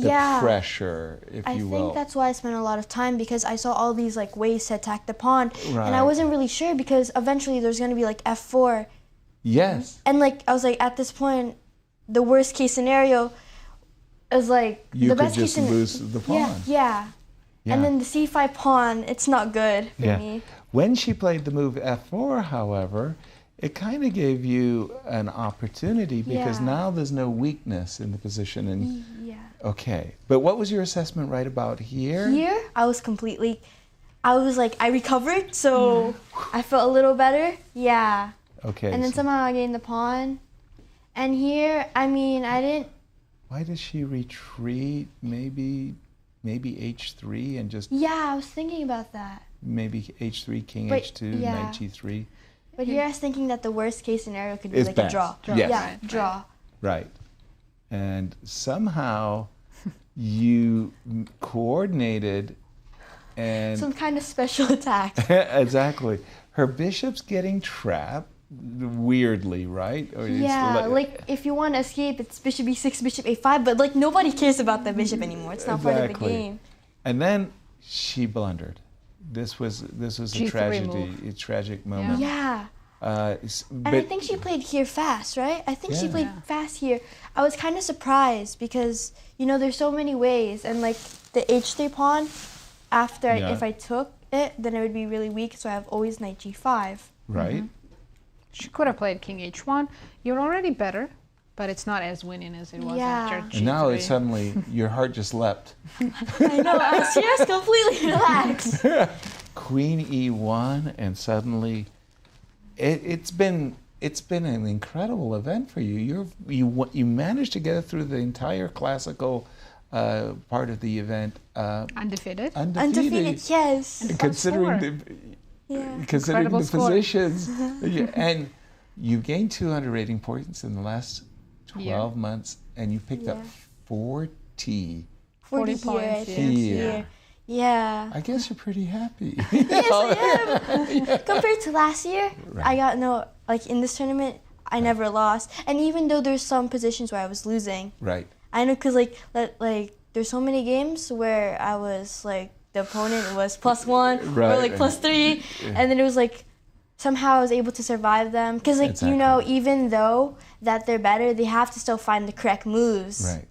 Yeah. pressure, if you will. I think that's why I spent a lot of time, because I saw all these like ways to attack the pawn, Right. and I wasn't really sure because eventually there's gonna be like f4. Yes. And like I was like, at this point, the worst case scenario is like You the could best case just scenario. lose the pawn. Yeah. Yeah. And then the c5 pawn, it's not good for me. When she played the move f4, however, it kind of gave you an opportunity because Yeah. now there's no weakness in the position. And Yeah. okay, but what was your assessment right about here? Here, I was like, I recovered, so I felt a little better. Yeah. Okay. And then so somehow I gained the pawn. And here, I mean, I didn't. why does she retreat? Maybe h3 and just Yeah, I was thinking about that. maybe h3, king But, h2, yeah. knight g3. But here I was thinking that the worst case scenario could be It's like best. a draw. Yes. Yeah, Right, draw. Right. And somehow you coordinated and Some kind of special attack. exactly. Her bishop's getting trapped weirdly, right? Or it's Yeah, like if you want to escape, it's bishop e6, bishop a5, but like nobody cares about the bishop anymore. It's not part of the Exactly. game. And then she blundered. This was a G3 tragedy, move. a tragic moment. Yeah. But And I think she played here fast, right? I think she Yeah. played fast here. I was kind of surprised because, you know, there's so many ways. And like the h3 pawn, after Yeah. if I took it, then it would be really weak. So I have always knight g5. right. She could have played king h1. You're already better, but it's not as winning as it was after g3. And now it's suddenly your heart just leapt. I know, I was just completely relaxed. Queen e1, and suddenly it's been an incredible event for you. You managed to get through the entire classical part of the event Undefeated. Undefeated, yes. And considering considering Incredible the score. positions. Yeah, and you gained 200 rating points in the last 12 months, and you picked up 40. 40 here, I points, think, here. Yeah. I guess you're pretty happy. Yes, I am. Compared to last year, I got in this tournament, I never lost. And even though there's some positions where I was losing, Right. I know because there's so many games where I was like, the opponent was +1 or Right. like +3, and then it was like, somehow I was able to survive them. Because Exactly. you know, even though that they're better, they have to still find the correct moves. Right.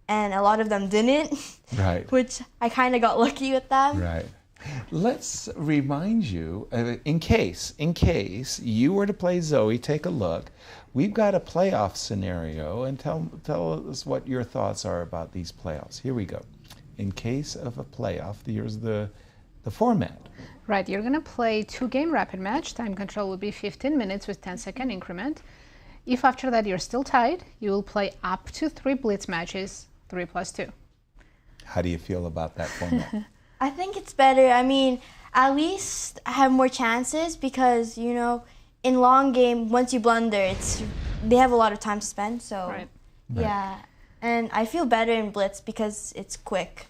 And a lot of them didn't. Right. Which I kind of got lucky with them. Right. Let's remind you, in case you were to play Zoe, take a look. We've got a playoff scenario, and tell us what your thoughts are about these playoffs. Here we go. In case of a playoff, here's the format. Right, you're going to play 2-game rapid match. Time control will be 15 minutes with 10-second increment. If after that you're still tied, you will play up to 3 blitz matches, 3+2. How do you feel about that format? I think it's better. I mean, at least I have more chances because, you know, in long game, once you blunder, they have a lot of time to spend. So, yeah. And I feel better in blitz because it's quick.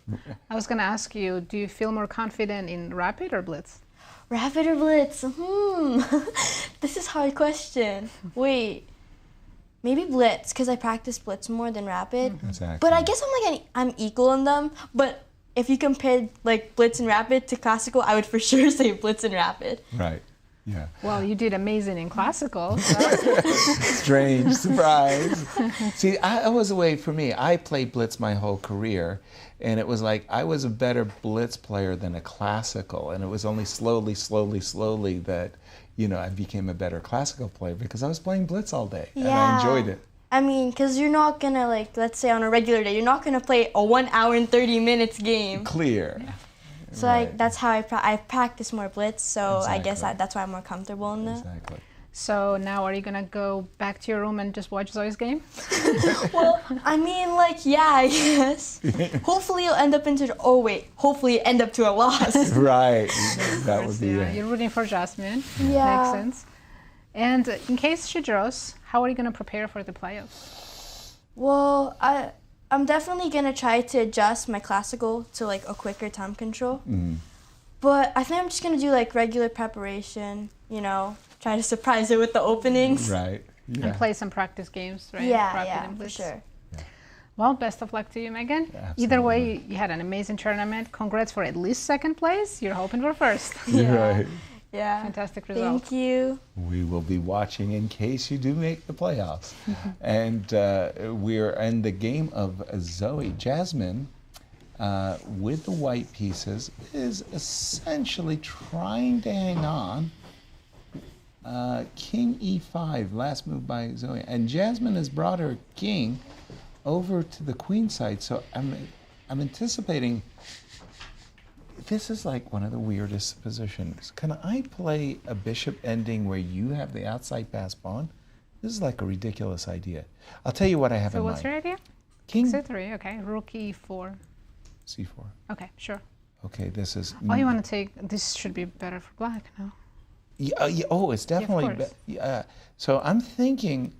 I was going to ask you, do you feel more confident in rapid or blitz? Rapid or blitz? This is a hard question. Wait. Maybe blitz, because I practice blitz more than rapid. Exactly. But I guess I'm equal in them. But if you compared like blitz and rapid to classical, I would for sure say blitz and rapid. Right. Yeah. Well, you did amazing in classical. So. Strange surprise. See, I was away for me. I played blitz my whole career, and it was like I was a better blitz player than a classical, and it was only slowly that, you know, I became a better classical player because I was playing blitz all day, and I enjoyed it. I mean, because you're not going to, like, let's say on a regular day, you're not going to play a 1 hour and 30 minutes game. Clear. Yeah. So that's how I practice more blitz, so I guess that's why I'm more comfortable in that. Exactly. So now are you going to go back to your room and just watch Zoe's game? Well, I mean, like, yeah, I guess. Hopefully you'll end up hopefully you end up to a loss. Right. That would be it. You're rooting for Jasmine. Yeah. Makes sense. And in case she draws, how are you going to prepare for the playoffs? Well, I'm definitely going to try to adjust my classical to, like, a quicker time control. But I think I'm just going to do, like, regular preparation, you know, try to surprise it with the openings. Right. Yeah. And play some practice games, right? Yeah, Rapid yeah, and for blitz. sure. Well, best of luck to you, Megan. Either way, you had an amazing tournament. Congrats for at least second place. You're hoping for first. Right. Yeah. Fantastic result. Thank you. We will be watching in case you do make the playoffs. And we're in the game of Zoe. Jasmine, with the white pieces, is essentially trying to hang on. King e5, last move by Zoe. And Jasmine has brought her king over to the queen side. So I'm anticipating, this is like one of the weirdest positions. Can I play a bishop ending where you have the outside pass pawn? This is like a ridiculous idea. I'll tell you what I have in mind. So what's your idea? King C3, okay. Rook e4. C4. Okay, sure. Okay, this is... Oh, you want to take... This should be better for black, no? Yeah, oh, it's definitely... Yeah, so I'm thinking...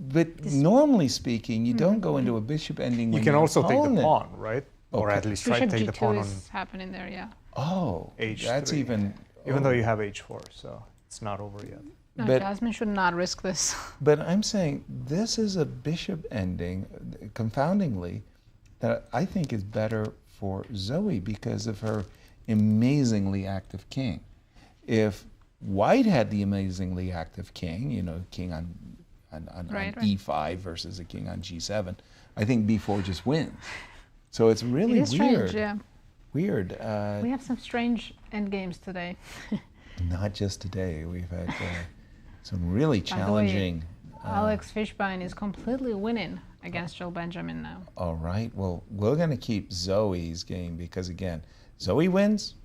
But normally speaking, you don't go into a bishop ending. You can also take the pawn, right? Or at least try to Bishop take the pawn G2 on is happening there, yeah. Oh, H3. that's even though you have H4, so it's not over yet. No, But- Jasmine should not risk this. But I'm saying this is a bishop ending, confoundingly, that I think is better for Zoe because of her amazingly active king. If White had the amazingly active king, you know, king on Right. E5 versus a king on G7, I think B4 just wins. So it's really It is weird. strange, yeah. Weird. We have some strange endgames today. Not just today. We've had some really By the way, challenging. Alex Fishbein is completely winning against Joel Benjamin now. All right. Well, we're going to keep Zoe's game because, again, Zoe wins,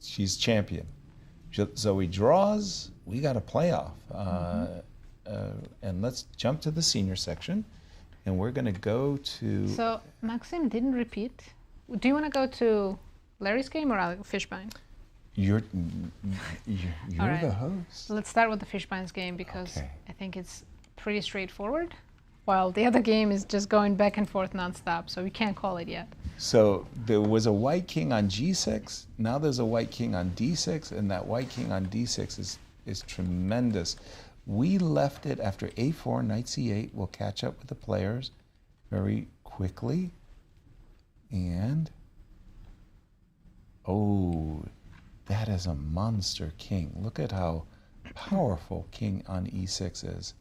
she's champion. Zoe draws, we got a playoff. And let's jump to the senior section, and we're going to go to... So Maxim didn't repeat. Do you want to go to Larry's game or Alex Fishbein? You're All right. the host. Let's start with the Fishbein's game because I think it's pretty straightforward, while the other game is just going back and forth nonstop, so we can't call it yet. So there was a white king on G6. Now there's a white king on D6, and that white king on D6 is tremendous. We left it after A4, knight C8. We'll catch up with the players very quickly. And, oh, that is a monster king. Look at how powerful king on E6 is.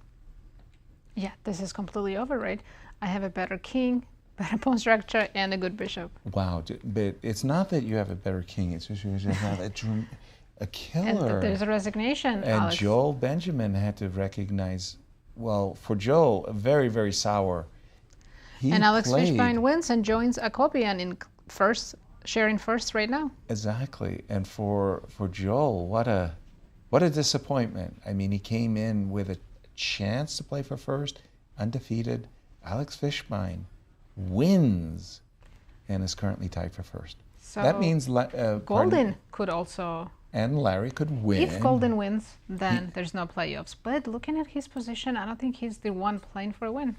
Yeah, this is completely over, right? I have a better king, better pawn structure, and a good bishop. Wow, but it's not that you have a better king. It's just you just have a killer. And there's a resignation, And Alex. Joel Benjamin had to recognize, well, for Joel, very, very sour. He And Alex played, Fishbein wins and joins Akopian in first, sharing first right now. Exactly. And for Joel, what a disappointment. I mean, he came in with a chance to play for first, undefeated. Alex Fishbein wins and is currently tied for first. So that means Goldin could also... and Larry could win. If Goldin wins, then there's no playoffs. But looking at his position, I don't think he's the one playing for a win.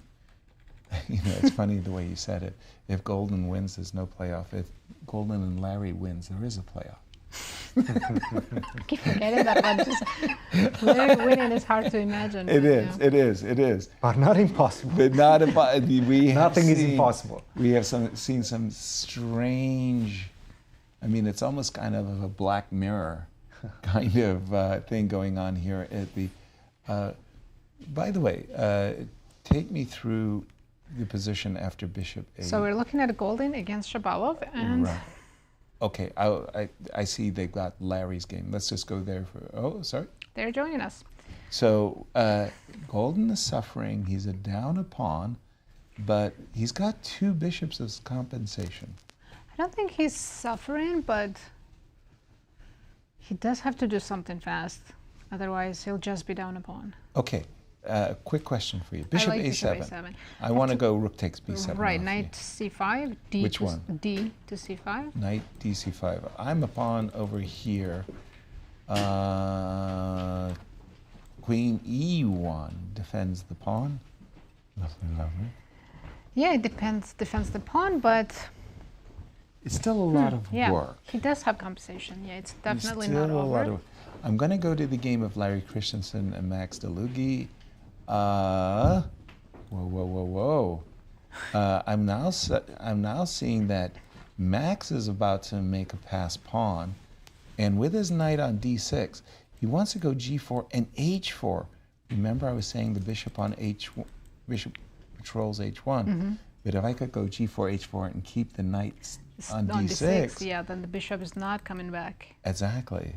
You know, it's funny the way you said it. If Goldin wins, there's no playoff. If Goldin and Larry wins, there is a playoff. I keep forgetting that one. Just Larry winning is hard to imagine. It is. But not impossible. But not impossible. Nothing is impossible. We have seen some strange, I mean, it's almost kind of a Black Mirror kind of thing going on here at the... by the way, take me through the position after bishop a. So we're looking at Goldin against Shabalov, and Right. Okay, I see they got Larry's game. Let's just go there for... Oh, sorry. they're joining us. So Goldin is suffering. He's a down a pawn, but he's got two bishops as compensation. I don't think he's suffering, but he does have to do something fast. Otherwise, he'll just be down a pawn. Okay, quick question for you. Bishop like A7. bishop A7. I want to go rook takes B7. Right, off knight C5, D Which to one? D to C5. Knight DC5. I'm a pawn over here. Queen E1 defends the pawn. Lovely, lovely. Yeah, it defends the pawn, but It's still a lot of yeah, work. he does have compensation. Yeah, it's definitely Still not a lot over. of, I'm going to go to the game of Larry Christiansen and Max Dlugy. Whoa. I'm now seeing that Max is about to make a pass pawn, and with his knight on d6, he wants to go g4 and h4. Remember, I was saying the bishop on bishop patrols h1. But if I could go g4, h4, and keep the knight on d6, yeah, then the bishop is not coming back. Exactly.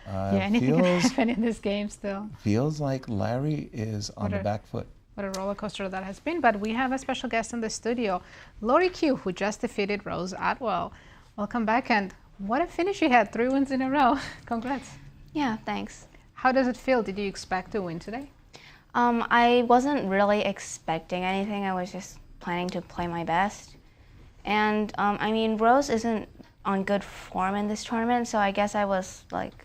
Yeah, anything can happen in this game still. Feels like Larry is on the back foot. What a roller coaster that has been. But we have a special guest in the studio, Lori Q, who just defeated Rose Atwell. Welcome back, and what a finish you had, 3 wins in a row. Congrats. Yeah, thanks. How does it feel? Did you expect to win today? I wasn't really expecting anything. I was just planning to play my best. And I mean, Rose isn't on good form in this tournament, so I guess I was like,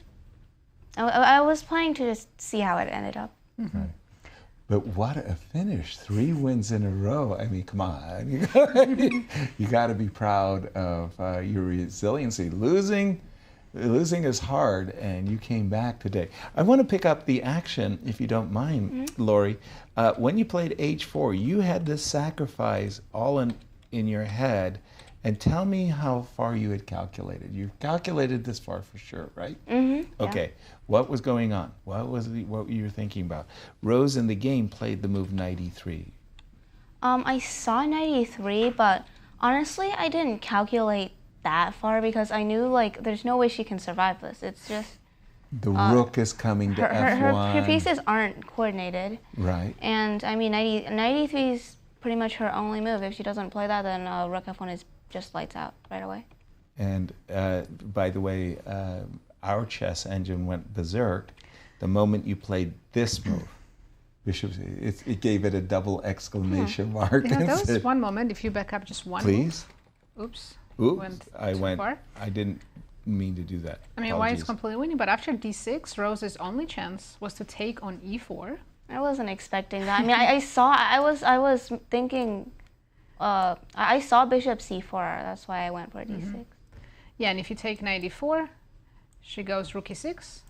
I was planning to just see how it ended up. Right. But what a finish, 3 wins in a row. I mean, come on. You got to be proud of your resiliency. Losing is hard, and you came back today. I want to pick up the action, if you don't mind, Lori. When you played h4, you had this sacrifice all in your head. And tell me how far you had calculated. You calculated this far for sure, right? Okay. Yeah. What was going on? What you were thinking about? Rose in the game played the move knight e3. I saw knight e3, but honestly, I didn't calculate that far because I knew like there's no way she can survive this. It's just the rook is coming to f1. Her pieces aren't coordinated. Right. And I mean, knight e3 is pretty much her only move. If she doesn't play that, then rook f1 is just lights out right away. And by the way, our chess engine went berserk the moment you played this move. Bishop, it gave it a double exclamation mark. Yeah, that was one moment. If you back up just one please. Move. Oops. Oops. Far. I didn't mean to do that. I mean, White is completely winning, but after d6, Rose's only chance was to take on e4. I wasn't expecting that. I mean, I was thinking. I saw bishop c4, that's why I went for d6. Yeah, and if you take knight e4, she goes rook e6.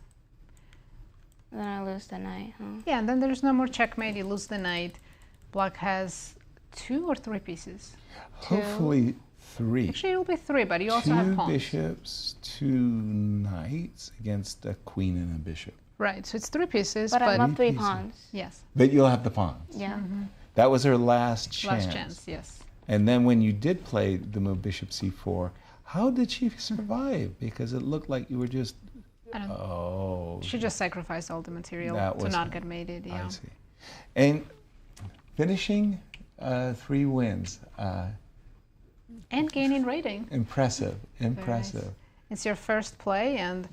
Then I lose the knight, huh? Yeah, and then there's no more checkmate, you lose the knight. Black has 2 or 3 pieces? Hopefully 3. Actually, it'll be 3, but you also have pawns. 2 bishops, 2 knights against a queen and a bishop. Right, so it's 3 pieces, but I'm up 3 pawns. Yes. But you'll have the pawns. Yeah. That was her last chance. Last chance, yes. And then when you did play the move bishop c4, how did she survive? Because it looked like you were just, She just sacrificed all the material to not get mated, yeah. I see. And finishing 3 wins. And gaining rating. Impressive. Nice. It's your first play, and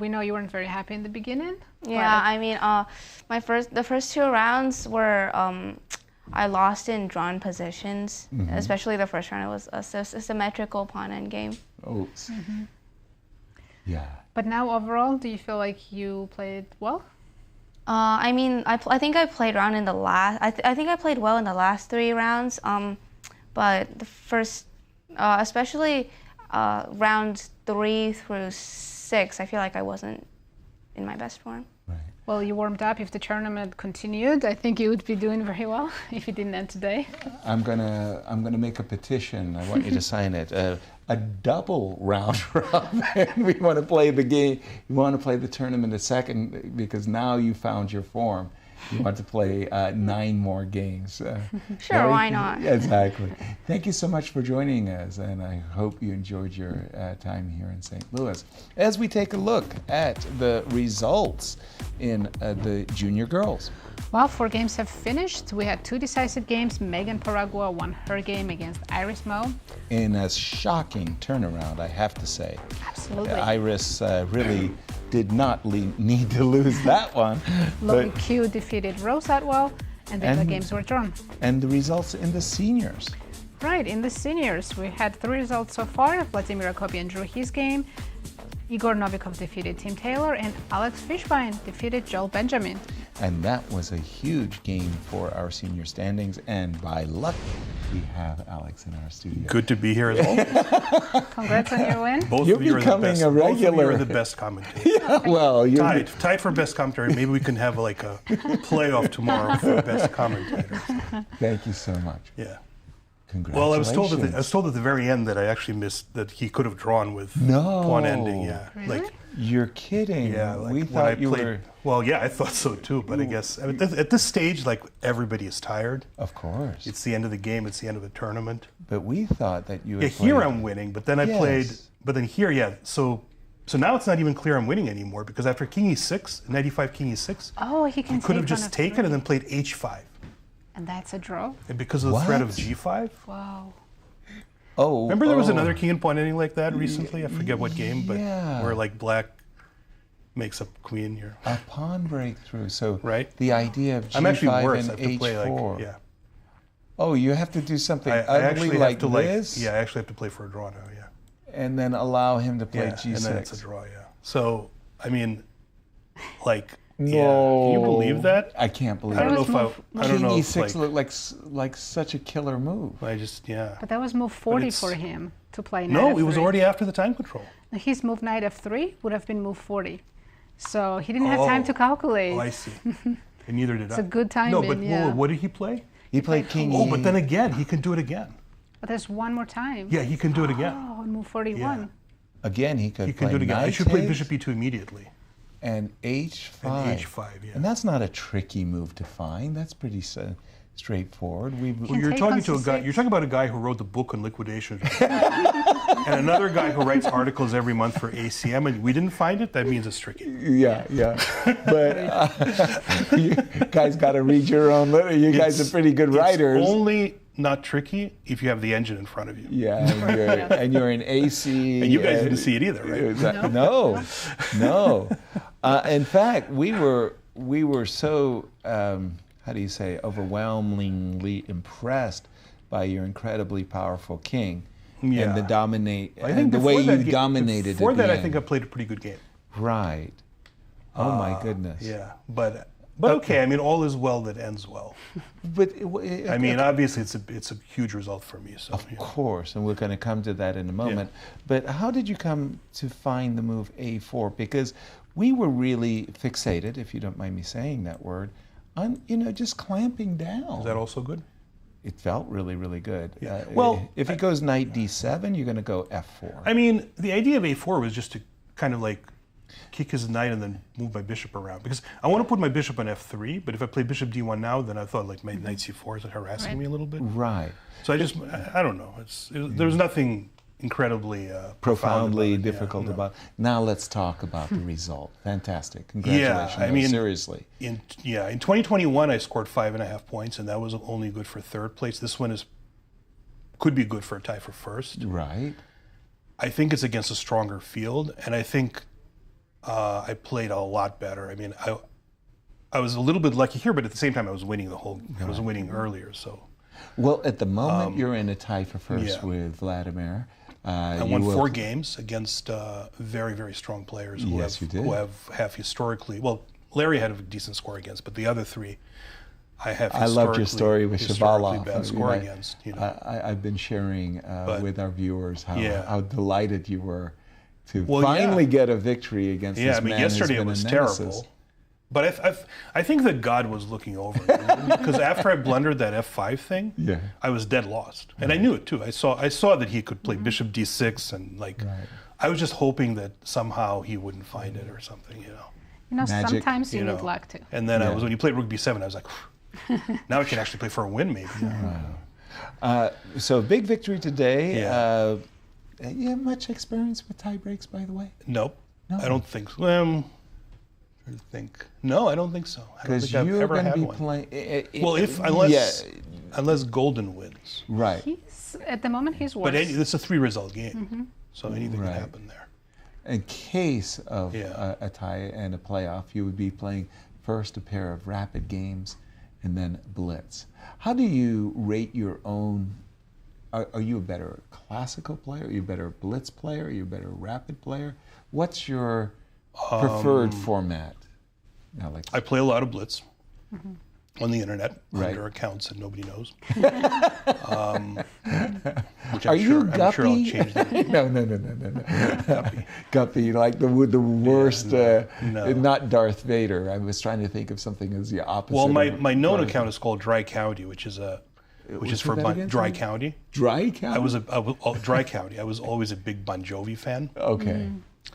we know you weren't very happy in the beginning. Yeah, I mean, the first 2 rounds were I lost in drawn positions, especially the first round. It was a symmetrical pawn endgame. Oh. Yeah. But now overall, do you feel like you played well? I mean, I think I played well in the last 3 rounds. But the first, especially rounds 3 through 6, I feel like I wasn't in my best form. Right. Well, you warmed up. If the tournament continued, I think you would be doing very well if it didn't end today. I'm gonna make a petition. I want you to sign it. A double round robin. We want to play the game. You want to play the tournament a second because now you found your form. You want to play 9 more games. Sure, why not? Exactly. Thank you so much for joining us, and I hope you enjoyed your time here in St. Louis. As we take a look at the results in the junior girls. Well, 4 games have finished. We had 2 decisive games. Megan Paragua won her game against Iris Mo. In a shocking turnaround, I have to say. Absolutely. Iris really did not need to lose that one. Lori Q defeated Rose Atwell, and the other games were drawn. And the results in the seniors. Right, in the seniors, we had 3 results so far. Vladimir Akopian drew his game. Igor Novikov defeated Tim Taylor, and Alex Fishbein defeated Joel Benjamin. And that was a huge game for our senior standings, and by luck, we have Alex in our studio. Good to be here as always. Congrats on your win. Both You're of you are the becoming best. a regular. Both of you are the best commentators. Yeah, well, you're tied for best commentary. Maybe we can have like a playoff tomorrow for best commentators. Thank you so much. Yeah. Congratulations. Well, I was told at the very end that I actually missed that he could have drawn with No. one ending. Yeah, Really? You're kidding. Yeah, like we when thought I you played, were. Well, yeah, I thought so too. But I guess at this stage, like everybody is tired. Of course. It's the end of the game. It's the end of the tournament. But we thought that you. Yeah, Had here played- I'm winning, but then I Yes. played. But then here, yeah. So now it's not even clear I'm winning anymore because after King E6, Knight E5, King E6, Oh, he can he could have take just one of taken three. and then played H5. And that's a draw? And because of the threat of What? G5. Wow. Oh. Remember there was oh. another king and pawn ending like that recently? I forget what game, but Yeah. where like black makes up queen here. A pawn breakthrough. So Right. the idea of G5 I'm actually worse. I and have to play H4. like yeah. Oh, you have to do something I ugly actually like have to this, I actually have to play for a draw now. Yeah. and then allow him to play Yeah, G6. and then it's a draw. Yeah. So I mean, like. No. Yeah. Can you believe that? I can't believe I don't it. know if I don't King know. E6 If, looked like such a killer move. I just yeah. But that was move 40 it's- for him to play knight No, F3. it was already after the time control. His move knight F3 would have been move 40. So he didn't have time to calculate. Oh, I see. And neither did I. It's a good No, timing, but yeah. what did he play? He played King Oh, E. but then again, he can do it again. But there's one more time. Yeah, he can do it again. Oh, on move 41. Again, he could He can play do it again. I knight should play takes bishop e2 immediately. and H5. And H5, yeah. And that's not a tricky move to find. That's pretty straightforward. Well, you're talking to a guy. You're talking about a guy who wrote the book on liquidation, and another guy who writes articles every month for ACM. And we didn't find it. That means it's tricky. Yeah. But you guys got to read your own letter. You guys are pretty good writers. It's only not tricky if you have the engine in front of you. Yeah, and you're in AC. And you guys didn't see it either, right? No. In fact, we were so how do you say, overwhelmingly impressed by your incredibly powerful king and the way you dominated. Before at that, the I think I end. played a pretty good game. Right. Oh my goodness. Yeah, but okay. I mean, all is well that ends well. But I mean, obviously, it's a huge result for me. So of course, and we're going to come to that in a moment. But how did you come to find the move A4? Because we were really fixated, if you don't mind me saying that word, on just clamping down. Is that also good? It felt really, really good. Yeah. Well, if he goes knight D7, you're going to go F4. I mean, the idea of A4 was just to kind of like kick his knight and then move my bishop around, because I want to put my bishop on F3, but if I play bishop D1 now, then I thought like my knight C4 is harassing me a little bit. Right. So I don't know. There was nothing incredibly profoundly profound difficult about. Now let's talk about the result. Fantastic. Congratulations. Yeah, I mean, seriously. In 2021, I scored 5.5 points, and that was only good for third place. This one could be good for a tie for first. Right. I think it's against a stronger field, and I think I played a lot better. I mean, I was a little bit lucky here, but at the same time, I was winning I was winning earlier. So. Well, at the moment, you're in a tie for first with Vladimir. I won 4 games against very, very strong players who have historically. Well, Larry had a decent score against, but the other 3, I have. I loved your story with Shabalov. Bad score against. I've been sharing with our viewers how delighted you were to finally get a victory against this man. Yesterday it was terrible. But I think that God was looking over me, because after I blundered that F5 thing, I was dead lost, and I knew it too. I saw that he could play Bishop D6, and I was just hoping that somehow he wouldn't find it or something, Magic, sometimes you need luck too. And then when you played Rook B7, I was like, now I can actually play for a win, maybe. So big victory today. You have much experience with tie breaks, by the way? Nope. No. I don't think so. No, I don't think so. I don't think I've ever had one. Unless Goldin wins. Right. At the moment, he's worse. But it's a 3-result game, so anything can happen there. In case of a tie and a playoff, you would be playing first a pair of rapid games and then blitz. How do you rate your own? Are you a better classical player? Are you a better blitz player? Are you a better rapid player? What's your preferred format, Alex? I play a lot of blitz. on the internet Right. under accounts that nobody knows. Which Are you I'm sure I'll Guppy? change that. No. Guppy, like the worst, no. not Darth Vader. I was trying to think of something as the opposite. Well, of my known Darth account is called Dry County, which is for that again? Dry County. Dry County? I was Dry County. I was always a big Bon Jovi fan. Okay,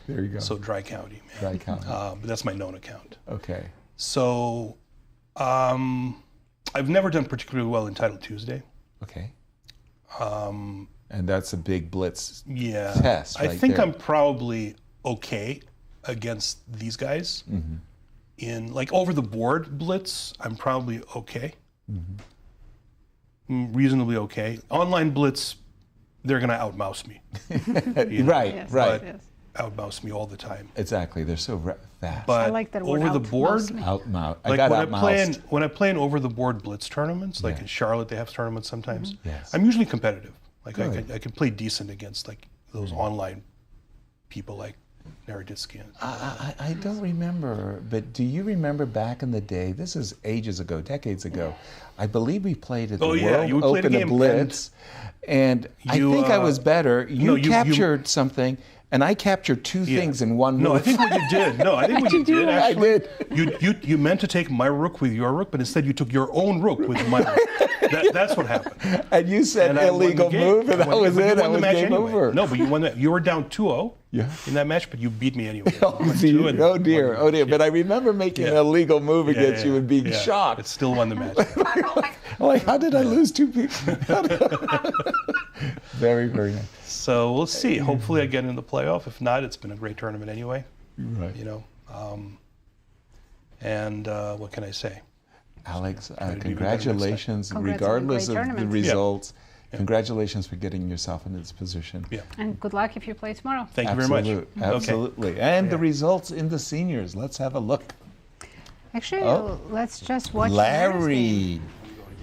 there you go. So Dry County. Man. Dry County. But that's my known account. Okay. So I've never done particularly well in Title Tuesday. Okay. And that's a big blitz test. I think I'm probably okay against these guys. Mm-hmm. In like over the board blitz, I'm probably okay. Reasonably okay. Online blitz, they're gonna outmouse me. Right, yes, right. But outmouse me all the time. Exactly. They're so fast. But I like that word, over the board, outmouse. like when I play in over the board blitz tournaments, like in Charlotte, they have tournaments sometimes. Yes. I'm usually competitive. Like Good. I can play decent against like those online people like Naroditsky. I don't remember, but do you remember back in the day? This is ages ago, decades ago. I believe we played at the World you played Open a game, Blitz, and I think I was better. You captured something. And I captured two things in one move. No, I think what you did. No, I think what you did. I Actually, did. You meant to take my rook with your rook, but instead you took your own rook with my rook. That's what happened. And you said illegal move, and that was it. That was game over. No, but you won that. You were down 2-0 in that match, but you beat me anyway. Oh dear. But I remember making an illegal move against you and being shocked. But still won the match. Like, how did I lose two people? Very, very nice. So we'll see. Hopefully I get in the playoff. If not, it's been a great tournament anyway. Right. You know. What can I say? Alex, congratulations, regardless of the results. Congratulations for getting yourself in this position. Yeah. And good luck if you play tomorrow. Thank you very much. Absolutely. Okay. And the results in the seniors. Let's have a look. Actually, let's just watch Larry.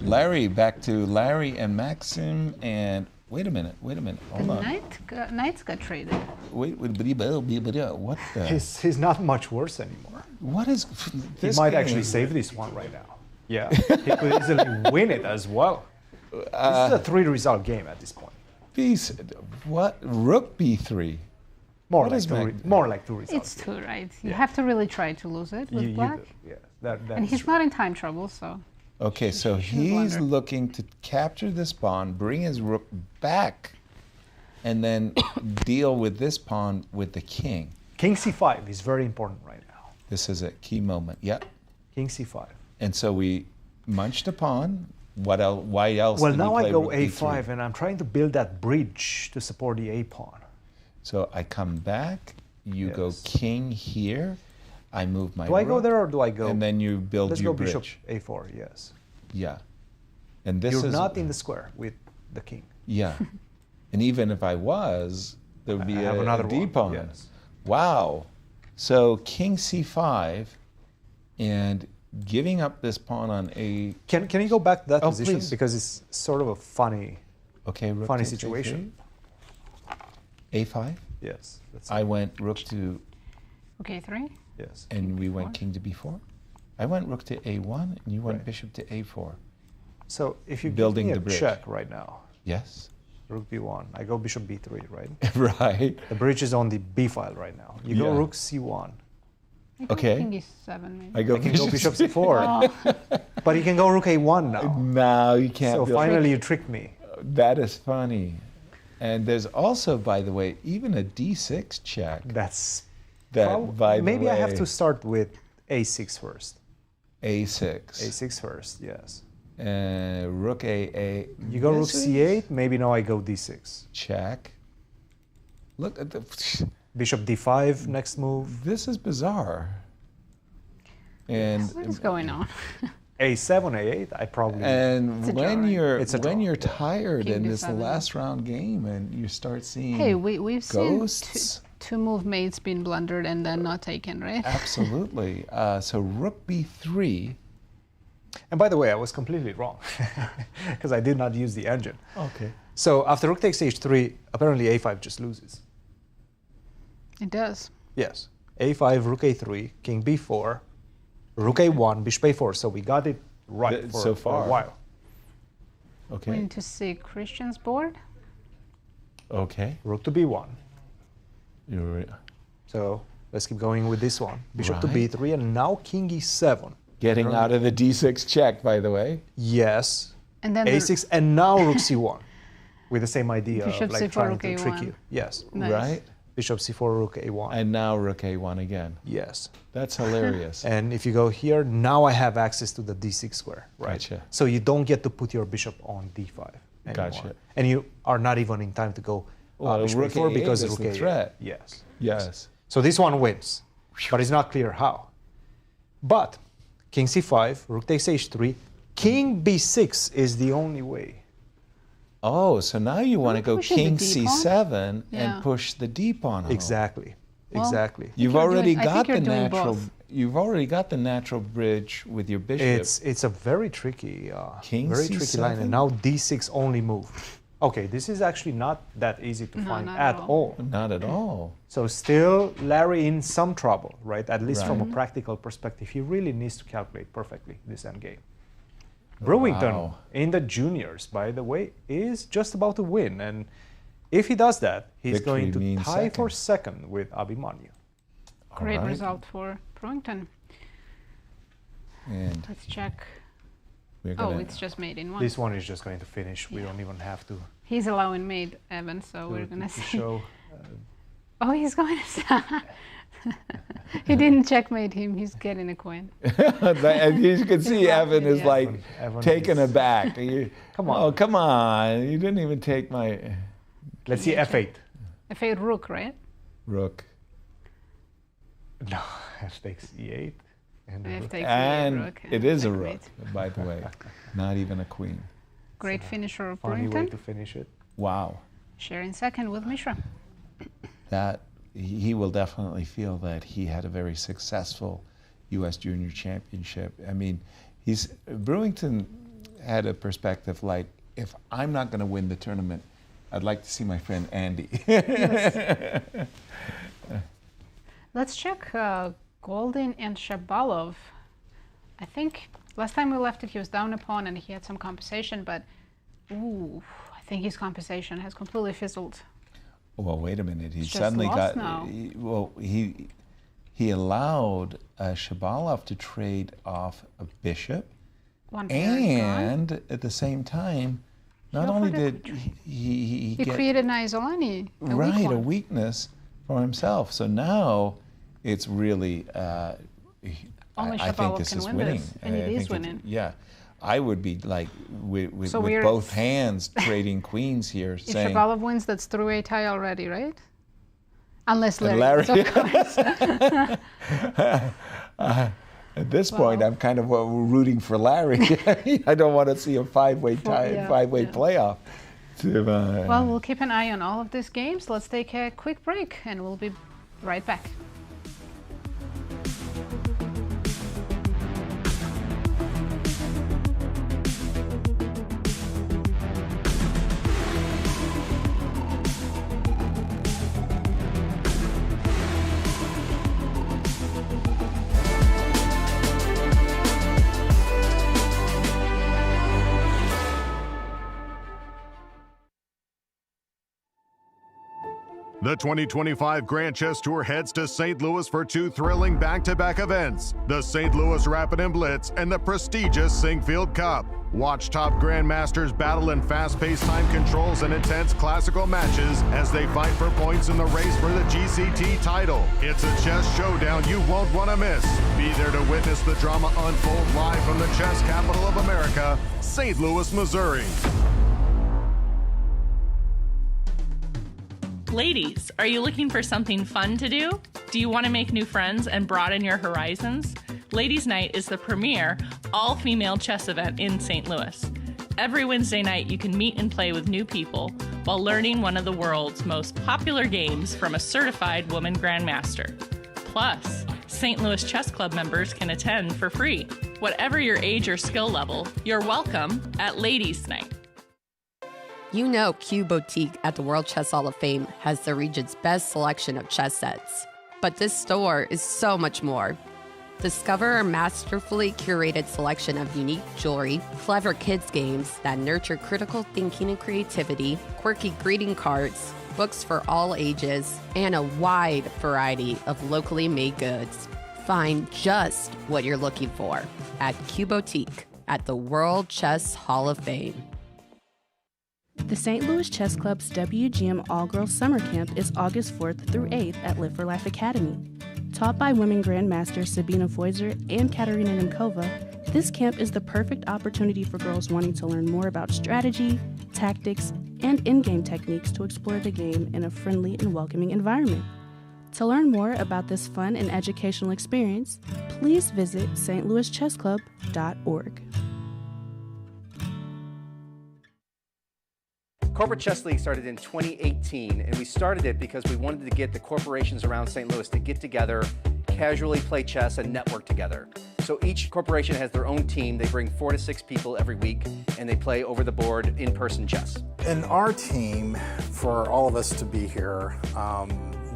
Larry, back to Larry and Maxim. And wait a minute. Hold on. Knights got traded. What the? He's not much worse anymore. What is he might actually save this one right now. Yeah, he could easily win it as well. This is a 3-result game at this point. Rook B3. More like 2 results. It's 2, right? You have to really try to lose it with black. And he's true. not in time trouble, so. Okay, so he's looking to capture this pawn, bring his rook back, and then deal with this pawn with the king. King c5 is very important right now. This is a key moment. Yep. King c5. And so we munched a pawn. What else? Why else? Well, did now we play I go rook a5, B3? and I'm trying to build that bridge to support the a pawn. So I come back. You go king here. I move my. Do I go there or do I go? And then you build Let's your go bridge. bishop a4. Yes. Yeah. And this You're is not in the square with the king. Yeah. And even if I was, there would be another D one, pawn. yes. Wow. So king c5 and giving up this pawn on a. Can you go back to that position? Please. Because it's sort of a funny rook takes situation. A5? Yes. I went rook to. Okay, 3. Yes. And we went king to b4. I went rook to a1, and you went bishop to a4. So if you building give the me a bridge. check right now. Yes. Rook b1. I go bishop b3, right? Right. The bridge is on the b file right now. You go rook c1. Okay. King e7 maybe. I can go bishop c4. But you can go rook a1 now. No, you can't. So finally you tricked me. That is funny. And there's also, by the way, even a d6 check. Maybe I have to start with a6 first. A6. A6 first, yes. Rook a8. You go rook c8, maybe now I go d6. Check. Look at the... Bishop d5, next move. This is bizarre. And what is going on? a7, a8, I probably... And when you're tired King in this d7. last round game and you start seeing Hey, we've ghosts. seen two move mates being blundered and then not taken, right? Absolutely. So rook b3. And by the way, I was completely wrong because I did not use the engine. Okay. So after rook takes h3, apparently a5 just loses. It does. Yes. a5, rook a3, king b4, rook a1, bishop a4. So we got it right so far. for a while. We Okay. need to see Christian's board. Okay. Rook to b1. You're So let's keep going with this one. Bishop to Right. b3, and now king e7. getting out of the d6 check, by the way. Yes. And then a6, and now rook c1, with the same idea Bishop of like c4, trying rook to trick a1. you. Yes. Nice. Right? Bishop c4, rook a1. And now rook a1 again. Yes. That's hilarious. And if you go here, now I have access to the d6 square, right? Gotcha. So you don't get to put your bishop on d5 anymore. Gotcha. And you are not even in time to go bishop rook a4 a8 because is rook the a8. threat. Yes. Yes. So this one wins, but it's not clear how. But king c5, rook takes h3, king b6 is the only way. Oh, so now you want to go pushing king the d pawn? c7 Yeah. and push the d pawn home. Exactly. Well, Exactly. You've you're already doing- I think got you're the doing natural. both. You've already got the natural bridge with your bishop. It's a very tricky, King very tricky line, C7? and now d6 only move. Okay, this is actually not that easy to No, find not at at all. Not at all. So still, Larry in some trouble, right? At least from a Right. practical perspective, he really needs to calculate perfectly this endgame. Brewington Wow. in the juniors, by the way, is just about to win, and if he does that, he's Victory going to means tie for second with Abhimanyu. Great right. result for Brewington. And Let's check. we're Oh, gonna. it's just made in one. This one is just going to finish. We don't even have to. He's allowing made, Evan, so we're gonna to see. show. Oh, he's going to. He didn't checkmate him. He's getting a coin. And you can see Evan is Yeah. like Evan taken is- aback. Come on. Oh, come on. You didn't even take my Let's see f8. F8 rook, right? rook. No, f takes e8. And the F rook. takes And rook. it is a rook, checkmate. by the way. Not even a queen. Great finisher of Funny way Brewington. to finish it. Wow. Sharing second with Mishra. That he will definitely feel that he had a very successful U.S. Junior Championship. I mean, Brewington had a perspective like, if I'm not going to win the tournament, I'd like to see my friend Andy. Let's check Goldin and Shabalov. I think last time we left it, he was down a pawn and he had some compensation, but ooh, I think his compensation has completely fizzled. Well, wait a minute. He It's just suddenly lost got. now. He allowed Shabalov to trade off a bishop, One pair is gone. and at the same time, not He only offered did he He get created an Isolani, a weak right a one. weakness for himself. So now it's really. Only I think Shabalov this can is win winning. this, and it I is think winning. Yeah, I would be like with So we're- both hands trading queens here, If saying. Shabalov wins, that's through a tie already, right? Unless And Larry, Larry- wins, of course. At this point, I'm kind of rooting for Larry. I don't want to see a five-way tie, yeah, five-way yeah. playoff. Well, we'll keep an eye on all of these games. Let's take a quick break, and we'll be right back. The 2025 Grand Chess Tour heads to St. Louis for two thrilling back-to-back events, the St. Louis Rapid and Blitz and the prestigious Sinkfield Cup. Watch top grandmasters battle in fast-paced time controls and intense classical matches as they fight for points in the race for the GCT title. It's a chess showdown you won't want to miss. Be there to witness the drama unfold live from the chess capital of America, St. Louis, Missouri. Ladies, are you looking for something fun to do? Do you want to make new friends and broaden your horizons? Ladies' Night is the premier all-female chess event in St. Louis. Every Wednesday night, you can meet and play with new people while learning one of the world's most popular games from a certified woman grandmaster. Plus, St. Louis Chess Club members can attend for free. Whatever your age or skill level, you're welcome at Ladies' Night. You know Q Boutique at the World Chess Hall of Fame has the region's best selection of chess sets. But this store is so much more. Discover our masterfully curated selection of unique jewelry, clever kids games that nurture critical thinking and creativity, quirky greeting cards, books for all ages, and a wide variety of locally made goods. Find just what you're looking for at Q Boutique at the World Chess Hall of Fame. The St. Louis Chess Club's WGM All-Girls Summer Camp is August 4th through 8th at Live for Life Academy. Taught by women Grandmasters Sabina Foiser and Katerina Nemkova, this camp is the perfect opportunity for girls wanting to learn more about strategy, tactics, and in-game techniques to explore the game in a friendly and welcoming environment. To learn more about this fun and educational experience, please visit stlouischessclub.org. Corporate Chess League started in 2018, and we started it because we wanted to get the corporations around St. Louis to get together, casually play chess, and network together. So each corporation has their own team. They bring 4 to 6 people every week, and they play over the board in-person chess. In our team, for all of us to be here,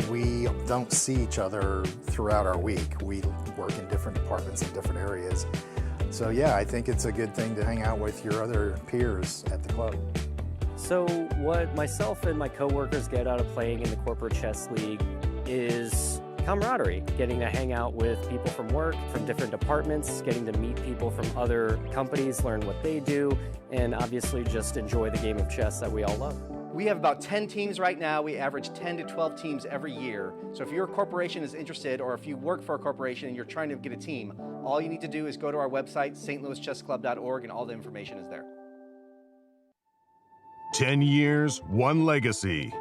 we don't see each other throughout our week. We work in different departments in different areas. So yeah, I think it's a good thing to hang out with your other peers at the club. So what myself and my coworkers get out of playing in the Corporate Chess League is camaraderie, getting to hang out with people from work, from different departments, getting to meet people from other companies, learn what they do, and obviously just enjoy the game of chess that we all love. We have about 10 teams right now. We average 10 to 12 teams every year. So if your corporation is interested, or if you work for a corporation and you're trying to get a team, all you need to do is go to our website, stlouischessclub.org, and all the information is there. 10 years, one legacy.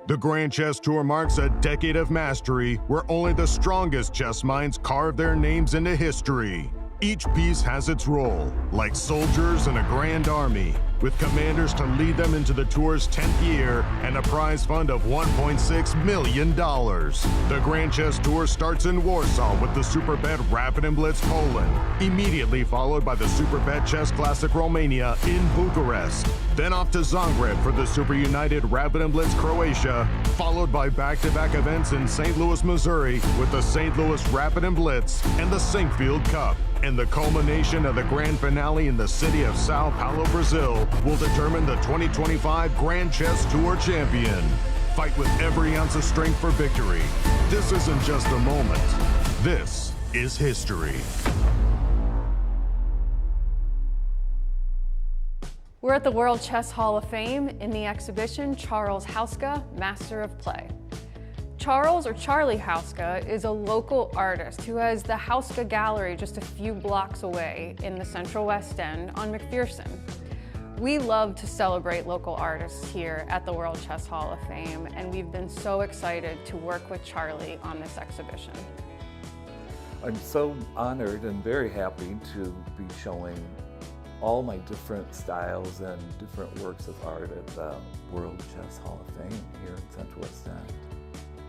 The Grand Chess Tour marks a decade of mastery where only the strongest chess minds carve their names into history. Each piece has its role, like soldiers in a grand army, with commanders to lead them into the tour's 10th year and a prize fund of $1.6 million. The Grand Chess Tour starts in Warsaw with the Superbet Rapid and Blitz Poland, immediately followed by the Superbet Chess Classic Romania in Bucharest, then off to Zagreb for the Super United Rapid and Blitz Croatia, followed by back-to-back events in St. Louis, Missouri with the St. Louis Rapid and Blitz and the Sinkfield Cup. And the culmination of the grand finale in the city of Sao Paulo, Brazil, will determine the 2025 Grand Chess Tour champion. Fight with every ounce of strength for victory. This isn't just a moment. This is history. We're at the World Chess Hall of Fame in the exhibition Charles Hauska, Master of Play. Charles, or Charlie Hauska, is a local artist who has the Hauska Gallery just a few blocks away in the Central West End on McPherson. We love to celebrate local artists here at the World Chess Hall of Fame, and we've been so excited to work with Charlie on this exhibition. I'm so honored and very happy to be showing all my different styles and different works of art at the World Chess Hall of Fame here in Central West End.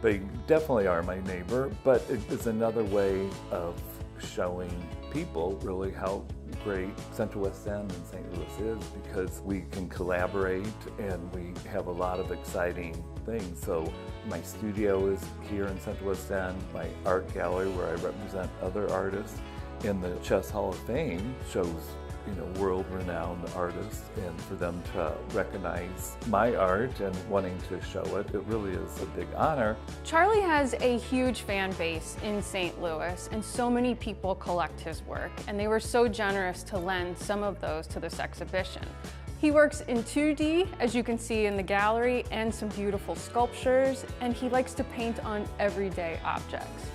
They definitely are my neighbor, but it is another way of showing people really how great Central West End and St. Louis is, because we can collaborate and we have a lot of exciting things. So my studio is here in Central West End, my art gallery where I represent other artists, and the Chess Hall of Fame shows world-renowned artists, and for them to recognize my art and wanting to show it, it really is a big honor. Charlie has a huge fan base in St. Louis, and so many people collect his work, and they were so generous to lend some of those to this exhibition. He works in 2D, as you can see in the gallery, and some beautiful sculptures, and he likes to paint on everyday objects.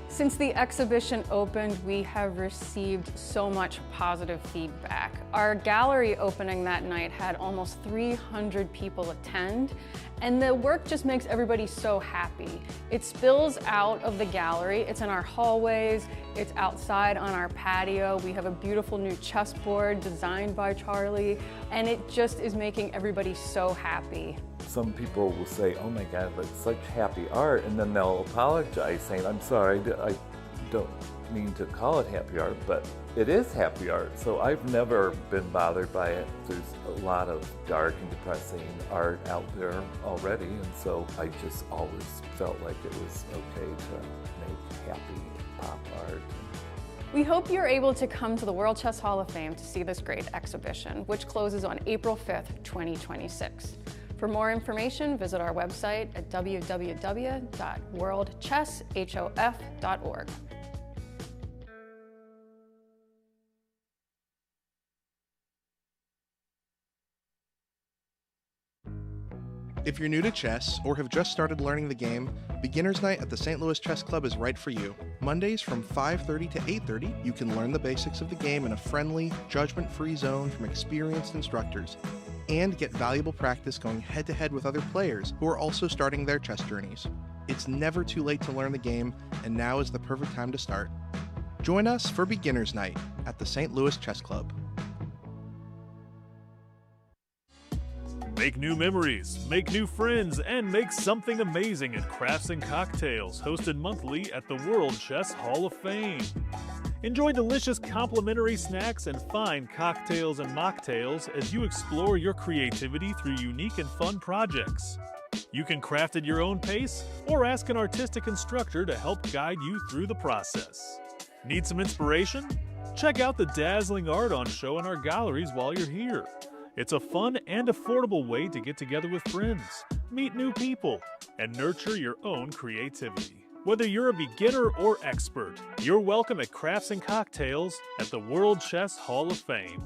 Since the exhibition opened, we have received so much positive feedback. Our gallery opening that night had almost 300 people attend, and the work just makes everybody so happy. It spills out of the gallery, it's in our hallways, it's outside on our patio. We have a beautiful new chessboard designed by Charlie, and it just is making everybody so happy. Some people will say, oh my God, that's such happy art, and then they'll apologize saying, I'm sorry, I don't didn't mean to call it happy art, but it is happy art, so I've never been bothered by it. There's a lot of dark and depressing art out there already, and so I just always felt like it was okay to make happy pop art. We hope you're able to come to the World Chess Hall of Fame to see this great exhibition, which closes on April 5th, 2026. For more information, visit our website at www.worldchesshof.org. If you're new to chess or have just started learning the game, Beginner's Night at the St. Louis Chess Club is right for you. Mondays from 5:30 to 8:30, you can learn the basics of the game in a friendly, judgment-free zone from experienced instructors, and get valuable practice going head-to-head with other players who are also starting their chess journeys. It's never too late to learn the game, and now is the perfect time to start. Join us for Beginner's Night at the St. Louis Chess Club. Make new memories, make new friends, and make something amazing at Crafts and Cocktails, hosted monthly at the World Chess Hall of Fame. Enjoy delicious complimentary snacks and fine cocktails and mocktails as you explore your creativity through unique and fun projects. You can craft at your own pace or ask an artistic instructor to help guide you through the process. Need some inspiration? Check out the dazzling art on show in our galleries while you're here. It's a fun and affordable way to get together with friends, meet new people, and nurture your own creativity. Whether you're a beginner or expert, you're welcome at Crafts and Cocktails at the World Chess Hall of Fame.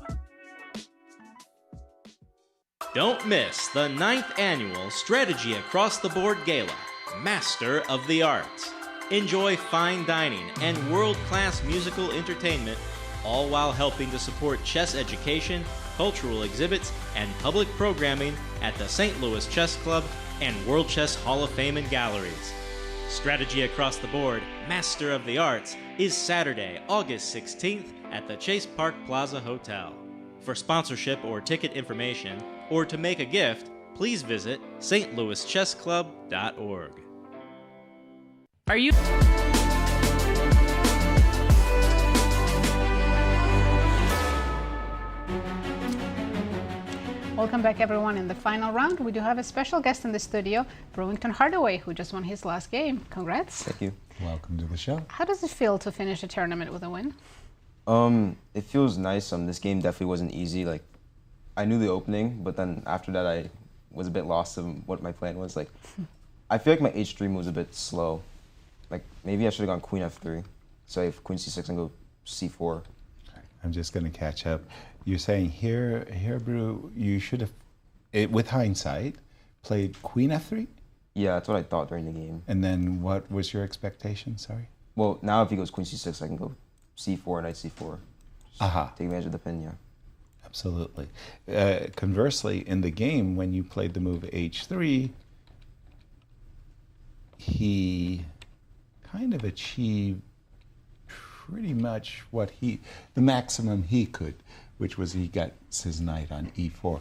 Don't miss the 9th annual Strategy Across the Board Gala, Master of the Arts. Enjoy fine dining and world-class musical entertainment, all while helping to support chess education, cultural exhibits, and public programming at the St. Louis Chess Club and World Chess Hall of Fame and Galleries. Strategy Across the Board, Master of the Arts, is Saturday, August 16th at the Chase Park Plaza Hotel. For sponsorship or ticket information, or to make a gift, please visit stlouischessclub.org. Are you... Welcome back, everyone. In the final round, we do have a special guest in the studio, Brewington Hardaway, who just won his last game. Congrats. Thank you. Welcome to the show. How does it feel to finish a tournament with a win? It feels nice. This game definitely wasn't easy. Like, I knew the opening, but then after that, I was a bit lost in what my plan was. Like, I feel like my H3 move was a bit slow. Like, maybe I should have gone Queen F3. So I have Queen C6 and go C4. I'm just going to catch up. You're saying here, Brew, you should have, with hindsight, played Queen F3? Yeah, that's what I thought during the game. And then what was your expectation, sorry? Well, now if he goes Queen C6, I can go C4, Knight C4. Aha. Take advantage of the pin, yeah. Absolutely. Conversely, in the game, when you played the move H3, he kind of achieved pretty much the maximum he could, which was he got his knight on E4.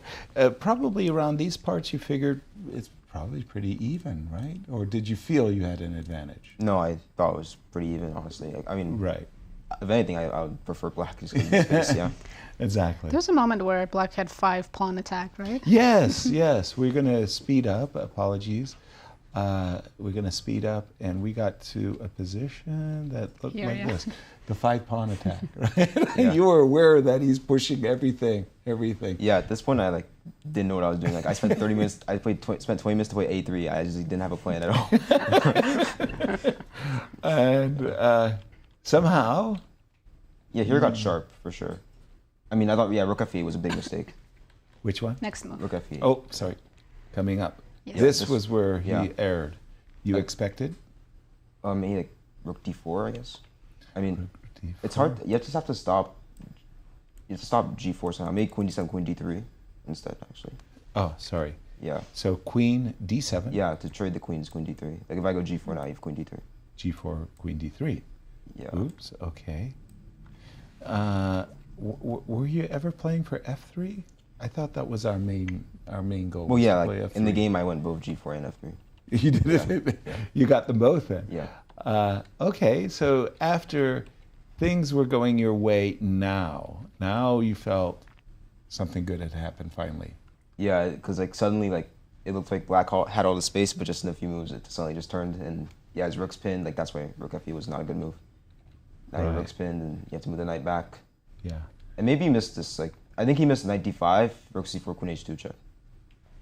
Probably around these parts you figured it's probably pretty even, right? Or did you feel you had an advantage? No, I thought it was pretty even, honestly. I mean, right. If anything, I would prefer black just because of space, yeah. Exactly. There was a moment where black had 5 pawn attack, right? Yes, yes. We're going to speed up. Apologies. We're going to speed up, and we got to a position that looked like this. The 5 pawn attack, right? Yeah. You were aware that he's pushing everything. Yeah, at this point I didn't know what I was doing. Like I spent 30 minutes. I spent 20 minutes to play A3. I just didn't have a plan at all. And somehow, yeah, here got sharp for sure. I mean, I thought Rook F8 was a big mistake. Which one? Next move. Rook F8. Oh, sorry, coming up. Yes. This was where he erred. You expected? Maybe like Rook D4, I guess. I mean, it's hard. You just have to stop. You have to stop G4 somehow. Maybe Queen D7, Queen D3 instead, actually. Oh, sorry. Yeah. So Queen D7. Yeah, to trade the queens, Queen D3. Like if I go G4 now, you have Queen D3. G4, Queen D3. Yeah. Oops. Okay. Were you ever playing for F3? I thought that was our main goal. Well, yeah. Like in the game, I went both G4 and F3. You did it. Yeah. You got them both then. Yeah. Okay. So after things were going your way now. Now you felt something good had happened finally. Yeah, because like suddenly like it looked like Black had all the space, but just in a few moves it suddenly just turned, and yeah, his rook's pinned. Like that's why rook F8 was not a good move. Now your rook's pinned, and you have to move the knight back. Yeah. And maybe he missed this. Like I think he missed knight d5, rook c4, queen h2 check.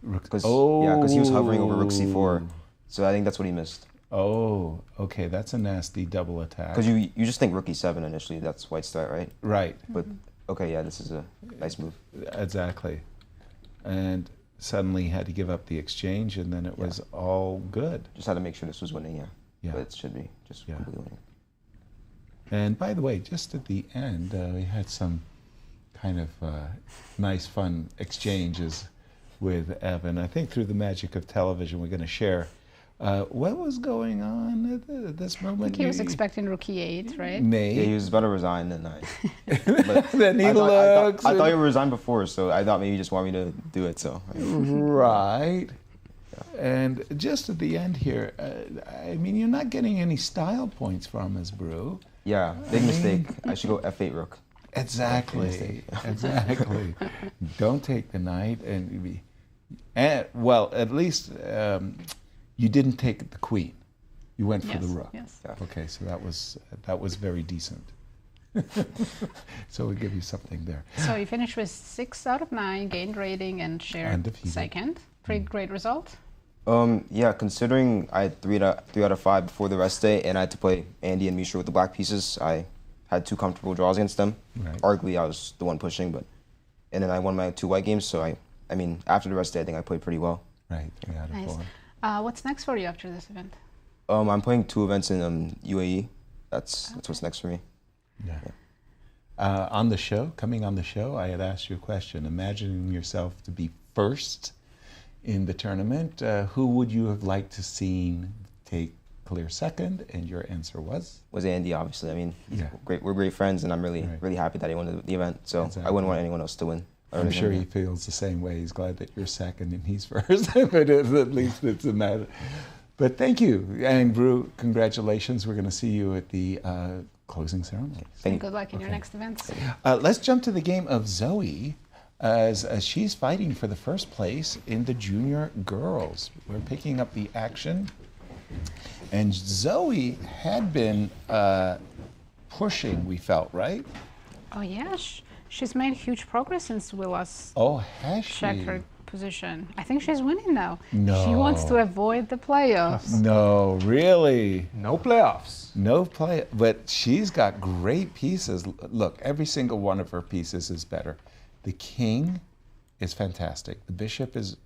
Because he was hovering over rook c4, so I think that's what he missed. Oh, okay, that's a nasty double attack. Because you just think rook e7 initially, that's white's threat, right? Right. But okay, yeah, this is a nice move. Exactly. And suddenly he had to give up the exchange, and then it was all good. Just had to make sure this was winning, Yeah. But it should be just completely winning. And by the way, just at the end, we had some kind of nice, fun exchanges with Evan. I think through the magic of television, we're going to share what was going on at this moment. I think he was expecting rook e8, right? Yeah, he was about to resign, and then he I looks. thought he would resign before, so I thought maybe he just wanted me to do it. So right. And just at the end here, I mean, you're not getting any style points from us, Brew. Yeah, big mistake. I should go f8 rook. Exactly. Exactly. Don't take the knight, and well, at least you didn't take the queen. You went for the rook. Yes. Okay, so that was very decent. So we give you something there. So you finished with 6 out of 9, gained rating, and shared Undefeated. second. Pretty great result. Yeah, considering I had 3 out of 5 before the rest day, and I had to play Andy and Mishra with the black pieces, I had 2 comfortable draws against them. Right. Arguably, I was the one pushing, and then I won my 2 white games. So I mean, after the rest day, I think I played pretty well. Right. 3 out of 4. Nice. What's next for you after this event? I'm playing 2 events in UAE. That's what's next for me. Yeah. On the show, coming on the show, I had asked you a question. Imagining yourself to be first in the tournament, who would you have liked to seen take clear second? And your answer was Andy, obviously. I mean, we're great friends, and I'm really happy that he won the event. So I wouldn't want anyone else to win. I'm sure he feels the same way. He's glad that you're second and he's first, but at least it's a matter. But thank you, and Brew, congratulations. We're going to see you at the closing ceremony. Good luck in your next events. Let's jump to the game of Zoe, as she's fighting for the first place in the junior girls. We're picking up the action, and Zoe had been pushing, we felt, right? Oh, yes. She's made huge progress since we last checked her position. I think she's winning now. No. She wants to avoid the playoffs. No, really? No playoffs. No play, but she's got great pieces. Look, every single one of her pieces is better. The king is fantastic. The bishop is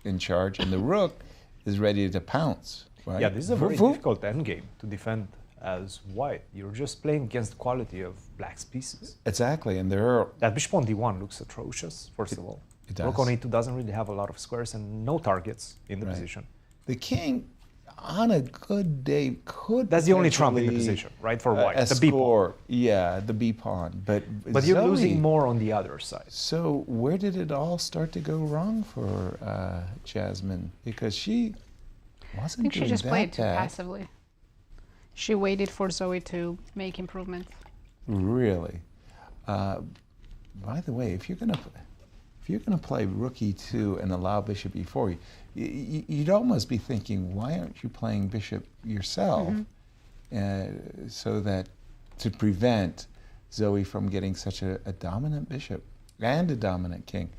in charge, and the rook is ready to pounce. Right? Yeah, this is a very difficult endgame to defend as white. You're just playing against the quality of black's pieces. Exactly, and there are... That bishop on d1 looks atrocious, first of all. It does. Rook on e2 doesn't really have a lot of squares and no targets in the position. The king, on a good day, could... That's the only trump in the position, right, for white, the b pawn. Yeah, the b pawn. But you're losing more on the other side. So where did it all start to go wrong for Jasmine? Because she wasn't doing that I think she just played too passively. She waited for Zoe to make improvement. Really? By the way, if you're gonna play rook e2 and allow bishop e4, you'd almost be thinking, why aren't you playing bishop yourself, so that to prevent Zoe from getting such a dominant bishop and a dominant king.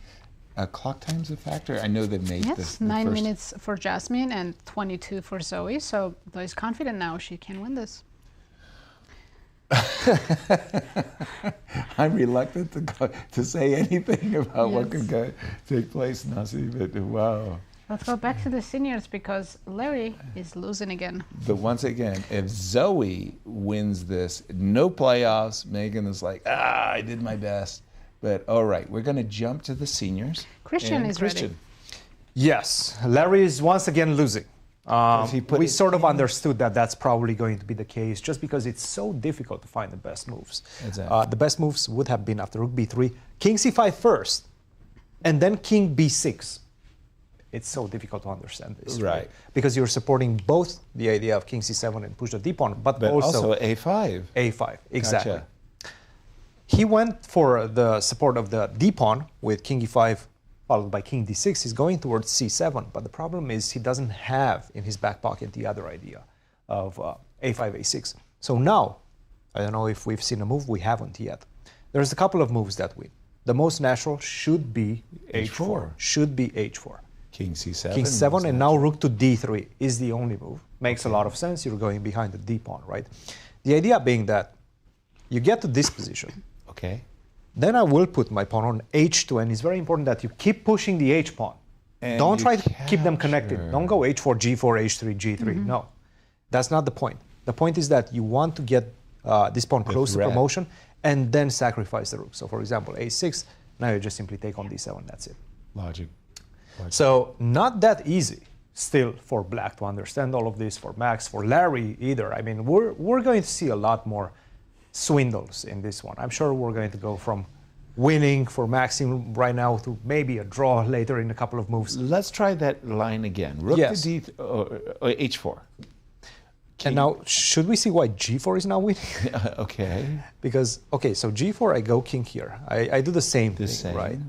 Clock time's a factor. I know they made this. 9 minutes for Jasmine and 22 for Zoe. So Zoe's confident now she can win this. I'm reluctant to say anything about what could take place, Nazi, but wow. Let's go back to the seniors because Larry is losing again. But once again, if Zoe wins this, no playoffs, Megan is like, I did my best. But all right, we're going to jump to the seniors. Christian is ready. Yes, Larry is once again losing. We sort of understood that that's probably going to be the case just because it's so difficult to find the best moves. Exactly. The best moves would have been after rook b3, king c5 first, and then king b6. it's so difficult to understand this. Right. Because you're supporting both the idea of king c7 and push the d pawn, but also a5. a5, exactly. Gotcha. He went for the support of the d pawn with king e5 followed by king d6. He's going towards c7, but the problem is he doesn't have in his back pocket the other idea of a5, a6. So now, I don't know if we've seen a move, we haven't yet. There's a couple of moves that win. The most natural should be h4. Should be h4. King c7. King 7 and now rook to d3 is the only move. Makes a lot of sense. You're going behind the d pawn, right? The idea being that you get to this position. Okay. Then I will put my pawn on h2, and it's very important that you keep pushing the h pawn. And don't try to keep them connected. Don't go h4, g4, h3, g3. No, that's not the point. The point is that you want to get this pawn close to promotion and then sacrifice the rook. So for example, a6, now you just simply take on d7, that's it. Logic. So not that easy still for Black to understand all of this, for Max, for Larry either. I mean, we're going to see a lot more swindles in this one. I'm sure we're going to go from winning for Maxim right now to maybe a draw later in a couple of moves. Let's try that line again. Rook to d h4. And now, should we see why g4 is now winning? Okay. Because, okay, so g4, I go king here. I do the same thing, right?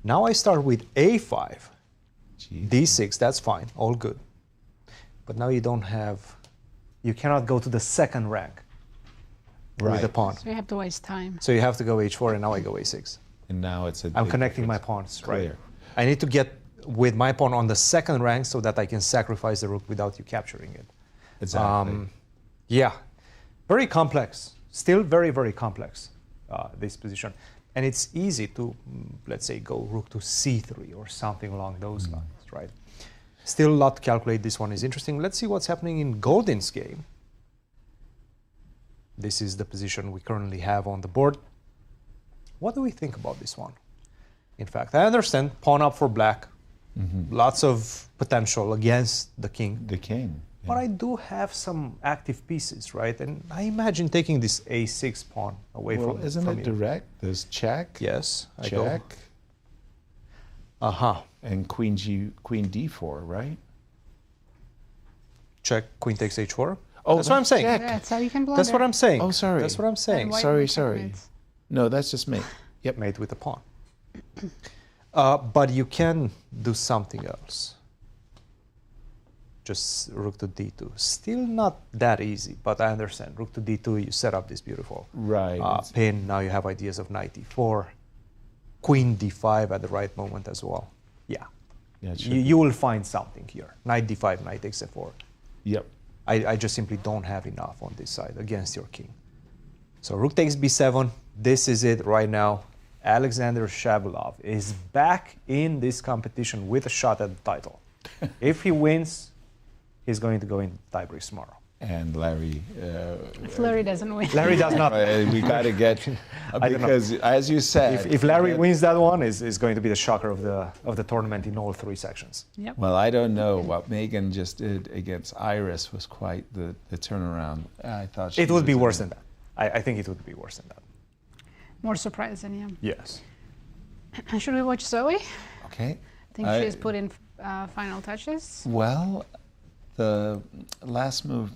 Now I start with a5, d6, that's fine, all good. But now you don't have, you cannot go to the second rank with the pawn. So you have to waste time. So you have to go h4, and now I go a6. And now it's a I'm connecting my pawns, right? Clear. I need to get with my pawn on the second rank so that I can sacrifice the rook without you capturing it. Exactly. Yeah, very complex, still very, very complex, this position. And it's easy to, let's say, go rook to c3 or something along those lines, right? Still a lot to calculate. This one is interesting. Let's see what's happening in Goldin's game. This is the position we currently have on the board. What do we think about this one? In fact, I understand pawn up for Black. Lots of potential against the king. The king. But I do have some active pieces, right? And I imagine taking this a6 pawn away from you. Isn't it direct? There's check. Yes. Check. Uh-huh. And queen d4, right? Check, queen takes h4. Oh, that's what I'm saying. Yeah, that's how you can blunder. That's what I'm saying. Oh, sorry. That's what I'm saying. Sorry. No, that's just mate. Yep, mate with the pawn. But you can do something else. Just rook to d2. Still not that easy, but I understand. Rook to d2, you set up this beautiful pin. Now you have ideas of knight e4, queen d5 at the right moment as well. Yeah. You will find something here. Knight d5, knight takes f4. Yep. I just simply don't have enough on this side against your king. So rook takes b7. This is it right now. Alexander Shabalov is back in this competition with a shot at the title. If he wins, he's going to go into tiebreaks tomorrow. And Larry... if Larry doesn't win. Larry does not. We got to get... because, as you said... If Larry wins that one, is going to be the shocker of the tournament in all three sections. Yep. Well, I don't know. What Megan just did against Iris was quite the turnaround. I thought it would be worse than that. I think it would be worse than that. More surprising, yeah. Yes. Should we watch Zoe? Okay. I think she's put in final touches. Well, the last move,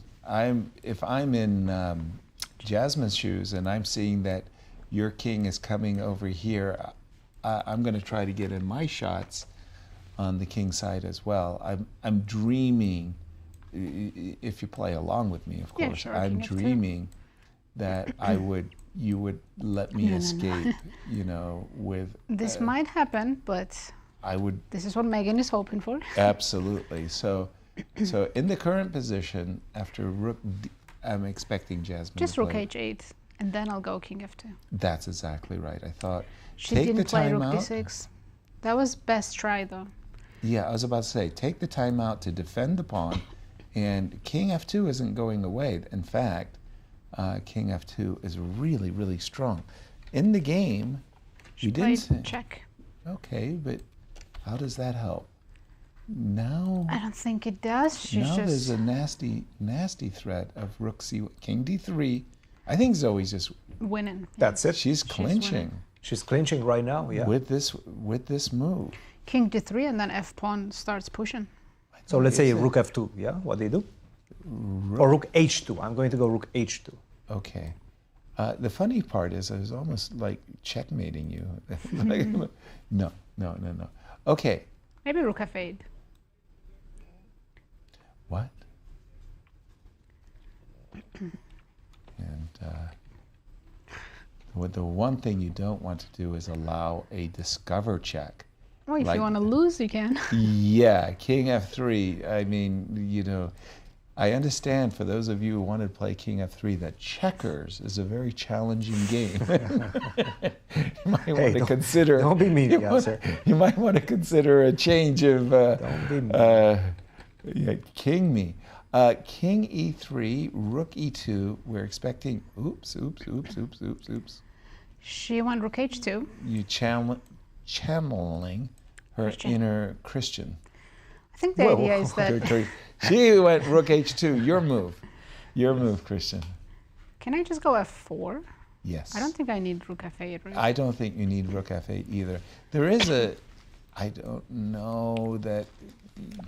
if I'm in Jasmine's shoes and I'm seeing that your king is coming over here, I'm going to try to get in my shots on the king side as well. I'm dreaming, if you play along with me, of course, yeah, sure, I'm dreaming that you would let me escape, with... This might happen, but this is what Megan is hoping for. Absolutely. So in the current position, after rook, I'm expecting Jasmine just to rook play. h8, and then I'll go king f2. That's exactly right. I thought, she take didn't the play time rook out. d6. That was best try, though. Yeah, I was about to say, take the time out to defend the pawn, and king f2 isn't going away. In fact, king f2 is really, really strong. In the game, She you played didn't say... check. Okay, but how does that help? Now... I don't think it does. Now there's a nasty threat of rook c, king d3. I think Zoe's just winning. That's it. She's clinching. She's clinching right now, yeah. With this move. King d3 and then f pawn starts pushing. So let's say rook f2, yeah? What do you do? Or rook h2. I'm going to go rook h2. Okay. The funny part is I was almost like checkmating you. No. Okay. Maybe rook f8. What? And the one thing you don't want to do is allow a discover check. Well, if you want to lose, you can. Yeah, king f3. I mean, you know, I understand for those of you who want to play king f3 that checkers is a very challenging game. You might want to consider. Don't be mean, Yasser. You might want to consider a change of. Don't be mean. King me. King e3, rook e2. We're expecting. Oops. She went rook h2. You channeling her inner Christian. I think the idea is that. She went rook h2. Your move, Christian. Can I just go f4? Yes. I don't think I need rook f8. Right? I don't think you need rook f8 either. There is a. I don't know that.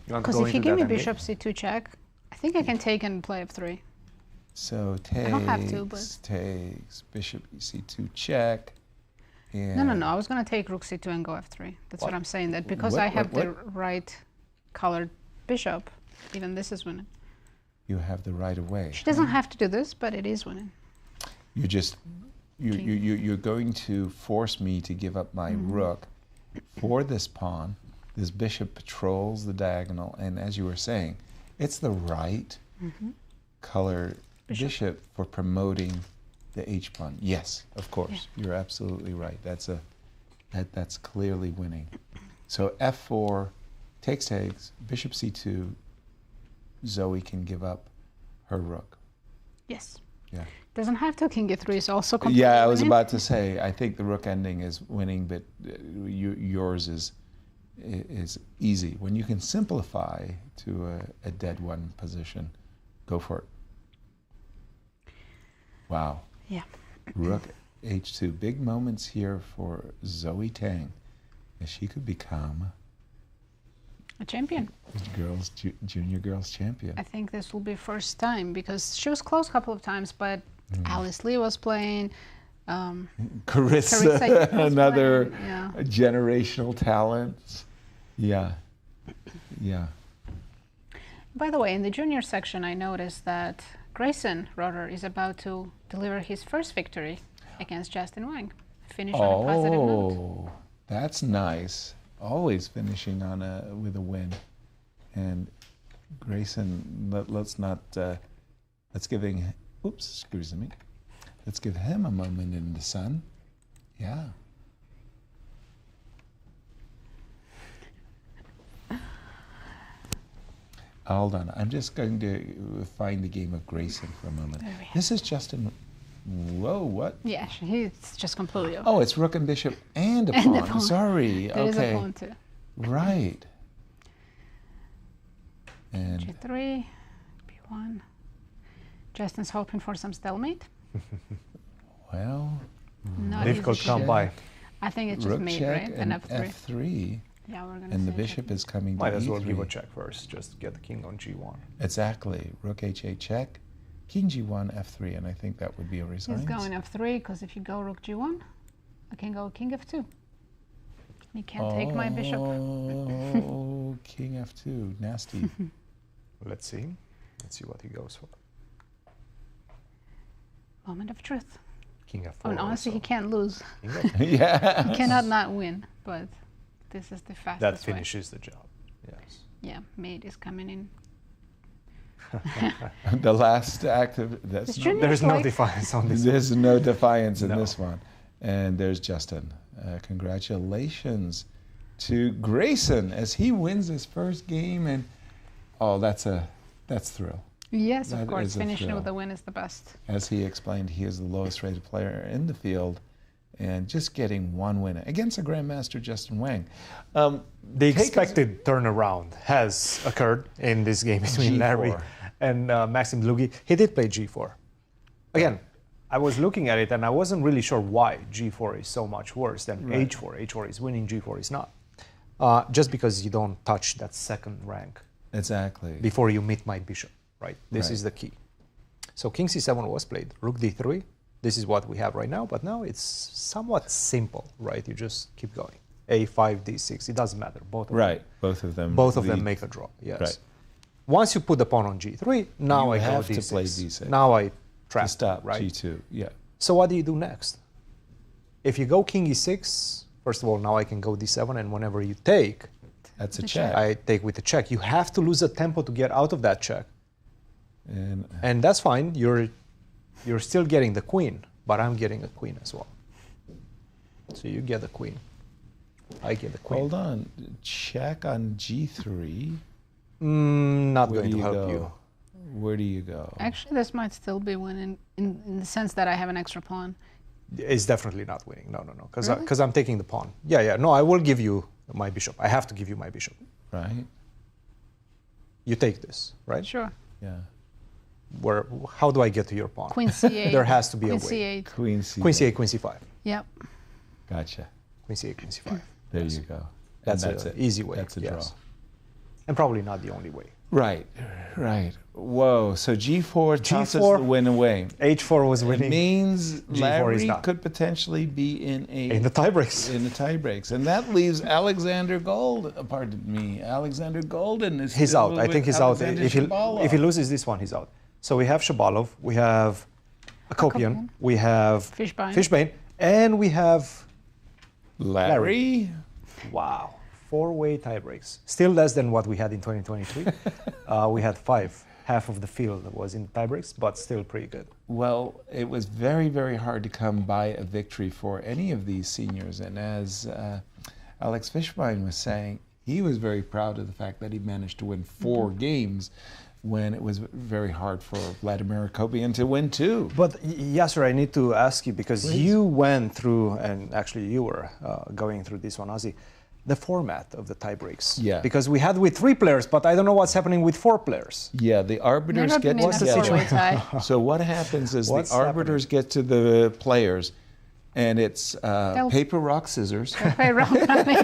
Because if you give me bishop c2 check, I think I can take and play f3. So takes. I don't have to, but takes bishop c2 check. And no. I was going to take rook c2 and go f3. That's what I'm saying. That because I have the right colored bishop, even this is winning. You have the right of way. She doesn't have to do this, but it is winning. You're just you're going to force me to give up my rook for this pawn. This bishop patrols the diagonal, and as you were saying, it's the right color bishop for promoting the h pawn. Yes, of course, you're absolutely right. That's clearly winning. So f4 takes, bishop c2. Zoe can give up her rook. Yes. Yeah. Doesn't have to. King e3 is also completely Yeah, I was winning. about to say. I think the rook ending is winning, but yours is easy. When you can simplify to a dead one position, go for it. Wow. Yeah. Rook h2. Big moments here for Zoe Tang, as she could become a champion. Junior girls champion. I think this will be first time because she was close a couple of times, but Alice Lee was playing. Carissa another playing, yeah. Generational talent. Yeah. By the way, in the junior section, I noticed that Grayson Rorrer is about to deliver his first victory against Justin Wang. Finish on a positive note. Oh, that's nice. Always finishing on with a win. And Grayson, let's give him a moment in the sun. Yeah. Hold on, I'm just going to find the game of Grayson for a moment. This is Justin. Whoa, what? Yeah, he's just completely over. Oh, it's rook and bishop and a pawn. Sorry. There is a pawn too. Right. And G3, B1. Justin's hoping for some stalemate. Well, difficult to come by. I think it's just rook mate, check right? and F3. F3. Yeah, we're gonna. And the bishop is coming. Might to as well E3. give a check first. Just get the king on G1. Exactly. Rook H8 check. King G1 F3, and I think that would be a resign. He's going F3 because if you go rook G1, I can go king F2. You can't take my bishop. Oh, king F2, nasty. Let's see what he goes for. Moment of truth. King F4. Oh, and honestly, he can't lose. Yeah. He cannot not win, but this is the fastest That finishes the job. Yes. Yeah, mate is coming in. The last act of there's no defiance on this. There's no defiance in this one. And there's Justin. Congratulations to Grayson as he wins his first game, and that's thrill. Yes, That of course. is a Finishing thrill. with a win is the best. As he explained, he is the lowest rated player in the field, and just getting one win against a Grandmaster Justin Wang. The expected turnaround has occurred in this game between G4. Larry and Maxim Dlugy. He did play G4. Again, I was looking at it and I wasn't really sure why G4 is so much worse than H4. H4 is winning, G4 is not. just because you don't touch that second rank. Exactly. Before you meet my bishop, right? This Right. is the key. So king c7 was played, rook d3. This is what we have right now, but now it's somewhat simple, right? You just keep going. a5, d6, it doesn't matter. Both of Right, them. both of them. Both of them lead. make a draw, yes. Right. Once you put the pawn on g3, now You I have go to d6. play d6. Now I trap, To stop right? g2, yeah. So what do you do next? If you go king e6, first of all, now I can go d7, and whenever you take, that's a check. I take with a check. You have to lose a tempo to get out of that check. And that's fine. You're still getting the queen, but I'm getting a queen as well. So you get the queen. I get the queen. Hold on. Check on g3. Not Where going do to help go? you. Where do you go? Actually, this might still be winning in the sense that I have an extra pawn. It's definitely not winning. No, because Really? I'm taking the pawn. Yeah. No, I will give you my bishop. I have to give you my bishop. Right. You take this, right? Sure. Yeah. How do I get to your pawn? Queen c8. There has to be Queen a way. c8. Queen c8. Queen c8, queen c5. Yep. Gotcha. Queen c8, queen c5. There you go. That's And an easy way. That's a draw. And probably not the only way. Right. Whoa. So g4 tosses G4, the win away. h4 was winning. It means G4 is Larry not. could potentially be in the tiebreaks. In the tiebreaks, and that leaves Alexander Goldin is. He's still out. I with think he's out. Alexander If Shabalov. he loses this one, he's out. So we have Shabalov, we have Akopian, we have Fishbein. and we have Larry. Wow. 4-way tiebreaks. Still less than what we had in 2023. We had 5. Half of the field was in tiebreaks, but still pretty good. Well, it was very, very hard to come by a victory for any of these seniors. And as Alex Fishbein was saying, he was very proud of the fact that he managed to win 4 games when it was very hard for Vladimir Akopian to win 2. But Yasser, I need to ask you, because Please. you went through, and actually you were going through this one, Ozzy, the format of the tiebreaks. Yeah. Because we had with 3 players, but I don't know what's happening with 4 players. Yeah, the arbiters Never get been in a together. four-way tie. So what happens is What's the arbiters get to the players, and it's paper, rock, scissors, Play round robin.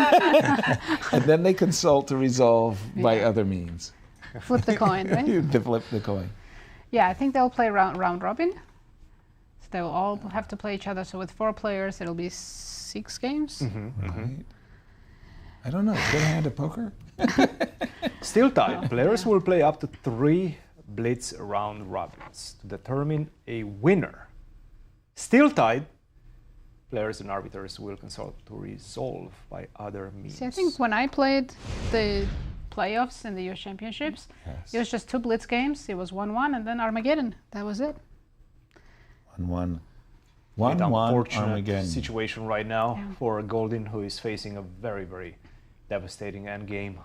and then they consult to resolve by other means. Flip the coin, right? To flip the coin. Yeah, I think they'll play round robin. So they will all have to play each other. So with 4 players, it'll be 6 games. Right. I don't know. Good hand of poker? Still tied. Players will play up to 3 blitz round robins to determine a winner. Still tied. Players and arbiters will consult to resolve by other means. See, I think when I played the playoffs in the US Championships, it was just 2 blitz games. It was 1-1 and then Armageddon. That was it. 1-1. With 1-1 unfortunate Armageddon. situation right now for Goldin, who is facing a very, very devastating endgame.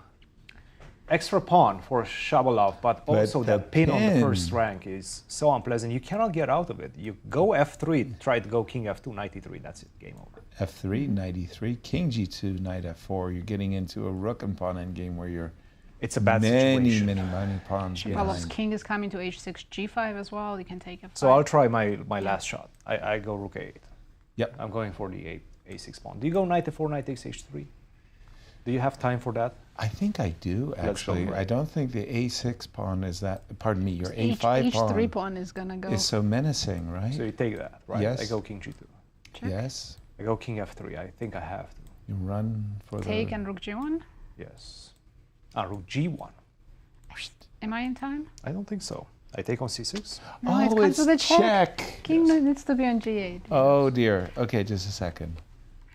Extra pawn for Shabalov, but also the the pin on the pin. first rank is so unpleasant. You cannot get out of it. You go f3, try to go king f2, knight e3, that's it, game over. F3, knight e3, king g2, knight f4. You're getting into a rook and pawn endgame where you're It's a bad many, situation. many pawns Shabalov's behind. king is coming to h6, g5 as well. You can take f5. So I'll try my last shot. I go rook a8. Yep. I'm going for the a6 pawn. Do you go knight f4, knight takes h3? Do you have time for that? I think I do, Let's go actually. for it. I don't think the a6 pawn is that, pardon me, your H- a5 h3 pawn pawn is gonna go. is so menacing, right? So you take that, right? Yes. I go king g2. Check. Yes. I go king f3. I think I have to. You run for Take the... and rook g1. Yes. Rook g1. Am I in time? I don't think so. I take on c6. No, it Oh, comes it's with a check. check. King needs to be on g8. Oh, dear. Okay, just a second.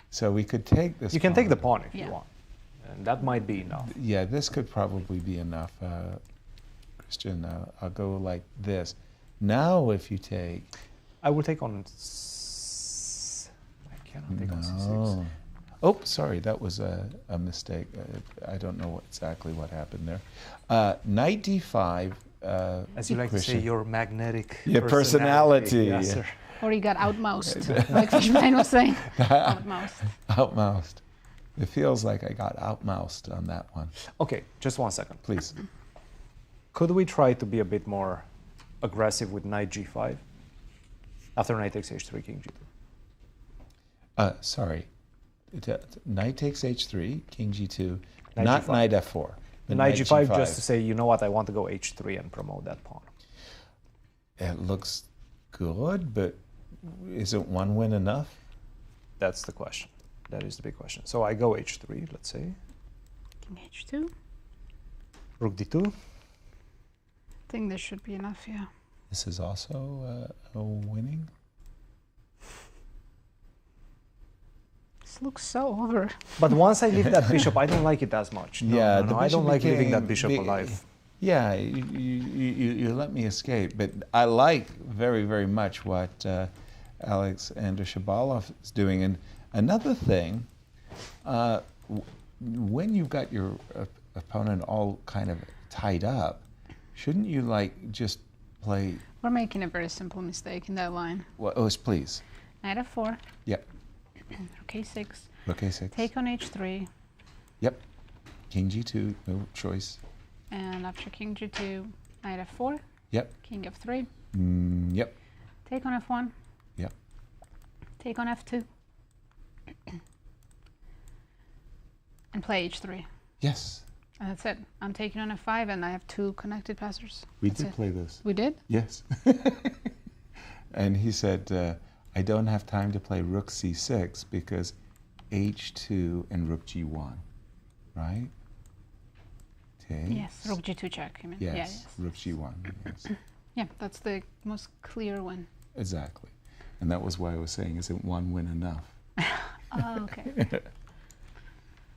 So we could take this You can take the pawn if Yeah. you want. And that might be enough. Yeah, this could probably be enough. Christian, I'll go like this. Now if you take... I will take on... I cannot take on c6. Oh, sorry, that was a mistake. I don't know exactly what happened there. Knight d5. As you like to say, your magnetic personality. Yes, sir. Or he got outmoused, like Fishbein was saying. Outmoused. Outmoused. It feels like I got outmoused on that one. Okay, just 1 second. Please. Could we try to be a bit more aggressive with knight g5? After knight takes h3, king g2. Sorry. Knight takes h3, king g2, Knight not g5. knight f4. but Knight g5 just to say, you know what, I want to go h3 and promote that pawn. It looks good, but isn't one win enough? That's the question. That is the big question. So I go h3, let's say. King h2. Rook d2. I think this should be enough, yeah. This is also a winning. This looks so over. But once I leave that bishop, I don't like it as much. No, Yeah, no, the I don't bishop like leaving that became bishop alive. Yeah, you let me escape. But I like very, very much what Alexander Shabalov is doing. And another thing, when you've got your opponent all kind of tied up, shouldn't you just play? We're making a very simple mistake in that line. Well, oh, please. Knight f4. Yep. Rook a6. Rook a6. Take on h3. Yep. King g2, no choice. And after king g2, knight f4. Yep. King f3. Yep. Take on f1. Yep. Take on f2. And play h3. Yes. And that's it. I'm taking on f5 and I have 2 connected passers. We That's did it. play this. We did? Yes. And he said, I don't have time to play rook c6 because h2 and rook g1, right? Takes. Yes, rook g2 check, you mean? Yes, Yeah, yes. rook g1, yes. Yeah, that's the most clear one. Exactly. And that was why I was saying, isn't one win enough? Oh, okay.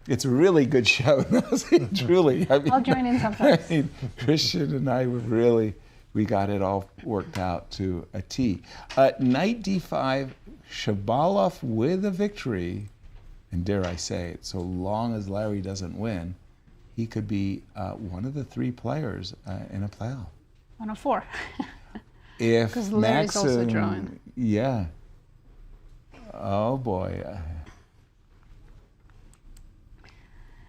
It's a really good show. Truly. I mean, I'll join in sometimes. I mean, Christian and I were really, we got it all worked out to a T. Knight d5, Shabalov with a victory, and dare I say it, so long as Larry doesn't win, he could be one of the 3 players in a playoff. 1 of 4. If Because Larry's also Maxim- drawing. Yeah. Oh boy.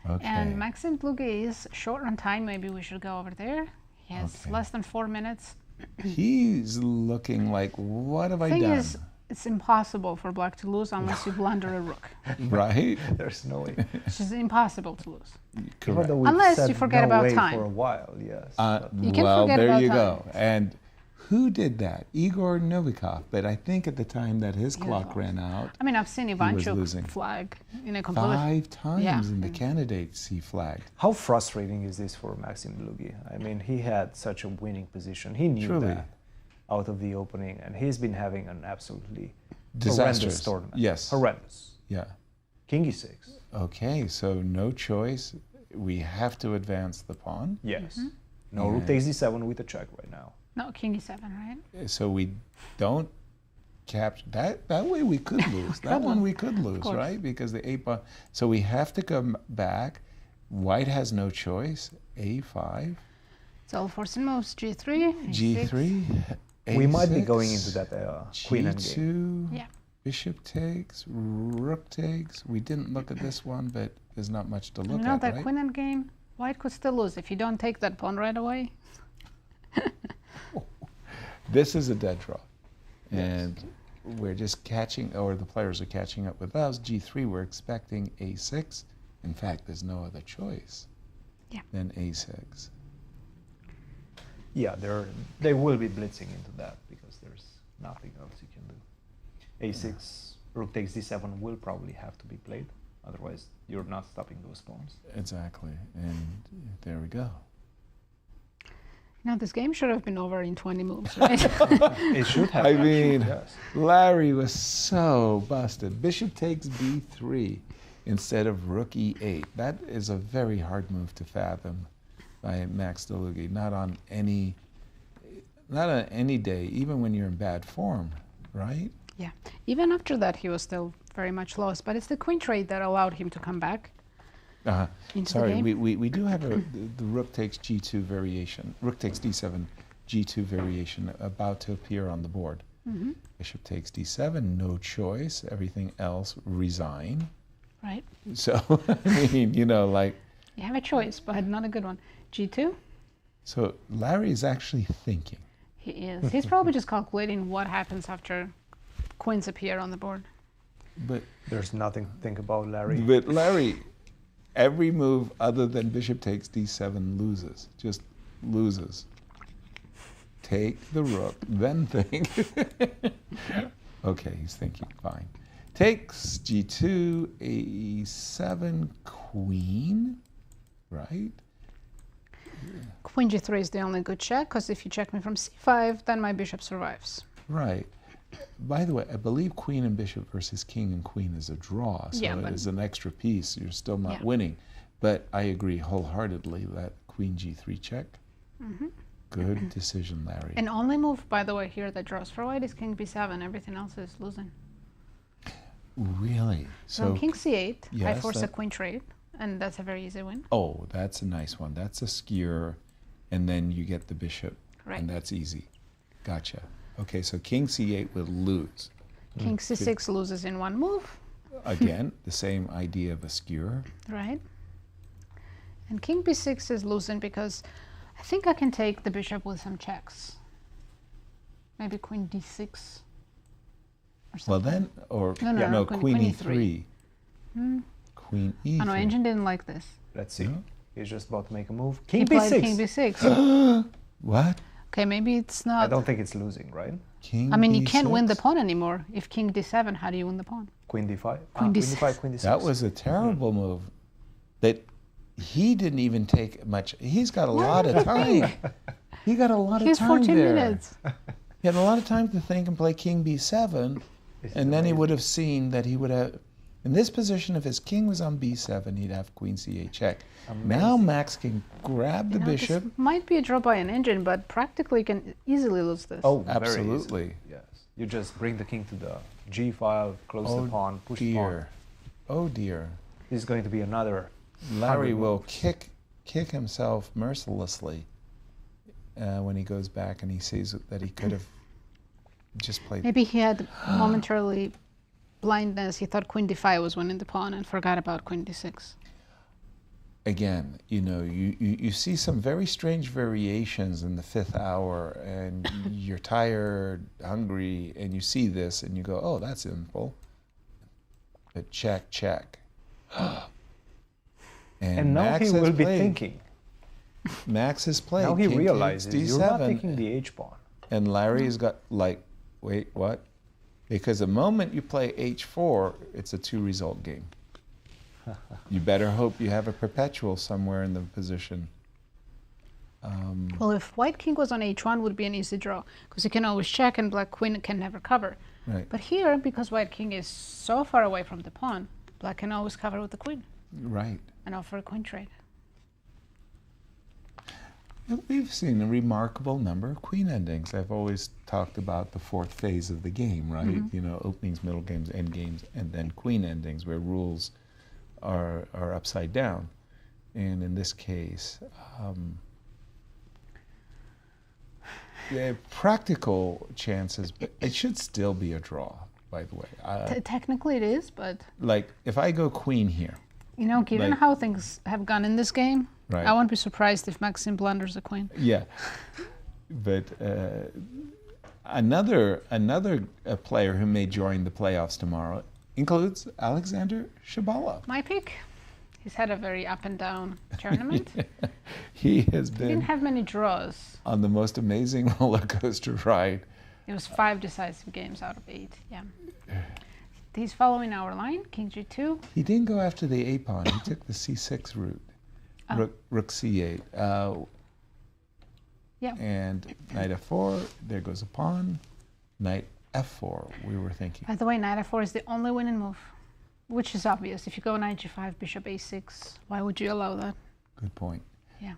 Okay. And Maxim Dlugy is short on time. Maybe we should go over there. He has Okay. less than 4 minutes. He's looking like, what have I Thing done? is, it's impossible for black to lose unless you blunder a rook. Right? There's no way. It's just impossible to lose. Correct. Unless you forget about time. For a while, yes. You can well, forget there about you time. go. And who did that? Igor Novikov. But I think at the time that his clock ran out, I mean, I've seen was losing. Ivanchuk flag in a completely... 5 times Yeah. in the candidates he flagged. How frustrating is this for Maxim Dlugy? I mean, he had such a winning position. He knew Truly. that out of the opening, and he's been having an absolutely Disastrous. horrendous tournament. Yes. Horrendous. Yeah. King e6. Okay, so no choice. We have to advance the pawn. Yes. No, rook takes d7 with a check right now. No, king e7, right? So we don't capture that. That way we could lose. That one we could lose, course. right? Because the 8 pawn. So we have to come back. White has no choice. A5. It's all forcing moves. G3, A6. G3. We might be A6, going into that queen endgame. G2. Yeah. Bishop takes. Rook takes. We didn't look at this one, but there's not much to You look know at, that right? queen endgame, white could still lose if you don't take that pawn right away. This is a dead draw. And we're just catching, or the players are catching up with us. G3, we're expecting A6. In fact, there's no other choice than A6. Yeah, they will be blitzing into that because there's nothing else you can do. A6, rook takes d7 will probably have to be played. Otherwise, you're not stopping those pawns. Exactly. And there we go. Now, this game should have been over in 20 moves, right? It should have. I actually, mean, yes. Larry was so busted. Bishop takes B3 instead of rook E8. That is a very hard move to fathom by Max Dlugy. Not on any day, even when you're in bad form, right? Yeah. Even after that, he was still very much lost. But it's the queen trade that allowed him to come back. Into Sorry, the game. we do have the rook takes G2 variation. Rook takes D7, G2 variation about to appear on the board. Mhm. Bishop takes D7, no choice. Everything else resign. Right. So, I mean, you know, like... You have a choice, but not a good one. G2? So Larry is actually thinking. He is. He's probably just calculating what happens after queens appear on the board. But there's nothing to think about, Larry. But Larry, every move other than bishop takes d7 loses. Just loses. Take the rook, then think. Okay, he's thinking, fine. Takes g2, a7, queen, right? Queen g3 is the only good check, because if you check me from c5, then my bishop survives. Right. By the way, I believe queen and bishop versus king and queen is a draw, so it is an extra piece. You're still not winning. But I agree wholeheartedly that queen g3 check. Good decision, Larry. And only move, by the way, here that draws for white is king b7. Everything else is losing. Really? So king c8, I yes, force a queen trade, and that's a very easy win. Oh, that's a nice one. That's a skewer, and then you get the bishop, and that's easy. Gotcha. Okay, so king c8 will lose. King c6 loses in one move. Again, the same idea of a skewer. Right. And king b6 is losing because I think I can take the bishop with some checks. Maybe queen d6. Well then, or no, queen e3. Queen e3. Oh no, Engine didn't like this. Let's see. He's just about to make a move. King b6. King b6. What? Okay, maybe it's not. I don't think it's losing, right? King I mean, you b6? can't win the pawn anymore. If king d7, how do you win the pawn? Queen d5. Queen d6. Queen d5, queen d6. That was a terrible move. That he didn't even take much. He's got a lot of time. He got a lot of time 14 there. minutes. He had a lot of time to think and play king b7, and then he would have seen that he would have, in this position, if his king was on b7, he'd have queen c8 check. Now Max can grab the bishop. This might be a draw by an Engine, but practically can easily lose this. Oh, absolutely. Yes. You just bring the king to the g file, close the pawn, push the pawn. Oh dear. This is going to be another. Larry will kick himself mercilessly when he goes back and he sees that he could have just played. Maybe he had momentarily blindness. He thought queen d5 was winning the pawn and forgot about queen d6. Again, you see some very strange variations in the 5th hour, and you're tired, hungry, and you see this and you go, oh, that's simple. But check, check. And now Max he will be played. thinking. Max has played. Now he King realizes takes you're not D7, taking the H pawn. And Larry's got like, wait, what? Because the moment you play H4, it's a 2-result game. You better hope you have a perpetual somewhere in the position. Well, if white king was on h1, would be an easy draw, because you can always check and black queen can never cover. Right. But here, because white king is so far away from the pawn, black can always cover with the queen. Right. And offer a queen trade. We've seen a remarkable number of queen endings. I've always talked about the 4th phase of the game, right? Mm-hmm. Openings, middle games, end games, and then queen endings, where rules are upside down. And in this case, the practical chances, but it should still be a draw, by the way. Technically it is, but... Like, if I go queen here... given how things have gone in this game, right. I won't be surprised if Maxim blunders a queen. Yeah. But another player who may join the playoffs tomorrow includes Alexander Shabalov. My pick. He's had a very up and down tournament. He has He been didn't have many draws. on the most amazing roller coaster ride. It was 5 decisive games out of 8. Yeah. He's following our line, king g2. He didn't go after the a pawn. He took the c6 route. Rook c8. Yeah. And knight f4. There goes a pawn. Knight f4. We were thinking. By the way, knight f4 is the only winning move, which is obvious. If you go knight g5, bishop a6, why would you allow that? Good point. Yeah.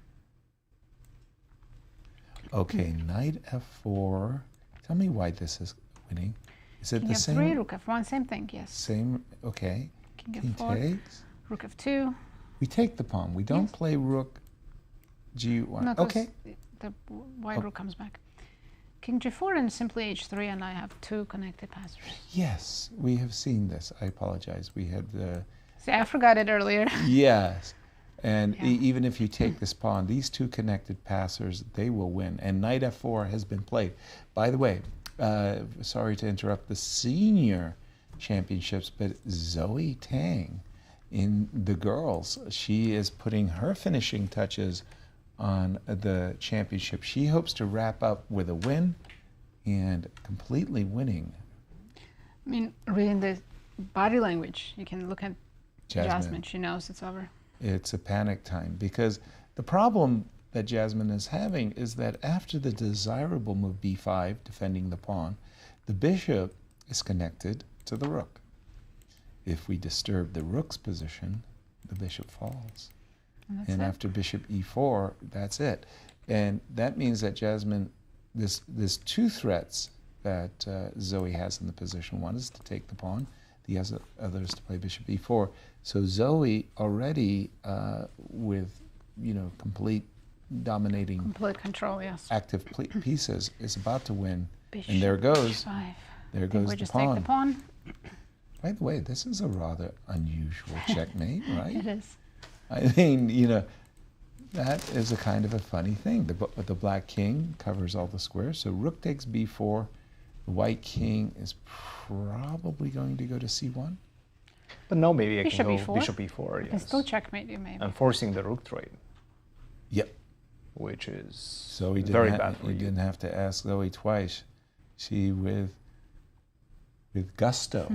Okay, knight f4. Tell me why this is winning. Is it King the f3, same? rook f1, same thing, yes. Same, okay. King f4, takes. rook f2. We take the pawn. We don't play rook g1. No, 'cause okay. the white rook comes back. King g4 and simply h3, and I have 2 connected passers. Yes, we have seen this. I apologize. We had the... See, I forgot it earlier. Yes. And even if you take this pawn, these 2 connected passers, they will win. And knight f4 has been played. By the way, sorry to interrupt, the senior championships, but Zoe Tang in the girls, she is putting her finishing touches on the championship. She hopes to wrap up with a win and completely winning. I mean, reading the body language, you can look at Jasmine. She knows it's over. It's a panic time because the problem that Jasmine is having is that after the desirable move b5, defending the pawn, the bishop is connected to the rook. If we disturb the rook's position, the bishop falls. And after bishop e4, that's it. And that means that Jasmine, there's two threats that Zoe has in the position. One is to take the pawn. The other is to play bishop e4. So Zoe already with complete dominating, complete control, yes, active pieces is about to win. Bishop, and there goes, h5. there goes we the just pawn. take the pawn. By the way, this is a rather unusual checkmate, right? It is. I mean, that is a kind of a funny thing. The black king covers all the squares, so rook takes b4. The white king is probably going to go to c1. But no, maybe I Bishop can go e4. bishop e4, yes. It's still checkmate you, maybe. And forcing the rook trade. Yep. Which is so he very bad for you. Didn't have to ask Zoe twice. She, with gusto,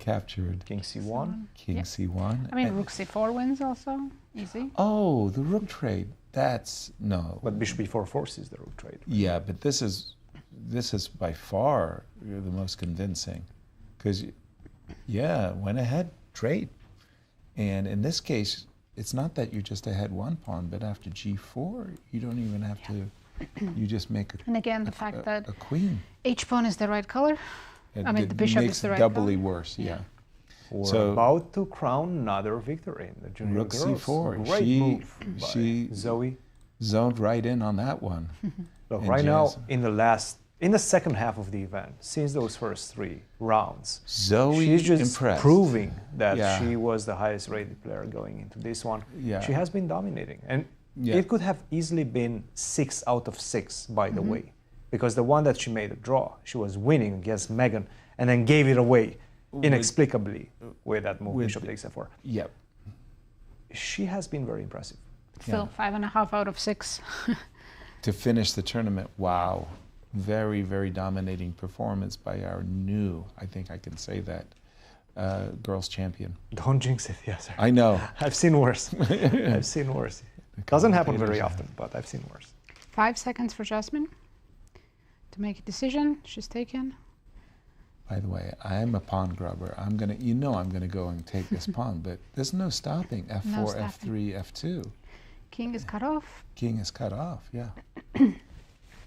captured king c1. King c1. I mean, rook c4 wins also, easy. Oh, the rook trade. That's no. But bishop e4 forces the rook trade. Yeah, but this is by far the most convincing, because went ahead, trade, and in this case, it's not that you're just ahead one pawn, but after g4, you don't even have to. You just make and again, the fact that a queen. H pawn is the right color. I mean, the bishop is the right doubly color. worse. Yeah. We're about to crown another victory in the junior Rook girls. c4. Great move by She Zoe zoned right in on that one. Look, right now in the second half of the event, since those first 3 rounds, Zoe she's just impressed. proving that she was the highest rated player going into this one. Yeah. She has been dominating, and it could have easily been 6 out of 6, by the way, because the one that she made a draw, she was winning against Megan, and then gave it away inexplicably with that move, bishop takes f4. Yep. She has been very impressive. Still 5.5 out of 6. To finish the tournament, wow. Very, very dominating performance by our new, I think I can say that, girls champion. Don't jinx it, yes, sir. I know. I've seen worse. I've seen worse. It doesn't happen very often, but I've seen worse. 5 seconds for Jasmine to make a decision. She's taken. By the way, I'm a pawn grubber. I'm gonna go and take this pawn, but there's no stopping. F4, No stopping. F3, F2. King is cut off. King is cut off, yeah.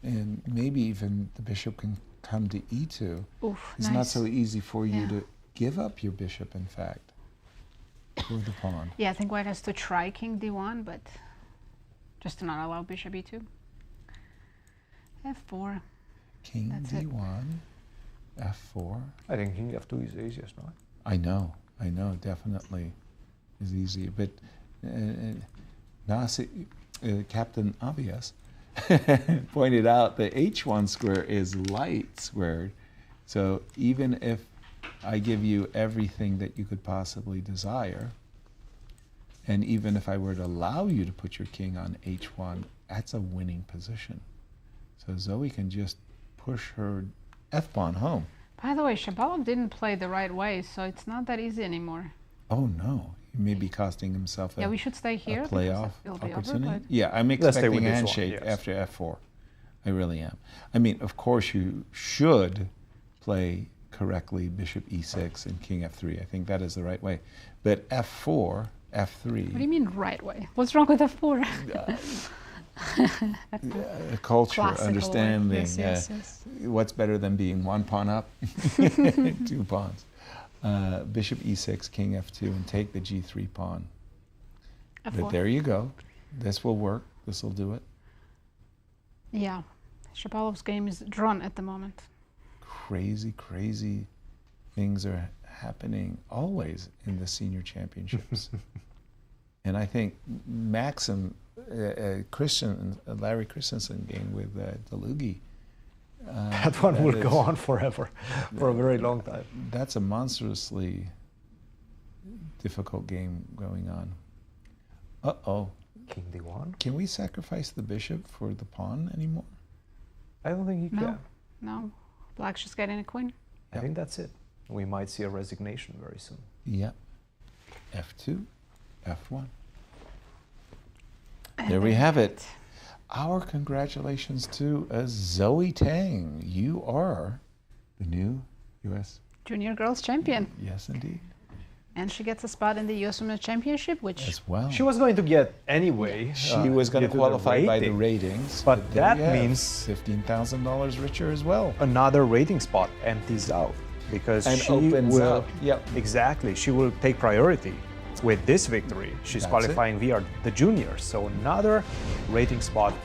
And maybe even the bishop can come to e2. Oof, it's nice. not so easy for you to give up your bishop, in fact, for the pawn. Yeah, I think white has to try king d1, but just to not allow bishop e2. F4. King That's d1, f4. I think king f2 is the easiest, no? I know, definitely is easy. But Captain Obvious pointed out the h1 square is light squared. So even if I give you everything that you could possibly desire, and even if I were to allow you to put your king on h1, that's a winning position. So Zoe can just push her f-pawn home. By the way, Shabalov didn't play the right way, so it's not that easy anymore. Oh no, he may be costing himself we should stay here a playoff it'll be opportunity. over, Yeah, I'm expecting a handshake after f4. I really am. I mean, of course you should play correctly bishop e6 and king f3. I think that is the right way. But f4, f3. What do you mean right way? What's wrong with f4? Culture, Classical understanding. yes. What's better than being one pawn up? 2 pawns. Bishop e6, king f2, and take the g3 pawn. F4. But there you go. This will work. This will do it. Yeah. Shabalov's game is drawn at the moment. Crazy, crazy things are happening always in the senior championships. And I think Larry Christiansen game with Dlugy, That one will go on forever, for a very long time. That's a monstrously difficult game going on. Uh-oh. King D1. Can we sacrifice the bishop for the pawn anymore? I don't think you can. No. Black's just getting a queen. I think that's it. We might see a resignation very soon. Yep. F2, F1. There we have it. Our congratulations to Zoe Tang. You are the new U.S. Junior girls champion. Yes, indeed. And she gets a spot in the U.S. Women's Championship, which as well. She was going to get anyway. She was going to qualify by the ratings. But that means $15,000 richer as well. Another rating spot empties out because and she opens will, up. Yep. Exactly. She will take priority with this victory. She's qualifying via the juniors. So another rating spot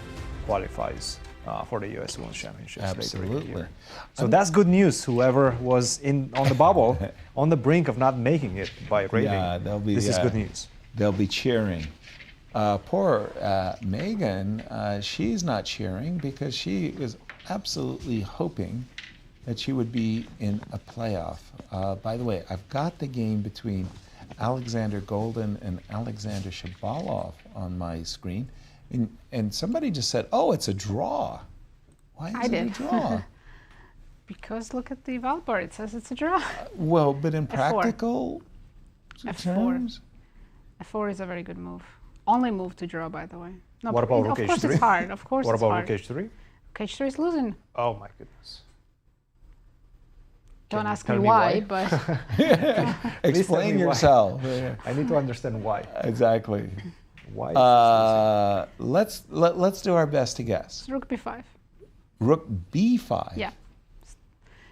qualifies for the U.S. Women's Championships. Absolutely. So that's good news. Whoever was on the bubble, on the brink of not making it by rating, this is good news. They'll be cheering. Poor Megan, she's not cheering because she is absolutely hoping that she would be in a playoff. By the way, I've got the game between Alexander Goldin and Alexander Shabalov on my screen. And somebody just said, "Oh, it's a draw." Why is it a draw? Because look at the Val bar. It says it's a draw. Well, but in practical terms, F4 is a very good move. Only move to draw, by the way. No, what about rook H3? Of course it's hard. Of course what it's about hard. rook H3? Rook H3 is losing. Oh my goodness. Don't ask me why, but explain yourself. I need to understand why. Exactly. Why? Let's do our best to guess. It's rook b5. Rook b5. Yeah,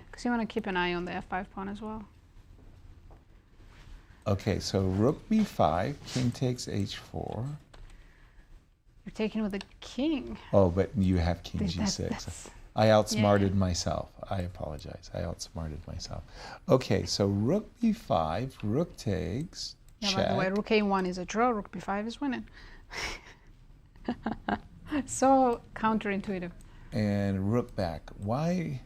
because you want to keep an eye on the f5 pawn as well. Okay, so rook b5, king takes h4. You're taking with the king. Oh, but you have king g6. I outsmarted myself. I apologize. I outsmarted myself. Okay, so rook b5, rook takes. Yeah, check. by the way, rook a1 is a draw, rook b5 is winning. So counterintuitive. And rook back. Why?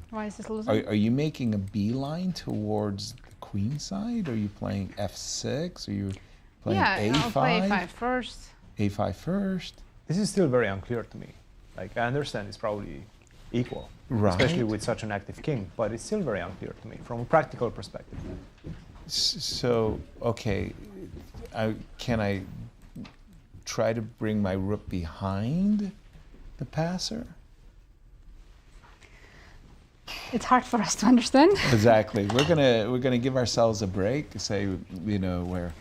Why is this losing? Are you making a beeline towards the queen side? Are you playing f6? Are you playing a5? I'll play a5 first. a5 first. This is still very unclear to me. Like, I understand it's probably equal, especially with such an active king, but it's still very unclear to me from a practical perspective. So, okay, can I try to bring my rook behind the passer? It's hard for us to understand. Exactly. We're gonna give ourselves a break. Say, you know,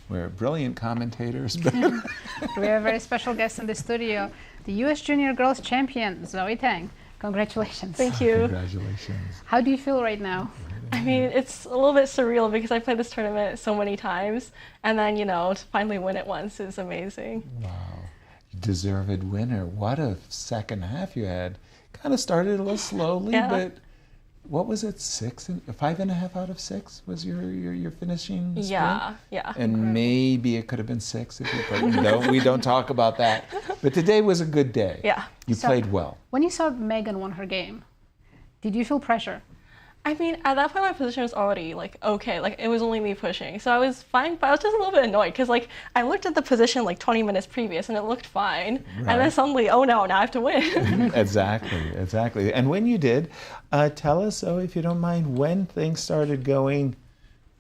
we're brilliant commentators. But we have a very special guest in the studio, the U.S. Junior Girls Champion, Zoe Tang. Congratulations. Thank you. Congratulations. How do you feel right now? I mean, it's a little bit surreal because I played this tournament so many times, and then, you know, to finally win it once is amazing. Wow. Deserved winner. What a second half you had. Kind of started a little slowly, but what was it? 5.5 out of 6 was your finishing sprint? Yeah. And incredible. maybe it could have been 6 if you played. We don't talk about that. But today was a good day. Yeah. You played well. When you saw Megan won her game, did you feel pressure? I mean, at that point, my position was already, like, okay. Like, it was only me pushing. So I was fine, but I was just a little bit annoyed because, like, I looked at the position, like, 20 minutes previous, and it looked fine. Right. And then suddenly, oh, no, now I have to win. Exactly. And when you did, tell us, if you don't mind, when things started going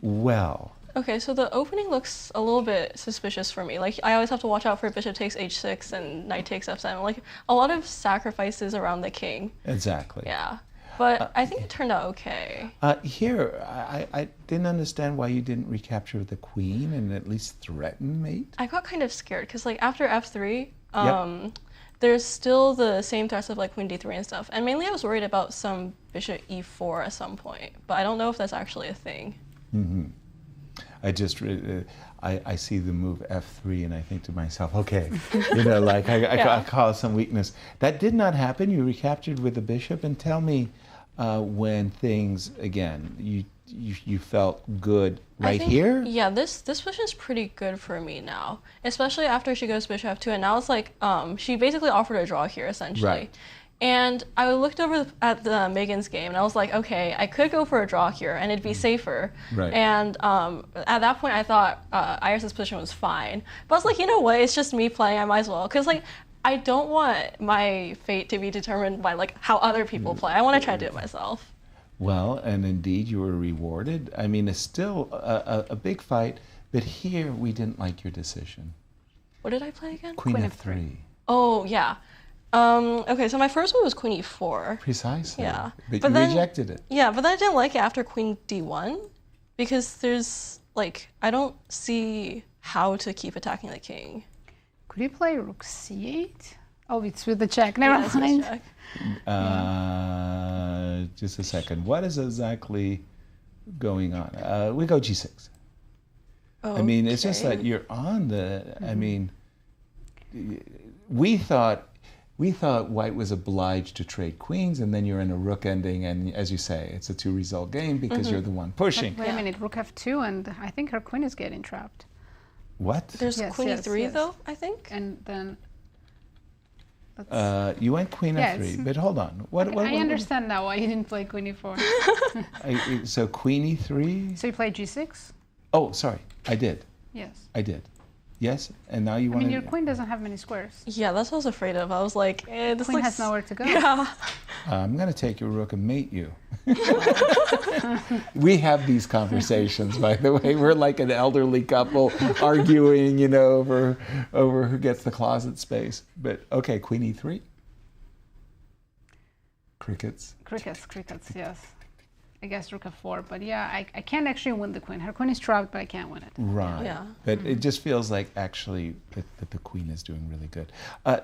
well. Okay, so the opening looks a little bit suspicious for me. Like, I always have to watch out for bishop takes h6 and knight takes f7. Like, a lot of sacrifices around the king. Exactly. Yeah. But I think it turned out okay. Here, I didn't understand why you didn't recapture the queen and at least threaten mate. I got kind of scared because, like, after f3, there's still the same threats of, like, queen d3 and stuff. And mainly I was worried about some bishop e4 at some point. But I don't know if that's actually a thing. Mm-hmm. I see the move f3 and I think to myself, okay, you know, like I call it some weakness. That did not happen. You recaptured with the bishop. And tell me when things, again, you felt good here? Yeah, this position's pretty good for me now, especially after she goes bishop f2. And now it's like, she basically offered a draw here, essentially. Right. And I looked over at the Megan's game, and I was like, okay, I could go for a draw here, and it'd be safer. Right. And at that point, I thought Iris's position was fine. But I was like, you know what? It's just me playing. I might as well, because like I don't want my fate to be determined by like how other people play. I want to try to do it myself. Well, and indeed, you were rewarded. I mean, it's still a big fight, but here we didn't like your decision. What did I play again? Queen f3. Oh yeah. Okay, so my first one was Queen e4. Precisely. Yeah. But you rejected it. Yeah, but then I didn't like it after Queen d1 because there's like I don't see how to keep attacking the king. Could you play Rook c8? Oh, it's with the check. Never mind. Check. Just a second. What is exactly going on? We go g6. I mean, it's just that you're on the. I mean, we thought White was obliged to trade queens, and then you're in a rook ending, and as you say, it's a 2-result game because you're the one pushing. But wait a minute, Rook f2, and I think her queen is getting trapped. What? There's Queen e3 though, I think. And then. You went Queen f3, but hold on. What I understand now why you didn't play Queen e4. So Queen e3. So you played g6? Oh, sorry, I did. Yes. I did. Yes, and now you want. I mean, your queen doesn't have many squares. Yeah, that's what I was afraid of. I was like, this queen looks... has nowhere to go. Yeah. I'm going to take your rook and mate you. We have these conversations, by the way. We're like an elderly couple arguing, you know, over who gets the closet space. But okay, Queen e3. Crickets. Crickets, yes. I guess Rook f4, but yeah, I can't actually win the queen. Her queen is trapped, but I can't win it. Right. Yeah. But it just feels like actually that the queen is doing really good.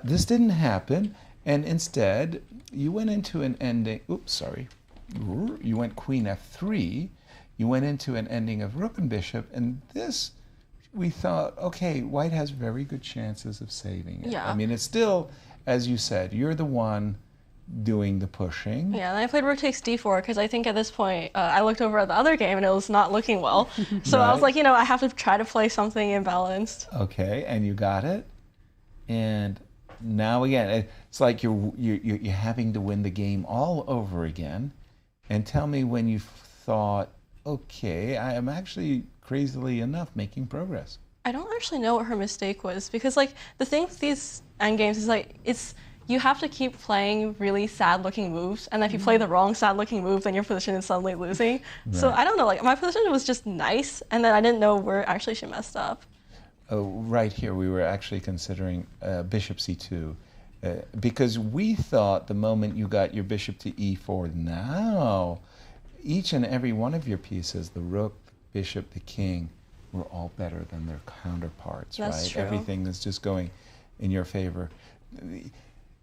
This didn't happen, and instead you went into an ending. Oops, sorry. You went Queen f3. You went into an ending of Rook and Bishop, and this we thought, okay, White has very good chances of saving it. Yeah. I mean, it's still, as you said, you're the one doing the pushing. Yeah, and I played Rook takes d4 because I think at this point I looked over at the other game and it was not looking well. So I was like, you know, I have to try to play something imbalanced. Okay, and you got it. And now again, it's like you're having to win the game all over again. And tell me when you thought, okay, I am actually crazily enough making progress. I don't actually know what her mistake was because like the thing with these endgames is like you have to keep playing really sad-looking moves, and if you play the wrong sad-looking move, then your position is suddenly losing. Right. So I don't know, like my position was just nice, and then I didn't know where actually she messed up. Oh, right here, we were actually considering Bishop c2, because we thought the moment you got your Bishop to e4, now each and every one of your pieces, the Rook, the Bishop, the King, were all better than their counterparts, That's right? true. Everything is just going in your favor.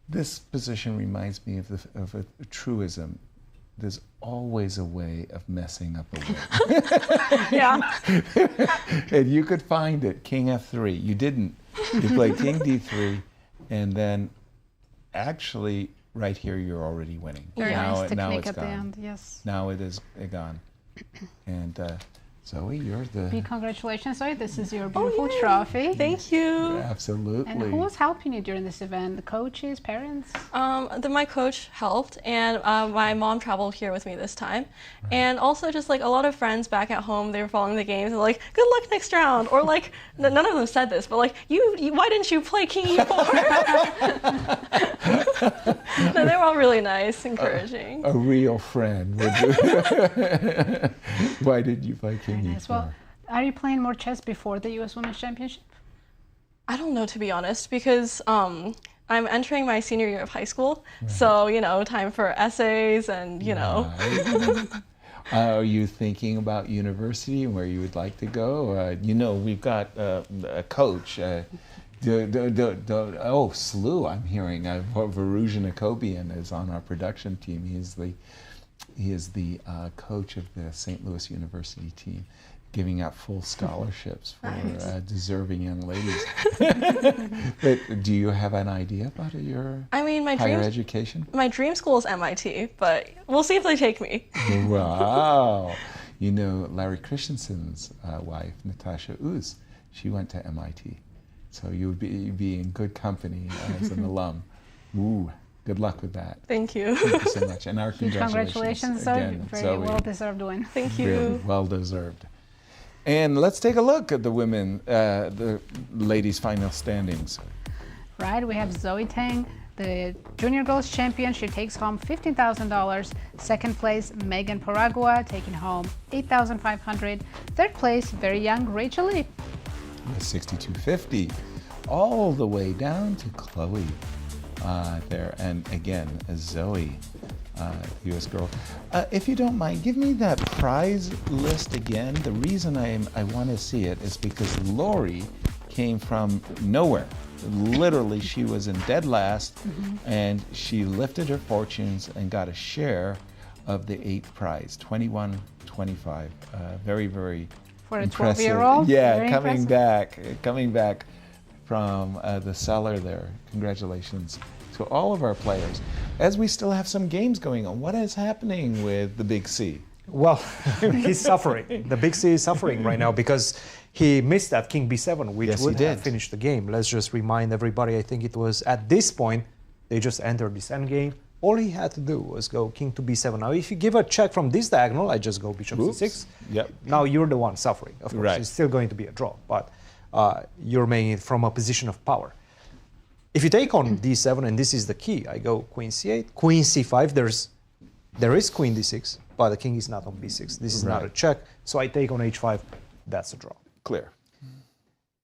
This position reminds me of a truism. There's always a way of messing up a win. Yeah. And you could find it, King f3. You didn't. You played King d3, and then actually right here you're already winning. Very nice now technique it's at gone. the end, yes. Now it is gone. And Zoe, you're the... Big congratulations, Zoe. This is your beautiful trophy. Thank you. Absolutely. And who was helping you during this event? The coaches, parents? My coach helped, and my mom traveled here with me this time. Right. And also just like a lot of friends back at home, they were following the games and like, good luck next round. Or like, none of them said this, but like, why didn't you play King e4? No, they were all really nice, encouraging. A real friend. Why did you play King e4? Well, are you playing more chess before the U.S. Women's Championship? I don't know, to be honest, because I'm entering my senior year of high school, so, you know, time for essays and, you know. Are you thinking about university and where you would like to go? You know, we've got a coach. Slew, I'm hearing. Vladimir Akopian is on our production team. He is the coach of the St. Louis University team, giving out full scholarships for deserving young ladies. But do you have an idea about your higher education? My dream school is MIT, but we'll see if they take me. Wow. You know, Larry Christiansen's wife, Natasha Uz, she went to MIT. So you would be in good company as an alum. Ooh, Good luck with that. Thank you. Thank you so much. And our congratulations Zoe. again, Very Zoe. well-deserved win. Thank you. Really well deserved. And let's take a look at the women, the ladies' final standings. Right, we have Zoe Tang, the junior girls champion. She takes home $15,000. Second place, Megan Paragua, taking home $8,500. Third place, very young Rachel Lee. With 62.50, all the way down to Chloe there. And again, Zoe, U.S. girl. If you don't mind, give me that prize list again. The reason I want to see it is because Lori came from nowhere. Literally, she was in dead last, and she lifted her fortunes and got a share of the 8th prize, 21.25. Very, very for a impressive. 12-year-old. Yeah, very coming back from the cellar there. Congratulations to all of our players. As we still have some games going on, what is happening with the Big C? Well, he's suffering. The Big C is suffering right now because he missed that King B7, which would have finished the game. Let's just remind everybody, I think it was at this point, they just entered this endgame. All he had to do was go King to B7. Now, if you give a check from this diagonal, I just go Bishop C6. Yep. Now you're the one suffering. Of course, it's still going to be a draw, but you're making it from a position of power. If you take on D7, and this is the key, I go Queen C8, Queen C5. There is Queen D6, but the King is not on B6. This is not a check, so I take on H5. That's a draw. Clear.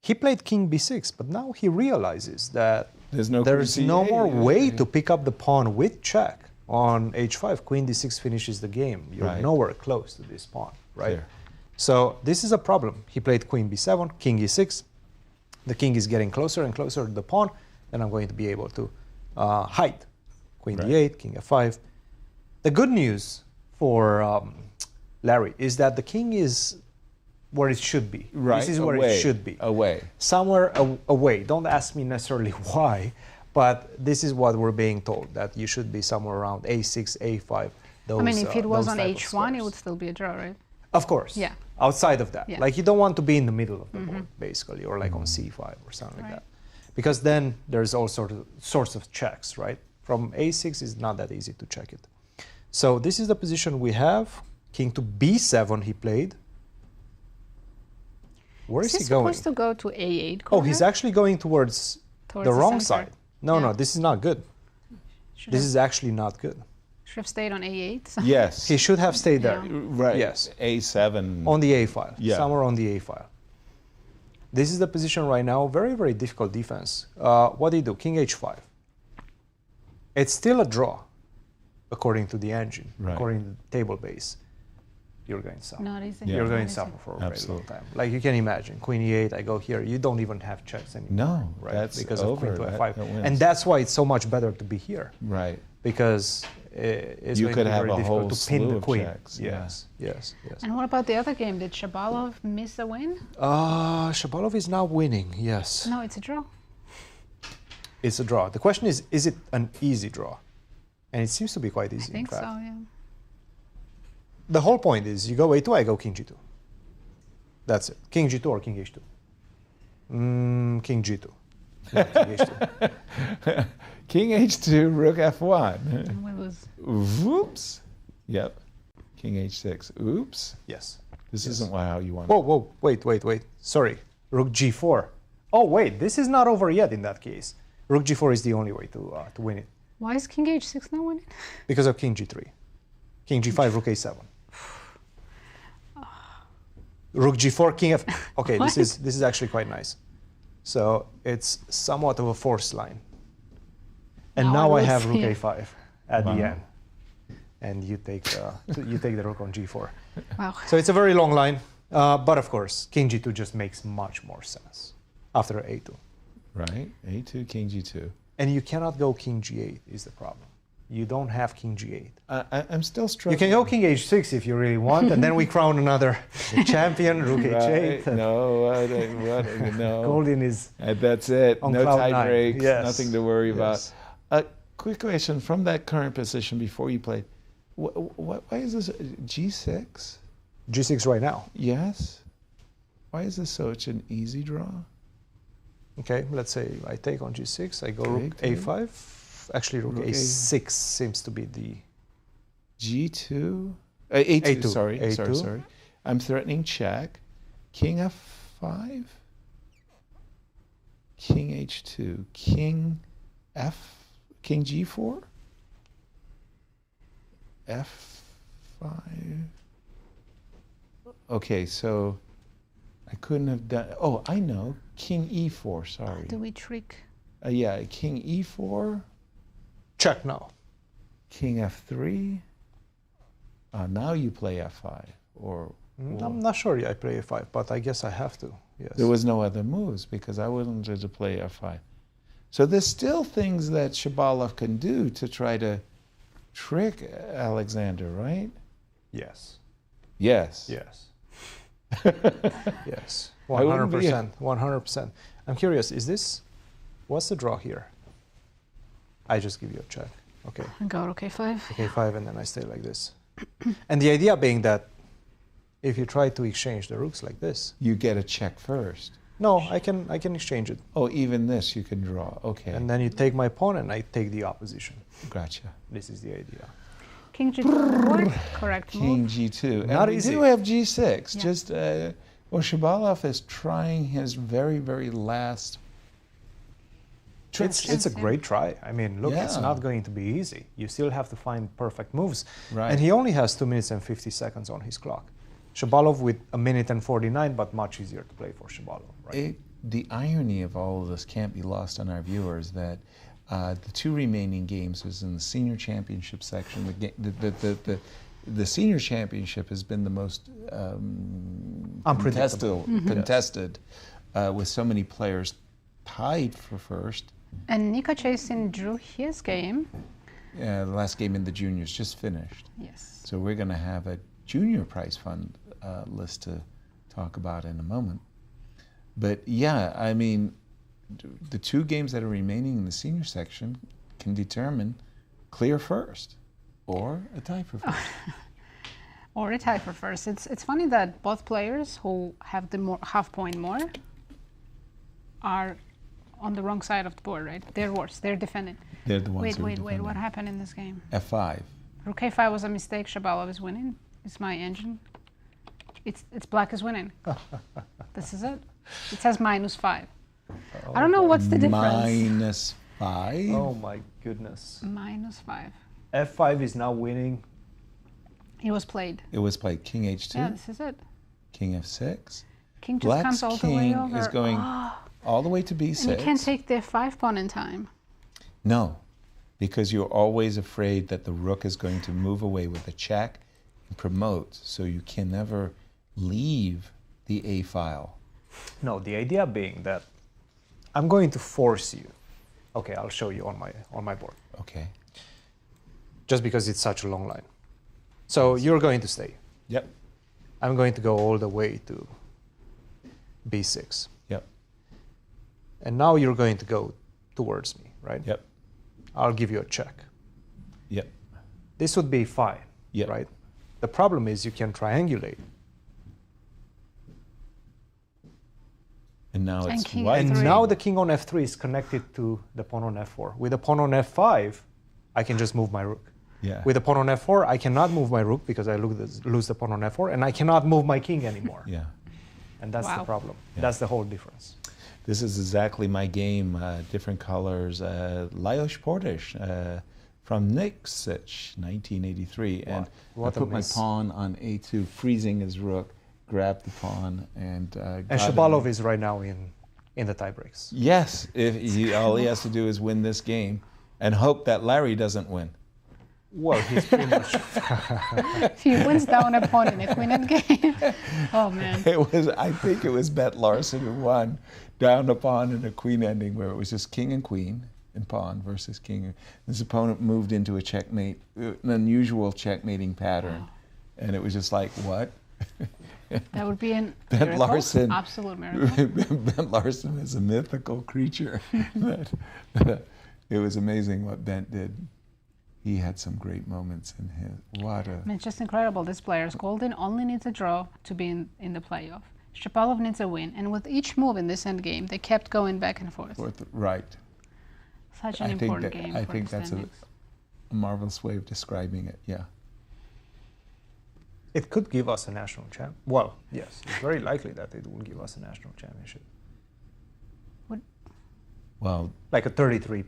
He played King B6, but now he realizes that there's no more way to pick up the pawn with check on H5. Queen D6 finishes the game. You're nowhere close to this pawn, right? Clear. So this is a problem. He played Queen B7, King E6. The King is getting closer and closer to the pawn, and I'm going to be able to hide. Queen D8, King F5. The good news for Larry is that the King is where it should be. Right. This is where it should be. Away. Somewhere away. Don't ask me necessarily why, but this is what we're being told, that you should be somewhere around A6, A5. I mean, if it was on H1, it would still be a draw, right? Of course. Yeah. Outside of that. Like, you don't want to be in the middle of the board, basically, or like on C5 or something like that. Because then there's all sorts of checks, right? From A6 is not that easy to check it. So this is the position we have. King to B7 he played. Where is he going? Supposed to go to A8 corner? Oh, he's actually going towards the wrong side. No, no, this is not good. This is actually not good. Should have stayed on A8. So. Yes. He should have stayed there. Right. Yes. A7. On the A file. Yeah. Somewhere on the A file. This is the position right now. Very, very difficult defense. What do you do? King H5. It's still a draw, according to the engine, according to the table base. You're going to suffer. Not easy. You're going to suffer for a very long time. Like, you can imagine, Queen E8, I go here. You don't even have checks anymore. No, right? that's because over. of Queen to F5. That and that's why it's so much better to be here. Right. Because it's you going could to be have very a difficult whole to pin slew the of queen. checks. Yes, yes, yes. And what about the other game? Did Shabalov miss a win? Shabalov is now winning, yes. No, it's a draw. It's a draw. The question is it an easy draw? And it seems to be quite easy, I think in fact. so, yeah. The whole point is, you go A2, I go King G2. That's it. King G2 or King H2? King G2. No, King H2. King H2, Rook F1. And we lose. Whoops. Yep. King H6. Oops. Yes. This isn't how you want it. Whoa, wait. Sorry. Rook G4. Oh, wait, this is not over yet in that case. Rook G4 is the only way to win it. Why is King H6 not winning? Because of King G3. King G5, Rook A7. Rook G4, King F. Okay, this is actually quite nice. So it's somewhat of a forced line. And now I have Rook A5 at the end, and you take the Rook on G4. Wow. So it's a very long line, but of course King G2 just makes much more sense after A2. Right, A2, King G2. And you cannot go King G8 is the problem. You don't have King G8. I'm still struggling. You can go King H6 if you really want, and then we crown another champion, Rook H8. No, no. Goldin is that's it. on No cloud tie nine. breaks, Yes. nothing to worry Yes. about. Quick question, from that current position before you played, why is this G6? G6 right now. Yes. Why is this such an easy draw? Okay, let's say I take on G6, I go Rook A5. actually rook a6 seems to be the G2, A2. Sorry, A2. sorry. I'm threatening check. King F5. King H2. King G4. F5. Okay, so I couldn't have done. Oh, I know. King E4. Sorry. Do we trick? Yeah, King E4. Check now. King F3. Now you play F5, or I'm not sure I play F5, but I guess I have to. Yes. There was no other moves because I wanted to play F5. So there's still things that Shabalov can do to try to trick Alexander, right? Yes. Yes. Yes. Yes. 100%. 100%. I'm curious. What's the draw here? I just give you a check. Okay. Go rook a5. A5, and then I stay like this. And the idea being that if you try to exchange the rooks like this, you get a check first. No, I can exchange it. Oh, even this you can draw. Okay. And then you take my pawn, and I take the opposition. Gotcha. This is the idea. King G2, correct move. King G2. And Not we easy. do have G6. Yeah. Just well, Shabalov is trying his very, very last. It's a great try. I mean, look, it's Yeah. not going to be easy. You still have to find perfect moves. Right. And he only has 2 minutes and 50 seconds on his clock. Shabalov with 1 minute and 49, but much easier to play for Shabalov. Right? The irony of all of this can't be lost on our viewers that the 2 remaining games is in the senior championship section. The senior championship has been the most Unpredictable. contested with so many players tied for first. And Nico Chasin drew his game. The last game in the juniors just finished. Yes. So we're going to have a junior prize fund list to talk about in a moment. But yeah, I mean, the 2 games that are remaining in the senior section can determine clear first or a tie for first. Or a tie for first. It's funny that both players who have the half point more are on the wrong side of the board, right? They're worse. They're defending. They're the ones Wait. What happened in this game? F5. Rook a5 was a mistake. Shabalov is winning. It's my engine. It's black is winning. This is it. It says -5. I don't know what's the difference. -5? Oh my goodness. -5. F5 is now winning. It was played. It was played King H2. Yeah, this is it. King F6. King just Black's comes all the way king over. is going all the way to B6. And you can't take the 5 pawn in time. No, because you're always afraid that the rook is going to move away with a check and promote, so you can never leave the A file. No, the idea being that I'm going to force you. Okay, I'll show you on my board. Okay. Just because it's such a long line. So you're going to stay. Yep. I'm going to go all the way to B6. Yep. And now you're going to go towards me, right? Yep. I'll give you a check. Yep. This would be fine, yep. right? The problem is you can triangulate. And now it's white. And now the king on F3 is connected to the pawn on F4. With the pawn on F5, I can just move my rook. Yeah. With the pawn on F4, I cannot move my rook because I lose the pawn on F4, and I cannot move my king anymore. Yeah. And that's the problem. Yeah. That's the whole difference. This is exactly my game, different colors. Lajos Portish from Niksic, 1983. And I put my pawn on A2, freezing his rook, grabbed the pawn, and Shabalov is right now in the tiebreaks. Yes, all he has to do is win this game and hope that Larry doesn't win. Well, he's pretty much. If he wins down a pawn in a queen game. Oh man. I think it was Bet Larson who won down a pawn in a queen ending where it was just king and queen and pawn versus king. His opponent moved into a checkmate, an unusual checkmating pattern, and it was just like, what? That would be an Bet Larson, absolute miracle. Bet Larson is a mythical creature. It was amazing what Bent did. He had some great moments in his. What a. I mean, it's just incredible. This players. Goldin only needs a draw to be in the playoff. Shabalov needs a win, and with each move in this endgame, they kept going back and forth. Right. Such an important game. I think that's a marvelous way of describing it. Yeah. It could give us a national champ. Well, yes, it's very likely that it will give us a national championship. What? Well, like a 33%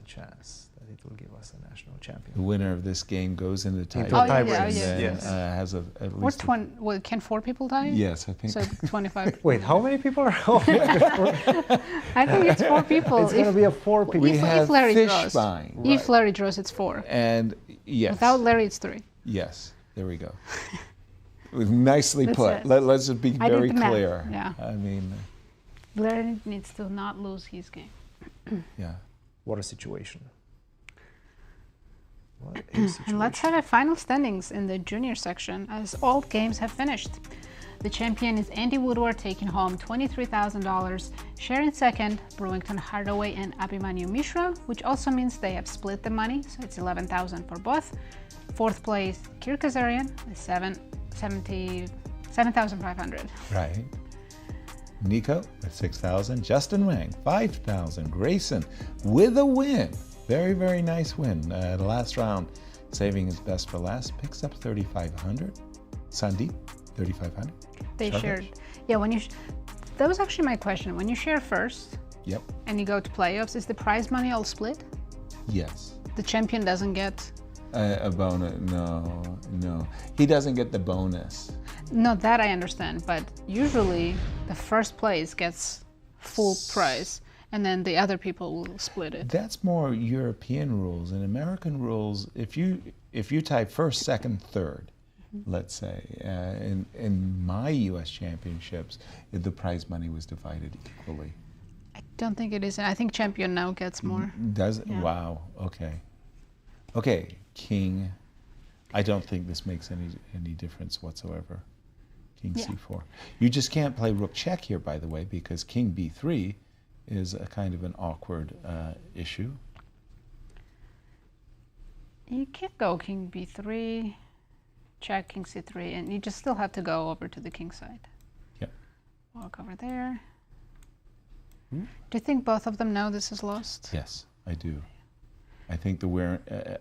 chance that it will give us a national champion. The winner of this game goes into Into tiebreaks. Yes. Has at What's least. can 4 people tie? Yes, I think. So 25. Wait, how many people are? I think it's 4 people. It's going to be a 4 people. If Larry draws. Fishbein. If Larry draws, it's 4. And yes. Without Larry, it's 3. Yes. There we go. It was nicely That's put. it. Let's just be I did very the math. clear. Yeah. I mean, Larry needs to not lose his game. yeah. What a situation. What a And situation. let's have a final standings in the junior section as all games have finished. The champion is Andy Woodward, taking home $23,000. Shar in second, Brewington Hardaway and Abhimanyu Mishra, which also means they have split the money, so it's $11,000 for both. Fourth place, Kirk Ghazarian, with $7,500. Right. Nico with 6,000. Justin Wang, 5,000. Grayson with a win. Very, very nice win. The last round, saving his best for last, picks up 3,500. Sandeep, 3,500. They Shar shared. Yeah, when you. That was actually my question. When you share first Yep. and you go to playoffs, is the prize money all split? Yes. The champion doesn't get. A bonus? No. He doesn't get the bonus. No, that I understand, but usually the first place gets full prize, and then the other people will split it. That's more European rules. In American rules, if you tie first, second, third, let's say, in my U.S. championships, the prize money was divided equally. I don't think it is. I think champion now gets more. Does it? Yeah. Wow. Okay. Okay. King. I don't think this makes any difference whatsoever. King C4. You just can't play rook check here, by the way, because King B3 is a kind of an awkward issue. You can't go King B3, check King C3, and you just still have to go over to the king side. Yep. Walk over there. Do you think both of them know this is lost? Yes, I do. I think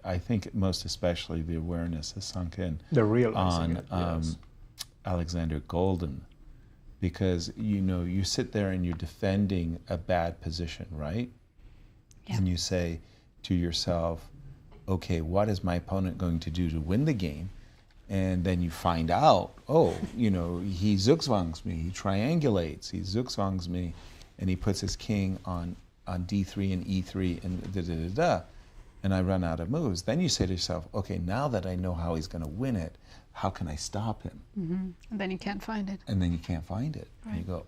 I think most especially the awareness has sunk in. They're realizing on it, yes. Alexander Goldin, because you sit there and you're defending a bad position, right? Yeah. And you say to yourself, okay, what is my opponent going to do to win the game? And then you find out, he zugzwangs me, he triangulates, he zugzwangs me, and he puts his king on D3 and E3 and da-da-da-da, and I run out of moves. Then you say to yourself, okay, now that I know how he's going to win it, how can I stop him? Mm-hmm. And then you can't find it. And then you can't find it. Right. And you go,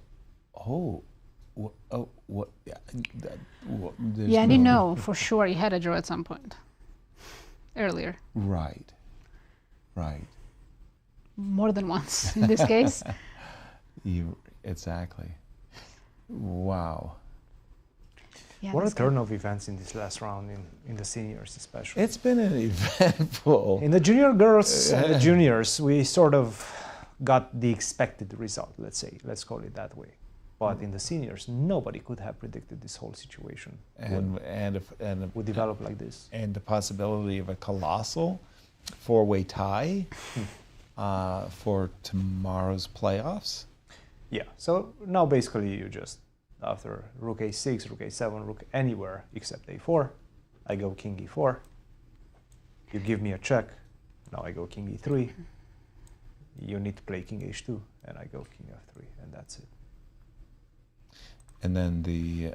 what? Yeah, and you know for sure he had a draw at some point earlier. Right. More than once in this case. Exactly. Wow. Yeah, what a turn of events in this last round, in the seniors especially. It's been an eventful. In the junior girls and the juniors, we sort of got the expected result, let's call it that way. But in the seniors, nobody could have predicted this whole situation would develop like this. And the possibility of a colossal four-way tie for tomorrow's playoffs. Yeah, so now basically you just, after rook a6, rook a7, rook anywhere except a4, I go king e4. You give me a check, now I go king e3. You need to play king h2, and I go king f3, and that's it. And then the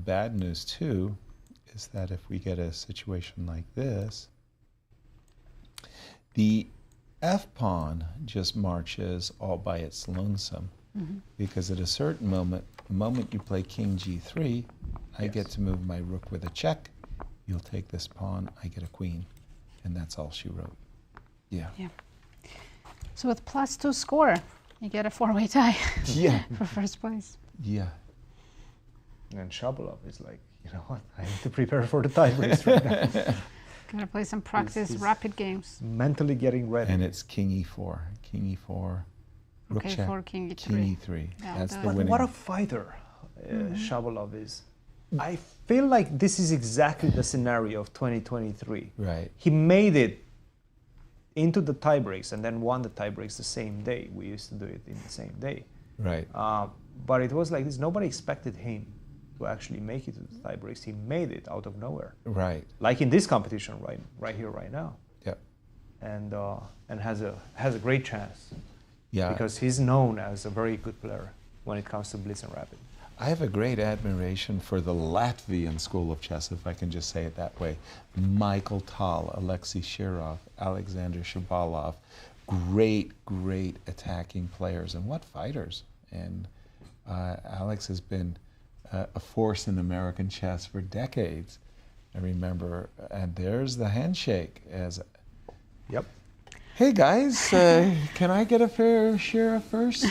bad news too is that if we get a situation like this, the f pawn just marches all by its lonesome, because at a certain moment, the moment you play king g3, I get to move my rook with a check. You'll take this pawn, I get a queen, and that's all she wrote. Yeah. So with +2 score, you get a four-way tie. Yeah. For first place. Yeah. And Shabalov is like, you know what? I need to prepare for the tie race right now. Gotta play some practice rapid games. Mentally getting ready. And it's king e4, rook check, for king e3. king e3. Yeah, That's the but winning. what a fighter Shabalov is. I feel like this is exactly the scenario of 2023. Right. He made it into the tie breaks and then won the tie breaks the same day. We used to do it in the same day. Right. But it was like this. Nobody expected him to actually make it to the tie breaks. He made it out of nowhere. Right. Like in this competition right here, right now. Yep. And has a great chance. Yeah. Because he's known as a very good player when it comes to Blitz and Rapid. I have a great admiration for the Latvian school of chess, if I can just say it that way. Michael Tal, Alexei Shirov, Alexander Shabalov, great attacking players, and what fighters. And Alex has been a force in American chess for decades. I remember, and there's the handshake as. Yep. Hey guys, can I get a fair share of first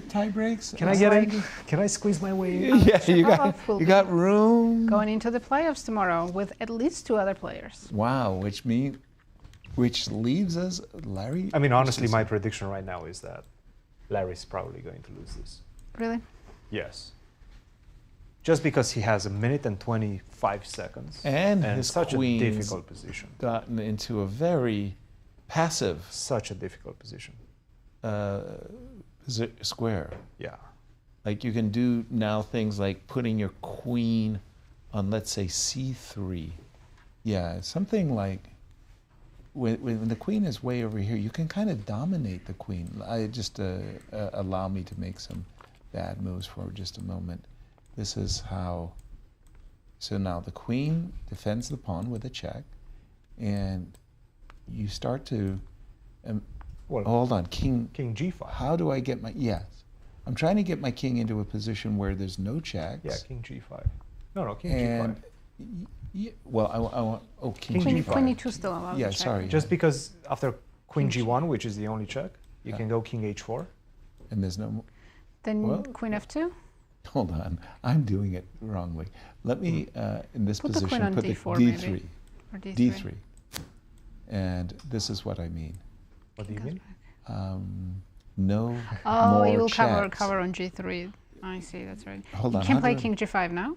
tie breaks? Can I squeeze my way in? Yeah, you got room. Going into the playoffs tomorrow with at least 2 other players. Wow, which leaves us Larry. I mean, honestly, my prediction right now is that Larry's probably going to lose this. Really? Yes. Just because he has 1 minute and 25 seconds. And his such a queen's difficult position. Gotten into a very passive. Such a difficult position. Square. Yeah. Like you can do now things like putting your queen on, let's say, c3. Yeah, something like when the queen is way over here, you can kind of dominate the queen. I just allow me to make some bad moves for just a moment. This is how. So now the queen defends the pawn with a check, and you start to. Hold on, king g5. How do I get my I'm trying to get my king into a position where there's no checks. Yeah, king g5. No, king g5. Well, I want king Queen, g5. Queen e2 still allows. Yeah, to check. sorry. Just because after queen g1, which is the only check, you can go king h4. And there's no. Then queen f2. Hold on, I'm doing it wrongly. Let me, in this put position, the queen on put d4 the d3. maybe. Or d3. D3. And this is what I mean. What do you mean? No Oh, more you will checks. cover on g3. I see, that's right. Hold you on, can how play do I- king g5 now.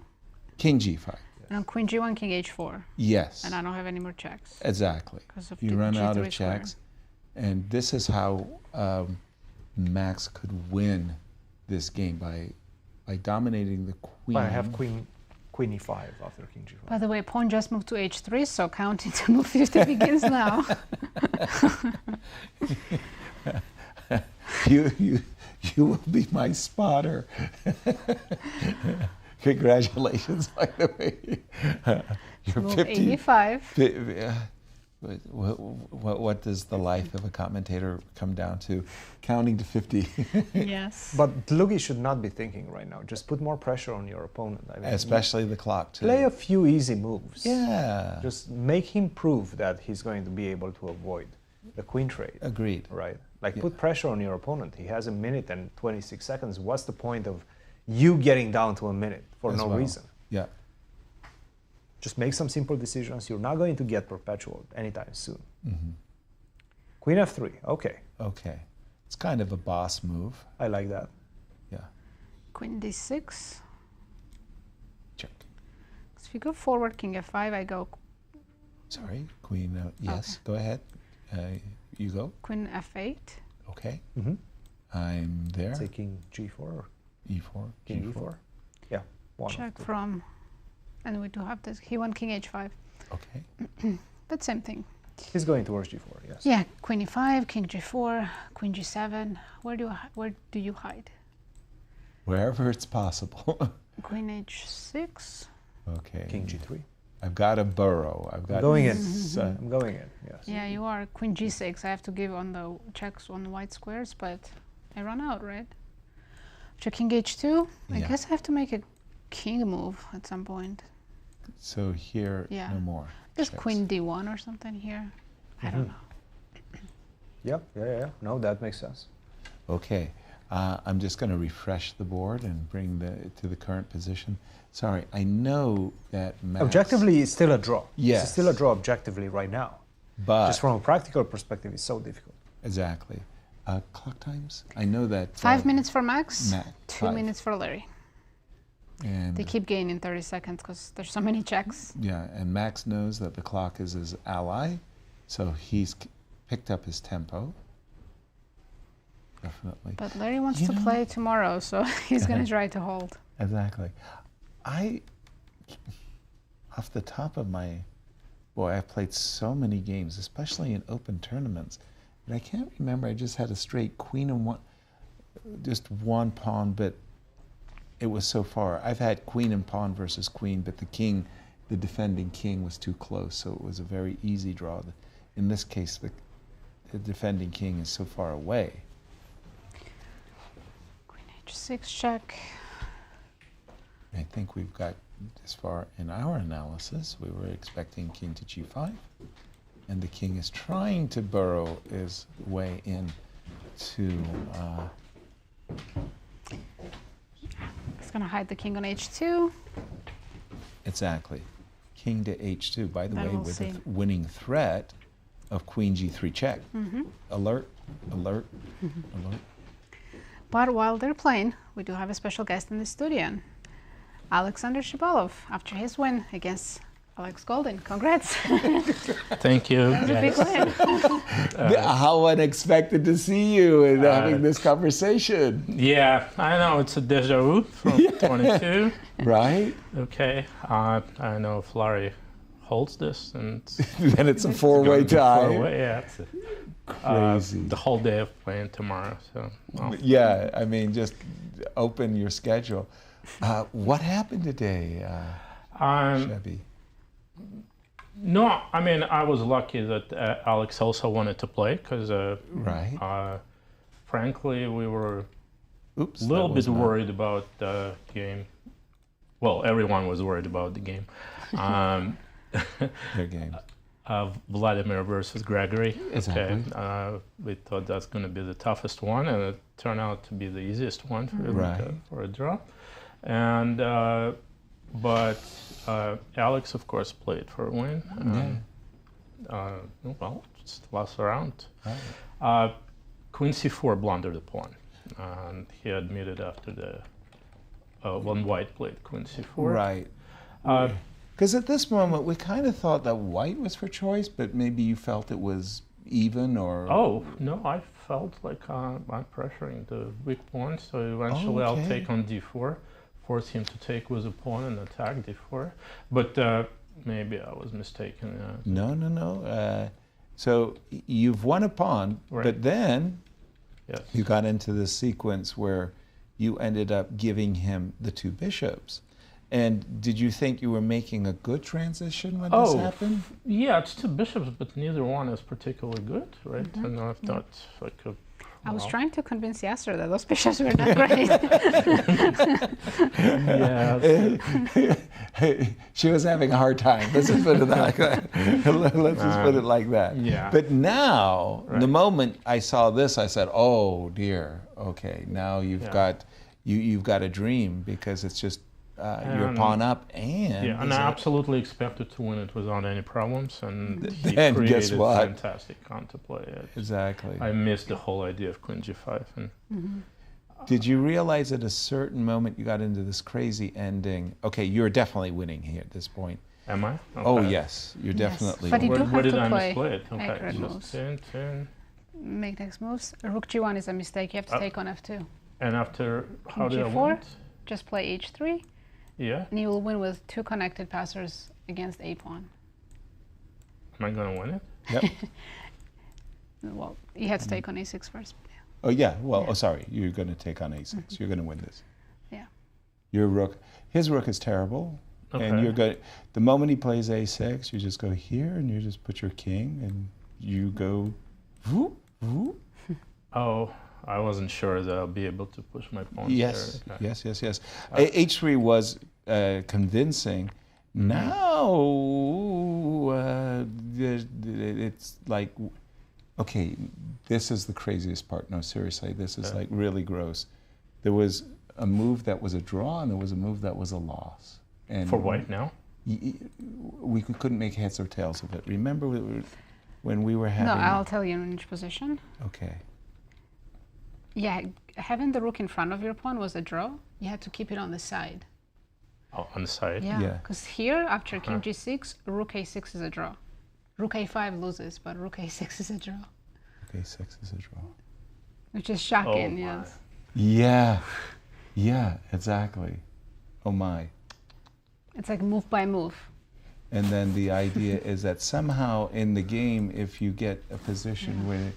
King g5. And queen g1, king h4. Yes. And I don't have any more checks. Exactly. Because of You run out of G3 square. checks. And this is how Max could win this game by dominating the queen. But I have queen e5 after king g5. By the way, pawn just moved to h3, so counting to move 50 begins now. You will be my spotter. Congratulations, by the way. You're Move 50. 85. What does the life of a commentator come down to? Counting to 50. Yes. But Dlugy should not be thinking right now. Just put more pressure on your opponent. I mean, Especially the clock, too. Play a few easy moves. Yeah. Just make him prove that he's going to be able to avoid the queen trade. Agreed. Right? Like, put pressure on your opponent. He has 1 minute and 26 seconds. What's the point of you getting down to 1 minute for As no well. reason? Yeah. Just make some simple decisions. You're not going to get perpetual anytime soon. Mm-hmm. Queen f3. Okay. Okay. It's kind of a boss move. I like that. Yeah. Queen d6. Check. So if you go forward, king f5, I go Sorry, queen. Yes, go ahead. You go. queen f8. Okay. Mm-hmm. I'm there. Say king g4 or E4. king e4. Yeah. One of Check the- from, and we do have this. He won king h5. Okay. But same thing. He's going towards g4, yes. Yeah, queen e5, king g4, queen g7. Where do you hide? Wherever it's possible. Queen h6. Okay. King g3. I've got a burrow. I've got. I'm going in. I'm going in, yes. Yeah, you are queen g6. I have to give on the checks on white squares, but I run out, right? After king h2, I Yeah. guess I have to make a king move at some point. So here, Yeah. no more. Just checks. queen d1 or something here. I don't know. Yeah. No, that makes sense. Okay. I'm just going to refresh the board and bring to the current position. Sorry, I know that Max... Objectively, it's still a draw. Yes. It's still a draw objectively right now. But... Just from a practical perspective, it's so difficult. Exactly. Clock times? I know that... 5 minutes for Max, Max, 2 5. minutes for Larry. And They keep gaining 30 seconds because there's so many checks. yeah, and Max knows that the clock is his ally, so he's picked up his tempo. Definitely. But Larry wants to play tomorrow, so he's going to try to hold. Exactly. Off the top of my, boy, I've played so many games, especially in open tournaments, but I can't remember. I just had a straight queen and one, just one pawn, but it was so far. I've had queen and pawn versus queen, but the king, the defending king, was too close, so it was a very easy draw. In this case, the defending king is so far away. Queen h6 check. I think we've got this far in our analysis. We were expecting king to g5, and the king is trying to burrow his way in to... He's going to hide the king on h2. Exactly. King to h2, by the Then way, we'll with see. a winning threat of queen g3 check. Alert, alert, alert. But while they're playing, we do have a special guest in the studio. Alexander Shabalov, after his win against Alex Goldin. Congrats. Thank you. That was a big win. How unexpected to see you and having this conversation. Yeah, I know, it's a deja vu from 22. Right? Okay, I know if Larry holds this, and then it's a four-way tie. Four-way, yeah. Crazy. The whole day of playing tomorrow, so. Well. Yeah, I mean, just open your schedule. What happened today, Shabby? No, I mean, I was lucky that Alex also wanted to play, because right. Frankly, we were a little bit worried about the game. Well, everyone was worried about the game. Their game. Vladimir versus Gregory. Exactly. Okay. We thought that's going to be the toughest one, and it turned out to be the easiest one for a draw. And but Alex, of course, played for a win. Well, just last round. Right. Queen c4 blundered the pawn, and he admitted after the when White played Queen c4. Right. Because at this moment, we kind of thought that White was for choice, but maybe you felt it was even, or... Oh, no, I felt like I'm pressuring the weak pawn, so eventually I'll take on d4, force him to take with a pawn and attack d4. But maybe I was mistaken. No. So you've won a pawn, but then you got into this sequence where you ended up giving him the two bishops. And did you think you were making a good transition when this happened? Yeah, it's two bishops, but neither one is particularly good, right? And I thought I was trying to convince Yasser that those bishops were not great. She was having a hard time. Let's just put it like that. Let's just put it like that. Yeah. But now, the moment I saw this, I said, "Oh dear. Okay, now you've got a dream, because it's just your pawn up and." Yeah, and I absolutely expected to win it without any problems, and he then created guess what? fantastic counterplay. Exactly. I missed the whole idea of Queen g5. And Did you realize at a certain moment you got into this crazy ending? Okay, you're definitely winning here at this point. Am I? Okay. Oh yes, you're definitely. But you do Where have did to I play misplay it? Okay, accurate just moves. turn. Make next moves. Rook g1 is a mistake. You have to take on f2. And after, how King did I g4, win? just play h3. Yeah. And you will win with two connected passers against a pawn. Am I going to win it? Yep. Well, you had to take on a6 first. Oh yeah. Well, oh sorry. You're going to take on a6. You're going to win this. Yeah. Your rook. His rook is terrible. Okay. And you're good. The moment he plays a6, you just go here and you just put your king and you go. Whoop, whoop. Oh, I wasn't sure that I'll be able to push my pawn. Yes, there. Okay. yes. H3 was convincing. Now it's like, okay, this is the craziest part. No, seriously, this is like really gross. There was a move that was a draw, and there was a move that was a loss. And For White now? We couldn't make heads or tails of it. Remember when we were having... No, I'll tell you in which position. Okay. Yeah, having the rook in front of your pawn was a draw. You had to keep it on the side. Oh, on the side? Yeah, because here, after king g6, rook a6 is a draw. Rook a5 loses, but rook a6 is a draw. Rook a6 is a draw. Which is shocking, yes. Yeah, yeah, exactly. Oh my. It's like move by move. And then the idea is that somehow in the game, if you get a position with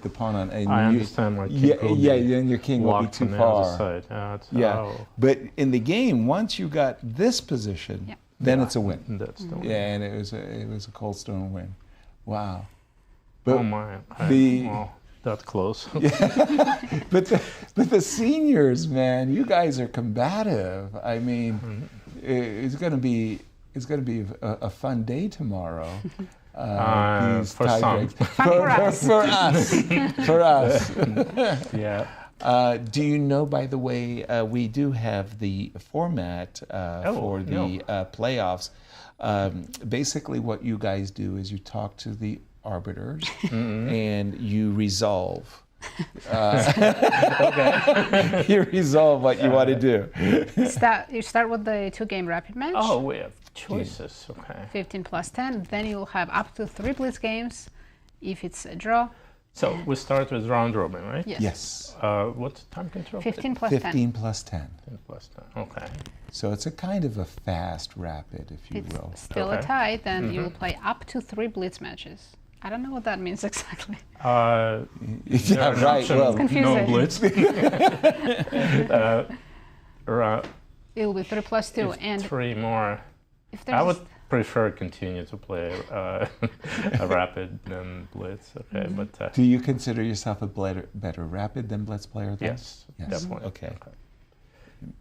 the pawn on, and I understand my king then your king will be too far. But in the game, once you got this position, then it's a win. That's the win. Yeah, and it was a cold stone win. Wow. But oh my! That close. but the seniors, man, you guys are combative. I mean, it's going to be a fun day tomorrow. For some. For us. For us. Yeah. Do you know, by the way, we do have the format for the playoffs. Basically, what you guys do is you talk to the arbiters and you resolve. You resolve what you want to do. You start with the 2-game rapid match. Oh, we have choices. Okay. 15 plus 10. Then you'll have up to 3 blitz games if it's a draw. So we start with round robin, right? Yes. What's time control? 15 plus 10. 15 plus 10. 15 plus 10. Okay. So it's a kind of a fast rapid, if you will. It's still a tie. Then you'll play up to 3 blitz matches. I don't know what that means exactly. Yeah, right. Well, confusing. No blitz. It'll be 3 plus 2 and 3 more. I would prefer continue to play a rapid than blitz. Okay, but do you consider yourself a better rapid than blitz player? Then? Yes, definitely. Okay.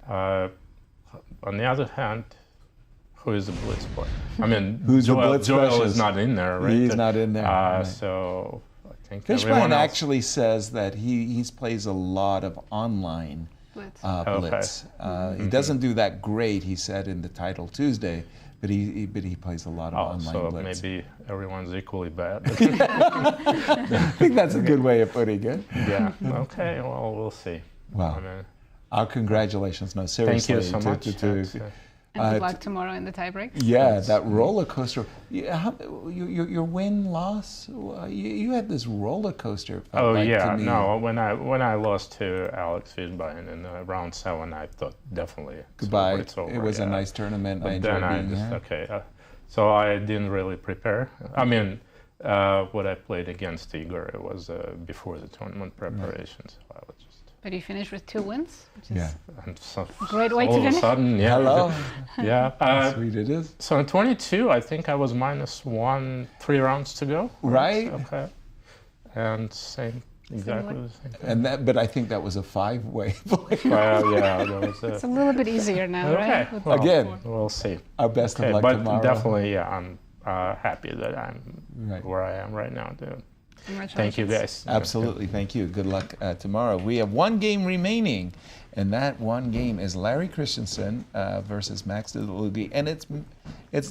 On the other hand, who is a blitz player? I mean, who's Joel, a blitz Joel is not in there, right? He's not in there. Right. So I think Fishbein actually says that he plays a lot of online blitz. He doesn't do that great, he said in the title Tuesday, but he plays a lot of online blitz. So maybe everyone's equally bad. I think that's a good way of putting it. Yeah. Okay. Well, we'll see. Wow. Our congratulations. No, seriously. Thank you so much. And good luck tomorrow in the tiebreak. Yeah, that roller coaster. Your win-loss, you had this roller coaster. Oh yeah, no. When I lost to Alex Fishbein in round 7, I thought definitely goodbye. It's over. It was a nice tournament. But I enjoyed being here. So I didn't really prepare. I mean, what I played against Igor, it was before the tournament preparation. So I was just. But you finished with 2 wins, which is a great way to finish. All of a sudden, yeah. Hello. Yeah. Sweet it is. So in 22, I think I was -1, 3 rounds to go. Right. Okay. And exactly the same thing. And but I think that was a 5-way. Yeah, that was it. It's a little bit easier now, okay. right? Well, again, we'll see. Our best of luck but tomorrow. Definitely, yeah, I'm happy that I'm where I am right now, dude. Thank you, guys. Absolutely, thank you. Good luck tomorrow. We have 1 game remaining, and that 1 game is Larry Christiansen versus Max Dlugy, and it's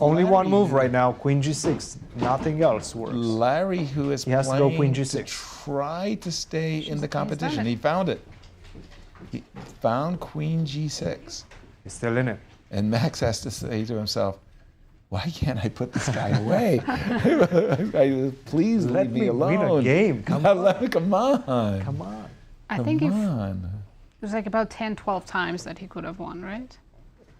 only Larry 1 move right now. Queen g6. Nothing else works. Larry, who is has to go queen g6 to try to stay in the competition. He found it. He found queen g6. He's still in it. And Max has to say to himself, why can't I put this guy away? Please leave me alone. Win a game. Come on. Come on. Come on. I think it was like about 10, 12 times that he could have won, right?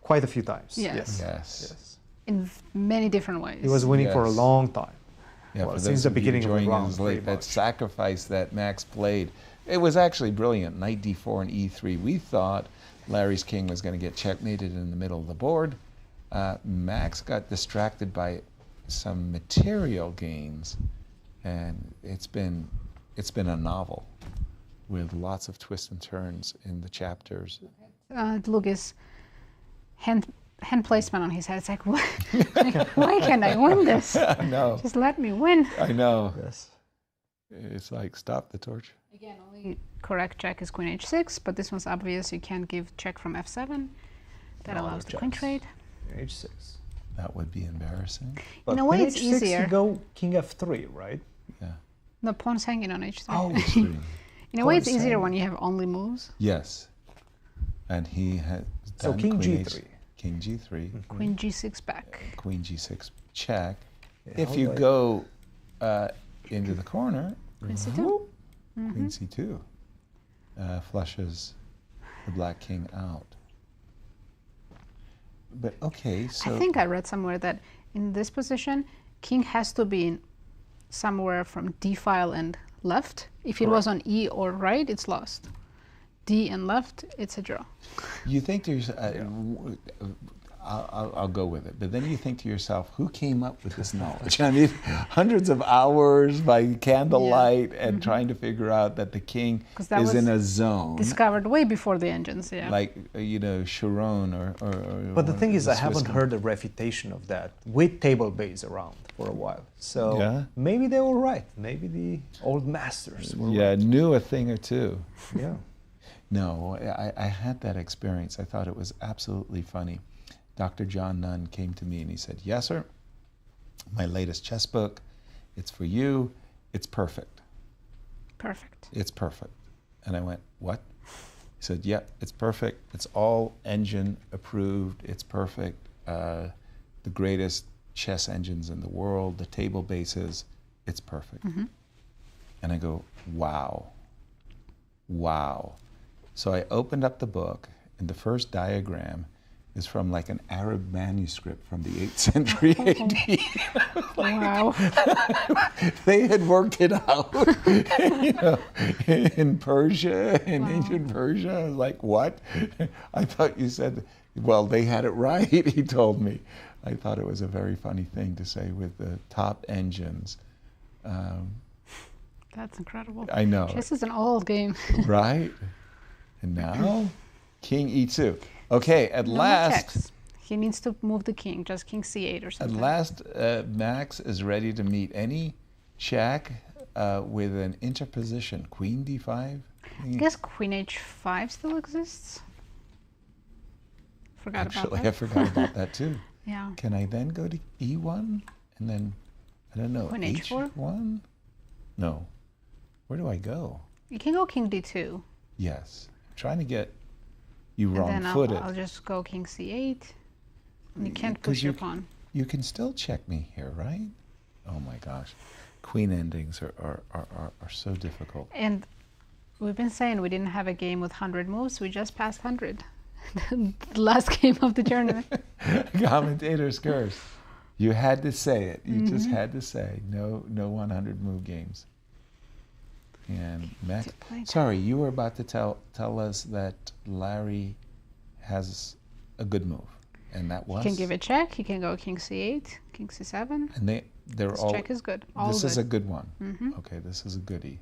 Quite a few times. Yes. In many different ways. He was winning for a long time. Yeah, well, since the beginning of the round. That sacrifice that Max played, it was actually brilliant. Knight d4 and e3. We thought Larry's king was going to get checkmated in the middle of the board. Max got distracted by some material gains, and it's been a novel with lots of twists and turns in the chapters. Dlugy's hand placement on his head. It's like, why can't I win this? I know. Just let me win. I know. Yes. It's like stop the torture. Again, only correct check is queen h6, but this one's obvious. You can't give check from f7. That allows the queen trade. h6. That would be embarrassing. But in a way, it's easier. You go king f3, right? Yeah. The pawn's hanging on h3. Oh, h3. In a way, it's easier when you have only moves. Yes. And he had so king g3. king g3. Queen g6 back. Queen g6 check. Yeah, if you go into the corner, Queen c2. Queen c2 flushes the black king out. But okay, so I think I read somewhere that in this position, king has to be somewhere from d file and left. If it was on e or right, it's lost. D and left, it's a draw. you think to yourself, I'll go with it, but then you think to yourself, who came up with this knowledge? I mean, hundreds of hours by candlelight and trying to figure out that the king is in a zone. Discovered way before the engines, yeah. Like, Sharon or But the thing is, I haven't heard a refutation of that with table base around for a while. So maybe they were right. Maybe the old masters were right. Knew a thing or two. Yeah. No, I had that experience. I thought it was absolutely funny. Dr. John Nunn came to me and he said, Yasser, my latest chess book, it's for you, it's perfect. Perfect. It's perfect. And I went, what? He said, yeah, it's perfect. It's all engine approved. It's perfect. The greatest chess engines in the world, the table bases, it's perfect. And I go, wow. Wow. So I opened up the book and the first diagram is from like an Arab manuscript from the 8th century AD. Wow. They had worked it out, in Persia, in ancient Persia. I was like, what? I thought you said, well, they had it right, he told me. I thought it was a very funny thing to say with the top engines. That's incredible. I know. Chess is an old game. Right? And now, king e2. Okay, at No last... checks. He needs to move the king, just king c8 or something. At last, Max is ready to meet any check with an interposition. Queen d5? I guess queen h5 still exists. Forgot about that. I forgot about that too. Yeah. Can I then go to e1? And then, I don't know, Queen h4? h1? No. Where do I go? You can go king d2. Yes. I'm trying to get you And then wrong-footed. I'll just go king c8. And you can't push your pawn. You can still check me here, right? Oh my gosh. Queen endings are so difficult. And we've been saying we didn't have a game with 100 moves. We just passed 100. The last game of the tournament. Commentator's curse. You had to say it. You just had to say no 100 move games. And Max, sorry, you were about to tell us that Larry has a good move, and that was. You can give a check. You can go king c8, king c7. And they're this all. check is good. All this good. is a good one. Okay, this is a goodie.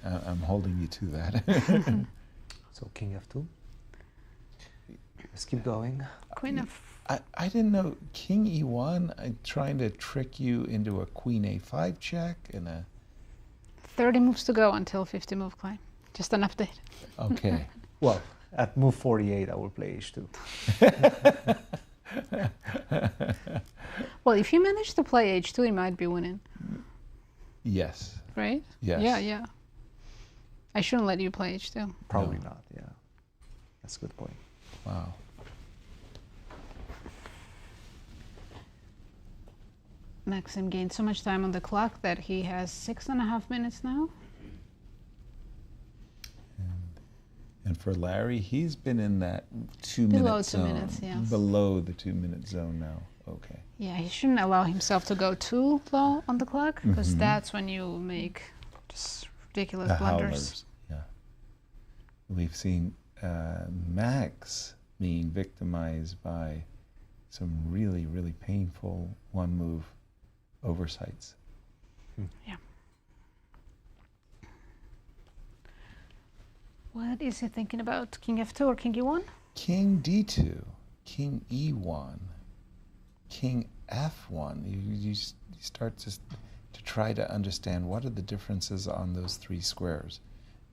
I'm holding you to that. So king f2. Let's keep going. Queen f. I didn't know king e1. Trying to trick you into a queen a5 check and a. 30 moves to go until 50 move climb. Just an update. Okay. Well, at move 48, I will play h2. Well, if you manage to play h2, you might be winning. Yes. Right? Yes. Yeah. I shouldn't let you play h2. Probably not, yeah. That's a good point. Wow. Maxim gained so much time on the clock that he has 6.5 minutes now. And for Larry, he's been in that 2 minute Below 2 zone. minutes, yes. Below the 2 minute zone now. Okay. Yeah, he shouldn't allow himself to go too low on the clock because that's when you make just ridiculous blunders. Howlers. Yeah. We've seen Max being victimized by some really, really painful one move oversights. Yeah. What is he thinking about? King f2 or king e1? King d2, king e1, king f1. You start to try to understand what are the differences on those three squares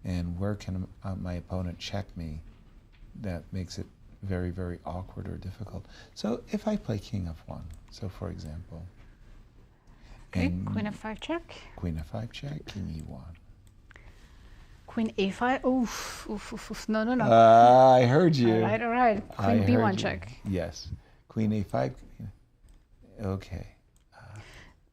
and where can my opponent check me that makes it very, very awkward or difficult. So if I play king f1, so for example. Okay, queen f5 check. Queen f5 check, king e1. Queen a5. Oof, oof, oof, oof. No, no, no. I heard you. All right. Queen b1 check. Yes. Queen a5. Okay.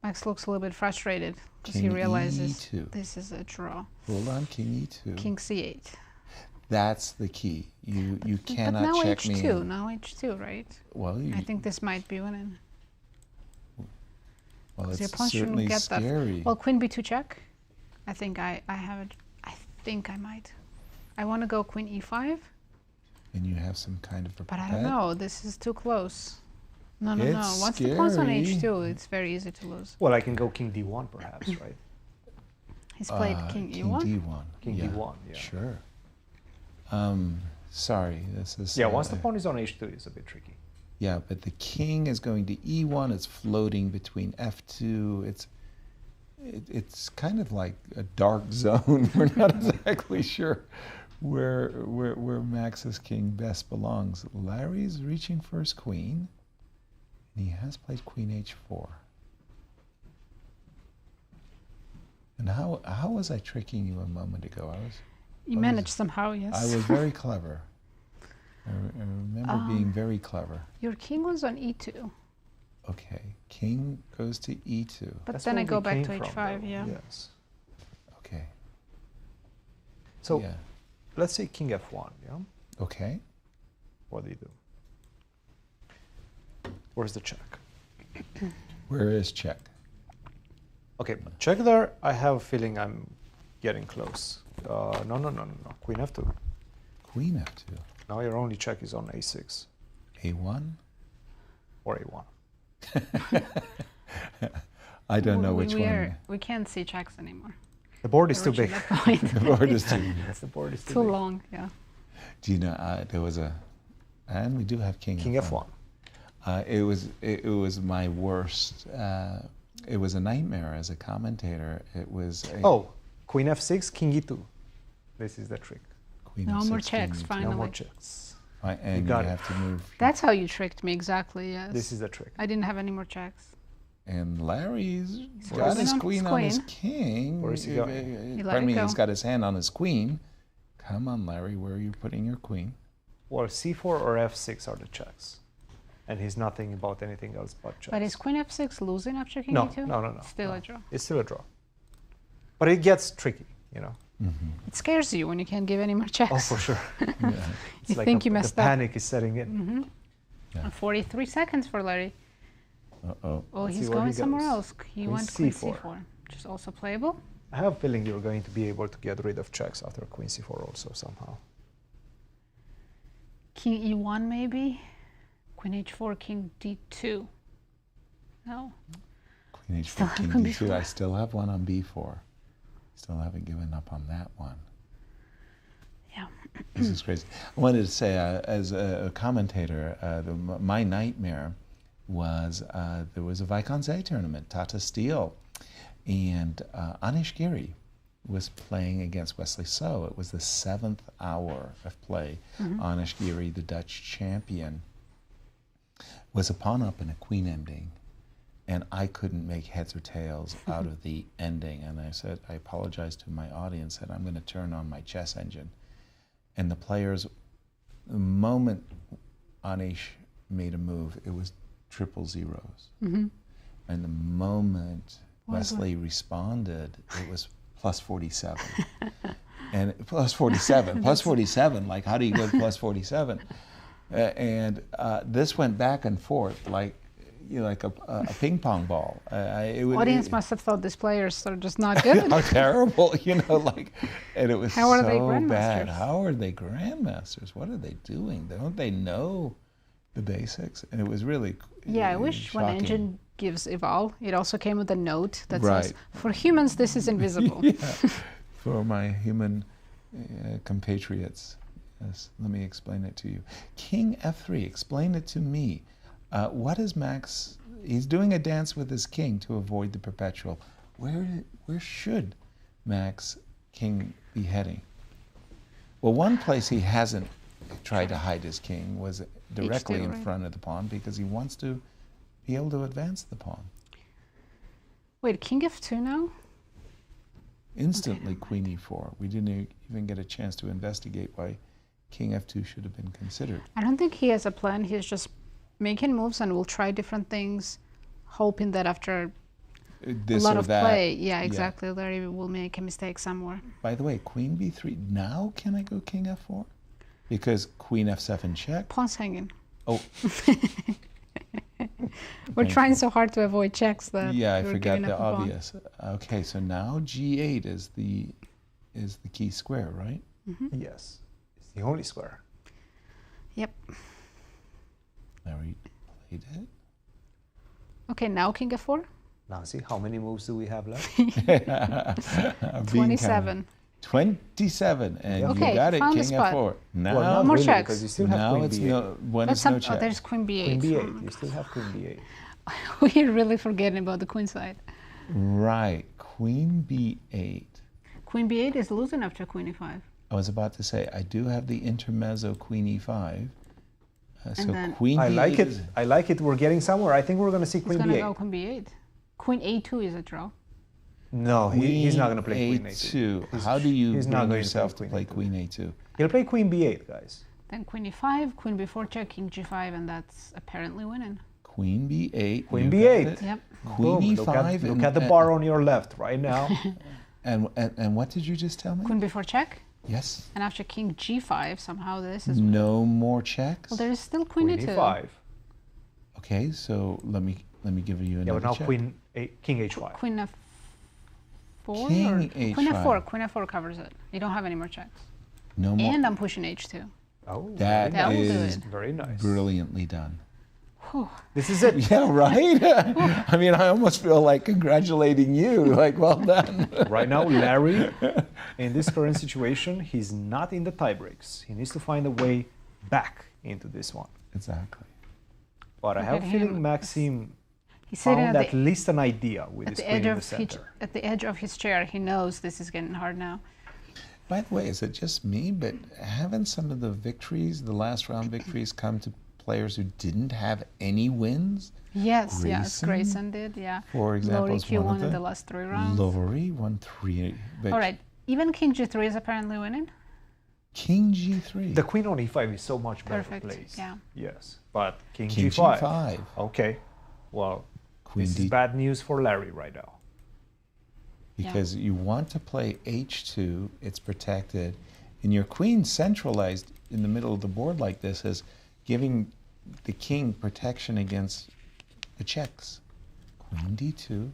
Max looks a little bit frustrated because he realizes this is a draw. Hold on, King e2. King c8. That's the key. You cannot but now check h2. me. Now h2, right? Well, I think this might be winning. Well, Your it's opponent shouldn't certainly get scary. that. Well, Queen b2 check. I think I have it. I think I might. I want to go Queen e5. And you have some kind of a But I don't know. This is too close. No, no, no. It's Once the pawn's on scary. h2, it's very easy to lose. Well, I can go King d1 perhaps, right? He's played King e1. D1. King d1, yeah. Sure. Sorry, this is... Yeah, once the pawn is on h2, it's a bit tricky. Yeah, but the king is going to e1. It's floating between f2. It's kind of like a dark zone. We're not exactly sure where Max's king best belongs. Larry's reaching for his queen, and he has played Queen h4. And how was I tricking you a moment ago? You managed somehow, yes. I was very clever. I remember being very clever. Your king was on e2. Okay, king goes to e2. But then I go back to h5, yeah. Yes. Okay. So yeah. Let's say King f1, yeah? Okay. What do you do? Where's the check? Where is check? Okay, check there. I have a feeling I'm getting close. No. Queen f2. Queen f2. Now your only check is on a6. A1? Or a1. I don't know which one. We can't see checks anymore. The board is too big. The board is too big. Yes, the board is too long, yeah. Do you know, there was and we do have King f1. It was my worst, it was a nightmare as a commentator. It was Queen f6, King e2. This is the trick. Queen no f6, more checks, finally. No more checks. And you have to move. That's how you tricked me, exactly, yes. This is the trick. I didn't have any more checks. And Larry's got his queen on his king. Where is he going? Pardon me, he's got his hand on his queen. Come on, Larry, where are you putting your queen? Well, c4 or f6 are the checks. And he's not thinking about anything else but checks. But is Queen f6 losing after King e2? No. Still a draw. It's still a draw. But it gets tricky, you know. It scares you when you can't give any more checks. Oh, for sure. You think you messed up. The panic is setting in. 43 seconds for Larry. Uh-oh. Oh, he's going somewhere else. He went Queen c4, which is also playable. I have a feeling you're going to be able to get rid of checks after Queen c4 also somehow. King e1 maybe? Queen h4, King d2. No. Queen h4, King d2. I still have one on b4. Still haven't given up on that one. Yeah. This is crazy. I wanted to say, as a commentator, my nightmare was there was a Vaikonze tournament, Tata Steel, and Anish Giri was playing against Wesley So. It was the 7th hour of play. Anish Giri, the Dutch champion, was a pawn up and a queen ending. And I couldn't make heads or tails out of the ending. And I said, I apologized to my audience, and I'm going to turn on my chess engine. And the players, the moment Anish made a move, it was triple zeros. And the moment Wesley responded, it was plus 47. And plus 47, plus 47, like how do you go plus 47? And this went back and forth like, you know, like a ping pong ball. Audience must have thought these players are just not good. How terrible, you know, like, and it was How are they so grandmasters? bad. How are they grandmasters? What are they doing? Don't they know the basics? And it was really Yeah, I wish shocking. when engine gives eval, it also came with a note that Right. says, for humans, this is invisible. Yeah. For my human compatriots. Yes, let me explain it to you. King f3, explain it to me. What is Max? He's doing a dance with his king to avoid the perpetual. Where should Max king be heading? Well, one place he hasn't tried to hide his king was directly H2, in right? front of the pawn because he wants to be able to advance the pawn. Wait, King f2 now? instantly queen e4. We didn't even get a chance to investigate why king f2 should have been considered. I don't think he has a plan. He's just making moves and will try different things, hoping that after This a lot or of that. play, yeah, exactly, Larry will make a mistake somewhere. By the way, queen b3. Now can I go king f4? Because queen f7 check. Pawn's hanging. Oh. We're trying so hard to avoid checks that Yeah, I we're forgot giving the up a pawn. obvious. Okay, so now g8 is the key square, right? Yes, it's the only square. Yep. Larry played it. Okay, now king f4. Now see, how many moves do we have left? 27. 27, and Okay, you got it, found the king spot. f4. Now, Well, not more really, checks. because you still have now queen it's b8. no, when But it's no oh, check. there's queen b8. Queen b8. You still have queen b8. We're really forgetting about the queen side. Right, queen b8. Queen b8 is losing after queen e5. I was about to say, I do have the intermezzo queen e5. So then- queen I b8 like it. is- I like it. We're getting somewhere. I think we're going to see He's queen going to b8. go queen b8. Queen a2 is a draw. No, he's not going to play queen a2. a2. How do you he's bring not going yourself to to play queen a2? He'll play queen b8, guys. Then queen e5, queen b4 check, king g5, and that's apparently winning. Queen b8. Queen you b8. got it. Yep. Queen Boom. e5. Look at the bar on your left right now. And what did you just tell me? Queen b4 check, Yes. and after king g5, somehow this is No more checks. Well, there is still queen Queen e2. e5. Okay, so let me give you another Yeah, but now check. king h5. Queen f4 King or h5. queen f4. Queen f4 covers it. You don't have any more checks. No more. And I'm pushing h2. Oh, That That will do is it. very nice. brilliantly done. Whew. This is it. Yeah, right? I mean, I almost feel like congratulating you. Like, well done. Right now, Larry, in this current situation, he's not in the tie breaks. He needs to find a way back into this one. Exactly. But I Look have a at feeling him. Maxime He's sitting found at at the, least an idea with at this the queen edge in the of center. at the edge of his chair. He knows this is getting hard now. By the way, is it just me, but haven't some of the victories, the last round victories, come to players who didn't have any wins? Yes, yes, Grayson, Grayson did, yeah. For example, is Lori one won of in the them. last 3 rounds. Lowry won 3. But All right, even king g3 is apparently winning. King g3. The queen on e5 is so much better Perfect, placed. yeah. Yes, but king King g5. g5. Okay, well, Queen this d. is bad news for Larry right now. Because you want to play h2, it's protected, and your queen centralized in the middle of the board like this is giving the king protection against the checks. Queen d2.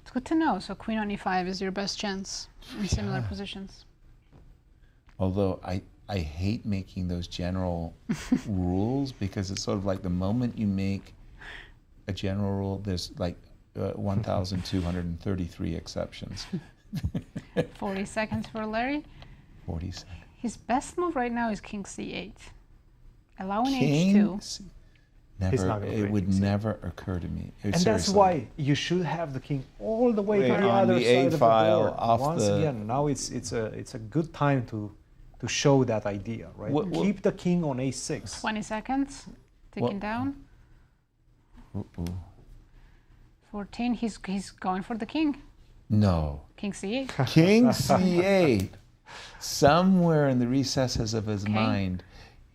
It's good to know. So queen on e5 is your best chance in similar positions. Although I hate making those general rules because it's sort of like the moment you make a general rule, there's like 1,233 exceptions. 40 seconds for Larry. 40 seconds. His best move right now is king c8. Allowing King h2. Never, not gonna it play would king c8. never occur to me. And that's Seriously. why you should have the king all the way to the on other the side A of the file, board. off Once the- again, now it's a good time to show that idea, right? Keep the king on a6. 20 seconds. Ticking down. 14. He's going for the king. No. King c8. King c8. Somewhere in the recesses of his Okay. mind,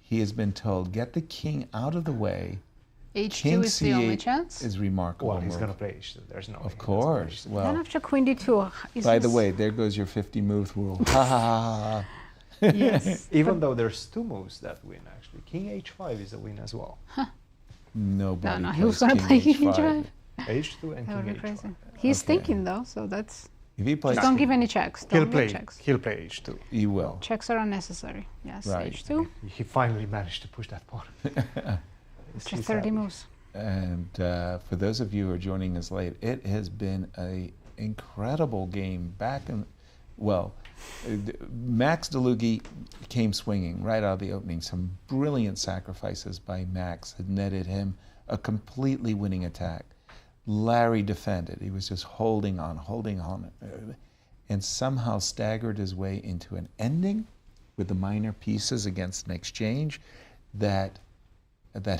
he has been told, get the king out of the way. h2 King is the only c8 chance. is remarkable. Well, he's move. going to play h2. There's no way. Of course. Then Well, after queen d2. by the way, there goes your 50 move rule. Ha ha ha ha. Yes. Even though there's 2 moves that win, actually. King h5 is a win as well. Nobody No, he plays was going to king play king h5. h5. h2 and That would king be h5. crazy. He's Okay. thinking though, so that's. If he plays, Just don't give any checks. Don't give checks. He'll play h2. he will. Checks are unnecessary. Yes, Right. h2. He finally managed to push that pawn. Just 30 moves. And for those of you who are joining us late, it has been an incredible game. Max Dlugy came swinging right out of the opening. Some brilliant sacrifices by Max had netted him a completely winning attack. Larry defended. He was just holding on, and somehow staggered his way into an ending with the minor pieces against an exchange that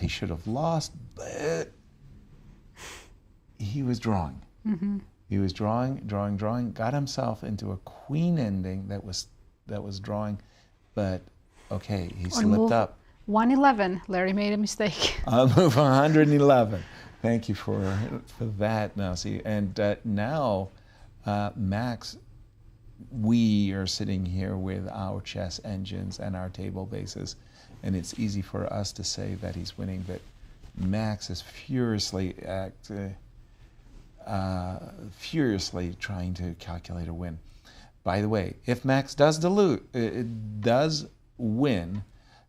he should have lost, but he was drawing. He was drawing, got himself into a queen ending that was drawing, but okay, he slipped up. 111, Larry made a mistake. Move 111. Thank you for that, Nazi. And now, Max, we are sitting here with our chess engines and our table bases, and it's easy for us to say that he's winning, but Max is furiously trying to calculate a win. By the way, if Max does win,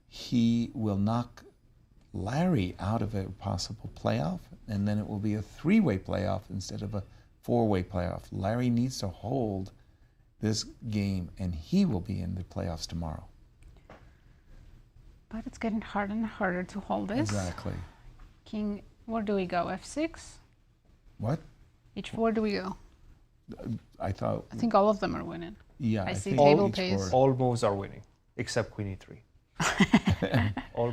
he will knock Larry out of a possible playoff, and then it will be a three-way playoff instead of a four-way playoff. Larry needs to hold this game, and he will be in the playoffs tomorrow. But it's getting harder and harder to hold this. Exactly. King, where do we go? F6? What? Where do we go? I think all of them are winning. Yeah, I see table pace. All moves are winning, except Queen E3.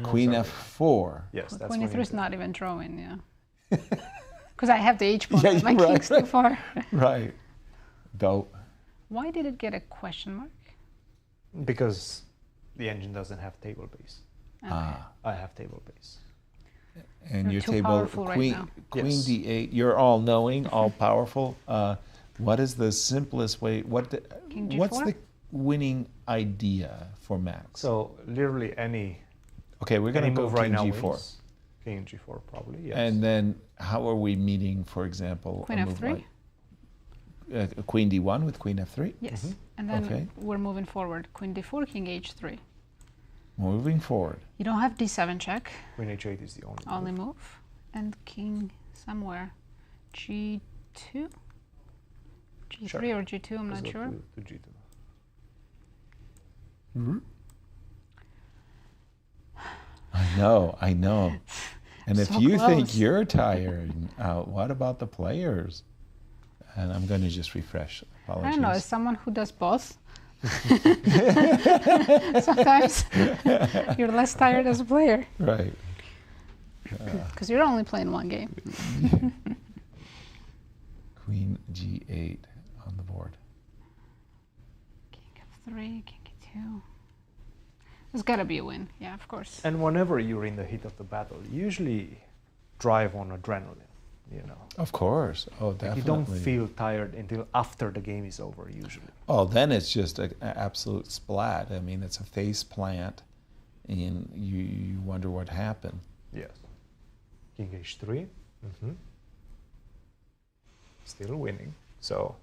Queen F4. Yes, that's Queen E3 is not even drawing, yeah. Because I have the H pawn, Yeah, my king's too far. Right. Go. Why did it get a question mark? Because the engine doesn't have table base. Okay. I have table base. And You're your too table, powerful right Queen now. Yes. D8, you're all knowing, all powerful. What is the simplest way? King G4? What's the winning idea for Max? So literally any. Okay, we're going to go move right King now G4. wins. King G4 probably. Yes. And then how are we meeting, for example, Queen a move F3? like Queen D1 with Queen F3? Yes. And then we're moving forward. Queen D4, King H3. Moving forward. You don't have D7 check. Queen H8 is the only move. And King somewhere. G2? G3 Sure. or G2, I'm not sure. To G2. Mm-hmm. I know. And if So you close. think you're tired, what about the players? And I'm going to just refresh. Apologies. I don't know, as someone who does both, sometimes you're less tired as a player. Right. Because you're only playing one game. Queen G8 on the board. King F3, King E2. There's got to be a win, yeah, of course. And whenever you're in the heat of the battle, you usually drive on adrenaline, you know. Of course. Oh, Like definitely. you don't feel tired until after the game is over, usually. Oh, then it's just an absolute splat. I mean, it's a face plant, and you wonder what happened. Yes. King H3. Still winning. So,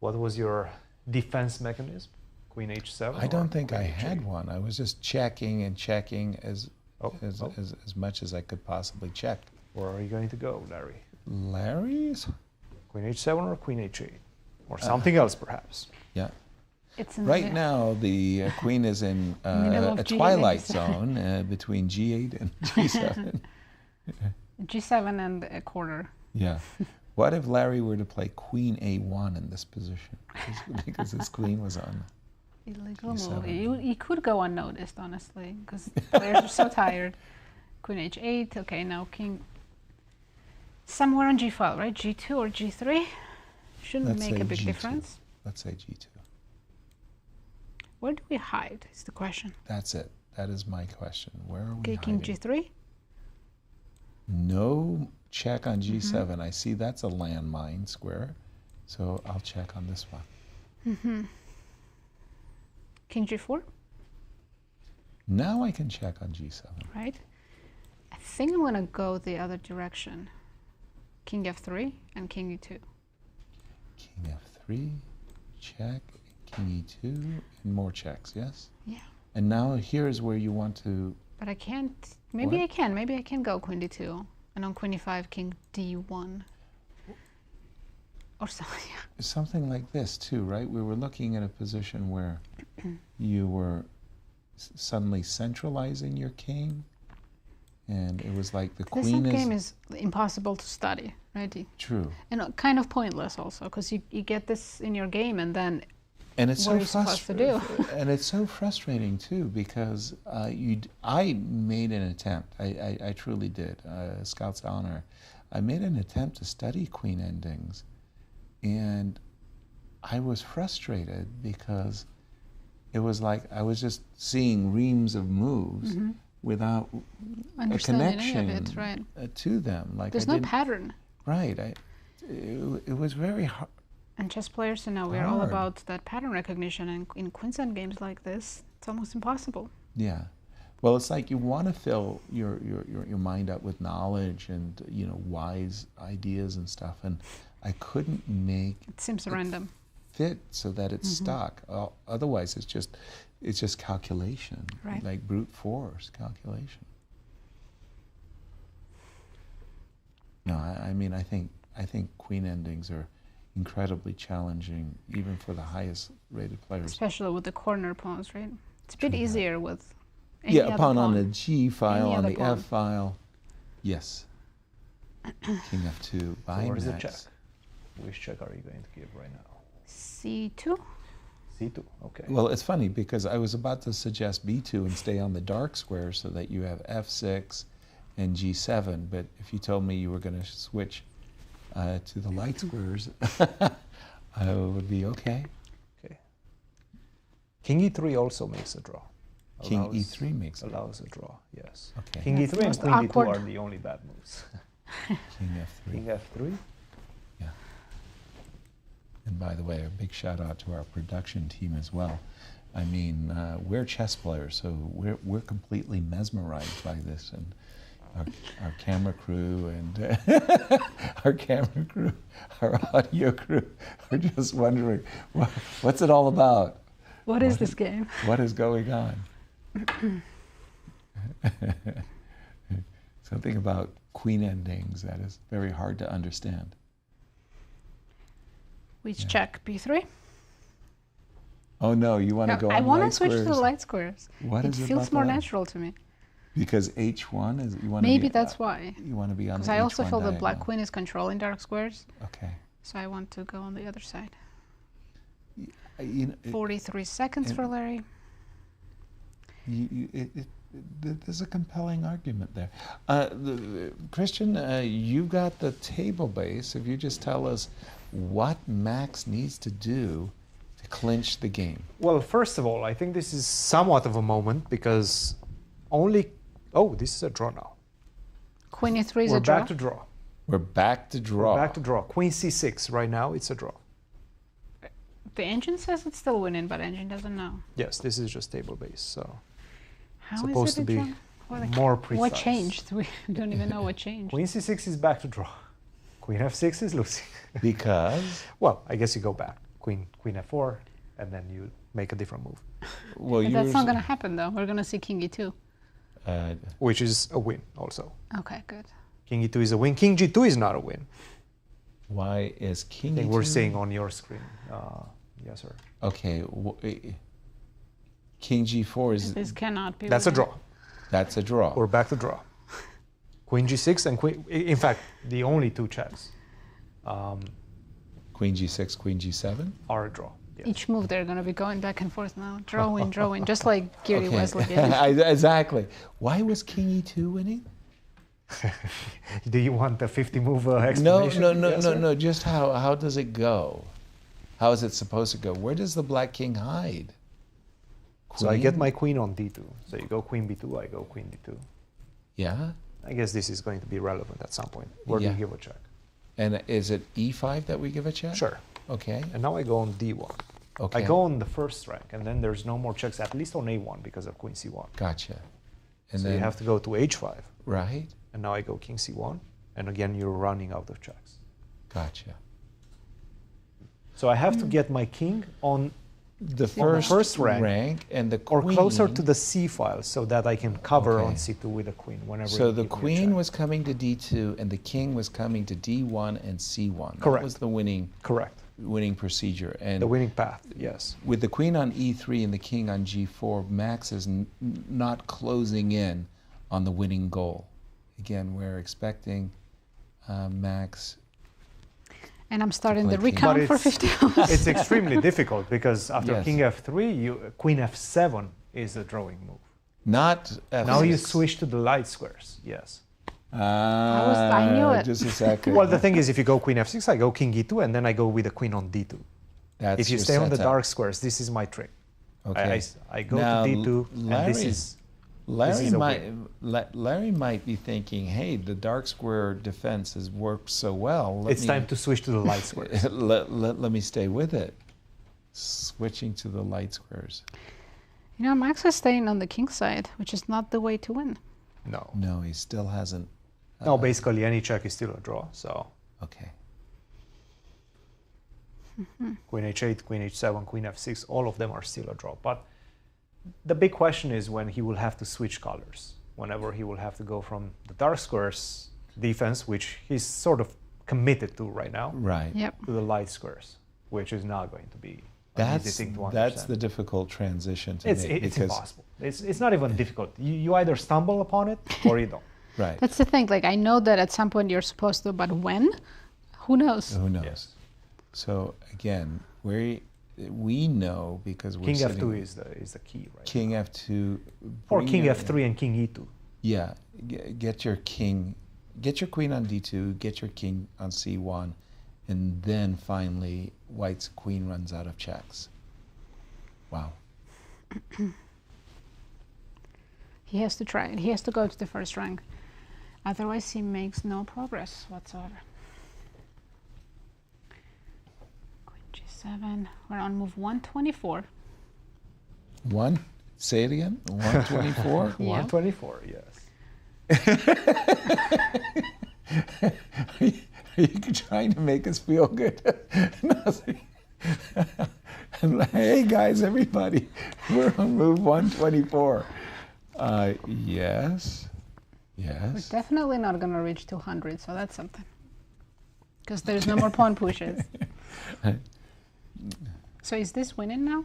what was your defense mechanism? Queen H7? I don't think I had one. I was just checking and checking as much as I could possibly check. Where are you going to go, Larry? Larry's? Queen H7 or Queen H8? Or something else, perhaps? Yeah. It's in Right now, the queen is in Middle of a G8. twilight zone between G8 and G7. G7 and a quarter. Yeah. What if Larry were to play Queen A1 in this position? Because his queen was on. Illegal G7. move. You could go unnoticed, honestly, because players are so tired. Queen H8. Okay, now King. Somewhere on G5, right? G2 or G3? Shouldn't Let's make say a big G2. difference. Let's say G2. Where do we hide, is the question. That's it. That is my question. Where are we Okay, King hiding? G3? No check on G7. I see that's a landmine square. So I'll check on this one. King G4? Now I can check on G7. Right? I think I'm going to go the other direction. King F3 and King E2. King F3, check, King E2, and more checks, yes? Yeah. And now here's where you want to... But I can't. Maybe What? I can. Maybe I can go Queen D2. And on Queen E5, King D1. Or something. Something like this too, right? We were looking at a position where you were suddenly centralizing your king, and it was like the This queen is... game is impossible to study, right? True. And kind of pointless also, because you get this in your game and then And it's what are so you supposed to do? and it's so frustrating too, because I made an attempt. I truly did. Scout's honor. I made an attempt to study queen endings, And I was frustrated because it was like I was just seeing reams of moves without a connection to them. Like there's no pattern. Right. It was very hard. And chess players, we're all about that pattern recognition, and in Queensland games like this, it's almost impossible. Yeah. Well, it's like you want to fill your mind up with knowledge and wise ideas and stuff, and I couldn't make it seems random fit so that it's stuck. Otherwise, it's just calculation, right? Like brute force calculation. No, I mean I think queen endings are incredibly challenging, even for the highest rated players. Especially with the corner pawns, right? It's a bit easier with a pawn on the G file, on the F file. Yes. King F2 by Where's the Max. check? Which check are you going to give right now? C2. C2, okay. Well, it's funny because I was about to suggest B2 and stay on the dark square so that you have F6 and G7, but if you told me you were going to switch to the light squares, I would be okay. Okay. King E3 also makes a draw. King E3 makes allows a draw, yes. Okay. King E3 and Queen D2 are the only bad moves. King F3. King F3. Yeah. And by the way, a big shout out to our production team as well. I mean, we're chess players, so we're completely mesmerized by this, and our camera crew and our audio crew are just wondering, what's it all about? What is this game? What is going on? Something about queen endings that is very hard to understand. Which check? B3? Oh no, you want to go on I want to light switch squares? to the light squares. What is it it feels about more that? natural to me. Because H1 is you want Maybe to be, that's why. You want to be on the Because I also H1 feel the diagonal. black queen is controlling dark squares. Okay. So I want to go on the other side. 43 seconds for Larry. There's a compelling argument there. Christian, you got the table base. If you just tell us what Max needs to do to clinch the game. Well, first of all, I think this is somewhat of a moment because this is a draw now. Queen E3 is We're a draw. back to draw. We're back to draw. We're back to draw. Queen C6 right now, it's a draw. The engine says it's still winning, but engine doesn't know. Yes, this is just table base, so How it's is supposed it to a be draw? more precise. What changed? We don't even know what changed. Queen C6 is back to draw. Queen F6 is losing. Because? Well, I guess you go back. Queen F4, and then you make a different move. Well, But that's not going to happen, though. We're going to see King E2. Which is a win, also. Okay, good. King E2 is a win. King G2 is not a win. Why is King I think E2? we're seeing on your screen. Yes, sir. Okay. King G4 is... This cannot be That's a winning. draw. That's a draw. We're back to draw. Queen G6 and Queen... In fact, the only two checks. Queen G6, Queen G7? Are a draw. Yes. Each move, they're going to be going back and forth now. Drawing, just like Gary Wesley did. Exactly. Why was King E2 winning? Do you want the 50-move explanation? No. Just how does it go? How is it supposed to go? Where does the black king hide? So I get my queen on D2. So you go Queen B2, I go Queen D2. Yeah? I guess this is going to be relevant at some point. Where do you give a check? And is it E5 that we give a check? Sure. Okay. And now I go on D1. Okay. I go on the first rank, and then there's no more checks, at least on A1 because of Queen C1. Gotcha. And so then you have to go to H5. Right. And now I go King C1, and again you're running out of checks. Gotcha. So I have to get my king on the first rank and the queen. Or closer to the C file so that I can cover on C2 with a queen whenever. So the queen was coming to D2 and the king was coming to D1 and C1. Correct. That was the winning. Correct. Winning procedure. And the winning path, yes. With the queen on E3 and the king on G4, Max is not closing in on the winning goal. Again, we're expecting Max. And I'm starting the recount for 50 hours. It's extremely difficult because after King F3, Queen F7 is a drawing move. Not F6. Now you switch to the light squares, yes. I knew it. Just a second. Well, the thing is, if you go queen f6, I go king e2, and then I go with the queen on d2. That's if you your stay on the setup. dark squares, this is my trick. Okay. I go Now, to d2, and this is a win. Larry might be thinking, hey, the dark square defense has worked so well. It's time to switch to the light squares. let me stay with it. Switching to the light squares. You know, Max is staying on the king side, which is not the way to win. No. No, he still hasn't. No, basically any check is still a draw. So. Okay. Queen h8, queen h7, queen f6, all of them are still a draw. But the big question is when he will have to switch colors. Whenever he will have to go from the dark squares defense, which he's sort of committed to right now, right, to the light squares, which is not going to be that's, an easy thing to understand. That's the difficult transition to make. It's impossible. It's not even difficult. You either stumble upon it or you don't. Right. That's the thing. Like, I know that at some point you're supposed to, but when? Who knows? Who knows? Yes. So again, we know because we're king sitting, f2 is the key, right? King f2 or king f3 and king e2. Yeah, get your king, get your queen on d2, get your king on c1, and then finally white's queen runs out of checks. Wow. He has to try it. He has to go to the first rank. Otherwise, he makes no progress whatsoever. Queen g7. We're on move 124. Say it again. 124. Yeah. 124. Yes. Are you trying to make us feel good? Hey guys, everybody, we're on move 124. Yes. We're definitely not going to reach 200, so that's something. Because there's no more pawn pushes. So is this winning now?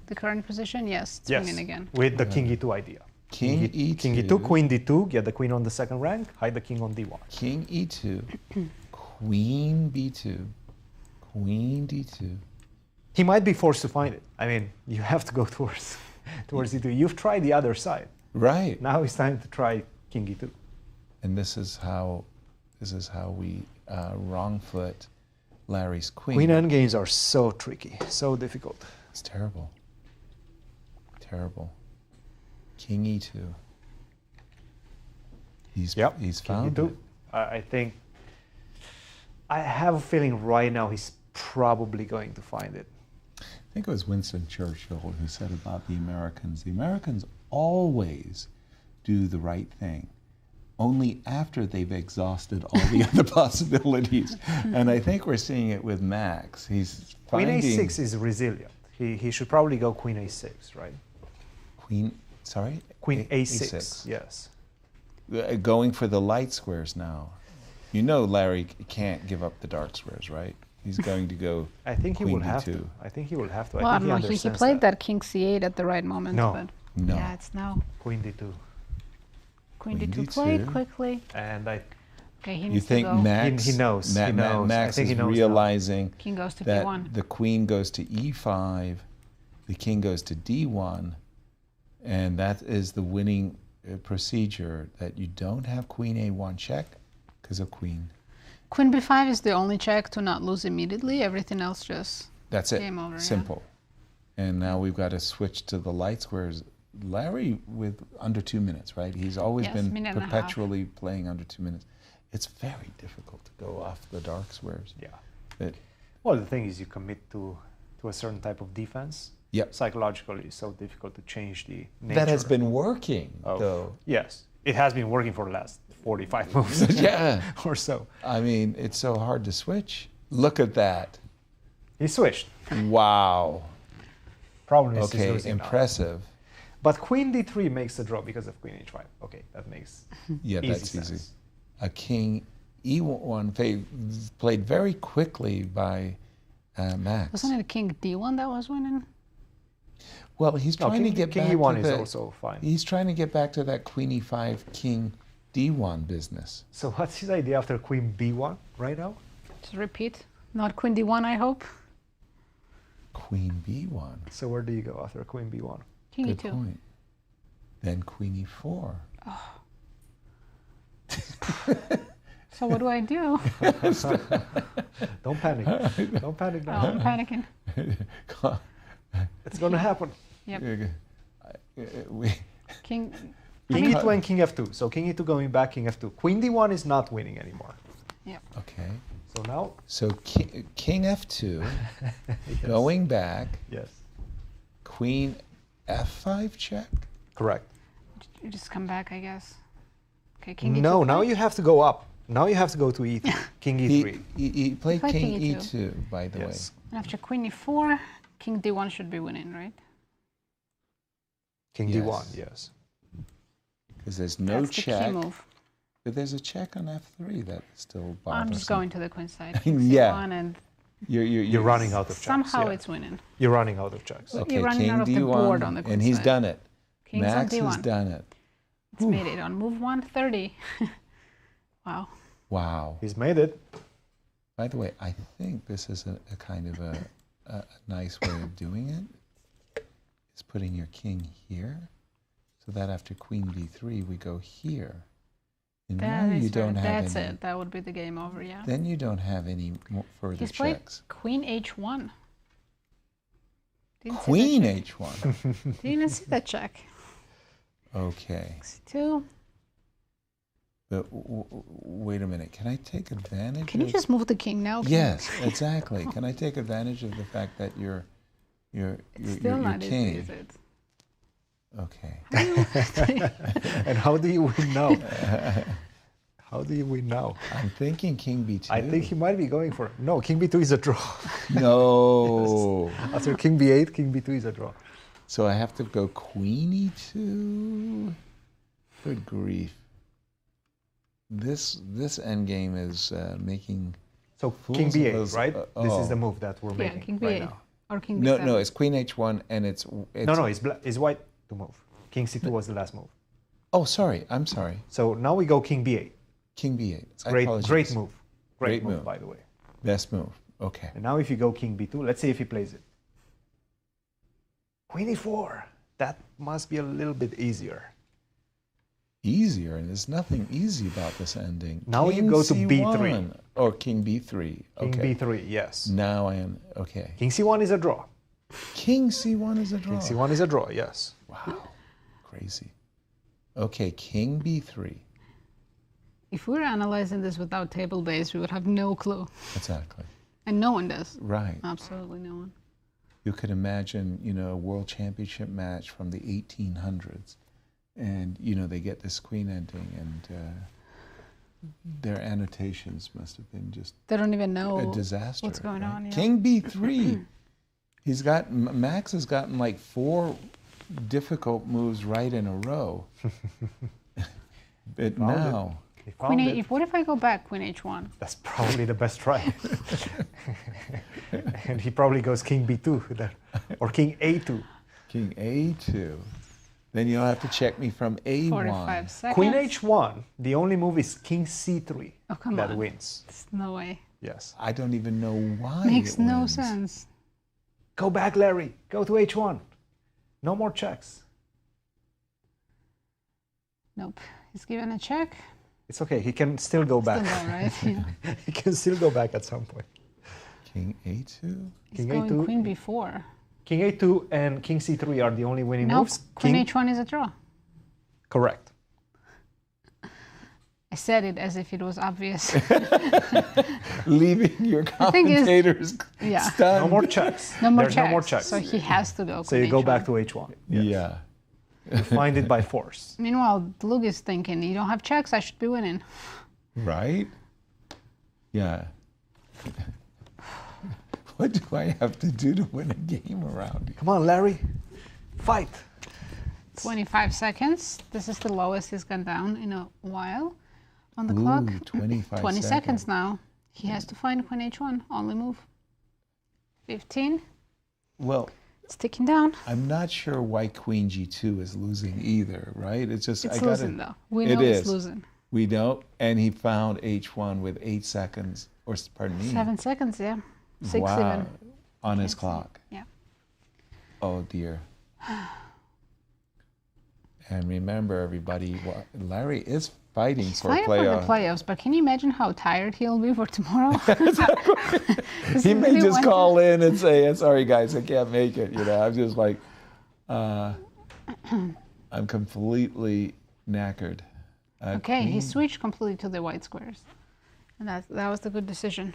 The current position? Yes, it's winning again. With the king e2 idea. King e2. King e2, queen d2, get the queen on the second rank, hide the king on d1. King e2, queen b2, queen d2. He might be forced to find it. I mean, you have to go towards e2. You've tried the other side. Right. Now it's time to try king e2. And this is how we wrong foot Larry's queen. Queen endgames are so tricky, so difficult. It's terrible. Terrible. King e2. He's found it. I think, I have a feeling right now he's probably going to find it. I think it was Winston Churchill who said about the Americans always do the right thing, only after they've exhausted all the other possibilities. And I think we're seeing it with Max. He's finding... Queen a6 is resilient. He should probably go queen a6, right? Queen a6, yes. Going for the light squares now. You know Larry can't give up the dark squares, right? He's going to go I think he queen will have d2. to. I think he will have to. Well, I think he played that king c8 at the right moment. No. But No. yeah, it's now. Queen d2. Queen d2 played quickly. And okay, he You needs think to go. Max? He knows. He knows. Max I think is he knows realizing King goes to that d1. the queen goes to e5, the king goes to d1, and that is the winning procedure. That you don't have queen a1 check because of queen. Queen b5 is the only check to not lose immediately. Everything else just That's it. game over. Simple. Yeah. And now we've got to switch to the light squares. Larry with under 2 minutes, right? He's always been minute and a half. perpetually playing under 2 minutes. It's very difficult to go off the dark squares. Yeah. Well, the thing is, you commit to a certain type of defense. Yep. Psychologically, it's so difficult to change the nature. That has been working, though. Yes, it has been working for the last 45 moves. Yeah. Or so. I mean, it's so hard to switch. Look at that. He switched. Wow. Problem is okay, impressive. Now. But queen d3 makes the draw because of queen h5. Okay, that makes that's sense. easy. A king e1 played very quickly by Max. Wasn't it king d1 that was winning? Well, he's trying to get back king e1 to is the, also fine. He's trying to get back to that queen e5, king d1 business. So what's his idea after queen b1 right now? Just repeat. Not queen d1, I hope. Queen b1. So where do you go after queen b1? King Good e2. point. Then queen e4. Oh. So what do I do? Don't panic. Don't panic now. Oh, I'm panicking. It's going to happen. Yep. King E2 and King F2. So King E2 going back, King F2. Queen D1 is not winning anymore. Yep. Okay. So now? So King F2, Yes. going back. Yes. Queen F5 check? Correct. You just come back, I guess. Okay, King E2. No, now you have to go up. Now you have to go to E3. King E3. He played Play King King E2, by the way. And after Queen E4, King D1 should be winning, right? King D1, yes. Because there's no That's the key check. move. But there's a check on F3 that still bothers I'm just going to the queen side. Yeah. C1 and You're running out of checks. somehow yeah. it's winning. You're running out of checks. Okay, You're running King out of the D1, board on the queen and he's side. done it. King's on Max has D1. done it. It's made it on move 130. Wow. Wow. He's made it. By the way, I think this is a kind of a nice way of doing it. Is putting your king here, so that after Queen D3 we go here. And That now is you don't right. have That's any. it. That would be the game over, yeah. Then you don't have any more further He's played checks. Queen H1. Didn't see Queen that check. H1. Didn't even see that check. Okay. C2. But wait a minute. Can I take advantage? Can you just move the king now? Yes, exactly. Can I take advantage of the fact that you're Still not king? easy, is it? Okay. And how do you win now? How do you win now? I'm thinking King B2. I think he might be going for no. King B2 is a draw. No. After King B8, King B2 is a draw. So I have to go Queen E2. Good grief. This endgame is making. So fools King of B8, us. right? This is the Oh. move that we're making King right B8 now. or King No, B7. no, it's Queen H1 and it's No, it's white to move. King C2 was the last move. Oh, sorry. I'm sorry. So now we go King B8. King B8. It's great move. Great move, by the way. Best move. Okay. And now if you go King B2, let's see if he plays it. Queen E4. That must be a little bit easier. Easier, and there's nothing easy about this ending. Now King you go to C1, B3. Or King B3. King Okay. B3, yes. Now I am, okay. King C1 is a draw. King C1 is a draw. King C1 is a draw, yes. Wow. Crazy. Okay, King B3. If we were analyzing this without table base, we would have no clue. Exactly. And no one does. Right. Absolutely no one. You could imagine, a world championship match from the 1800s. And, they get this queen ending, and their annotations must have been just They don't even know a disaster. what's going on. Yeah. King B3. Max has gotten like 4 difficult moves right in a row. But now. Queen A, what if I go back Queen H1? That's probably the best try. And he probably goes King B2 there, or King A2. King A2. Then you'll have to check me from A1. 45 seconds. Queen H1, the only move is King C3 Oh, come that on. wins. There's no way. Yes. I don't even know why. Makes it no wins. sense. Go back, Larry. Go to H1. No more checks. Nope. He's given a check. It's okay. He can still go back. Still no, right? Yeah. He can still go back at some point. King A2? He's King going A2. Queen B4. King A2 and King C3 are the only winning No, moves. Queen King... H1 is a draw. Correct. I said it as if it was obvious. Leaving your thing is- commentators Yeah. stunned. No more checks. No more There's checks. no more checks. So he has to go. So you Queen go H1. back to H1. Yes. Yeah. You find it by force. Meanwhile, Dlugy is thinking, you don't have checks, I should be winning. Right? Yeah. What do I have to do to win a game around you? Come on, Larry. Fight. 25 seconds. This is the lowest he's gone down in a while on the Ooh, clock. 25 20 seconds. seconds now. He has to find Queen H1. Only move. 15. Well, It's ticking down. I'm not sure why Queen G2 is losing either, right? It's just It's I gotta, losing, though. We it know it's is. losing. We don't, and he found H1 with 8 seconds, or pardon me, 7 seconds, yeah. 6 wow, even. on his clock. Yeah. Oh dear. And remember, everybody, Larry is fighting He's for fighting for the playoffs, but can you imagine how tired he'll be for tomorrow? He may just call in and say, "Sorry guys, I can't make it." You know, I'm just like, I'm completely knackered. Okay, he switched completely to the white squares, and that was the good decision.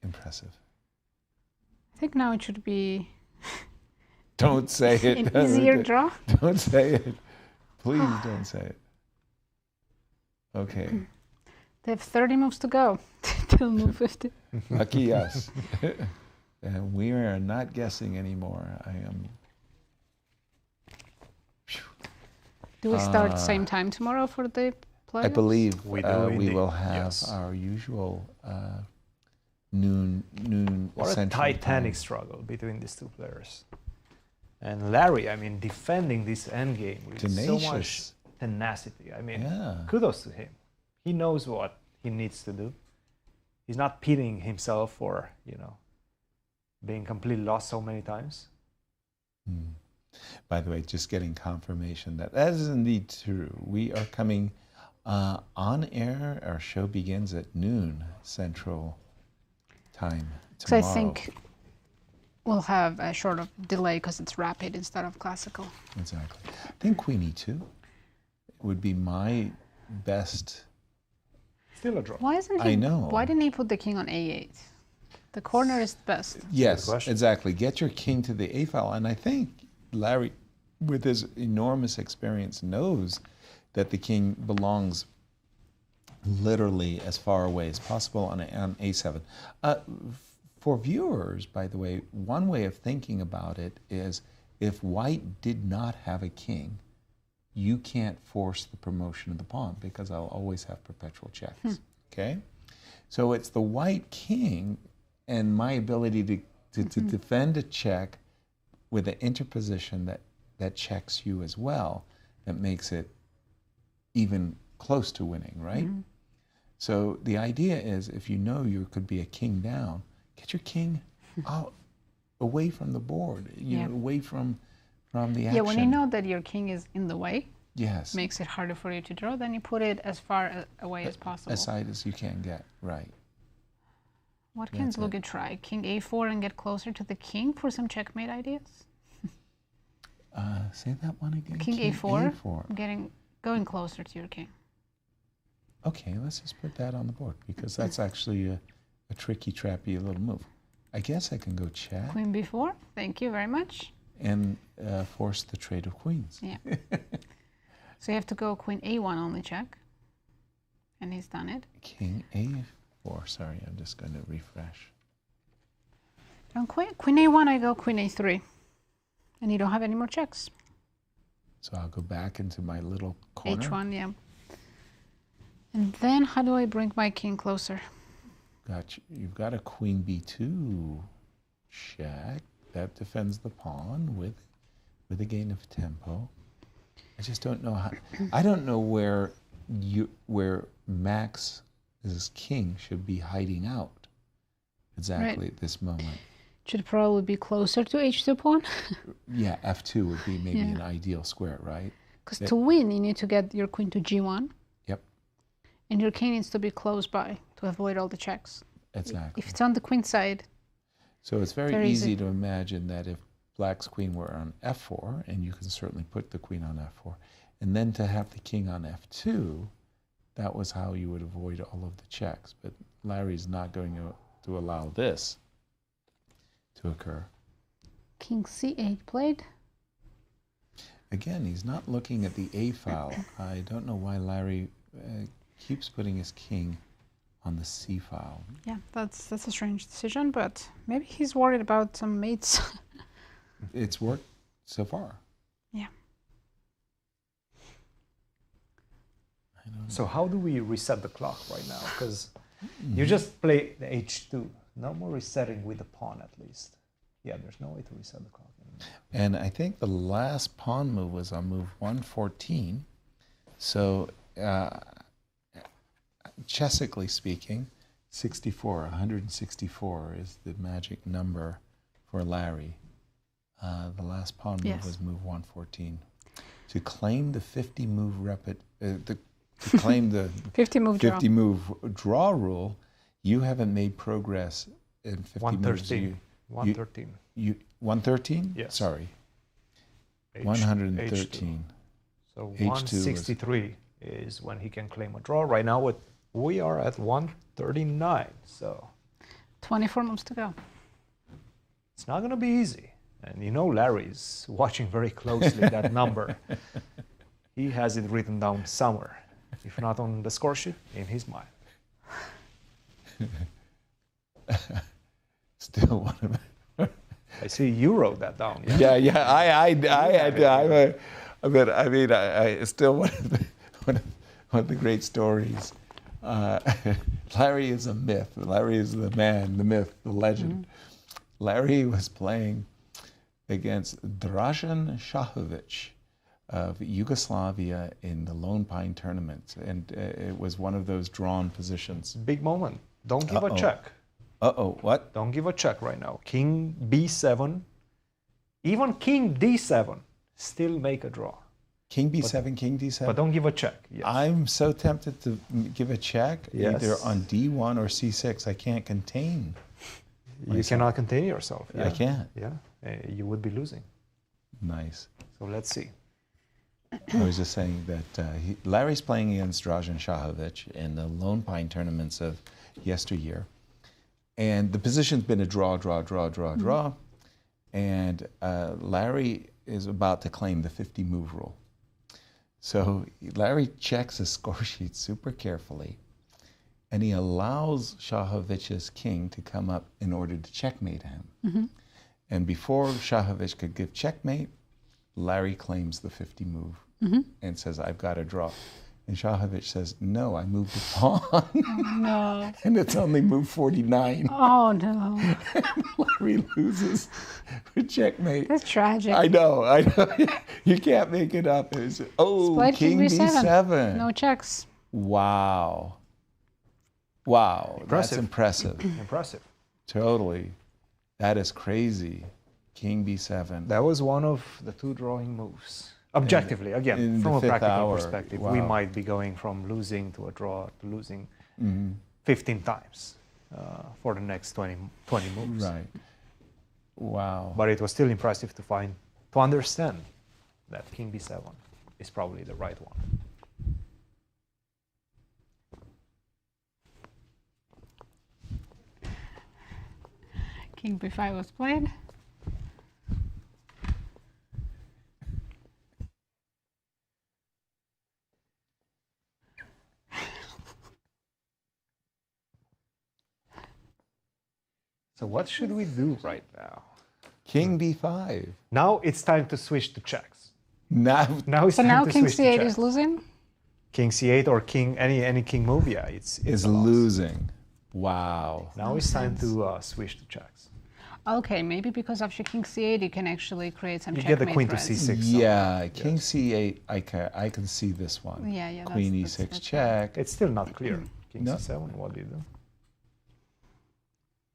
Impressive. I think now it should be. Don't say it. An easier draw. Don't say it. Please don't say it. Okay. They have 30 moves to go till move 50. Lucky us. And we are not guessing anymore. I am. Do we start the same time tomorrow for the playoffs? I believe we will have our usual noon What a Central titanic time. struggle between these two players. And Larry, I mean, defending this endgame with so much Tenacious. tenacity. I mean, Yeah. kudos to him. He knows what he needs to do. He's not pitying himself for, being completely lost so many times. By the way, just getting confirmation that is indeed true. We are coming on air. Our show begins at noon Central Time So I tomorrow. think we'll have a short of delay because it's rapid instead of classical. Exactly. I think Queen E2 would be my best. Still a draw. Why isn't he? I know. Why didn't he put the king on A8? The corner is the best. Yes, exactly. Get your king to the A file. And I think Larry, with his enormous experience, knows that the king belongs literally as far away as possible on A7. For viewers, by the way, one way of thinking about it is if white did not have a king, you can't force the promotion of the pawn because I'll always have perpetual checks. Okay? So it's the white king and my ability to defend a check with an interposition that checks you as well that makes it even close to winning, right? So the idea is if you know you could be a king down, get your king out away from the board, you know, away from the action. Yeah, when you know that your king is in the way, yes, makes it harder for you to draw, then you put it as far away as possible. Aside as you can get, right. What can Dlugy try? King A4 and get closer to the king for some checkmate ideas? Say that one again. King A4, going closer to your king. Okay, let's just put that on the board because that's actually a tricky, trappy little move. I guess I can go check. Queen B4, thank you very much. And force the trade of queens. Yeah. So you have to go Queen A1 only check. And he's done it. King A4, sorry, I'm just going to refresh. On Queen A1, I go Queen A3. And you don't have any more checks. So I'll go back into my little corner. H1, yeah. And then how do I bring my king closer? You've got a Queen B2 check. That defends the pawn with a gain of tempo. I just don't know how. I don't know where Max's king should be hiding out exactly at this moment. Should probably be closer to H2 pawn. Yeah, F2 would be maybe an ideal square, right? Because to win, you need to get your queen to G1. Yep. And your king needs to be close by to avoid all the checks. Exactly. If it's on the queen side. So it's very easy to imagine that if black's queen were on F4, and you can certainly put the queen on F4, and then to have the king on F2, that was how you would avoid all of the checks. But Larry's not going to allow this to occur. King C8 played. Again, he's not looking at the A file. I don't know why Larry keeps putting his king on the C file. Yeah, that's a strange decision, but maybe he's worried about some mates. It's worked so far. Yeah. So how do we reset the clock right now? Because you just play the H2. No more resetting with the pawn, at least. Yeah, there's no way to reset the clock anymore. And I think the last pawn move was on move 114. So, chessically speaking, 164 is the magic number for Larry. The last pawn move was move 114. To claim the 50 move to claim the 50 move draw. 50 move draw rule, you haven't made progress in 50 moves. 113. 113? Yes. Sorry. H- 113. So H2 163 is when he can claim a draw. Right now, we are at 139. So 24 moves to go. it's not going to be easy. And you know Larry's watching very closely that number. He has it written down somewhere, if not on the score sheet, in his mind. Still one of them. I see you wrote that down. I still one of the great stories. Larry is a myth. Larry is the man, the myth, the legend. Larry was playing against Dražen Shahovic of Yugoslavia in the Lone Pine tournament, and it was one of those drawn positions. Big moment. Don't give a check. What? Don't give a check right now. King B7, even King D7, still make a draw. King B7, King D7. But don't give a check. Yes. I'm so tempted to give a check either on D1 or C6. I can't contain You myself. cannot contain yourself. I can't. Yeah, you would be losing. Nice. So let's see. I was just saying that Larry's playing against Dražen Shahovic in the Lone Pine tournaments of yesteryear. And the position's been a draw. And Larry is about to claim the 50 move rule. So Larry checks his score sheet super carefully, and he allows Shahovic's king to come up in order to checkmate him. And before Shahovic could give checkmate, Larry claims the 50 move and says, I've got a draw. And Shahovic says, no, I moved the pawn. Oh, no. And it's only move 49. Oh, no. And Larry loses with checkmate. That's tragic. I know. You can't make it up. Split King B7. No checks. Wow. That's impressive. Impressive. Totally. That is crazy. King B7. That was one of the two drawing moves. Objectively, again, from a practical perspective, we might be going from losing to a draw to losing 15 times for the next 20 moves. Right. Wow. But it was still impressive to understand that King B7 is probably the right one. King B5 was played. So what should we do right now? King B5. Now it's time to switch to checks. Now it's So time now to King switch to C8 checks. is losing? King C8 or King any King move, yeah, it's losing. Wow. Now it's time to switch to checks. Okay, maybe because of your King C8 you can actually create some You checkmate get the Queen to threats. C6. Yeah, King C8, I can see this one. Yeah, Queen E6 check. It's still not clear. King C7, what do you do?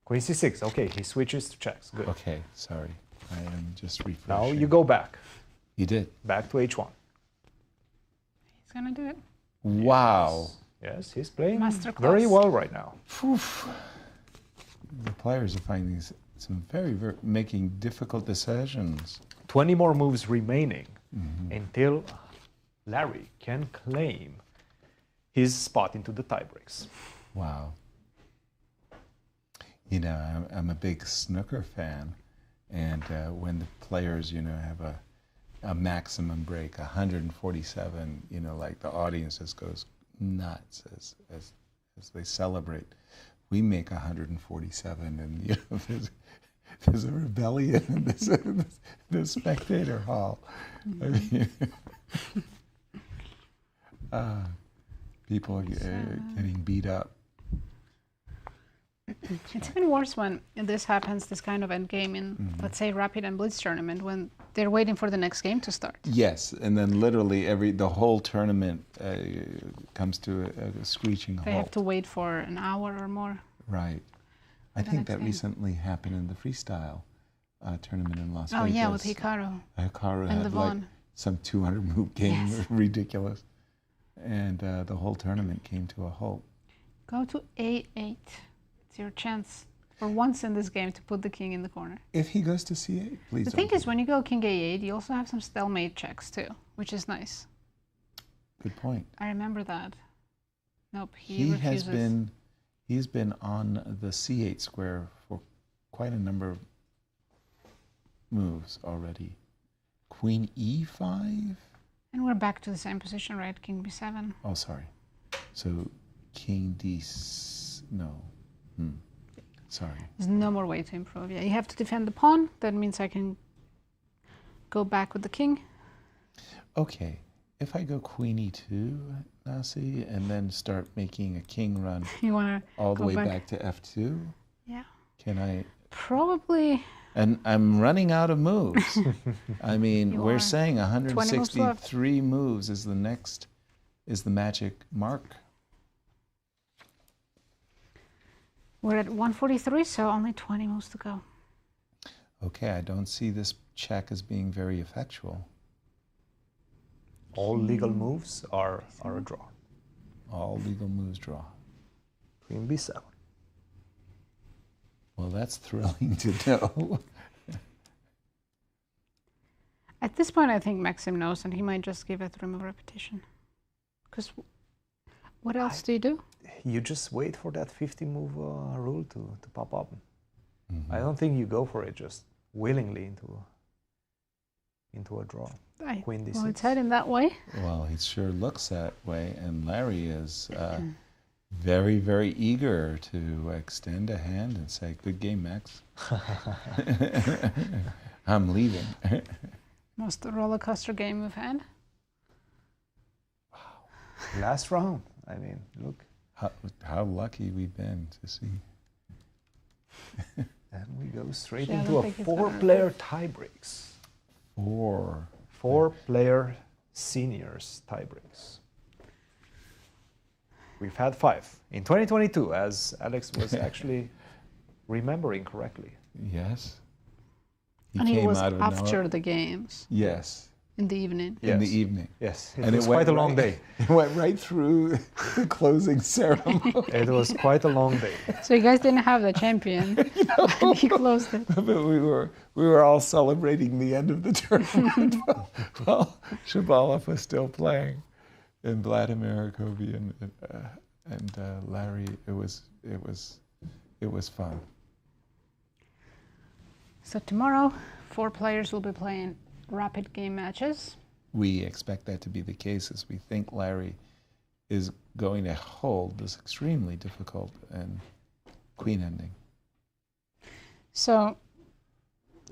Queen C6, okay, he switches to checks, good. Okay, sorry, I am just refreshing. Now you go back. You did. Back to H1. He's gonna do it. Wow. Yes, he's playing Masterclass. very well right now. The players are finding some very making difficult decisions. 20 more moves remaining until Larry can claim his spot into the tiebreaks. Wow. You know, I'm a big snooker fan, and when the players, have a maximum break, 147, like the audience just goes nuts as they celebrate. We make 147, and there's a rebellion in the spectator hall. I mean, people are getting beat up. It's even worse when this happens, this kind of endgame in, let's say, Rapid and Blitz tournament, when they're waiting for the next game to start. Yes, and then literally the whole tournament comes to a screeching halt. They have to wait for an hour or more. Right. I think that recently happened in the freestyle tournament in Las Vegas. Oh, yeah, with Hikaru. Hikaru and had Levon. some 200 move game, ridiculous. and the whole tournament came to a halt. Go to A8. It's your chance for once in this game to put the king in the corner. If he goes to C8, please. The thing is, when you go king A8, you also have some stalemate checks too, which is nice. Good point. I remember that. Nope, He refuses. he's been on the C8 square for quite a number of moves already. Queen E5? And we're back to the same position, right? King B7. Oh, sorry. So King D... No. Sorry. There's no more way to improve. Yeah, you have to defend the pawn. That means I can go back with the king. Okay. If I go Queen E2, Nasi, and then start making a king run You wanna all the go way back? back to F2, Yeah. can I... Probably. And I'm running out of moves. I mean, You we're are. saying 20 moves left. 163 moves is the magic mark. We're at 143, so only 20 moves to go. Okay, I don't see this check as being very effectual. All legal moves are a draw. All legal moves draw. Queen B7. Well, that's thrilling to know. At this point, I think Maxim knows, and he might just give it remove repetition. Because what else do you do? You just wait for that 50 move rule to pop up. I don't think you go for it just willingly into a draw. Queen D6. Well, it's heading that way. Well, it sure looks that way, and Larry is very, very eager to extend a hand and say, "Good game, Max. I'm leaving." Most roller coaster game we've had. Last round. I mean, look. How lucky we've been to see. And we go straight Yeah, I into don't a think it's gonna 4-player tie-breaks. 4-player seniors tie-breaks. We've had 5 in 2022, as Alex was actually remembering correctly. Yes. And it was out of after nowhere. the games. Yes. In the evening. In the evening. Yes. And it was quite a long day. It went right through the closing ceremony. It was quite a long day. So you guys didn't have the champion. And he closed it. But we were all celebrating the end of the tournament. Well, Shabalov was still playing, and Vladimir Akopian and Larry. It was fun. So tomorrow, 4 players will be playing rapid game matches. We expect that to be the case, as we think Larry is going to hold this extremely difficult and queen ending. So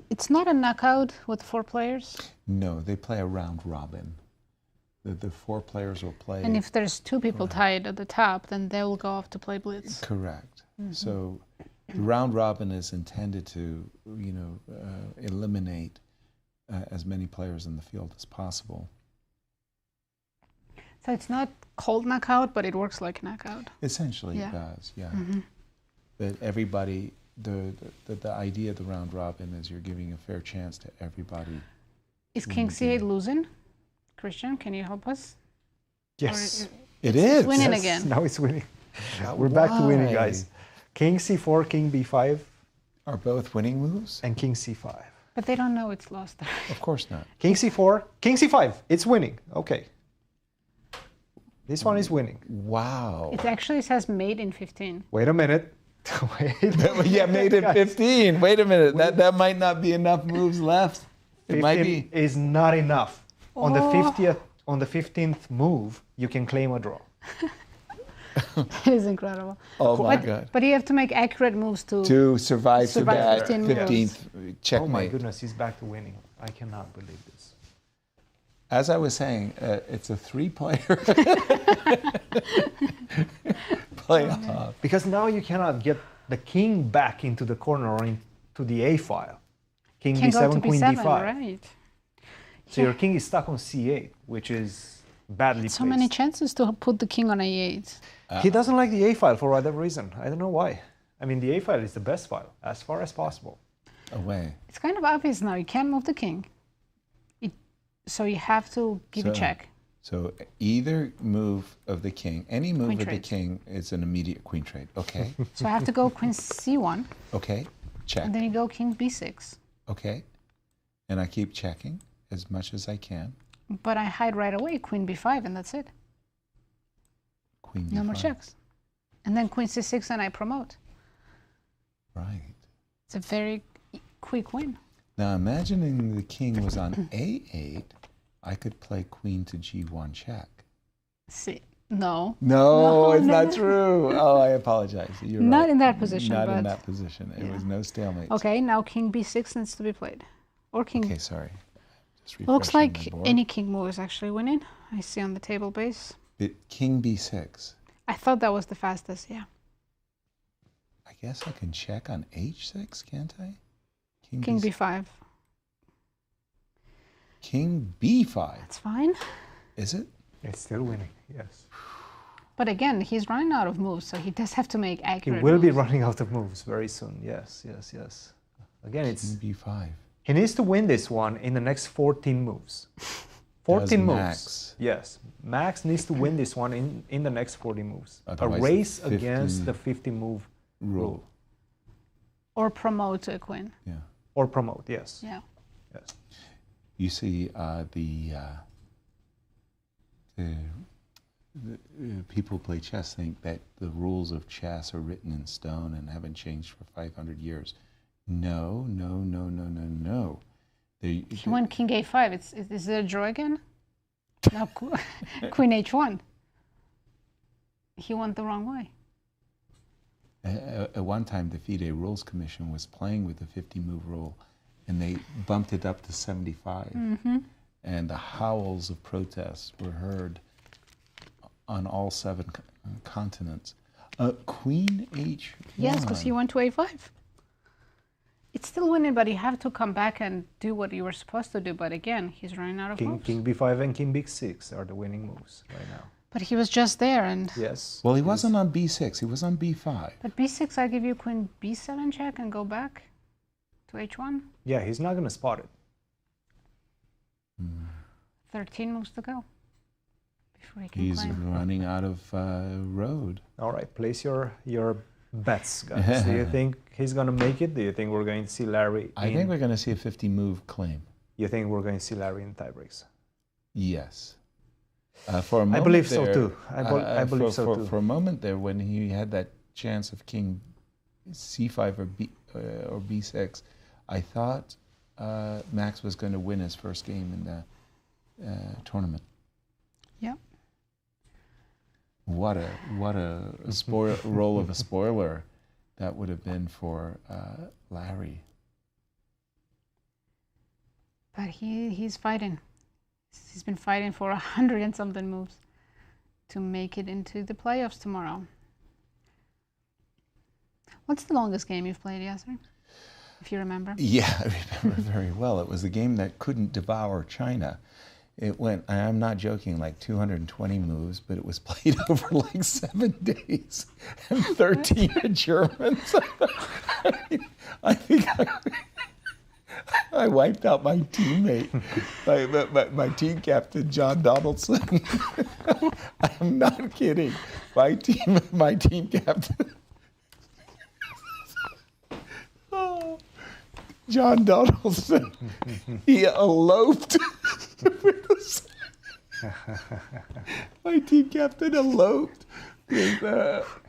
it's not a knockout with 4 players? No, they play a round robin. The 4 players will play. And if there's 2 people tied at the top, then they will go off to play blitz. Correct. So the round robin is intended to, eliminate as many players in the field as possible. So it's not called knockout, but it works like knockout. Essentially, it does. Yeah. Mhm. That everybody. The idea of the round robin is you're giving a fair chance to everybody. Is King C8 losing? Christian, can you help us? Yes. It is. It's winning again. Now it's winning. We're back to winning, guys. King C4, King B5. Are both winning moves? And King C5. But they don't know it's lost. Of course not. King C4, King C5. It's winning. Okay. This one is winning. Wow. It actually says mate in 15. Wait a minute. Wait. Yeah, made it 15. Wait a minute. That might not be enough moves left. It might be. Is not enough. On the Oh. 15th move, you can claim a draw. It is incredible. Oh my God. But you have to make accurate moves to survive to that 15 moves. 15th checkmate. Oh my goodness, he's back to winning. I cannot believe this. As I was saying, it's a 3-player playoff. Because now you cannot get the king back into the corner or into the A file. King Can B7, go to Queen B7, D5. right. So your king is stuck on C8, which is badly So placed. many chances to put the king on A8. He doesn't like the A file for whatever reason. I don't know why. I mean, the A file is the best file, as far as possible. Away. It's kind of obvious now. You can't move the king. So you have to give a check. So either move of the king, any move Queen of the trade. king is an immediate queen trade. Okay. So I have to go queen c1. Okay. Check. And then you go king b6. Okay. And I keep checking as much as I can. But I hide right away queen b5 and that's it. Queen b5. No more checks. And then queen c6 and I promote. Right. It's a very quick win. Now imagining the king was on a8, I could play queen to g1 check. See, no. No, it's not true. Oh, I apologize. You're Not right. in that position. Not but in that position. It was no stalemate. Okay, now king b6 needs to be played. Or king. Okay, sorry. Just Looks refreshing like the board. any king move is actually winning. I see on the table base. King b6. I thought that was the fastest, yeah. I guess I can check on h6, can't I? King b5. King b5. That's fine. Is it? It's still winning, yes. But again, he's running out of moves, so he does have to make He accurate will be moves. running out of moves very soon, yes, yes, yes. Again, it's... King b5. He needs to win this one in the next 14 moves. 14 moves. Max. Yes. Max needs to win this one in the next 40 moves. Otherwise a race the 50 against the 50 move rule. Or promote to a queen. Yeah. Or promote, yes. Yeah. Yes. You see, people who play chess think that the rules of chess are written in stone and haven't changed for 500 years. No, no, no, no, no, no. He won king a5. Is it a draw again? No, queen h1. He went the wrong way. At one time, the FIDE Rules Commission was playing with the 50-move rule, and they bumped it up to 75. Mm-hmm. And the howls of protest were heard on all 7 continents. Queen h1. Yes, because he went to a5. It's still winning, but you have to come back and do what you were supposed to do. But again, he's running out of moves. King b5 and king b6 are the winning moves right now. But he was just there, and yes. Well, he wasn't on b6. He was on b5. But b6, I give you queen b7 check and go back to h1. Yeah, he's not going to spot it. 13 moves to go before he can He's claim. running out of road. All right, place your bets, guys. Do you think he's going to make it? Do you think we're going to see Larry I think we're going to see a 50-move claim. You think we're going to see Larry in tiebreaks? Yes. For a moment I believe there, so too. I believe so too. For a moment there, when he had that chance of king c5 or b6, I thought Max was going to win his first game in the tournament. Yeah. What a role of a spoiler that would have been for Larry. But he's fighting. He's been fighting for 100 and something moves to make it into the playoffs tomorrow. What's the longest game you've played, Yasser? If you remember. Yeah, I remember very well. It was the game that couldn't devour China. It went, I'm not joking, like 220 moves, but it was played over like 7 days and 13 adjournments. I think I wiped out my teammate, my team captain, John Donaldson. I'm not kidding. My team captain. Oh, John Donaldson. He eloped. My team captain eloped with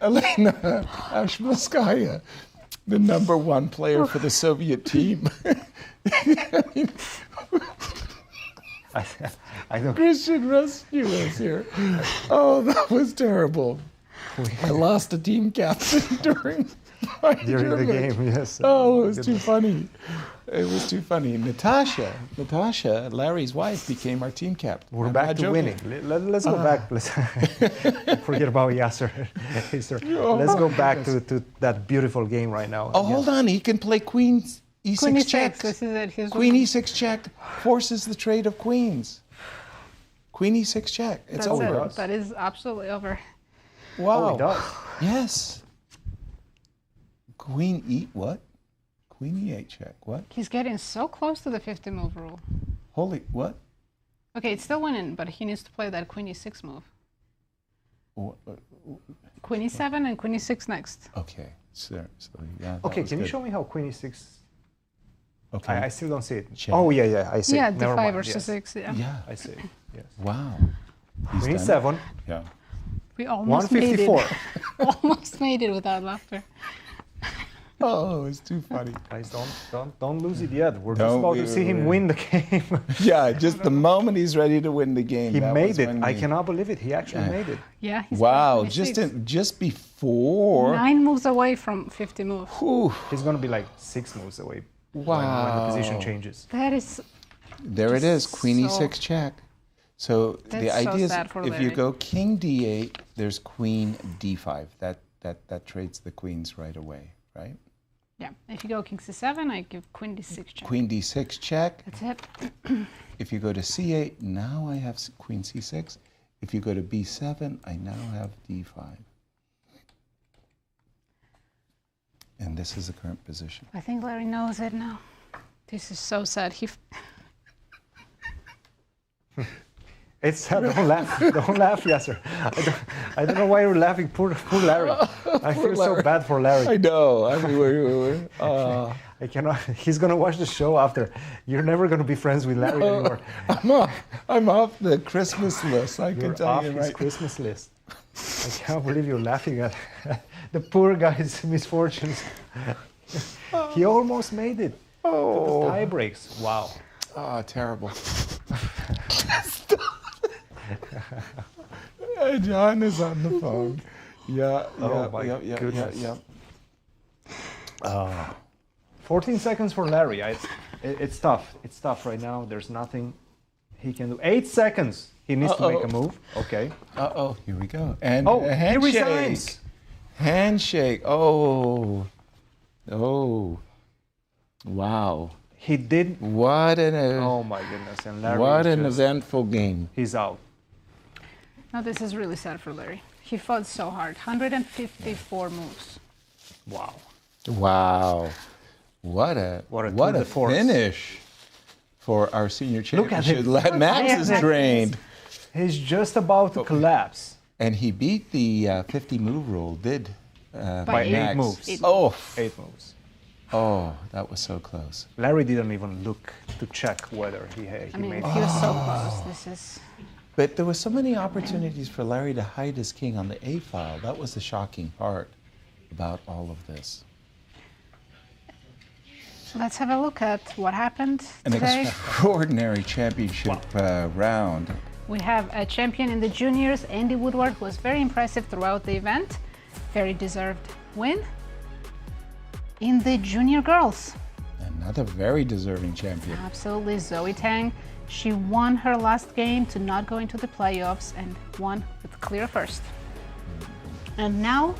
Elena Ashmaskaya, the #1 player for the Soviet team. I know. Christian rescue us here. Oh, that was terrible. I lost a team captain during the game, yes. Oh, it was too funny. It was too funny. Natasha, Larry's wife, became our team captain. We're back to winning. Let's go back. Let's forget about Yasser. Let's go back to that beautiful game right now. Oh, hold on. He can play queen e6 Queen check. e6, this is it. Queen e6 check forces the trade of queens. Queen e6 check. It's over. That is absolutely over. Wow. Oh, it does. Yes. Queen e what? Queen e8 check. What? He's getting so close to the 50 move rule. Holy what? Okay, it's still winning, but he needs to play that queen e6 move. Queen e7 and queen e6 next. Okay, so yeah. Okay, can you show me how queen e6? Okay. I still don't see it. Check. Oh, yeah, I see Yeah, it. Never d5 mind. versus Yes. 6, yeah. Yeah. I see. Yes. Wow. Queen He's e7. done it. Yeah. We almost made 154. it. Almost made it without laughter. Oh, it's too funny. Guys, don't lose it yet. We're just Don't about to we- see him win the game. Yeah, just the moment he's ready to win the game. He that made was it. when I he- cannot believe it. He actually made it. Yeah, he's Wow, playing just before. 9 moves away from 50 moves. Whew. He's going to be like 6 moves away when the position changes. That is... There it is, queen so- e6 check. So the That's so idea is sad for if you Larry. go king d8, there's queen d5. That trades the queens right away, right? Yeah, if you go king c7, I give queen d6 check. Queen d6 check. That's it. If you go to c8, now I have queen c6. If you go to b7, I now have d5. And this is the current position. I think Larry knows it now. This is so sad. It's sad. Don't laugh. Don't laugh, Yasser. I don't know why you're laughing. Poor Larry. I feel so Larry. bad for Larry. I know. I mean, I cannot. He's gonna watch the show after. You're never gonna be friends with Larry anymore. I'm off the Christmas list. I can You're tell off you his right. Christmas list. I can't believe you're laughing at the poor guy's misfortunes. He almost made it. Oh. The tie breaks. Wow. Oh, terrible. John is on the phone. Yeah, Oh my yeah, goodness. yeah. 14 seconds for Larry. It's tough. It's tough right now. There's nothing he can do. 8 seconds. He needs to make a move. Okay. Uh-oh, here we go. And Oh, a he handshake. resigns. Handshake. Oh. Oh. Wow. He did. What an Oh my goodness. And Larry what is an just- eventful game. He's out. Now this is really sad for Larry. He fought so hard. 154 moves. Wow. Wow. What a tour de force. finish for our senior Look at championship. him. Max is drained. He's just about to collapse. And he beat the 50 move rule, By 8 Max. moves. Oh. 8 moves. Oh, that was so close. Larry didn't even look to check whether he I mean, made he it. was so close. This is... But there were so many opportunities for Larry to hide his king on the A file. That was the shocking part about all of this. Let's have a look at what happened An today. extraordinary championship round. We have a champion in the juniors, Andy Woodward, who was very impressive throughout the event. Very deserved win. In the junior girls, Another very deserving champion. absolutely, Zoe Tang. She won her last game to not go into the playoffs and won with clear first. And now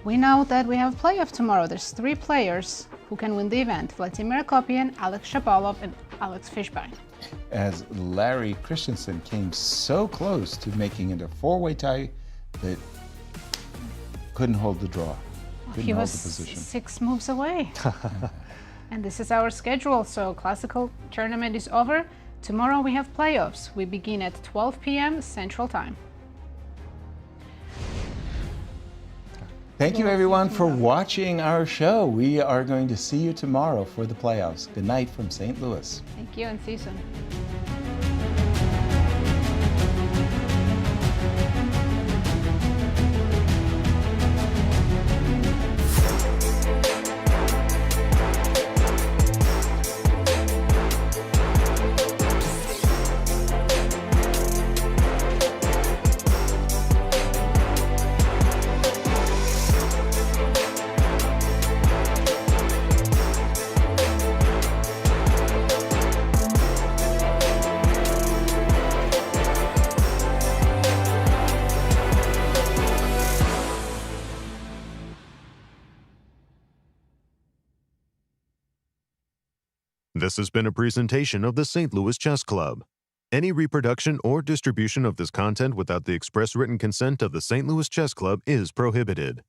we know that we have a playoff tomorrow. There's 3 players who can win the event: Vladimir Akopian, Alex Shabalov, and Alex Fishbein. as Larry Christiansen came so close to making it a four-way tie that couldn't hold the draw. Couldn't He hold was the position. 6 moves away. And this is our schedule. So classical tournament is over. Tomorrow we have playoffs. We begin at 12 p.m. Central Time. Thank you everyone for watching our show. We are going to see you tomorrow for the playoffs. Good night from St. Louis. Thank you and see you soon. This has been a presentation of the St. Louis Chess Club. Any reproduction or distribution of this content without the express written consent of the St. Louis Chess Club is prohibited.